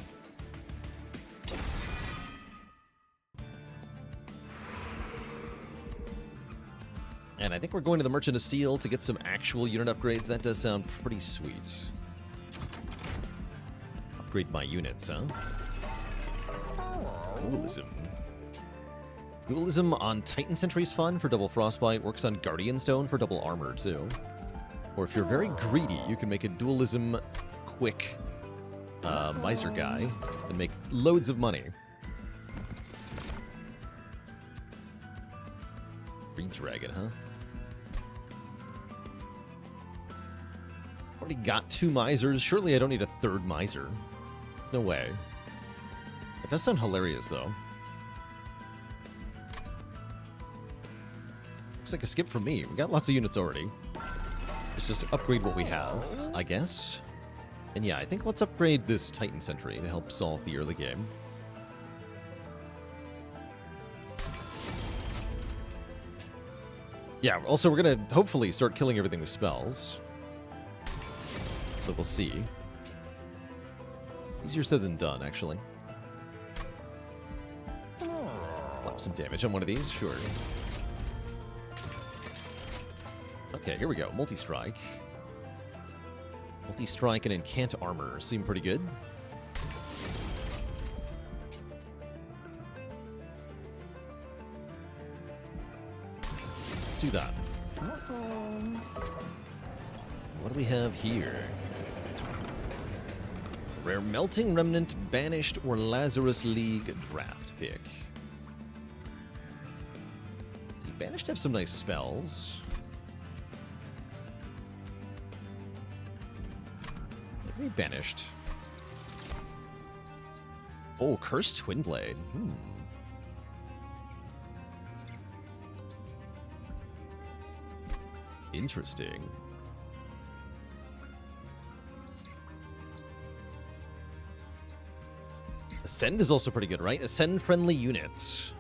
And I think we're going to the Merchant of Steel to get some actual unit upgrades. That does sound pretty sweet. Upgrade my units, huh? Dualism. Dualism on Titan Sentry is fun for double Frostbite. Works on Guardian Stone for double armor, too. Or if you're very greedy, you can make a Dualism quick Miser guy and make loads of money. Green Dragon, huh? Already got 2 Misers. Surely I don't need a 3rd Miser. No way. It does sound hilarious, though. Looks like a skip for me. We got lots of units already. Let's just upgrade what we have, I guess. And yeah, I think let's upgrade this Titan Sentry to help solve the early game. Yeah, also we're going to hopefully start killing everything with spells. So we'll see. Easier said than done, actually. Slap some damage on one of these, sure. Okay, here we go. Multi-strike. Multi-strike and Incant Armor seem pretty good. Let's do that. What do we have here? Rare Melting Remnant, Banished, or Lazarus League draft pick. Let's see, Banished have some nice spells. Maybe Banished. Oh, Cursed Twinblade. Interesting. Ascend is also pretty good, right? Ascend-friendly units.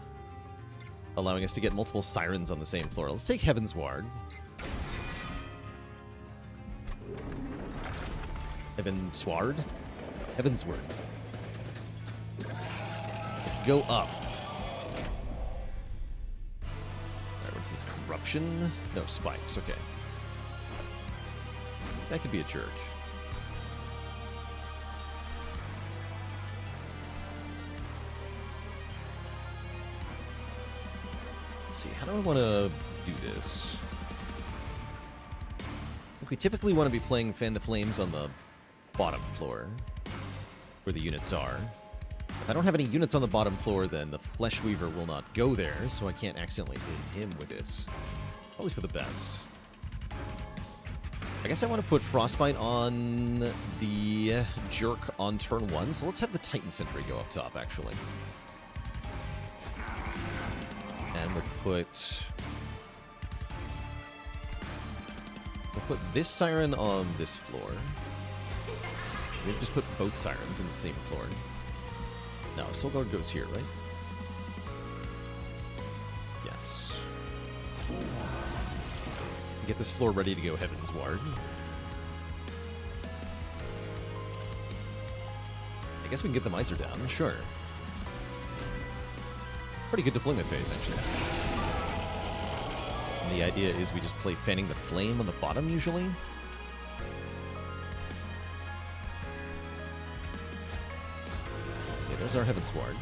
Allowing us to get multiple Sirens on the same floor. Let's take Heaven's Ward. Heavensward? Heavensward. Let's go up. Alright, what's this? Corruption? No, spikes. Okay. This guy could be a jerk. Let's see, how do I want to do this? I think we typically want to be playing Fan the Flames on the bottom floor, where the units are. If I don't have any units on the bottom floor, then the Flesh Weaver will not go there, so I can't accidentally hit him with it. Probably for the best. I guess I want to put Frostbite on the Jerk on turn 1, so let's have the Titan Sentry go up top, actually. And we'll put this Siren on this floor. We just put both Sirens in the same floor. No, Solgard goes here, right? Yes. Get this floor ready to go Heaven's Ward. I guess we can get the Miser down, sure. Pretty good deployment phase, actually. And the idea is we just play Fanning the Flame on the bottom, usually. Okay, there's our Heavensward.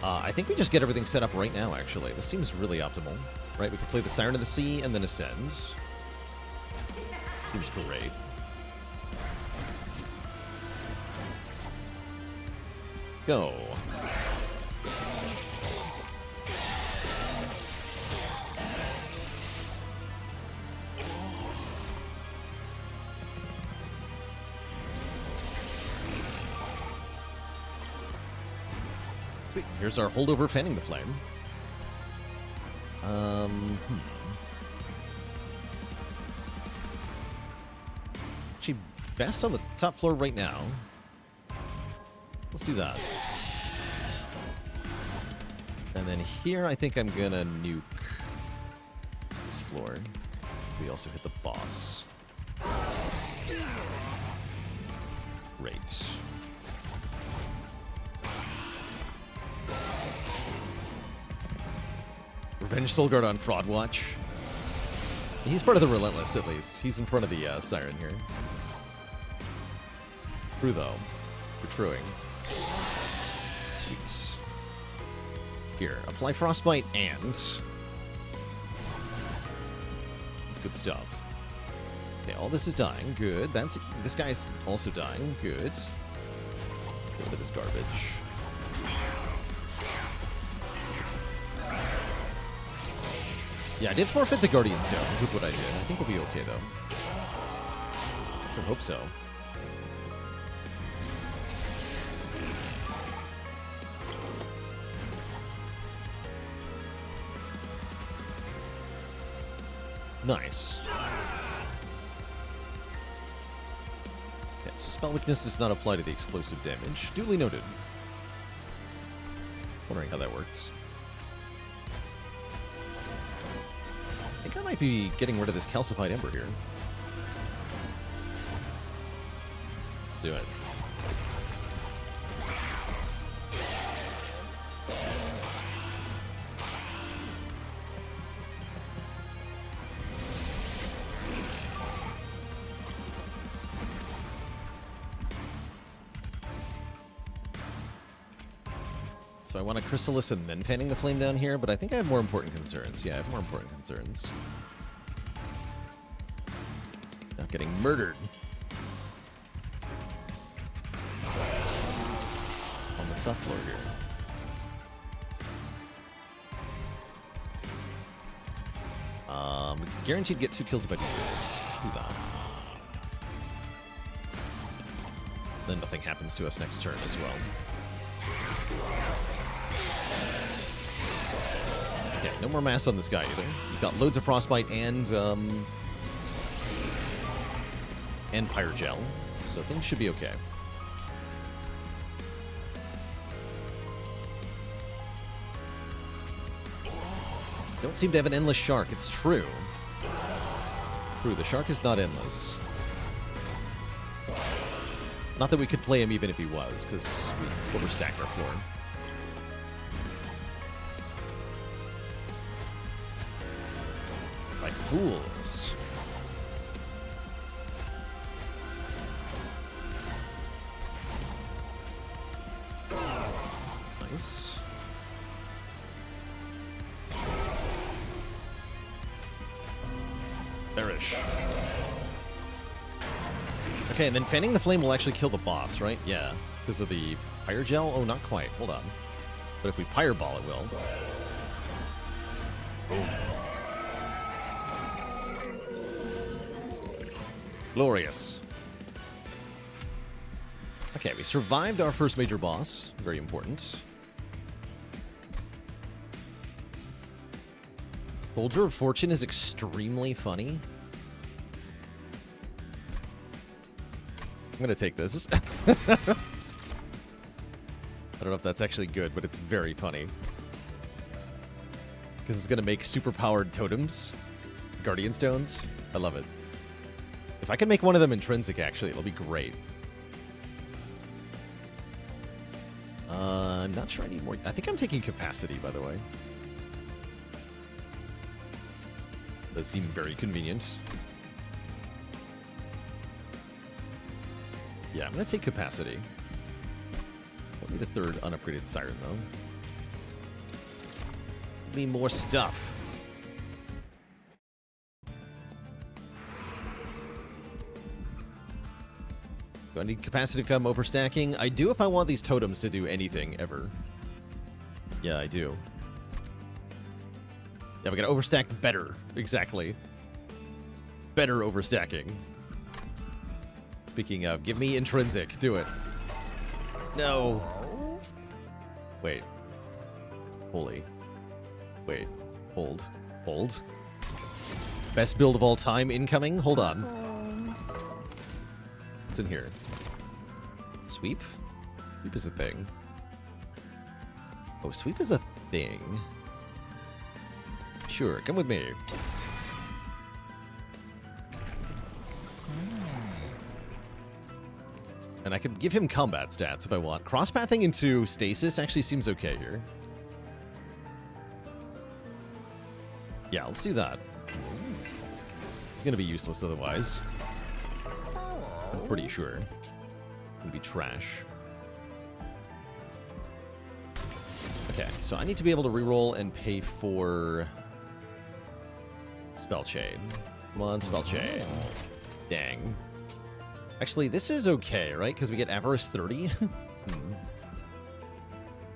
I think we just get everything set up right now, actually. This seems really optimal. Right, we could play the Siren of the Sea and then Ascend. Seems great. Go. Sweet. Here's our holdover Fanning the Flame. Actually, best on the top floor right now. Let's do that. And then here, I think I'm gonna nuke this floor. So we also hit the boss. Great. Revenge Solgard on Fraud Watch. He's part of the Relentless, at least. He's in front of the Siren here. True, though. For truing. Sweet. Here, apply Frostbite and... That's good stuff. Okay, all this is dying. Good. This guy's also dying. Good. Get rid of this garbage. Yeah, I did forfeit the Guardian Stone with what I did. I think we'll be okay, though. Sure hope so. Nice. Okay, so Spell Weakness does not apply to the explosive damage. Duly noted. Wondering how that works. I think I might be getting rid of this calcified ember here. Let's do it. So I want a Chrysalis and then Fanning the Flame down here, but I think I have more important concerns. Yeah, I have more important concerns. Not getting murdered. On the soft floor here. Guaranteed to get 2 kills if I do this. Let's do that. Then nothing happens to us next turn as well. Yeah, no more mass on this guy either. He's got loads of Frostbite and Pyre Gel, so things should be okay. Don't seem to have an endless shark. It's true. It's true. The shark is not endless. Not that we could play him even if he was, because we overstacked our floor. Like fools. Nice. Perish. Okay, and then Fanning the Flame will actually kill the boss, right? Yeah, because of the Pyre Gel? Oh, not quite. Hold on. But if we Pyre Ball, it will. Boom. Glorious. Okay, we survived our first major boss. Very important. Soldier of Fortune is extremely funny. I'm going to take this. I don't know if that's actually good, but it's very funny. Because it's going to make super-powered totems. Guardian Stones. I love it. If I can make one of them intrinsic, actually, it'll be great. I'm not sure I need more. I think I'm taking capacity, by the way. Does seem very convenient. Yeah, I'm going to take capacity. Don't need a third unupgraded siren, though. Give me more stuff. Do I need capacity to come overstacking? I do if I want these totems to do anything, ever. Yeah, I do. Yeah, we gotta overstack better. Exactly. Better overstacking. Speaking of, give me intrinsic. Do it. No. Wait. Holy. Wait. Hold. Hold. Best build of all time incoming? Hold on. What's in here? Sweep? Sweep is a thing. Oh, sweep is a thing. Sure, come with me. And I could give him combat stats if I want. Crosspathing into stasis actually seems okay here. Yeah, let's do that. It's gonna be useless otherwise. I'm pretty sure. It's gonna be trash. Okay, so I need to be able to reroll and pay for Spell Chain. Come on, Spell Chain. Dang. Actually, this is okay, right? Because we get Avarice 30.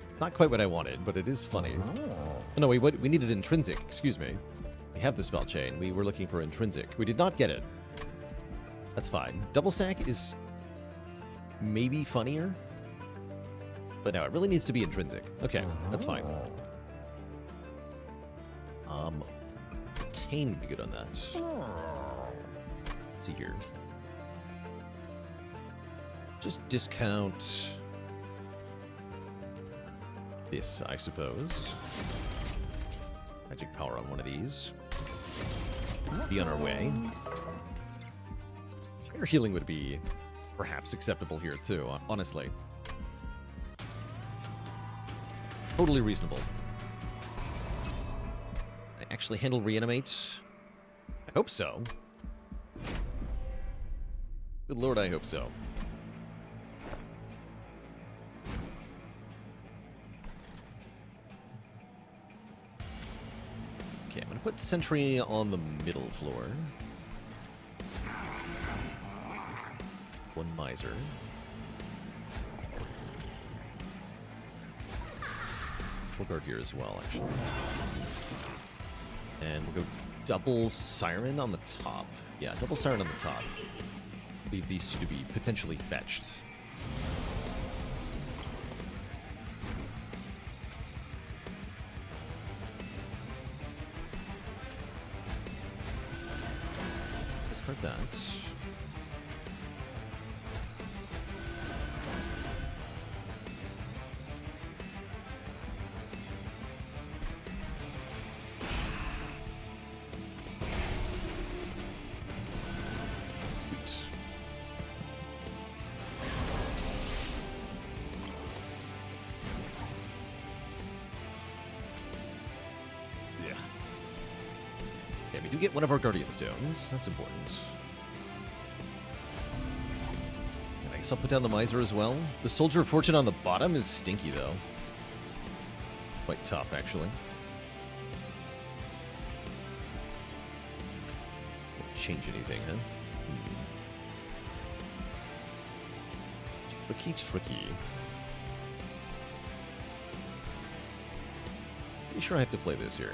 It's not quite what I wanted, but it is funny. Oh, no, we needed intrinsic. Excuse me. We have the Spell Chain. We were looking for intrinsic. We did not get it. That's fine. Double stack is maybe funnier. But no, it really needs to be intrinsic. Okay, that's fine. Obtain would be good on that. Let's see here. Just discount this, I suppose. Magic power on one of these. Be on our way. Fire healing would be perhaps acceptable here too, honestly. Totally reasonable. I actually handle reanimate. I hope so. Good lord, I hope so. Okay, I'm gonna put sentry on the middle floor. One miser. Solgard here as well, actually. And we'll go double siren on the top. Yeah, double siren on the top. Leave these two to be potentially fetched. Discard that. Get one of our Guardian Stones. That's important. And I guess I'll put down the Miser as well. The Soldier of Fortune on the bottom is stinky, though. Quite tough, actually. It's not change anything, huh? Tricky. Pretty sure I have to play this here.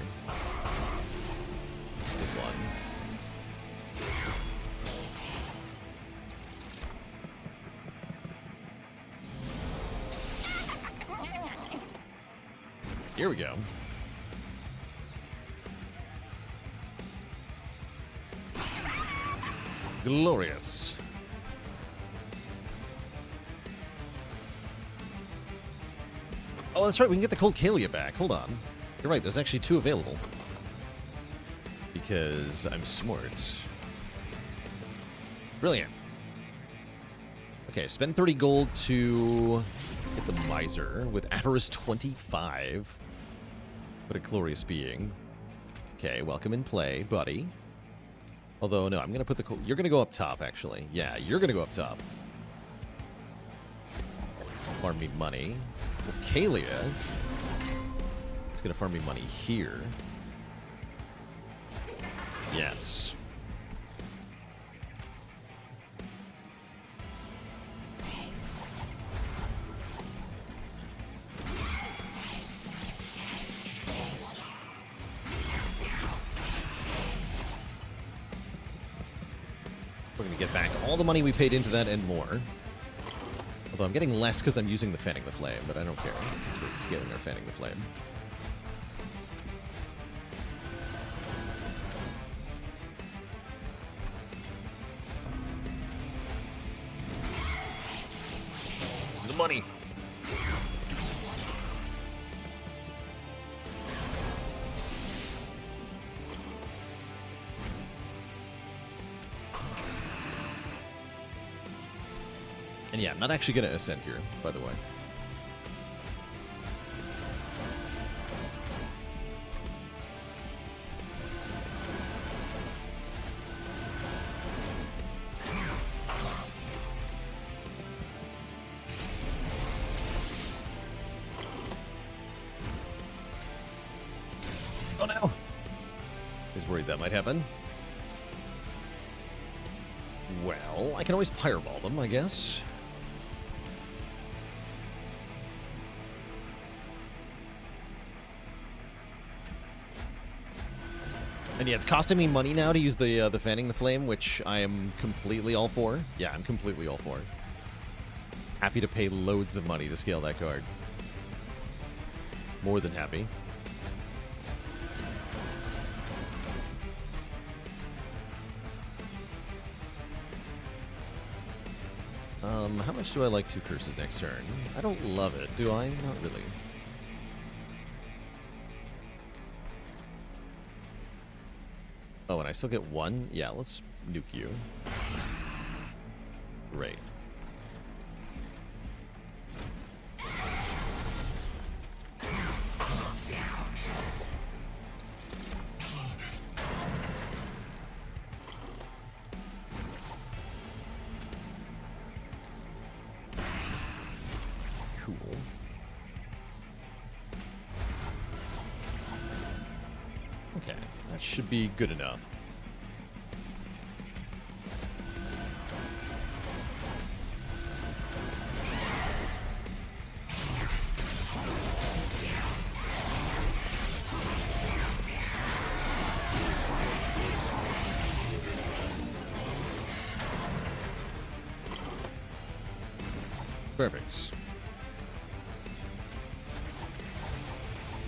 Here we go. Glorious. Oh, that's right. We can get the Cold Kalia back. Hold on. You're right. There's actually two available. Because I'm smart. Brilliant. Okay, spend 30 gold to Get the Miser with Avarice 25. What a glorious being. Okay, welcome in play, buddy. Although, no, I'm going to put the... You're going to go up top, actually. Yeah, you're going to go up top. Farm me money. Well, Kalia is going to farm me money here. Yes. We're going to get back all the money we paid into that and more. Although I'm getting less because I'm using the Fanning the Flame, but I don't care. It's worth scaling our Fanning the Flame. The money! And yeah, I'm not actually going to ascend here, by the way. Oh no! I was worried that might happen. Well, I can always Pyreball them, I guess. And yeah, it's costing me money now to use the Fanning the Flame, which I am completely all for. Yeah, I'm completely all for. Happy to pay loads of money to scale that card. More than happy. How much do I like 2 curses next turn? I don't love it, do I? Not really. Oh, and I still get 1? Yeah, let's nuke you. Great. Cool. Okay, that should be good enough. Perfect.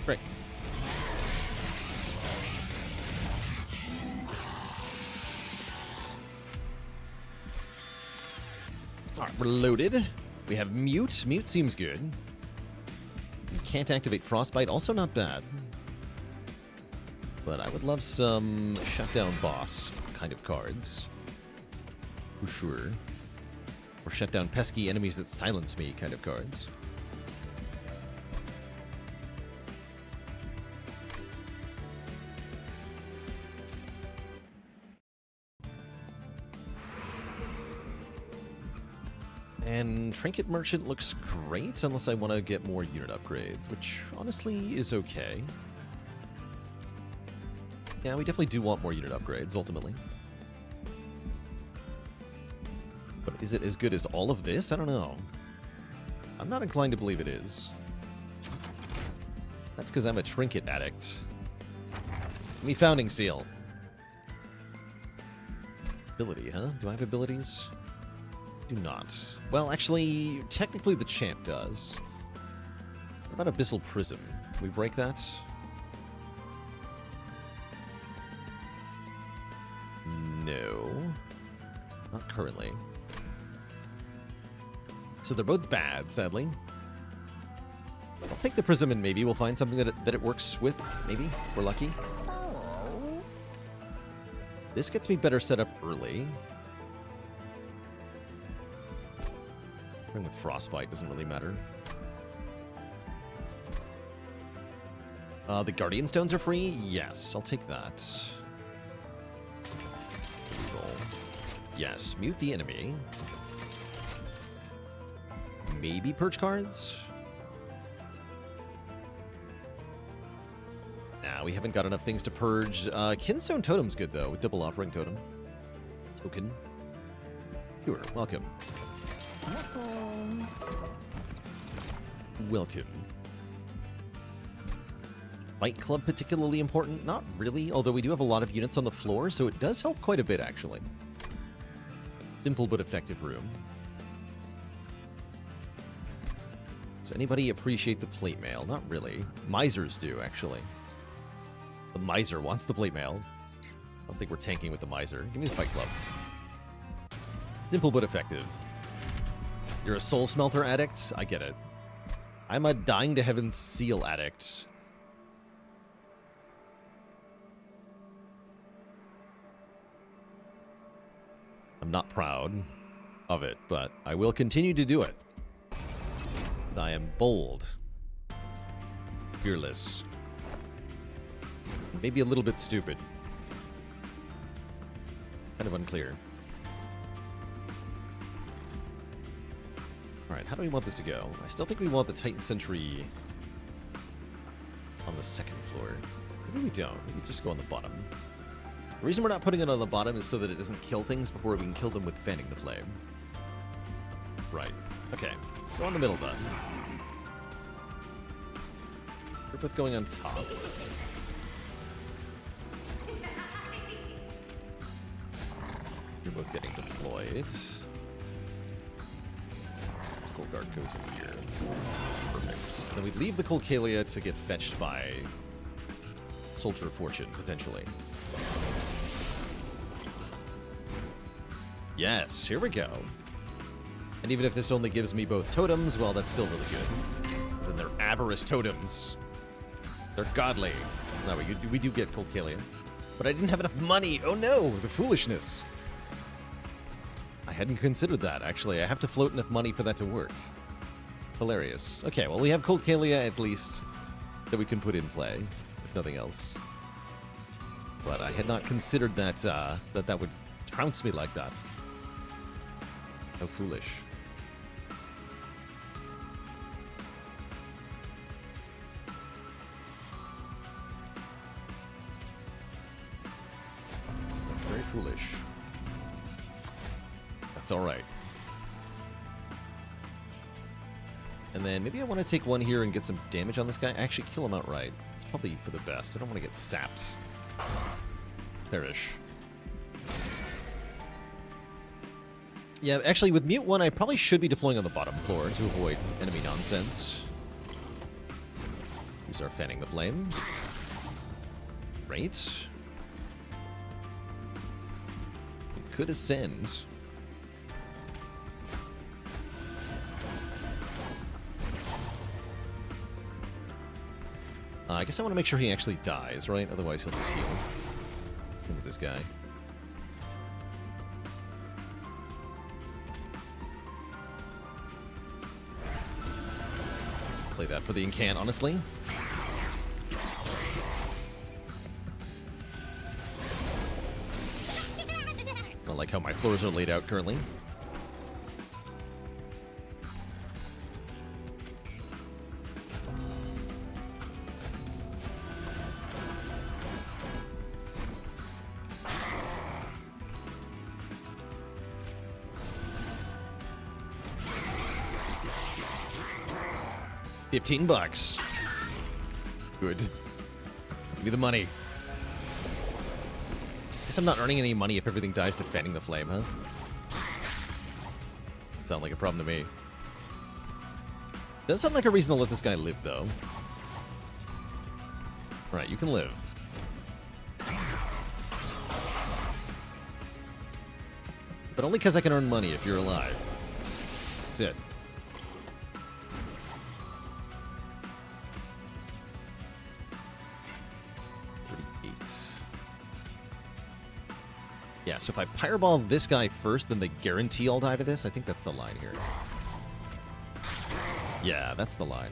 Great. Alright, we're loaded. We have Mute. Mute seems good. You can't activate Frostbite, also not bad. But I would love some Shutdown Boss kind of cards. For sure. Or shut down pesky enemies that silence me kind of cards. And Trinket Merchant looks great, unless I want to get more unit upgrades, which honestly is okay. Yeah, we definitely do want more unit upgrades, ultimately. But is it as good as all of this? I don't know. I'm not inclined to believe it is. That's because I'm a trinket addict. Give me Founding Seal. Ability, huh? Do I have abilities? Do not. Well, actually, technically the champ does. What about Abyssal Prism? Can we break that? No. Not currently. So they're both bad, sadly. I'll take the Prism and maybe we'll find something that it works with, maybe, if we're lucky. This gets me better set up early. Going with Frostbite doesn't really matter. The Guardian Stones are free? Yes, I'll take that. Roll. Yes, mute the enemy. Maybe Purge cards? Nah, we haven't got enough things to purge. Kinstone Totem's good, though, with Double Offering Totem. Token. Sure, welcome. Welcome. Fight Club particularly important? Not really, although we do have a lot of units on the floor, so it does help quite a bit, actually. Simple but effective room. Does anybody appreciate the plate mail? Not really. Misers do, actually. The Miser wants the plate mail. I don't think we're tanking with the Miser. Give me the Fight Club. Simple but effective. You're a Soul Smelter addict? I get it. I'm a Dying to Heaven's Seal addict. I'm not proud of it, but I will continue to do it. I am bold. Fearless. Maybe a little bit stupid. Kind of unclear. Alright, how do we want this to go? I still think we want the Titan Sentry on the second floor. Maybe we don't. Maybe just go on the bottom. The reason we're not putting it on the bottom is so that it doesn't kill things before we can kill them with Fanning the Flame. Right. Okay. Go on the middle then. We're both going on top. You're both getting deployed. Solgard goes in here. Perfect. Then we leave the Colcalia to get fetched by Soldier of Fortune, potentially. Yes, here we go. And even if this only gives me both totems, well, that's still really good. And they're Avarice totems. They're godly. No, we do get Colcalia. But I didn't have enough money. Oh no, the foolishness. I hadn't considered that, actually. I have to float enough money for that to work. Hilarious. Okay, well, we have Colcalia at least that we can put in play, if nothing else. But I had not considered that that would trounce me like that. How foolish. That's very foolish. That's alright. And then maybe I want to take one here and get some damage on this guy. Actually, kill him outright. It's probably for the best. I don't want to get sapped. Perish. Yeah, actually, with Mute 1, I probably should be deploying on the bottom floor to avoid enemy nonsense. Use our Fanning the Flame. Great. We could ascend. I guess I want to make sure he actually dies, right? Otherwise, he'll just heal. Let's look at this guy. Play that for the incant, honestly. I like how my floors are laid out currently. $15. Good. Give me the money. Guess I'm not earning any money if everything dies to Fanning the Flame, huh? Sound like a problem to me. Does sound like a reason to let this guy live, though. Right, you can live. But only because I can earn money if you're alive. That's it. Yeah, so if I Pyreball this guy first, then they guarantee I'll die to this. I think that's the line here. Yeah, that's the line.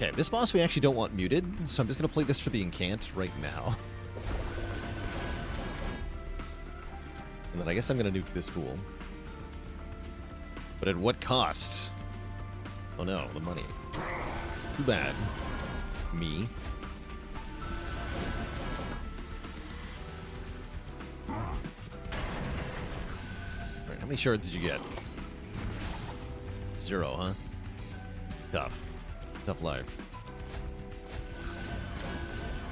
Okay, this boss we actually don't want muted, so I'm just going to play this for the incant right now. And then I guess I'm going to nuke this fool. But at what cost? Oh no, the money. Too bad. Me. Alright, how many shards did you get? 0, huh? It's tough. Tough life.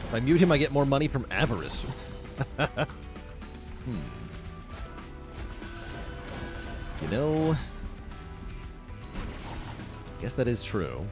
If I mute him, I get more money from avarice. You know, I guess that is true.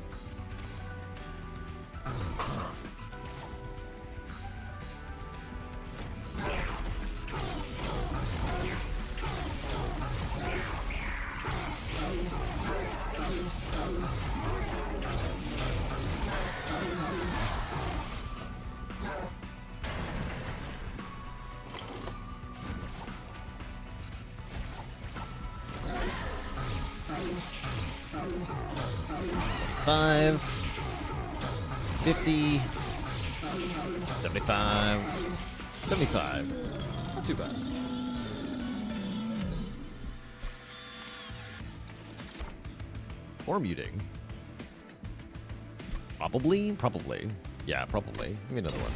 $5, $50, $75, $75. Not too bad. Or muting. Probably? Probably. Yeah, probably. Give me another one.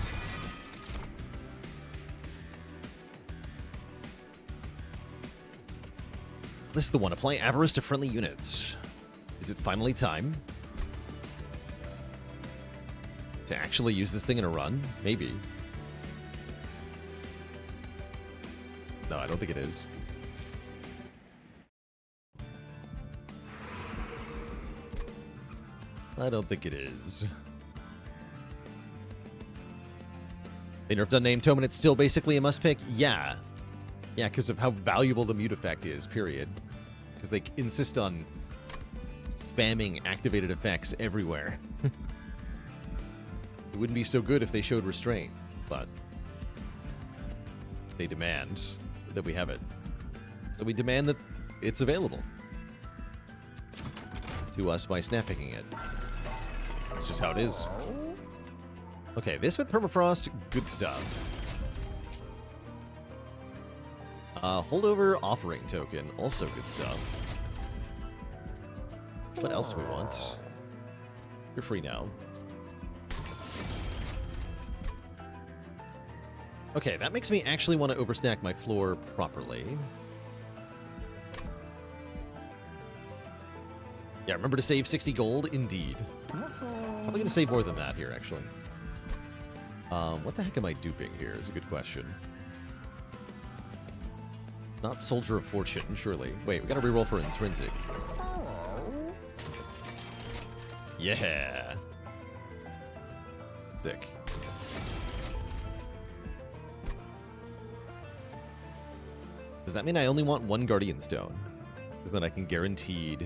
This is the one. Apply Avarice to friendly units. Is it finally time to actually use this thing in a run? Maybe. No, I don't think it is. I don't think it is. They nerfed unnamed tome and it's still basically a must pick? Yeah. Yeah, because of how valuable the mute effect is, period. Because they insist on spamming activated effects everywhere. It wouldn't be so good if they showed restraint, but they demand that we have it. So we demand that it's available to us by snap-picking it. That's just how it is. Okay, this with Permafrost, good stuff. Holdover offering token, also good stuff. What else do we want? You're free now. Okay, that makes me actually want to overstack my floor properly. Yeah, remember to save 60 gold? Indeed. Probably going to save more than that here, actually. What the heck am I duping here is a good question. Not Soldier of Fortune, surely. Wait, we got to reroll for Intrinsic. Yeah. Sick. Does that mean I only want one Guardian Stone? Because then I can guaranteed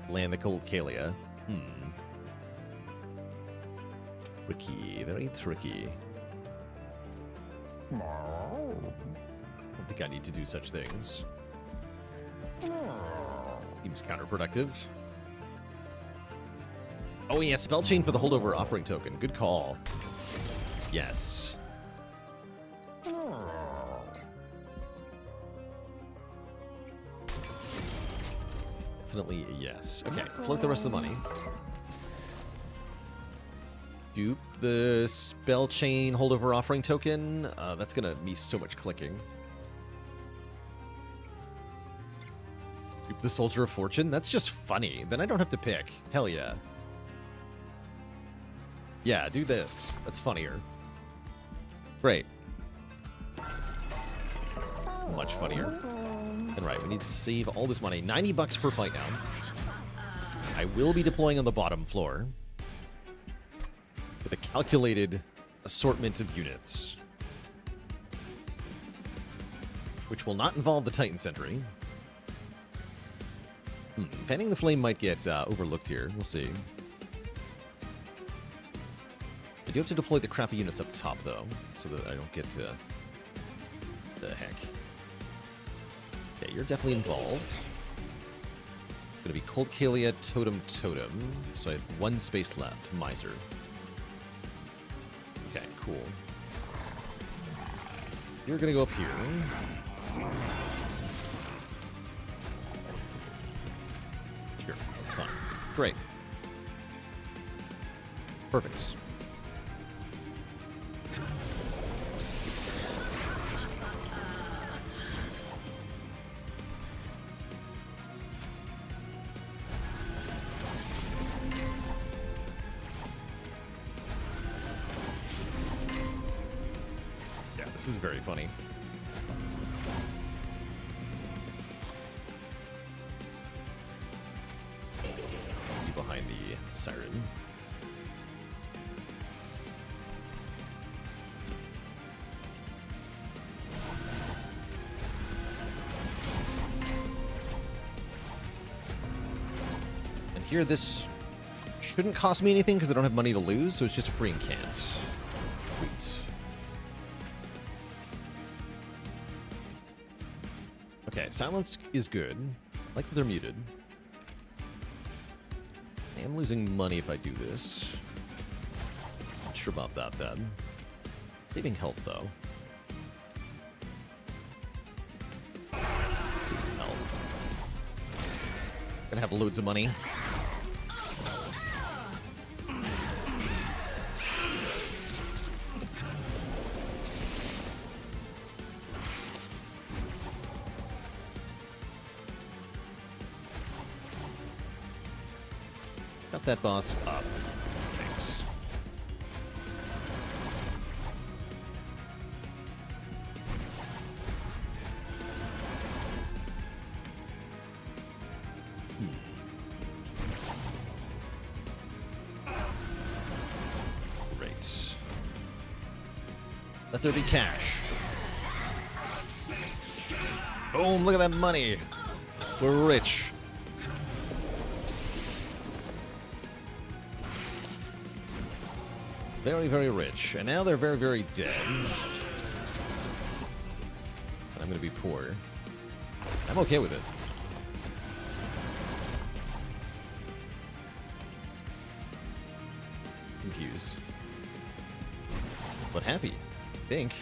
land the Cold Kalia. Tricky, very tricky. I don't think I need to do such things. Seems counterproductive. Oh yeah, Spell Chain for the holdover offering token. Good call. Yes. Definitely a yes. Okay, float the rest of the money. Dupe the Spell Chain holdover offering token. That's gonna be so much clicking. Dupe the Soldier of Fortune. That's just funny. Then I don't have to pick. Hell yeah. Yeah, do this. That's funnier. Great. Much funnier. And right, we need to save all this money. 90 bucks per fight now. I will be deploying on the bottom floor with a calculated assortment of units, which will not involve the Titan Sentry. Fanning the Flame might get overlooked here. We'll see. I do have to deploy the crappy units up top, though, so that I don't get to... The heck. Okay, you're definitely involved. Gonna be Cold Kalia, Totem, Totem. So I have one space left. Miser. Okay, cool. You're gonna go up here. Sure, that's fine. Great. Perfect. This is very funny. You behind the siren. And here, this shouldn't cost me anything because I don't have money to lose, so it's just a free incant. Sweet. Okay, silenced is good. I like that they're muted. I am losing money if I do this. Not sure about that then. Saving health though. Save some health. Gonna have loads of money. Got that boss up. Thanks. Great. Let there be cash. Boom, look at that money. We're rich. Very, very rich. And now they're very, very dead. And I'm going to be poor. I'm okay with it. Confused. But happy. I think.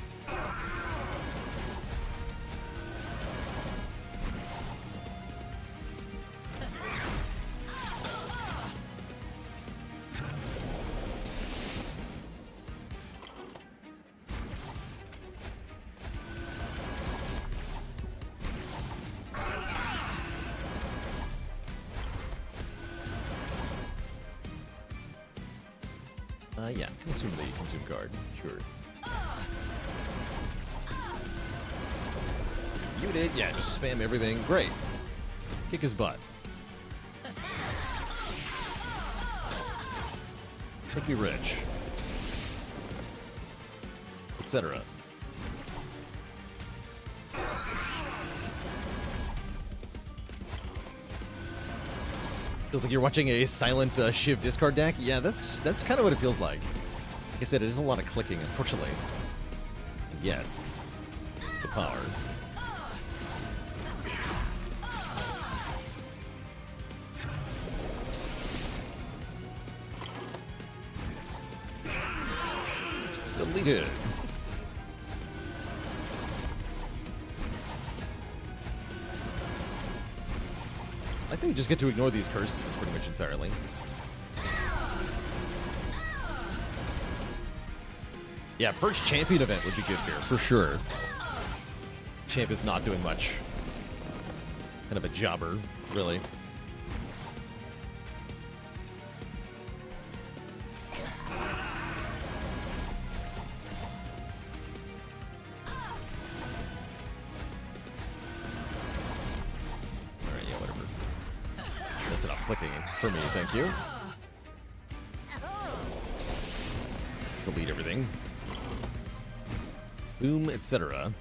Yeah, consume the consume card. Sure. You did? Yeah, just spam everything. Great. Kick his butt. Make me rich. Etc. Feels like you're watching a silent Shiv discard deck. Yeah, that's kind of what it feels like. Like I said, it is a lot of clicking, unfortunately. And yet, the power. Deleted. I think we just get to ignore these curses pretty much entirely. Yeah, Purge Champion event would be good here, for sure. Champ is not doing much. Kind of a jobber, really. For me, thank you. Delete everything. Boom, etc.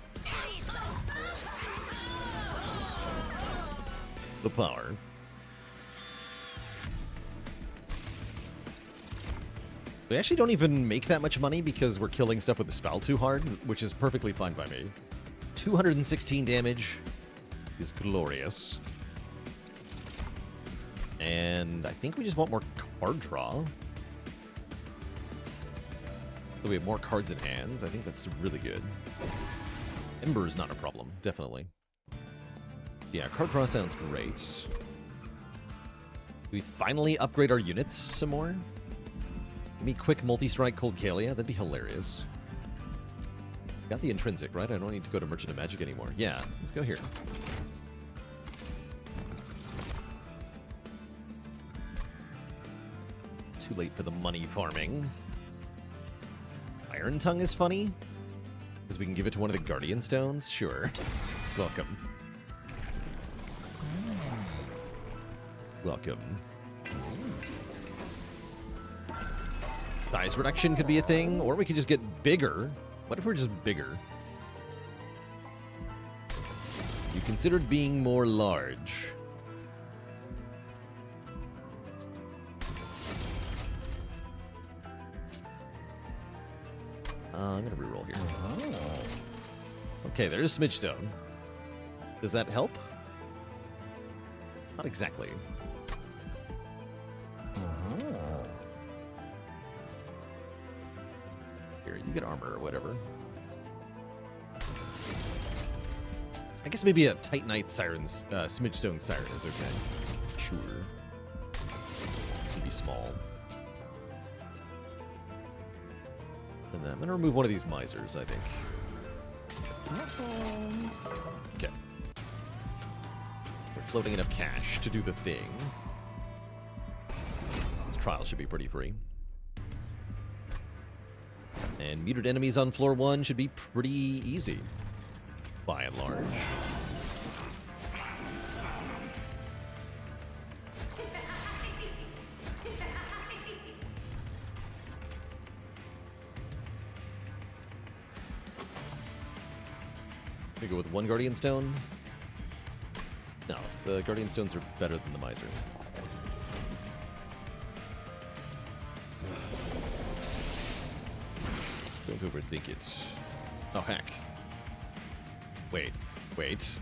The power. We actually don't even make that much money because we're killing stuff with the spell too hard, which is perfectly fine by me. 216 damage is glorious. And I think we just want more card draw. So we have more cards in hand. I think that's really good. Ember is not a problem, definitely. So yeah, card draw sounds great. Do we finally upgrade our units some more? Give me quick multi-strike Cold Kalia. That'd be hilarious. Got the intrinsic, right? I don't need to go to Merchant of Magic anymore. Yeah, let's go here. Too late for the money farming. Iron Tongue is funny. Because we can give it to one of the Guardian Stones? Sure. Welcome. Welcome. Size reduction could be a thing, or we could just get bigger. What if we're just bigger? You considered being more large. I'm gonna reroll here. Oh. Okay, there's Smidgestone. Does that help? Not exactly. Here, you get armor or whatever. I guess maybe a Titanite Siren's Smidgestone Siren is okay. Sure. Can be small. And then I'm gonna remove one of these misers, I think. Okay. We're floating enough cash to do the thing. This trial should be pretty free. And muted enemies on floor 1 should be pretty easy, by and large. We go with one Guardian Stone? No, the Guardian Stones are better than the Miser. Don't overthink it. Oh, heck. Wait. Wait.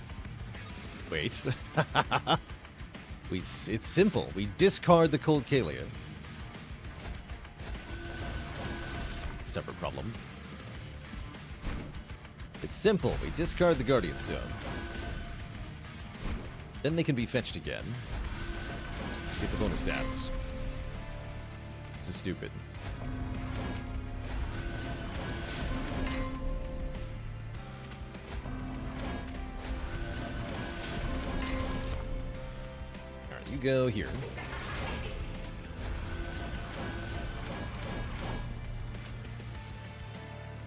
It's simple. We discard the Cold Kalia. Separate problem. It's simple. We discard the Guardian Stone. Then they can be fetched again. Get the bonus stats. This is stupid. Alright, you go here.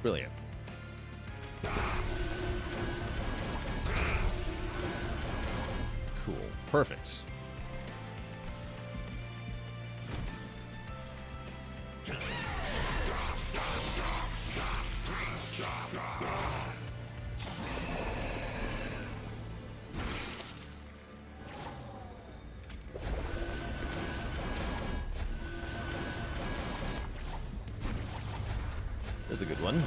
Brilliant. Cool. Perfect. There's a good one.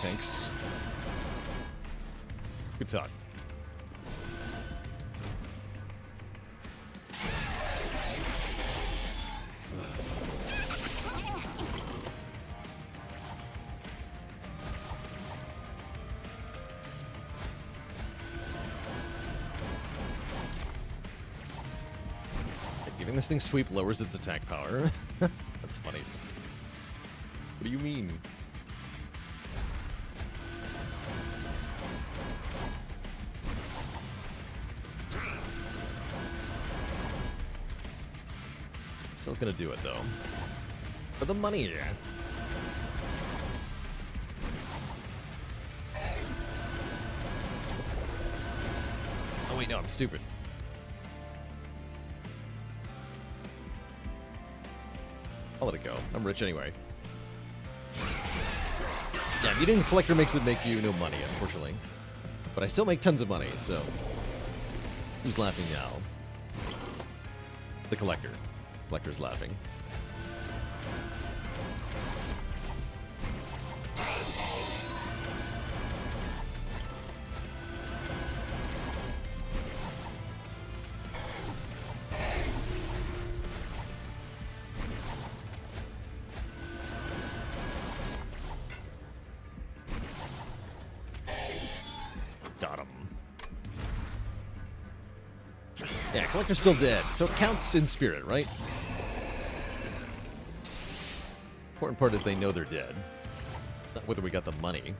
Thanks. Good talk. Giving this thing sweep lowers its attack power. That's funny. What do you mean? Still gonna do it though. For the money. Oh wait, no, I'm stupid. I'll let it go. I'm rich anyway. Yeah, Mutant Collector makes it make you no money, unfortunately. But I still make tons of money, so... Who's laughing now? The Collector. Collector's laughing. Yeah, Collector's still dead, so it counts in spirit, right? Important part is they know they're dead. Not whether we got the money.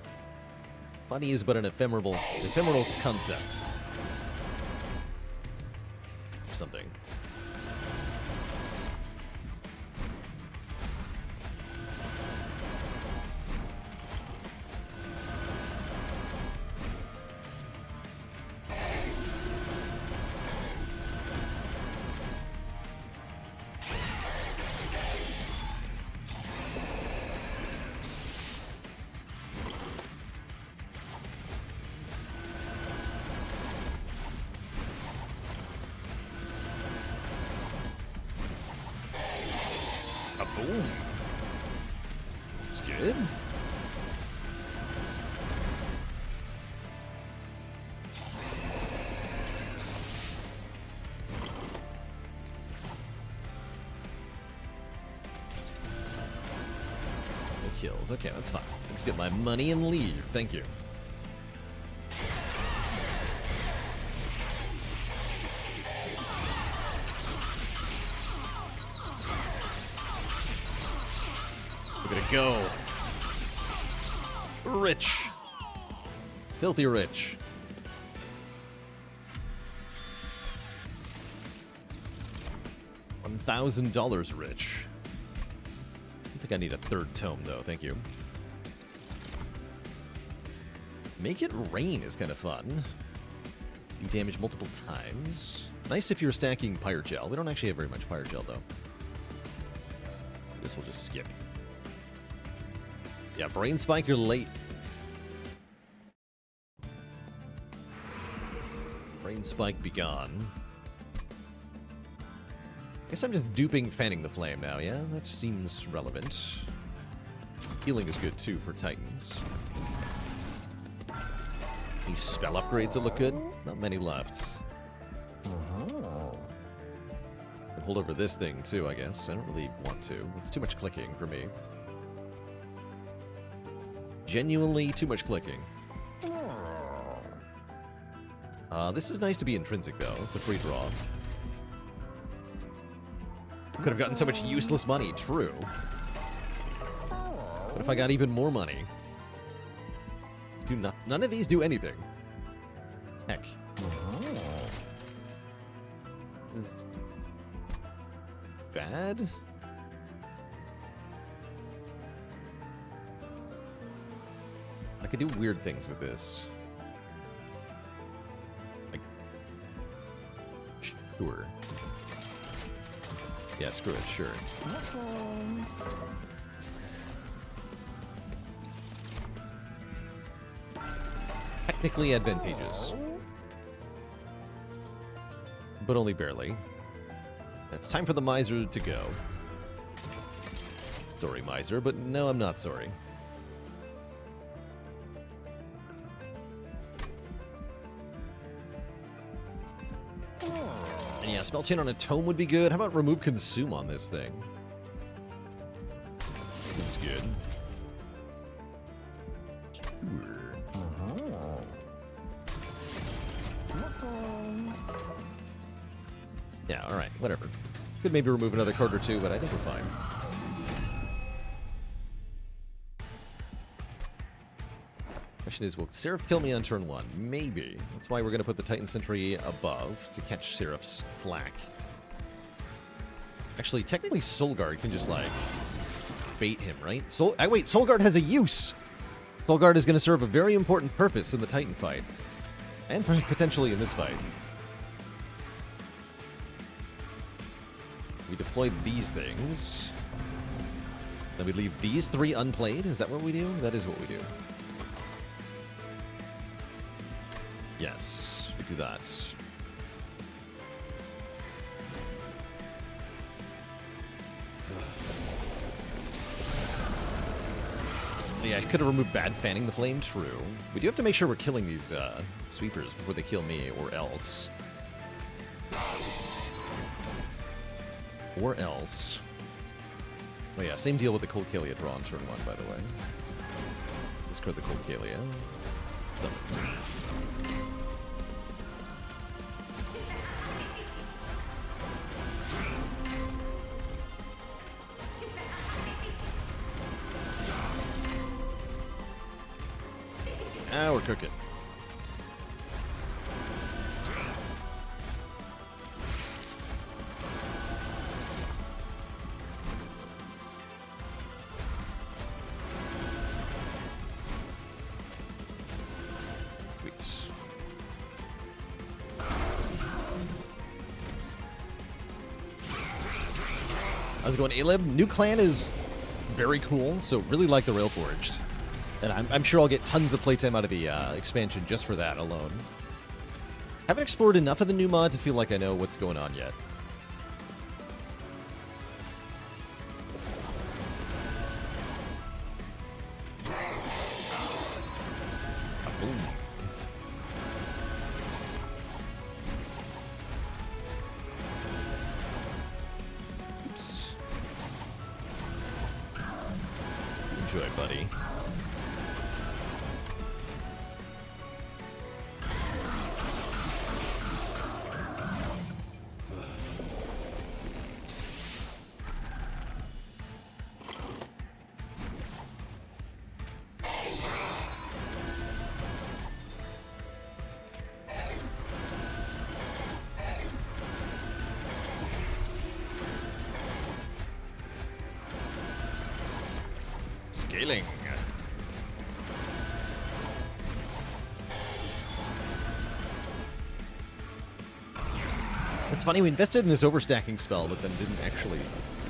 Money is but an ephemeral concept. Something. Boom. It's good. No kills. Okay, that's fine. Let's get my money and leave. Thank you. Go. Rich. Filthy rich. $1,000 rich. I think I need a third tome, though. Thank you. Make it rain is kind of fun. Do damage multiple times. Nice if you're stacking Pyre Gel. We don't actually have very much Pyre Gel, though. This will just skip. Yeah, Brain Spike, you're late. Brain Spike be gone. Guess I'm just duping Fanning the Flame now, yeah? That seems relevant. Healing is good, too, for Titans. Any spell upgrades that look good? Not many left. Can hold over this thing, too, I guess. I don't really want to. It's too much clicking for me. Genuinely too much clicking. This is nice to be intrinsic, though. It's a free draw. Could have gotten so much useless money, true. But if I got even more money... None of these do anything. Heck. This is... bad? I could do weird things with this. Like... Sure. Yeah, screw it, sure. Technically advantageous. But only barely. It's time for the miser to go. Sorry, miser, but no, I'm not sorry. Yeah, spell chain on a tome would be good. How about remove consume on this thing? Seems good. Sure. Yeah, alright, whatever. Could maybe remove another card or two, but I think we're fine. Question is, will Seraph kill me on turn 1? Maybe. That's why we're going to put the Titan Sentry above to catch Seraph's flack. Actually, technically Solgard can just, like, bait him, right? Wait, Solgard has a use! Solgard is going to serve a very important purpose in the Titan fight. And potentially in this fight. We deploy these things. Then we leave these 3 unplayed. Is that what we do? That is what we do. Yes, we do that. Yeah, I could have removed Bad Fanning the Flame, true. We do have to make sure we're killing these sweepers before they kill me, or else. Or else. Oh yeah, same deal with the Cold Kalia draw on turn 1, by the way. Discard the Cold Kalia. Summon. Now we're cooking. Sweet. How's it going, Aleb? New clan is very cool, so really like the Railforged. And I'm sure I'll get tons of playtime out of the expansion just for that alone. Haven't explored enough of the new mod to feel like I know what's going on yet. Boom. Oops. Enjoy, buddy. Scaling. It's funny, we invested in this overstacking spell, but then didn't actually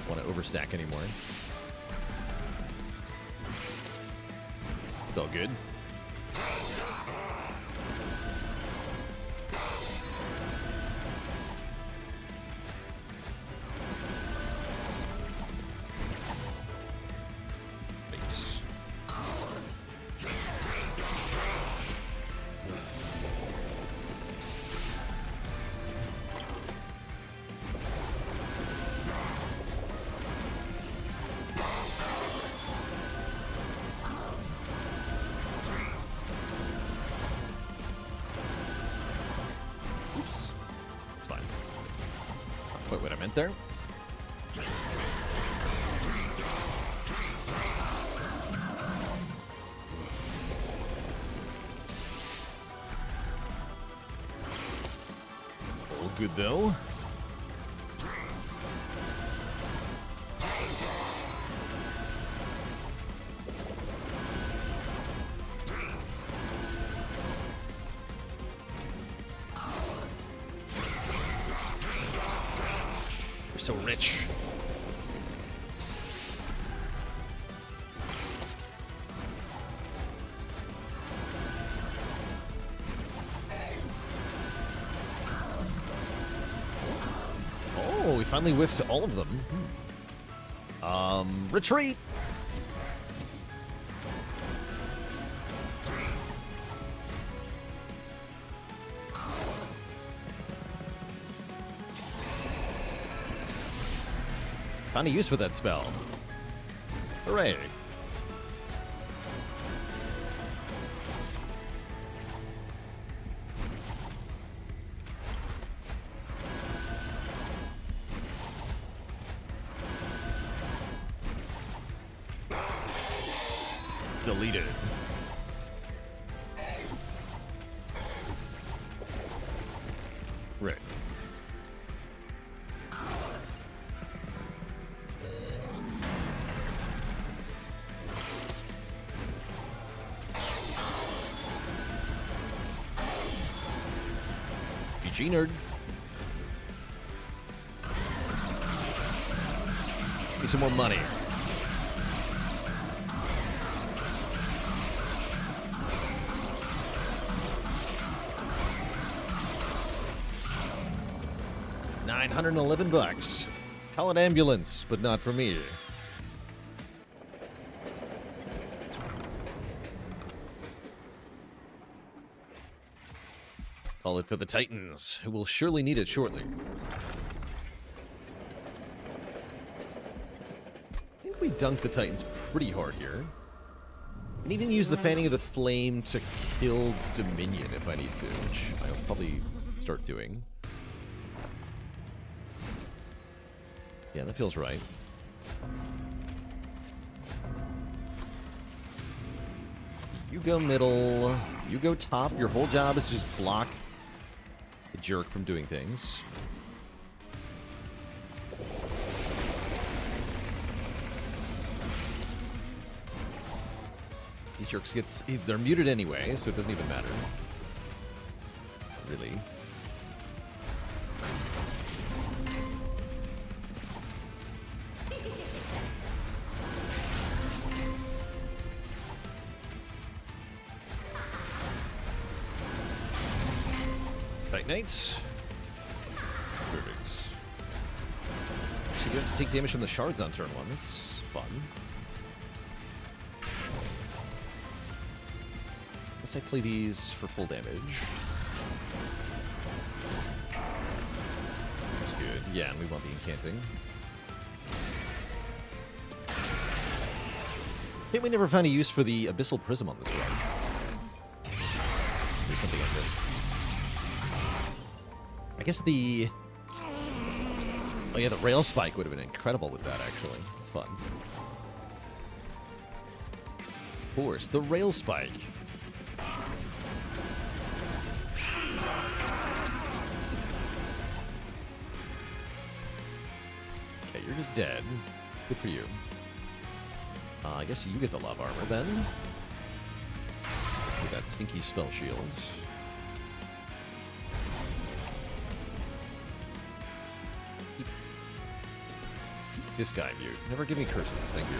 want to overstack anymore. It's all good. Oops. It's fine. Not quite what I meant there. All good though. So rich. Oh, we finally whiffed all of them. Retreat. Found a use for that spell. Hooray. Deleted. Right. G-nerd. Give me some more money. $911. Call an ambulance, but not for me. Call it for the Titans, who will surely need it shortly. I think we dunked the Titans pretty hard here. And even use the Fanning of the Flame to kill Dominion if I need to, which I'll probably start doing. Yeah, that feels right. You go middle. You go top. Your whole job is to just block the jerk from doing things. These jerks they're muted anyway, so it doesn't even matter. Really. Titanite. Perfect. So you have to take damage from the shards on turn 1. That's fun. Guess I play these for full damage. That's good. Yeah, and we want the incanting. I think we never found a use for the Abyssal Prism on this run. There's something I missed. I guess the... Oh yeah, the Rail Spike would have been incredible with that, actually. It's fun. Of course, the Rail Spike. Okay, you're just dead. Good for you. I guess you get the Love Armor, then. With that stinky spell shield. This guy mute. Never give me curses, thank you.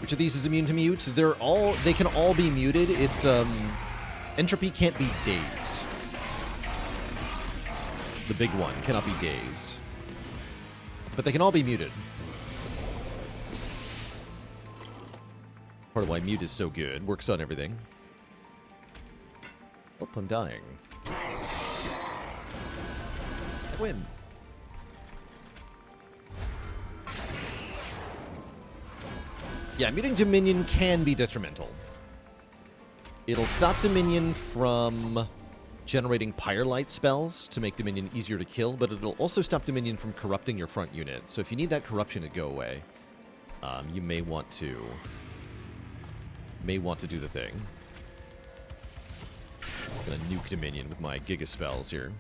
Which of these is immune to mute? They can all be muted. It's entropy can't be dazed. The big one cannot be dazed. But they can all be muted. Part of why mute is so good. Works on everything. Oh, I'm dying. I win. Yeah, muting Dominion can be detrimental. It'll stop Dominion from generating Pyre Light spells to make Dominion easier to kill, but it'll also stop Dominion from corrupting your front unit. So if you need that corruption to go away, you may want to do the thing. I'm gonna nuke Dominion with my Giga spells here.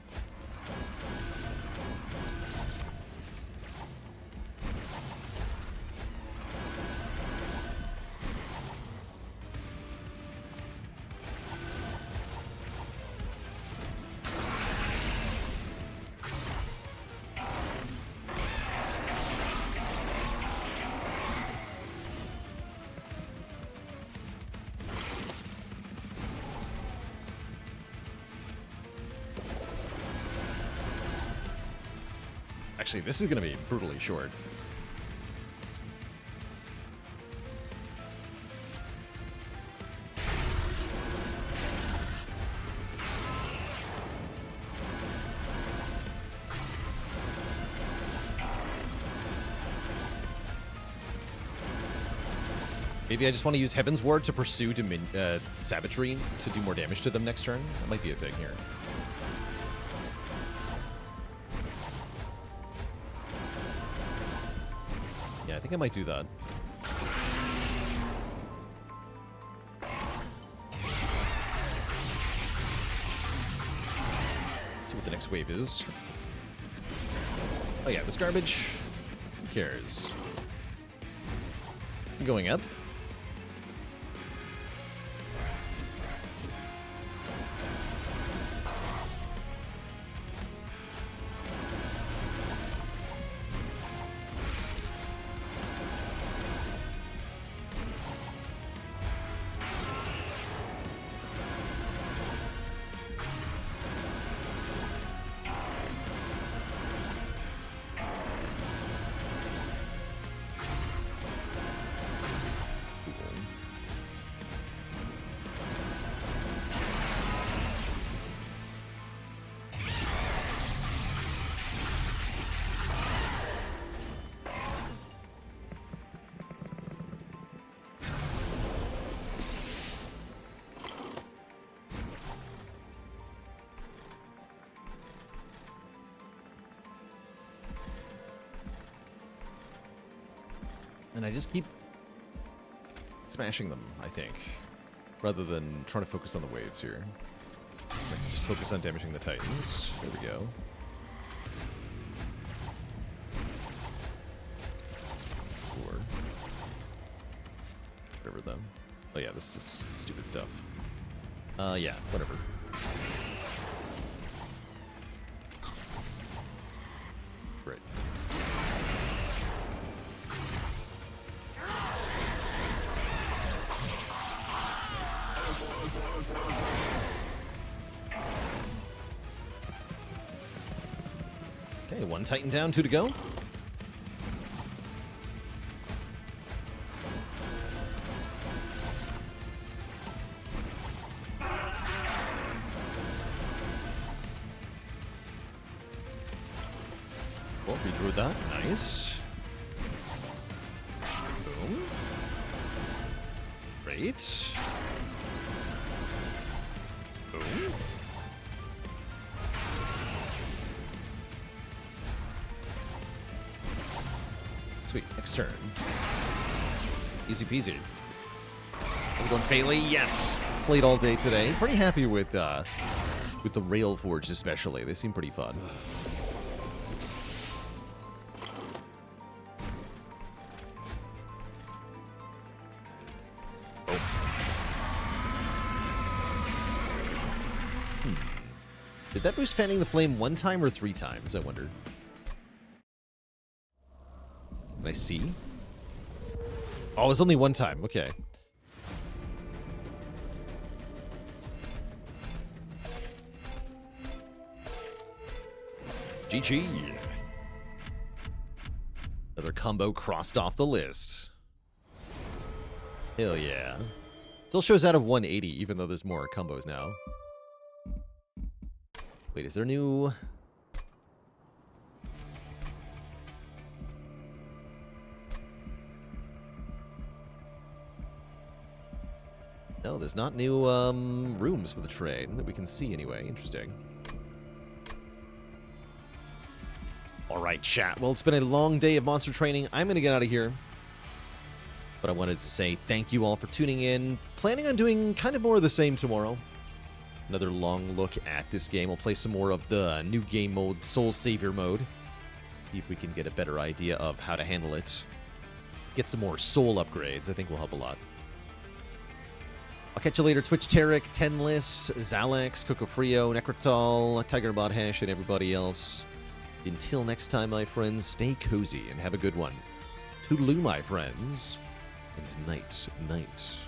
Actually, this is going to be brutally short. Maybe I just want to use Heaven's Ward to pursue Savagery to do more damage to them next turn. That might be a thing here. Yeah, I think I might do that. See what the next wave is. Oh yeah, this garbage. Who cares? Going up. And I just keep smashing them, I think. rather than trying to focus on the waves here. I can just focus on damaging the Titans. There we go. Or whatever though. Oh yeah, this is stupid stuff. Yeah, whatever. Great. Okay, one Titan down, 2 to go. Well, we drew that. Nice. Boom. Great. Boom. Sweet. Next turn. Easy peasy. How's it going, Fayley? Yes. Played all day today. Pretty happy with the Railforged especially. They seem pretty fun. Did that boost Fanning the Flame 1 time or 3 times, I wonder? Can I see? Oh, it was only 1 time. Okay. GG. Another combo crossed off the list. Hell yeah. Still shows out of 180, even though there's more combos now. Wait, is there new... No, there's not new rooms for the trade that we can see anyway. Interesting. All right, chat. Well, it's been a long day of monster training. I'm going to get out of here. But I wanted to say thank you all for tuning in. Planning on doing kind of more of the same tomorrow. Another long look at this game. We'll play some more of the new game mode, Soul Savior mode. See if we can get a better idea of how to handle it. Get some more soul upgrades. I think will help a lot. I'll catch you later. Twitch Tarek, Tenless, Zalex, Coco Frio, Necrotal, Tigerbot Hash, and everybody else. Until next time, my friends, stay cozy and have a good one. Toodaloo, my friends. And night, night.